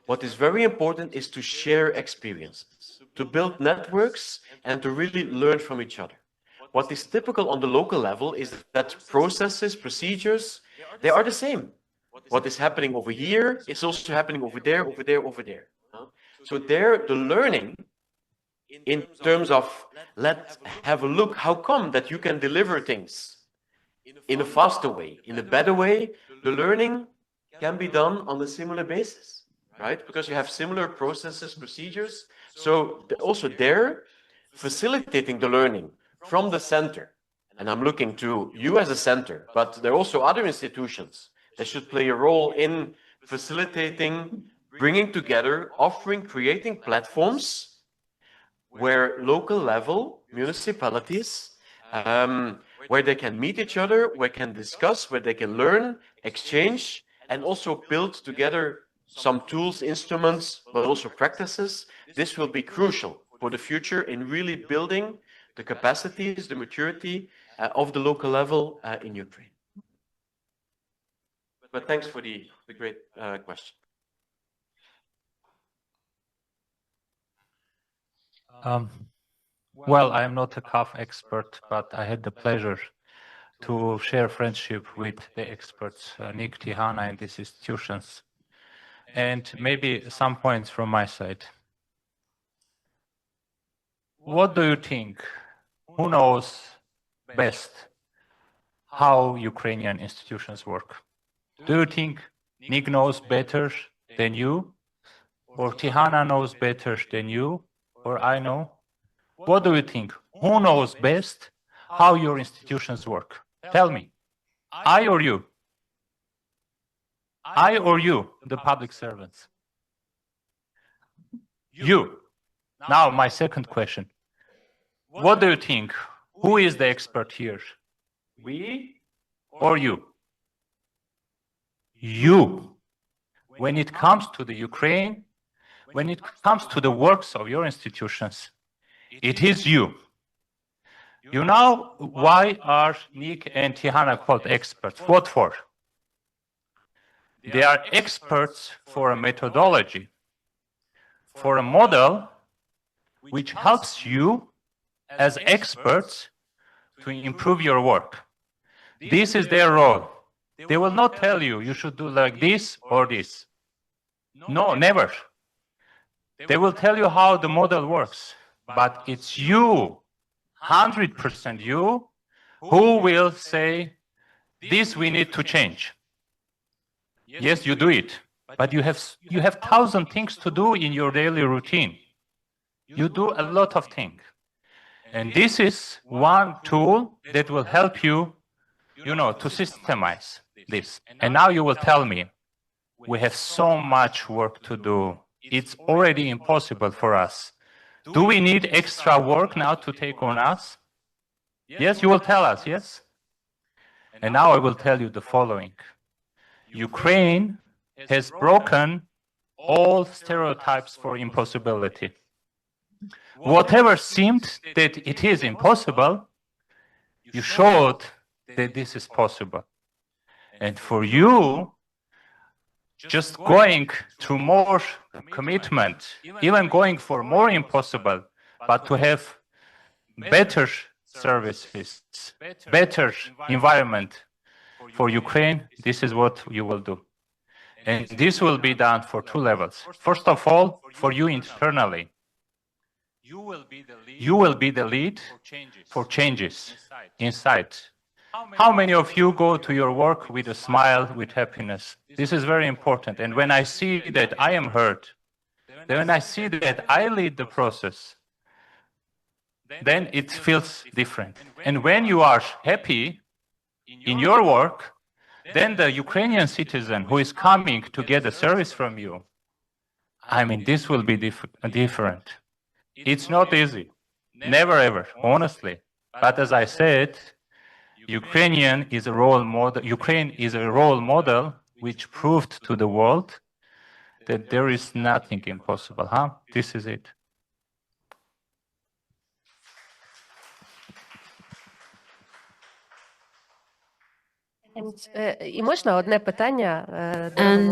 what is very important is to share experiences, to build networks and to really learn from each other. What is typical on the local level is that processes, procedures, they are the same. What is happening over here is also happening over there, over there, over there. So there, the learning in terms of, let's have a look, how come that you can deliver things in a faster way, in a better way? The learning can be done on a similar basis, right? Because you have similar processes, procedures. So also there, facilitating the learning from the center. And I'm looking to you as a center, but there are also other institutions that should play a role in facilitating, bringing together, offering, creating platforms where local level municipalities, where they can meet each other, where they can discuss, where they can learn, exchange, and also build together some tools, instruments, but also practices. This will be crucial for the future in really building the capacities, the maturity of the local level in Ukraine. But thanks for the great question.
Well, I am not a CAF expert, but I had the pleasure to share friendship with the experts, Nick, Tihana, and these institutions. And maybe some points from my side. What do you think? Who knows best how Ukrainian institutions work? Do you think Nick knows better than you? Or Tihana knows better than you? Or I know? What do you think? Who knows best how your institutions work? Tell me. I or you? I or you, the public servants? You. Now, my second question. What do you think? Who is the expert here? We or you? You. When it comes to the Ukraine, when it comes to the works of your institutions, it is you. You know why are Nick and Tihana called experts? What for? They are experts for a methodology, for a model which helps you as experts to improve your work. This is their role. They will not tell you you should do like this or this. No, never. They will tell you how the model works, but it's you, 100% you, who will say, this we need to change. Yes, you do it, but you have 1,000 things to do in your daily routine. You do a lot of things. And this is one tool that will help you, to systemize this. And now you will tell me, we have so much work to do. It's already impossible for us. Do we need extra work now to take on us? Yes, you will tell us, yes? And now I will tell you the following. Ukraine has broken all stereotypes for impossibility. Whatever seemed that it is impossible, you showed that this is possible. And for you, just going to more commitment, even going for more impossible, but to have better services, better environment for Ukraine, this is what you will do. And this will be done for two levels. First of all, for you internally. You will be the lead for changes inside. How many of you go to your work with a smile, with happiness? This is very important. And when I see that I am heard, when I see that I lead the process, then it feels different. And when you are happy in your work, then the Ukrainian citizen who is coming to get a service from you, I mean, this will be different. It's not easy. Never ever, honestly. But as I said, Ukraine is a role model which proved to the world that there is nothing impossible, huh? This is it.
І можна одне питання
And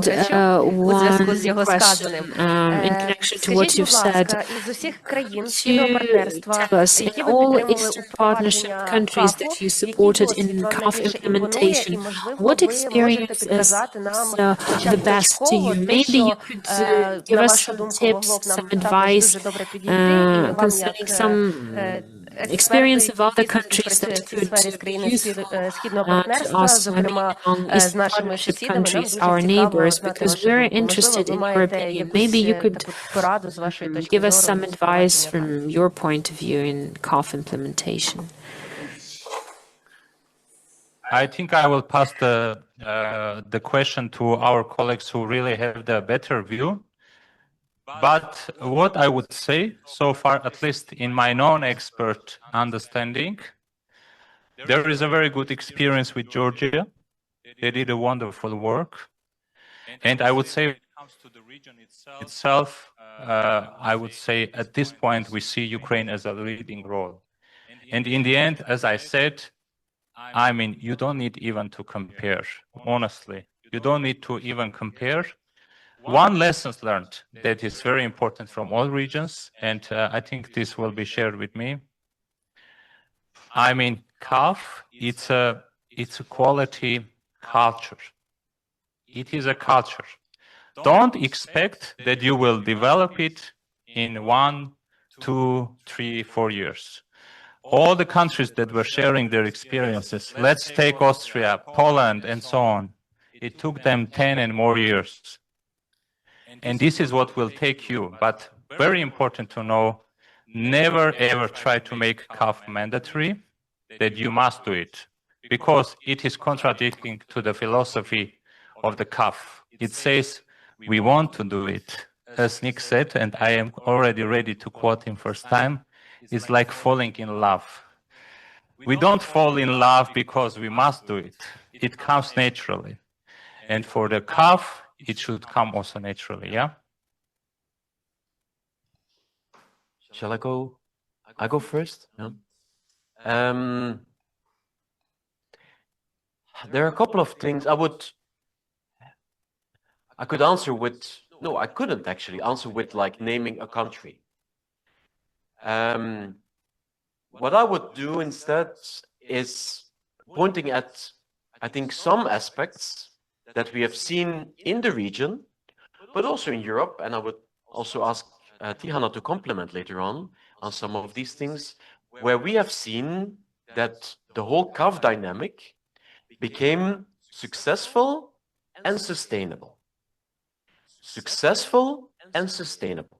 у зв'язку з
one
його
question
сказаним.
in connection to what
Скажіть, будь
you've said.
ласка, із усіх країн
To
східного партнерства,
tell us, in
які ви
all
підтримали
Eastern
у
Partnership
впровадження
countries
КАФу,
that you
який
supported
досвід
in
вам
CAF
найбільше імпонує,
implementation,
і, можливо,
what
ви можете
experience is
підказати нам хоча
the
б
best to
точково
you?
те,
Maybe you
що,
could
на
give us
вашу
some
думку, могло
tips,
б нам
some
також
advice
дуже добре підійти, і вам
concerning
як
some experience of other
який
countries
працює
that
в цій
could
сфері з
be
країни
useful
Східного
to
партнерства,
us, maybe
зокрема
among
з
Eastern
нашими
Partnership
сусідами. Нам
countries,
дуже
our
цікаво
neighbors,
знати
because
вашу
we're
думку. Можливо,
interested
ви
in your
маєте
opinion. Maybe
якусь
you could
таку пораду з вашої точки
give us
зору
some
з
advice
впровадження
from your point of view in CAF implementation.
I think I will pass the question to our colleagues who really have the better view. But what I would say so far, at least in my non-expert understanding, there is a very good experience with Georgia. They did a wonderful work. And I would say itself, I would say at this point, we see Ukraine as a leading role. And in the end, as I said, I mean, you don't need even to compare, honestly. You don't need to even compare. One lesson learned that is very important from all regions, and I think this will be shared with me. I mean, CAF, it's a quality culture. It is a culture. Don't expect that you will develop it in 1, 2, 3, 4 years. All the countries that were sharing their experiences, let's take Austria, Poland, and so on. It took them 10 and more years. And this is what will take you. But very important to know, never ever try to make CAF mandatory, that you must do it, because it is contradicting to the philosophy of the CAF. It says, we want to do it. As Nick said, and I am already ready to quote him first time, it's like falling in love. We don't fall in love because we must do it. It comes naturally. And for the CAF, it should come also naturally, yeah?
Shall I go? I go first? Yeah. There are a couple of things I could answer with, no, I couldn't actually answer with like naming a country. What I would do instead is pointing at, I think, some aspects that we have seen in the region, but also in Europe, and I would also ask Tihana to complement later on some of these things, where we have seen that the whole CAF dynamic became successful and sustainable. Successful and sustainable,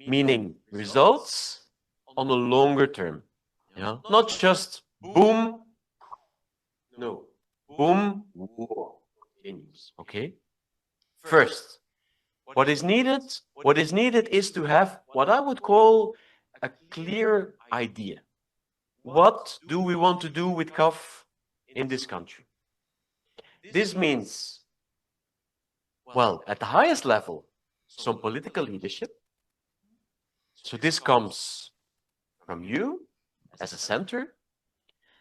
meaning results on a longer term, yeah? Not just boom, no, boom, continues, okay? First, what is needed is to have what I would call a clear idea. What do we want to do with CAF in this country? This means, well, at the highest level, some political leadership. So this comes from you as a center.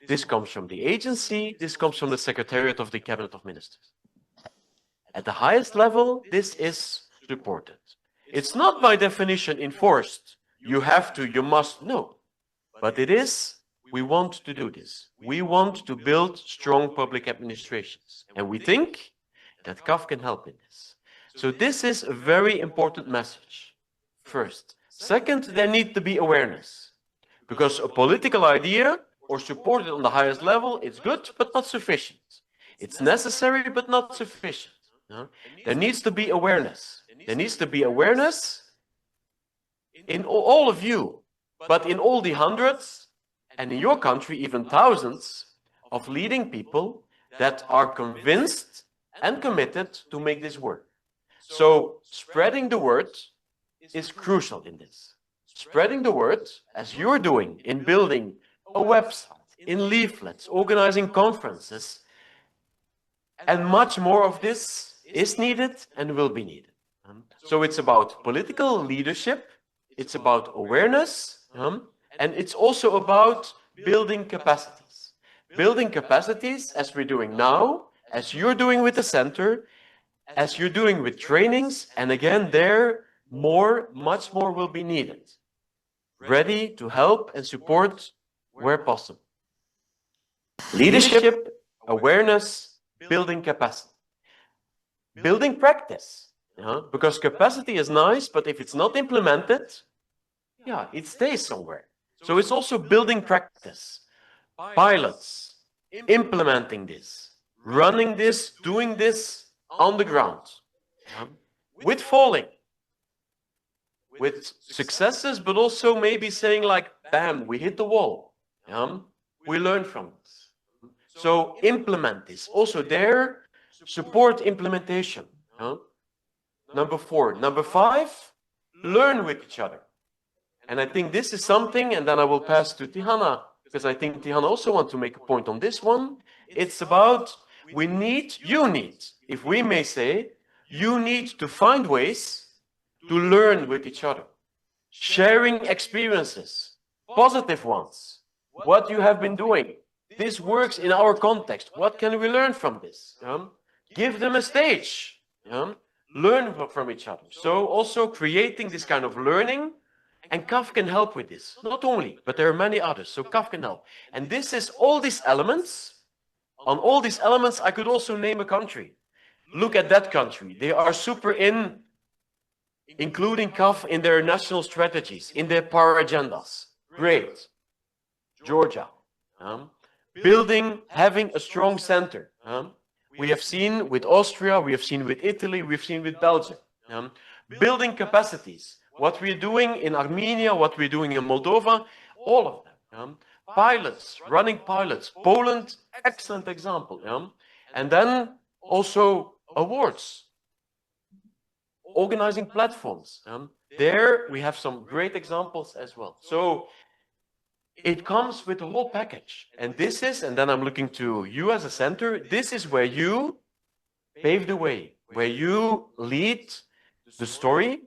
This comes from the agency. This comes from the Secretariat of the Cabinet of Ministers. At the highest level, this is supported. It's not by definition enforced. You have to, you must, no. But it is we want to do this. We want to build strong public administrations. And we think that CAF can help in this. So this is a very important message. First. Second, there needs to be awareness. Because a political idea, or supported on the highest level, it's good, but not sufficient. It's necessary, but not sufficient. There needs to be awareness. There needs to be awareness in all of you, but in all the hundreds, and in your country, even thousands of leading people that are convinced and committed to make this work. So spreading the word is crucial in this. Spreading the word, as you're doing in building a website, in leaflets, organizing conferences, and much more of this is needed and will be needed. So it's about political leadership, it's about awareness, and it's also about building capacities. Building capacities as we're doing now, as you're doing with the center, as you're doing with trainings, and again, there, much more will be needed. Ready to help and support where possible. Leadership, awareness, building capacity. Building practice, because capacity is nice, but if it's not implemented, it stays somewhere. So it's also building practice. Pilots, implementing this, running this, doing this on the ground. With falling. With successes, but also maybe saying like, bam, we hit the wall. We learn from this. So implement this. Also there, support implementation. Number 4. Number 5, learn with each other. And I think this is something, and then I will pass to Tihana, because I think Tihana also wants to make a point on this one. It's about, you need, if we may say, you need to find ways to learn with each other. Sharing experiences, positive ones, what you have been doing. This works in our context. What can we learn from this? Give them a stage. Learn from each other. So also creating this kind of learning, and CAF can help with this. Not only, but there are many others. So CAF can help. And this is all these elements. On all these elements, I could also name a country. Look at that country. They are super including CAF in their national strategies, in their power agendas. Great. Georgia. Having a strong center. We have seen with Austria, we have seen with Italy, we've seen with Belgium. Building capacities. What we're doing in Armenia, what we're doing in Moldova, all of them. Pilots, running pilots. Poland, excellent example. And then also awards. Organizing platforms. There we have some great examples as well. So it comes with a whole package. And this is, and then I'm looking to you as a center, this is where you pave the way, where you lead the story,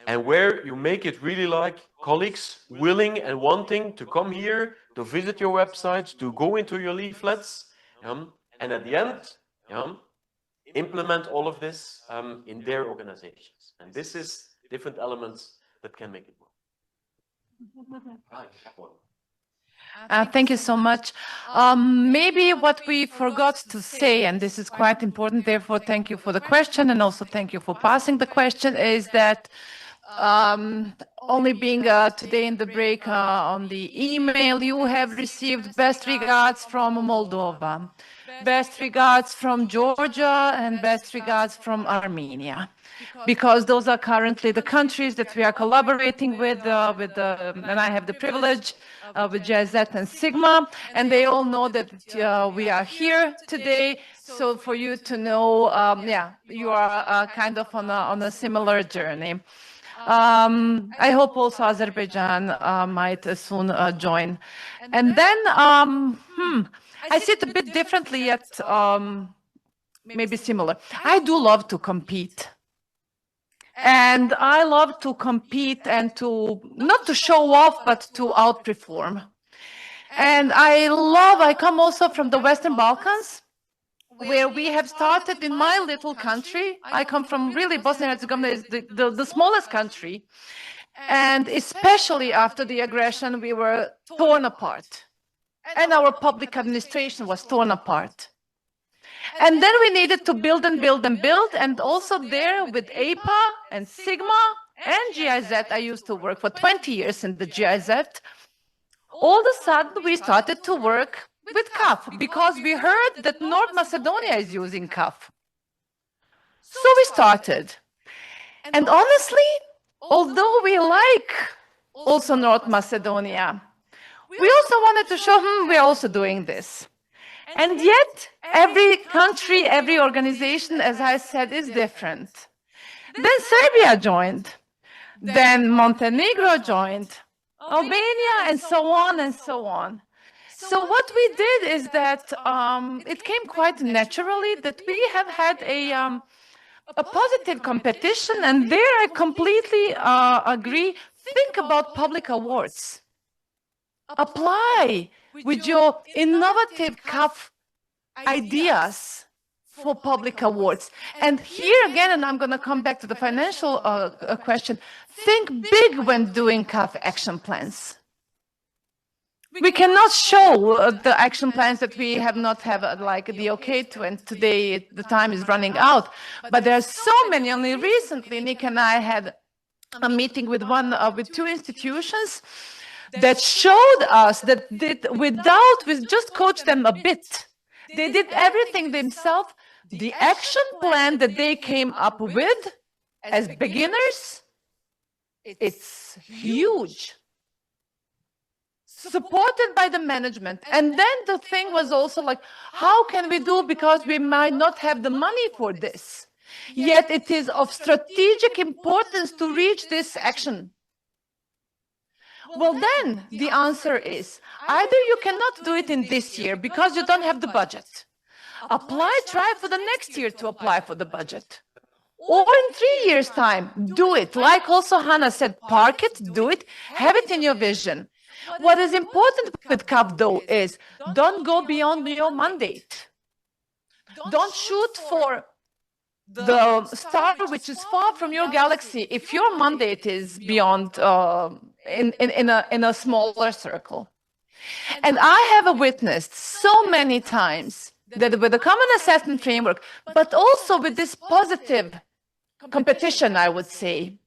and where you make it really like colleagues willing and wanting to come here, to visit your websites, to go into your leaflets, and at the end, implement all of this in their organizations. And this is different elements that can make it work.
Thank you so much. Maybe what we forgot to say, and this is quite important, therefore thank you for the question, and also thank you for passing the question, is that only being today in the break on the email, you have received best regards from Moldova, best regards from Georgia, and best regards from Armenia, because those are currently the countries that we are collaborating with, and I have the privilege with GIZ and Sigma, and they all know that we are here today. So for you to know, you are kind of on a similar journey. I hope also Azerbaijan might soon join. And then I see it a bit differently, yet maybe similar. I do love to compete. And I love to compete and to, not to show off, but to outperform. And I come also from the Western Balkans, where we have started in my little country. I come from really Bosnia and Herzegovina is the smallest country. And especially after the aggression, we were torn apart. And our public administration was torn apart. And then we needed to build and build and build. And also there with APA and Sigma and GIZ, I used to work for 20 years in the GIZ. All of a sudden, we started to work with CAF because we heard that North Macedonia is using CAF. So we started. And honestly, although we like also North Macedonia, we also wanted to show we're also doing this. And yet, every country, every organization, as I said, is different. Then Serbia joined. Then Montenegro joined. Albania, and so on and so on. So what we did is that it came quite naturally that we have had a positive competition, and there I completely agree. Think about public awards. Apply with your innovative CAF ideas for public awards. And here again, and I'm going to come back to the financial question, think big when doing CAF action plans. We cannot show the action plans that we have not have like the okay to, and today the time is running out. But there are so many. Only recently, Nick and I had a meeting with with two institutions that showed us that we just coached them a bit. They did everything themselves. The action plan that they came up with as beginners, it's huge. Supported by the management. And then the thing was also like, how can we do, because we might not have the money for this. Yet it is of strategic importance to reach this action. Well, then the answer is either you cannot do it in this year because you don't have the budget. Try for the next year to apply for the budget. Or in 3 years' time, do it. Like also Hannah said, park it, do it, have it in your vision. What is important with CAF, though, is don't go beyond your mandate. Don't shoot for the star which is far from your galaxy if your mandate is beyond in a smaller circle. And I have witnessed so many times that with the common assessment framework, but also with this positive competition, I would say,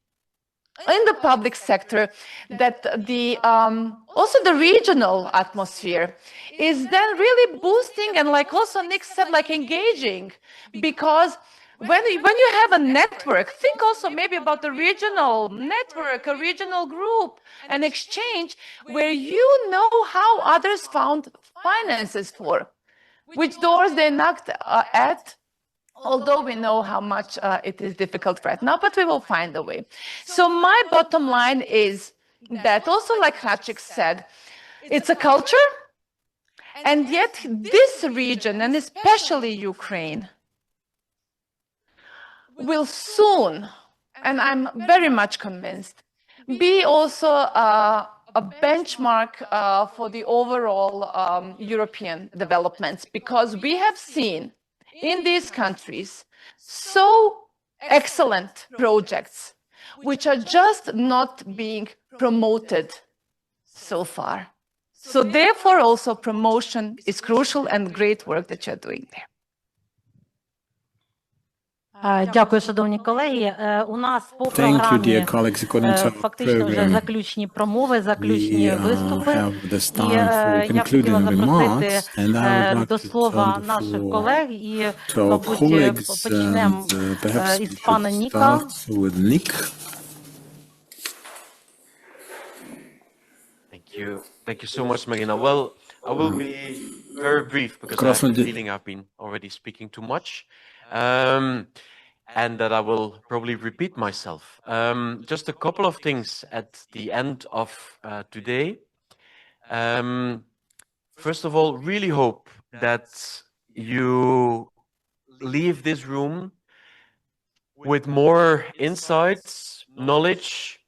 in the public sector, that the also the regional atmosphere is then really boosting, and like also Nick said, like engaging, because when you have a network, think also maybe about the regional network, a regional group, an exchange where you know how others found finances for, which doors they knocked at. Although we know how much it is difficult right now, but we will find a way. So my bottom line is that also, like Hachik said, it's a culture, and yet this region, and especially Ukraine, will soon, and I'm very much convinced, be also a benchmark for the overall European developments, because we have seen in these countries so excellent projects which are just not being promoted so far. So therefore also promotion is crucial, and great work that you're doing there.
Дякую, шановні колеги. У нас по програмі фактично вже заключні промови, заключні виступи. І я хотіла запросити до слова наших колег, і, мабуть, почнемо із пана Ніка.
Thank you so much, Marina. Well, I will be very brief because I have the feeling I've been already speaking too much. And that I will probably repeat myself. Just a couple of things at the end of today. First of all, really hope that you leave this room with more insights, knowledge,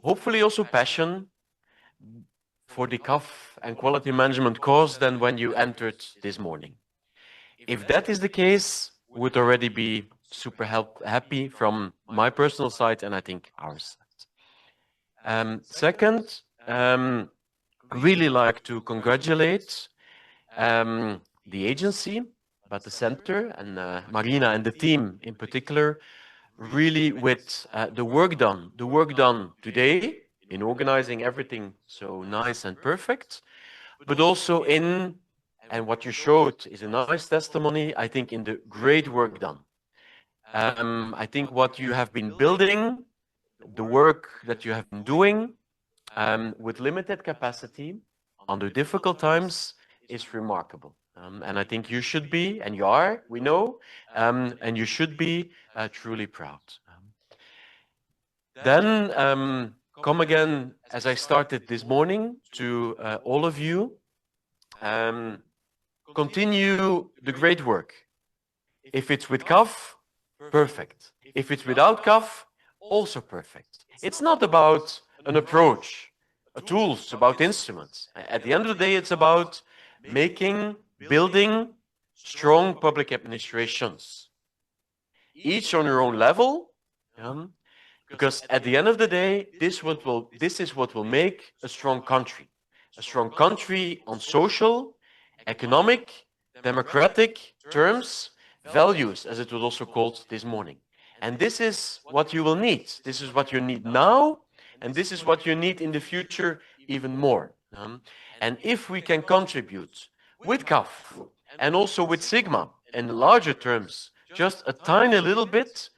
hopefully also passion for the CAF and quality management course than when you entered this morning. If that is the case, would already be super happy from my personal side, and I think our side. Second, really like to congratulate the agency, but the center, and Marina and the team in particular, really with the work done today in organizing everything so nice and perfect, but also in, and what you showed is a nice testimony, I think, in the great work done. I think what you have been building, the work that you have been doing with limited capacity under difficult times is remarkable. And I think you should be, and you are, we know, and you should be truly proud. Then come again, as I started this morning, to all of you, continue the great work. If it's with CAF, perfect. If it's without CAF, also perfect. It's not about an approach, tools, about instruments. At the end of the day, it's about building strong public administrations, each on your own level, because at the end of the day, this is what will make a strong country on social, economic, democratic terms, values, as it was also called this morning. And this is what you will need. This is what you need now, and this is what you need in the future even more. And if we can contribute with CAF and also with Sigma in larger terms, just a tiny little bit,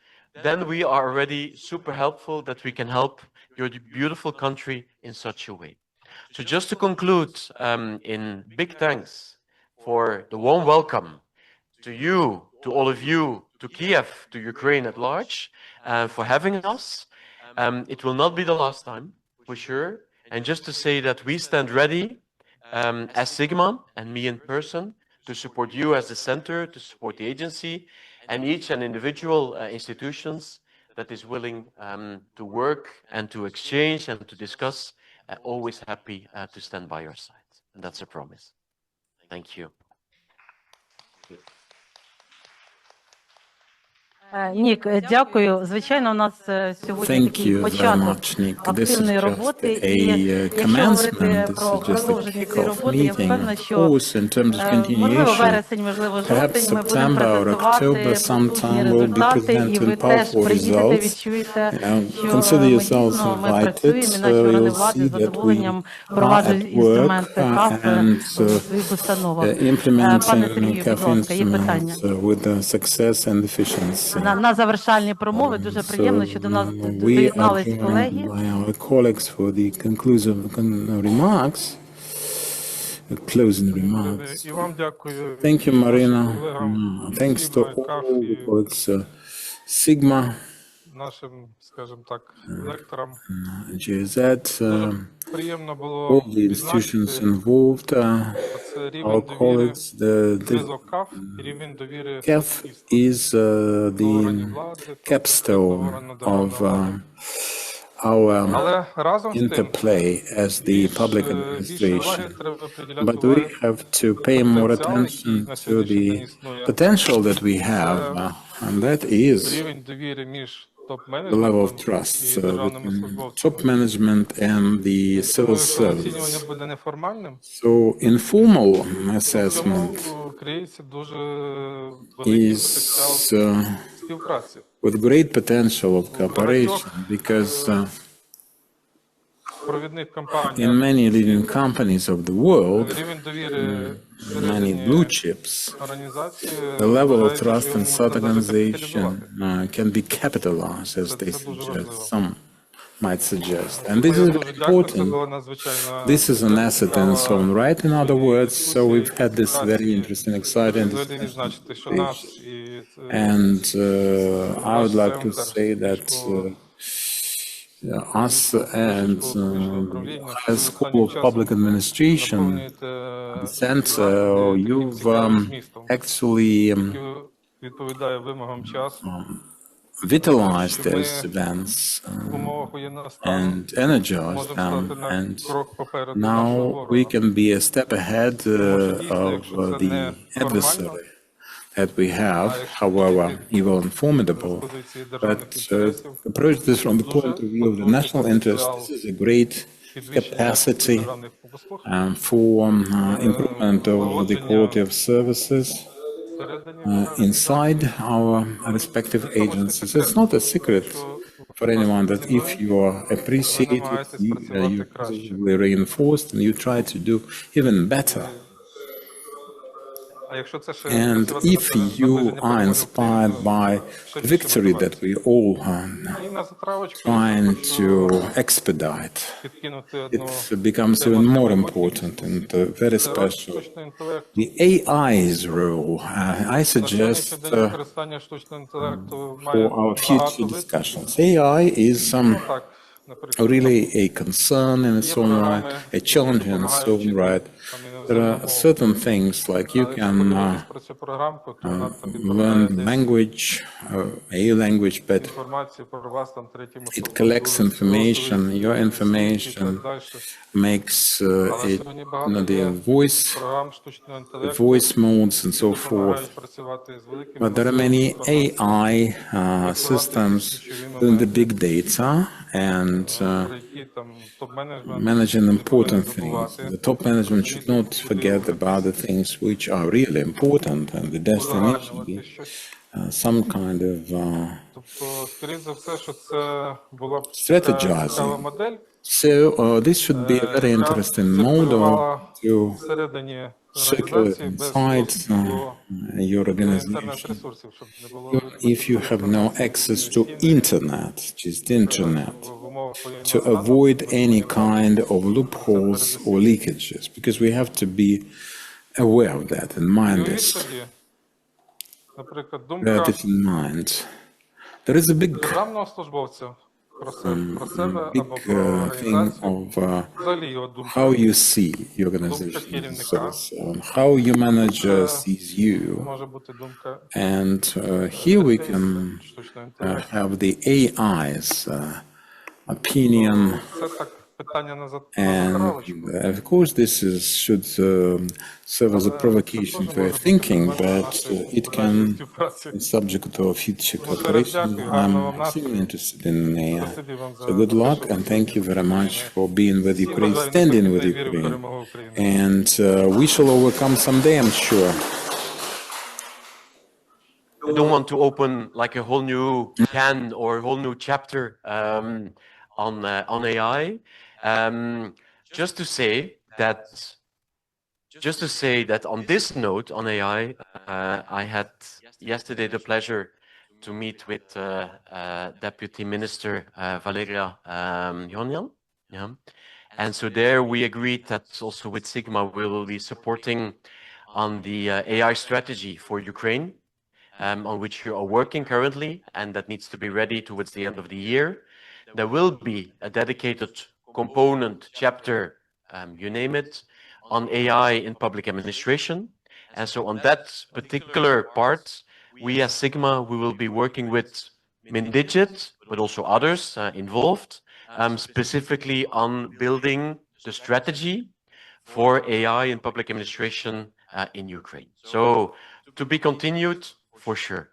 then we are already super helpful that we can help your beautiful country in such a way. So just to conclude, in big thanks for the warm welcome to you, to all of you, to Kyiv, to Ukraine at large, for having us. It will not be the last time, for sure. And just to say that we stand ready as Sigma and me in person to support you as the center, to support the agency, and each and individual institutions that is willing to work and to exchange and to discuss, always happy to stand by your side. And that's a promise. Thank you.
Нік, дякую. Звичайно, у нас сьогодні такий початок активної роботи. І якщо говорити про продовження цієї роботи, я впевнена, що можливо вересень, можливо жовтень, ми будемо презентувати потужні результати, і ви теж приїдете, відчуєте, що ми дійсно працюємо, і наші органи влади з задоволенням впроваджують інструменти КАФ в своїх установах. Пане Сергію, будь ласка, є питання? На завершальні промови дуже приємно, що до нас доєднались колеги.
Closing remarks. Thank you, Marina. Thanks to all the colleagues, Sigma, GZ, all the institutions involved, our colleagues. The CAF is the capstone of our interplay as the public administration. But we have to pay more attention to the potential that we have, and that is the level of trust between top management and the civil service. So informal assessment is with great potential of cooperation, because in many leading companies of the world, many blue chips, the level of trust in such organization can be capitalized, as they suggest, some might suggest. And this is very important. This is an asset in its own right, in other words. So we've had this very interesting, exciting discussion. And I would like to say that us and the School of Public Administration, the center, you've actually vitalized those events and energized them, and now we can be a step ahead of the adversary. that we have, however evil and formidable. But approach this from the point of view of the national interest, this is a great capacity for improvement of the quality of services inside our respective agencies. It's not a secret for anyone that if you are appreciated, you're positively reinforced, and you try to do even better. And if you are inspired by the victory that we all trying to expedite, it becomes even more important and very special. The AI's role, I suggest for our future discussions. AI is really a concern in its own right, a challenge in its own right. There are certain things like you can learn language, a language, but it collects information, your information makes it, the voice modes and so forth. But there are many AI systems doing the big data and managing important things. The top management should not forget about the things which are really important, and the destination be some kind of strategizing. So this should be a very interesting model to circulate inside your organization. If you have no access to internet, just internet, to avoid any kind of loopholes or leakages, because we have to be aware of that and mind this. Bear it in mind. There is a big thing of how you see your organization, so how your manager sees you. And here we can have the AI's opinion. And of course, this should serve as a provocation for your thinking, but it can be subject to future cooperation. I'm extremely interested in AI. So good luck, and thank you very much for being with Ukraine, standing with Ukraine. And we shall overcome someday, I'm sure.
I don't want to open like a whole new can or a whole new chapter on AI. Just to say that on this note on AI, I had yesterday the pleasure to meet with Deputy Minister Valeria Jonjan. Yeah. And so there we agreed that also with Sigma we will be supporting on the AI strategy for Ukraine, on which you are working currently, and that needs to be ready towards the end of the year. There will be a dedicated component chapter, you name it, on AI in public administration. And so on that particular part, we as Sigma, we will be working with Mindigit, but also others involved, specifically on building the strategy for AI in public administration in Ukraine. So to be continued, for sure.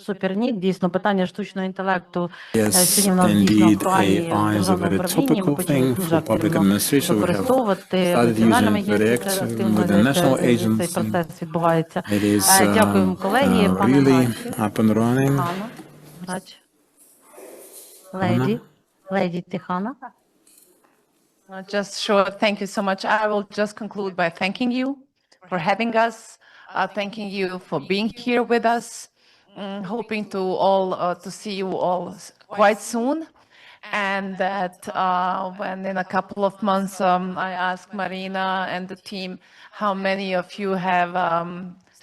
Супернік, дійсно, питання штучного інтелекту
Yes, indeed, AI is a very topical thing for public administration. We have started using it very actively with the national agency. It is really up and running.
Lady Tihana.
Just short, thank you so much. I will just conclude by thanking you for having us, thanking you for being here with us. Hoping to see you all quite soon, and that when in a couple of months I ask Marina and the team how many of you have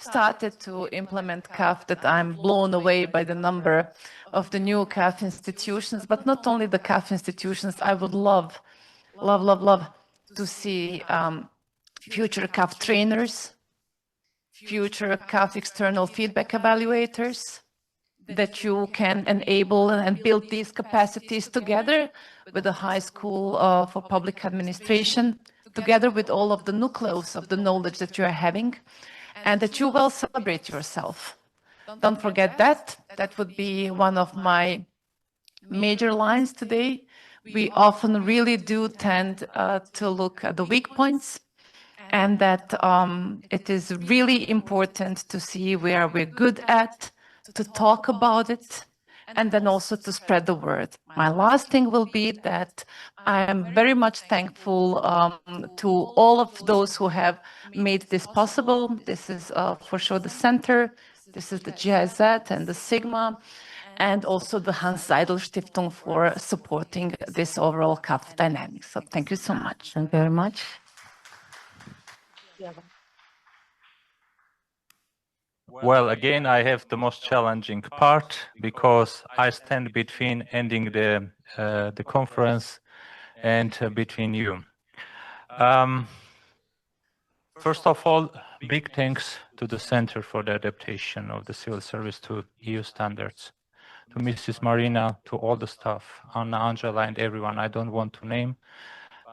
started to implement CAF, that I'm blown away by the number of the new CAF institutions, but not only the CAF institutions. I would love to see future CAF trainers, future CAF external feedback evaluators, that you can enable and build these capacities together with the High School for Public Administration, together with all of the nucleus of the knowledge that you are having. and that you will celebrate yourself. Don't forget that. That would be one of my major lines today. We often really do tend to look at the weak points, and that it is really important to see where we're good at, to talk about it, and then also to spread the word. My last thing will be that I am very much thankful to all of those who have made this possible. This is for sure the center, this is the GIZ and the Sigma, and also the Hans Seidel Stiftung for supporting this overall CAF dynamic. So thank you so much.
Thank you very much.
Well, again, I have the most challenging part because I stand between ending the conference and between you. First of all, big thanks to the Center for the Adaptation of the Civil Service to EU standards, to Mrs. Marina, to all the staff, Anna, Angela, and everyone I don't want to name,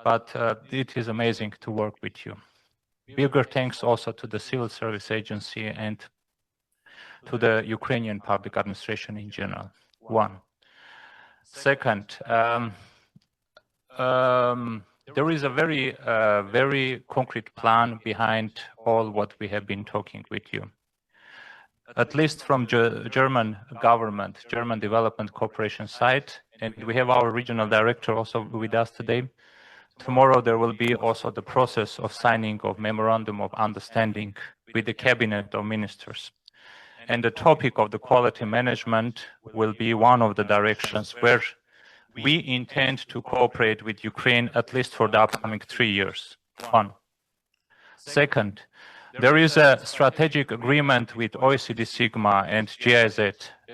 but it is amazing to work with you. Bigger thanks also to the Civil Service Agency and to the Ukrainian public administration in general. One. Second, there is a very concrete plan behind all what we have been talking with you. At least from German government, German development cooperation side, and we have our regional director also with us today. Tomorrow there will be also the process of signing of memorandum of understanding with the cabinet of ministers. And the topic of the quality management will be one of the directions where we intend to cooperate with Ukraine at least for the upcoming 3 years. One. Second, there is a strategic agreement with OECD Sigma and GIZ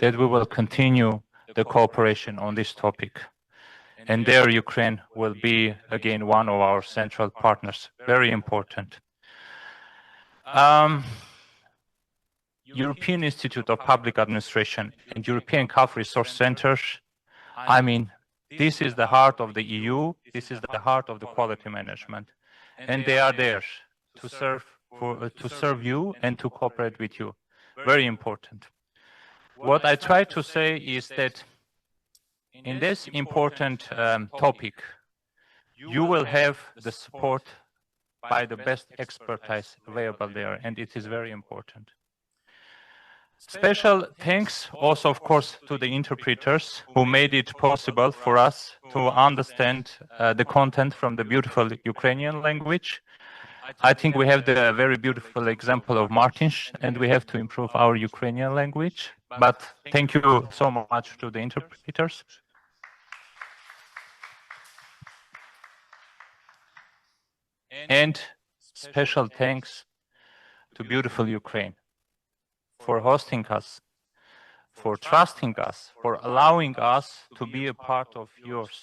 that we will continue the cooperation on this topic. And there Ukraine will be again one of our central partners, very important. European Institute of Public Administration and European CAF Resource Centers, I mean, this is the heart of the EU, this is the heart of the quality management. And they are there to serve you and to cooperate with you. Very important. What I try to say is that in this important topic, you will have the support by the best expertise available there, and it is very important. Special thanks also, of course, to the interpreters who made it possible for us to understand the content from the beautiful Ukrainian language. I think we have the very beautiful example of Martins, and we have to improve our Ukrainian language. But thank you so much to the interpreters. And special thanks to beautiful Ukraine for hosting us, for trusting us, for allowing us to be a part of yours.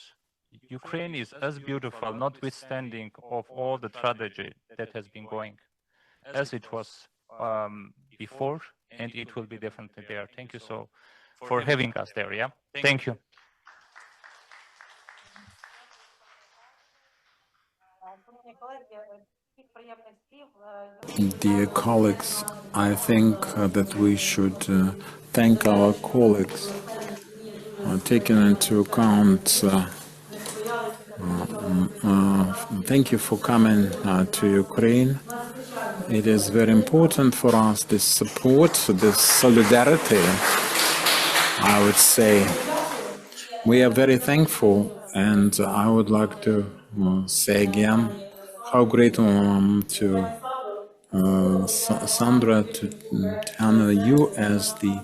Ukraine is as beautiful, notwithstanding of all the tragedy that has been going, as it was before, and it will be definitely there. Thank you so for having us there. Yeah, thank you.
Dear colleagues, I think that we should thank our colleagues, taking into account. Thank you for coming to Ukraine. It is very important for us, this support, this solidarity, I would say. We are very thankful, and I would like to say again how grateful I am to Sandra, to honor you as the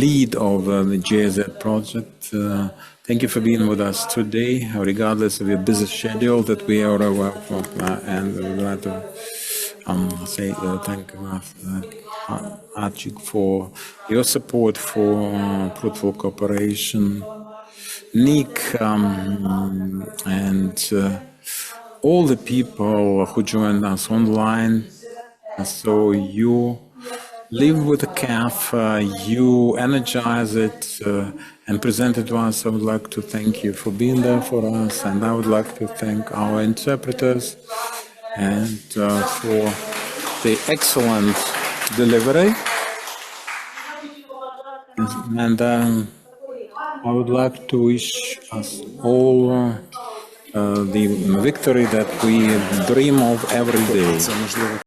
lead of the GIZ project. Thank you for being with us today, regardless of your busy schedule that we are aware of, and we would like to say thank you, Archie, for your support for fruitful cooperation. Nick and all the people who joined us online. So you live with the CAF, you energize it and present it to us. I would like to thank you for being there for us, and I would like to thank our interpreters and for the excellent delivery. And I would like to wish us all the victory that we dream of every day.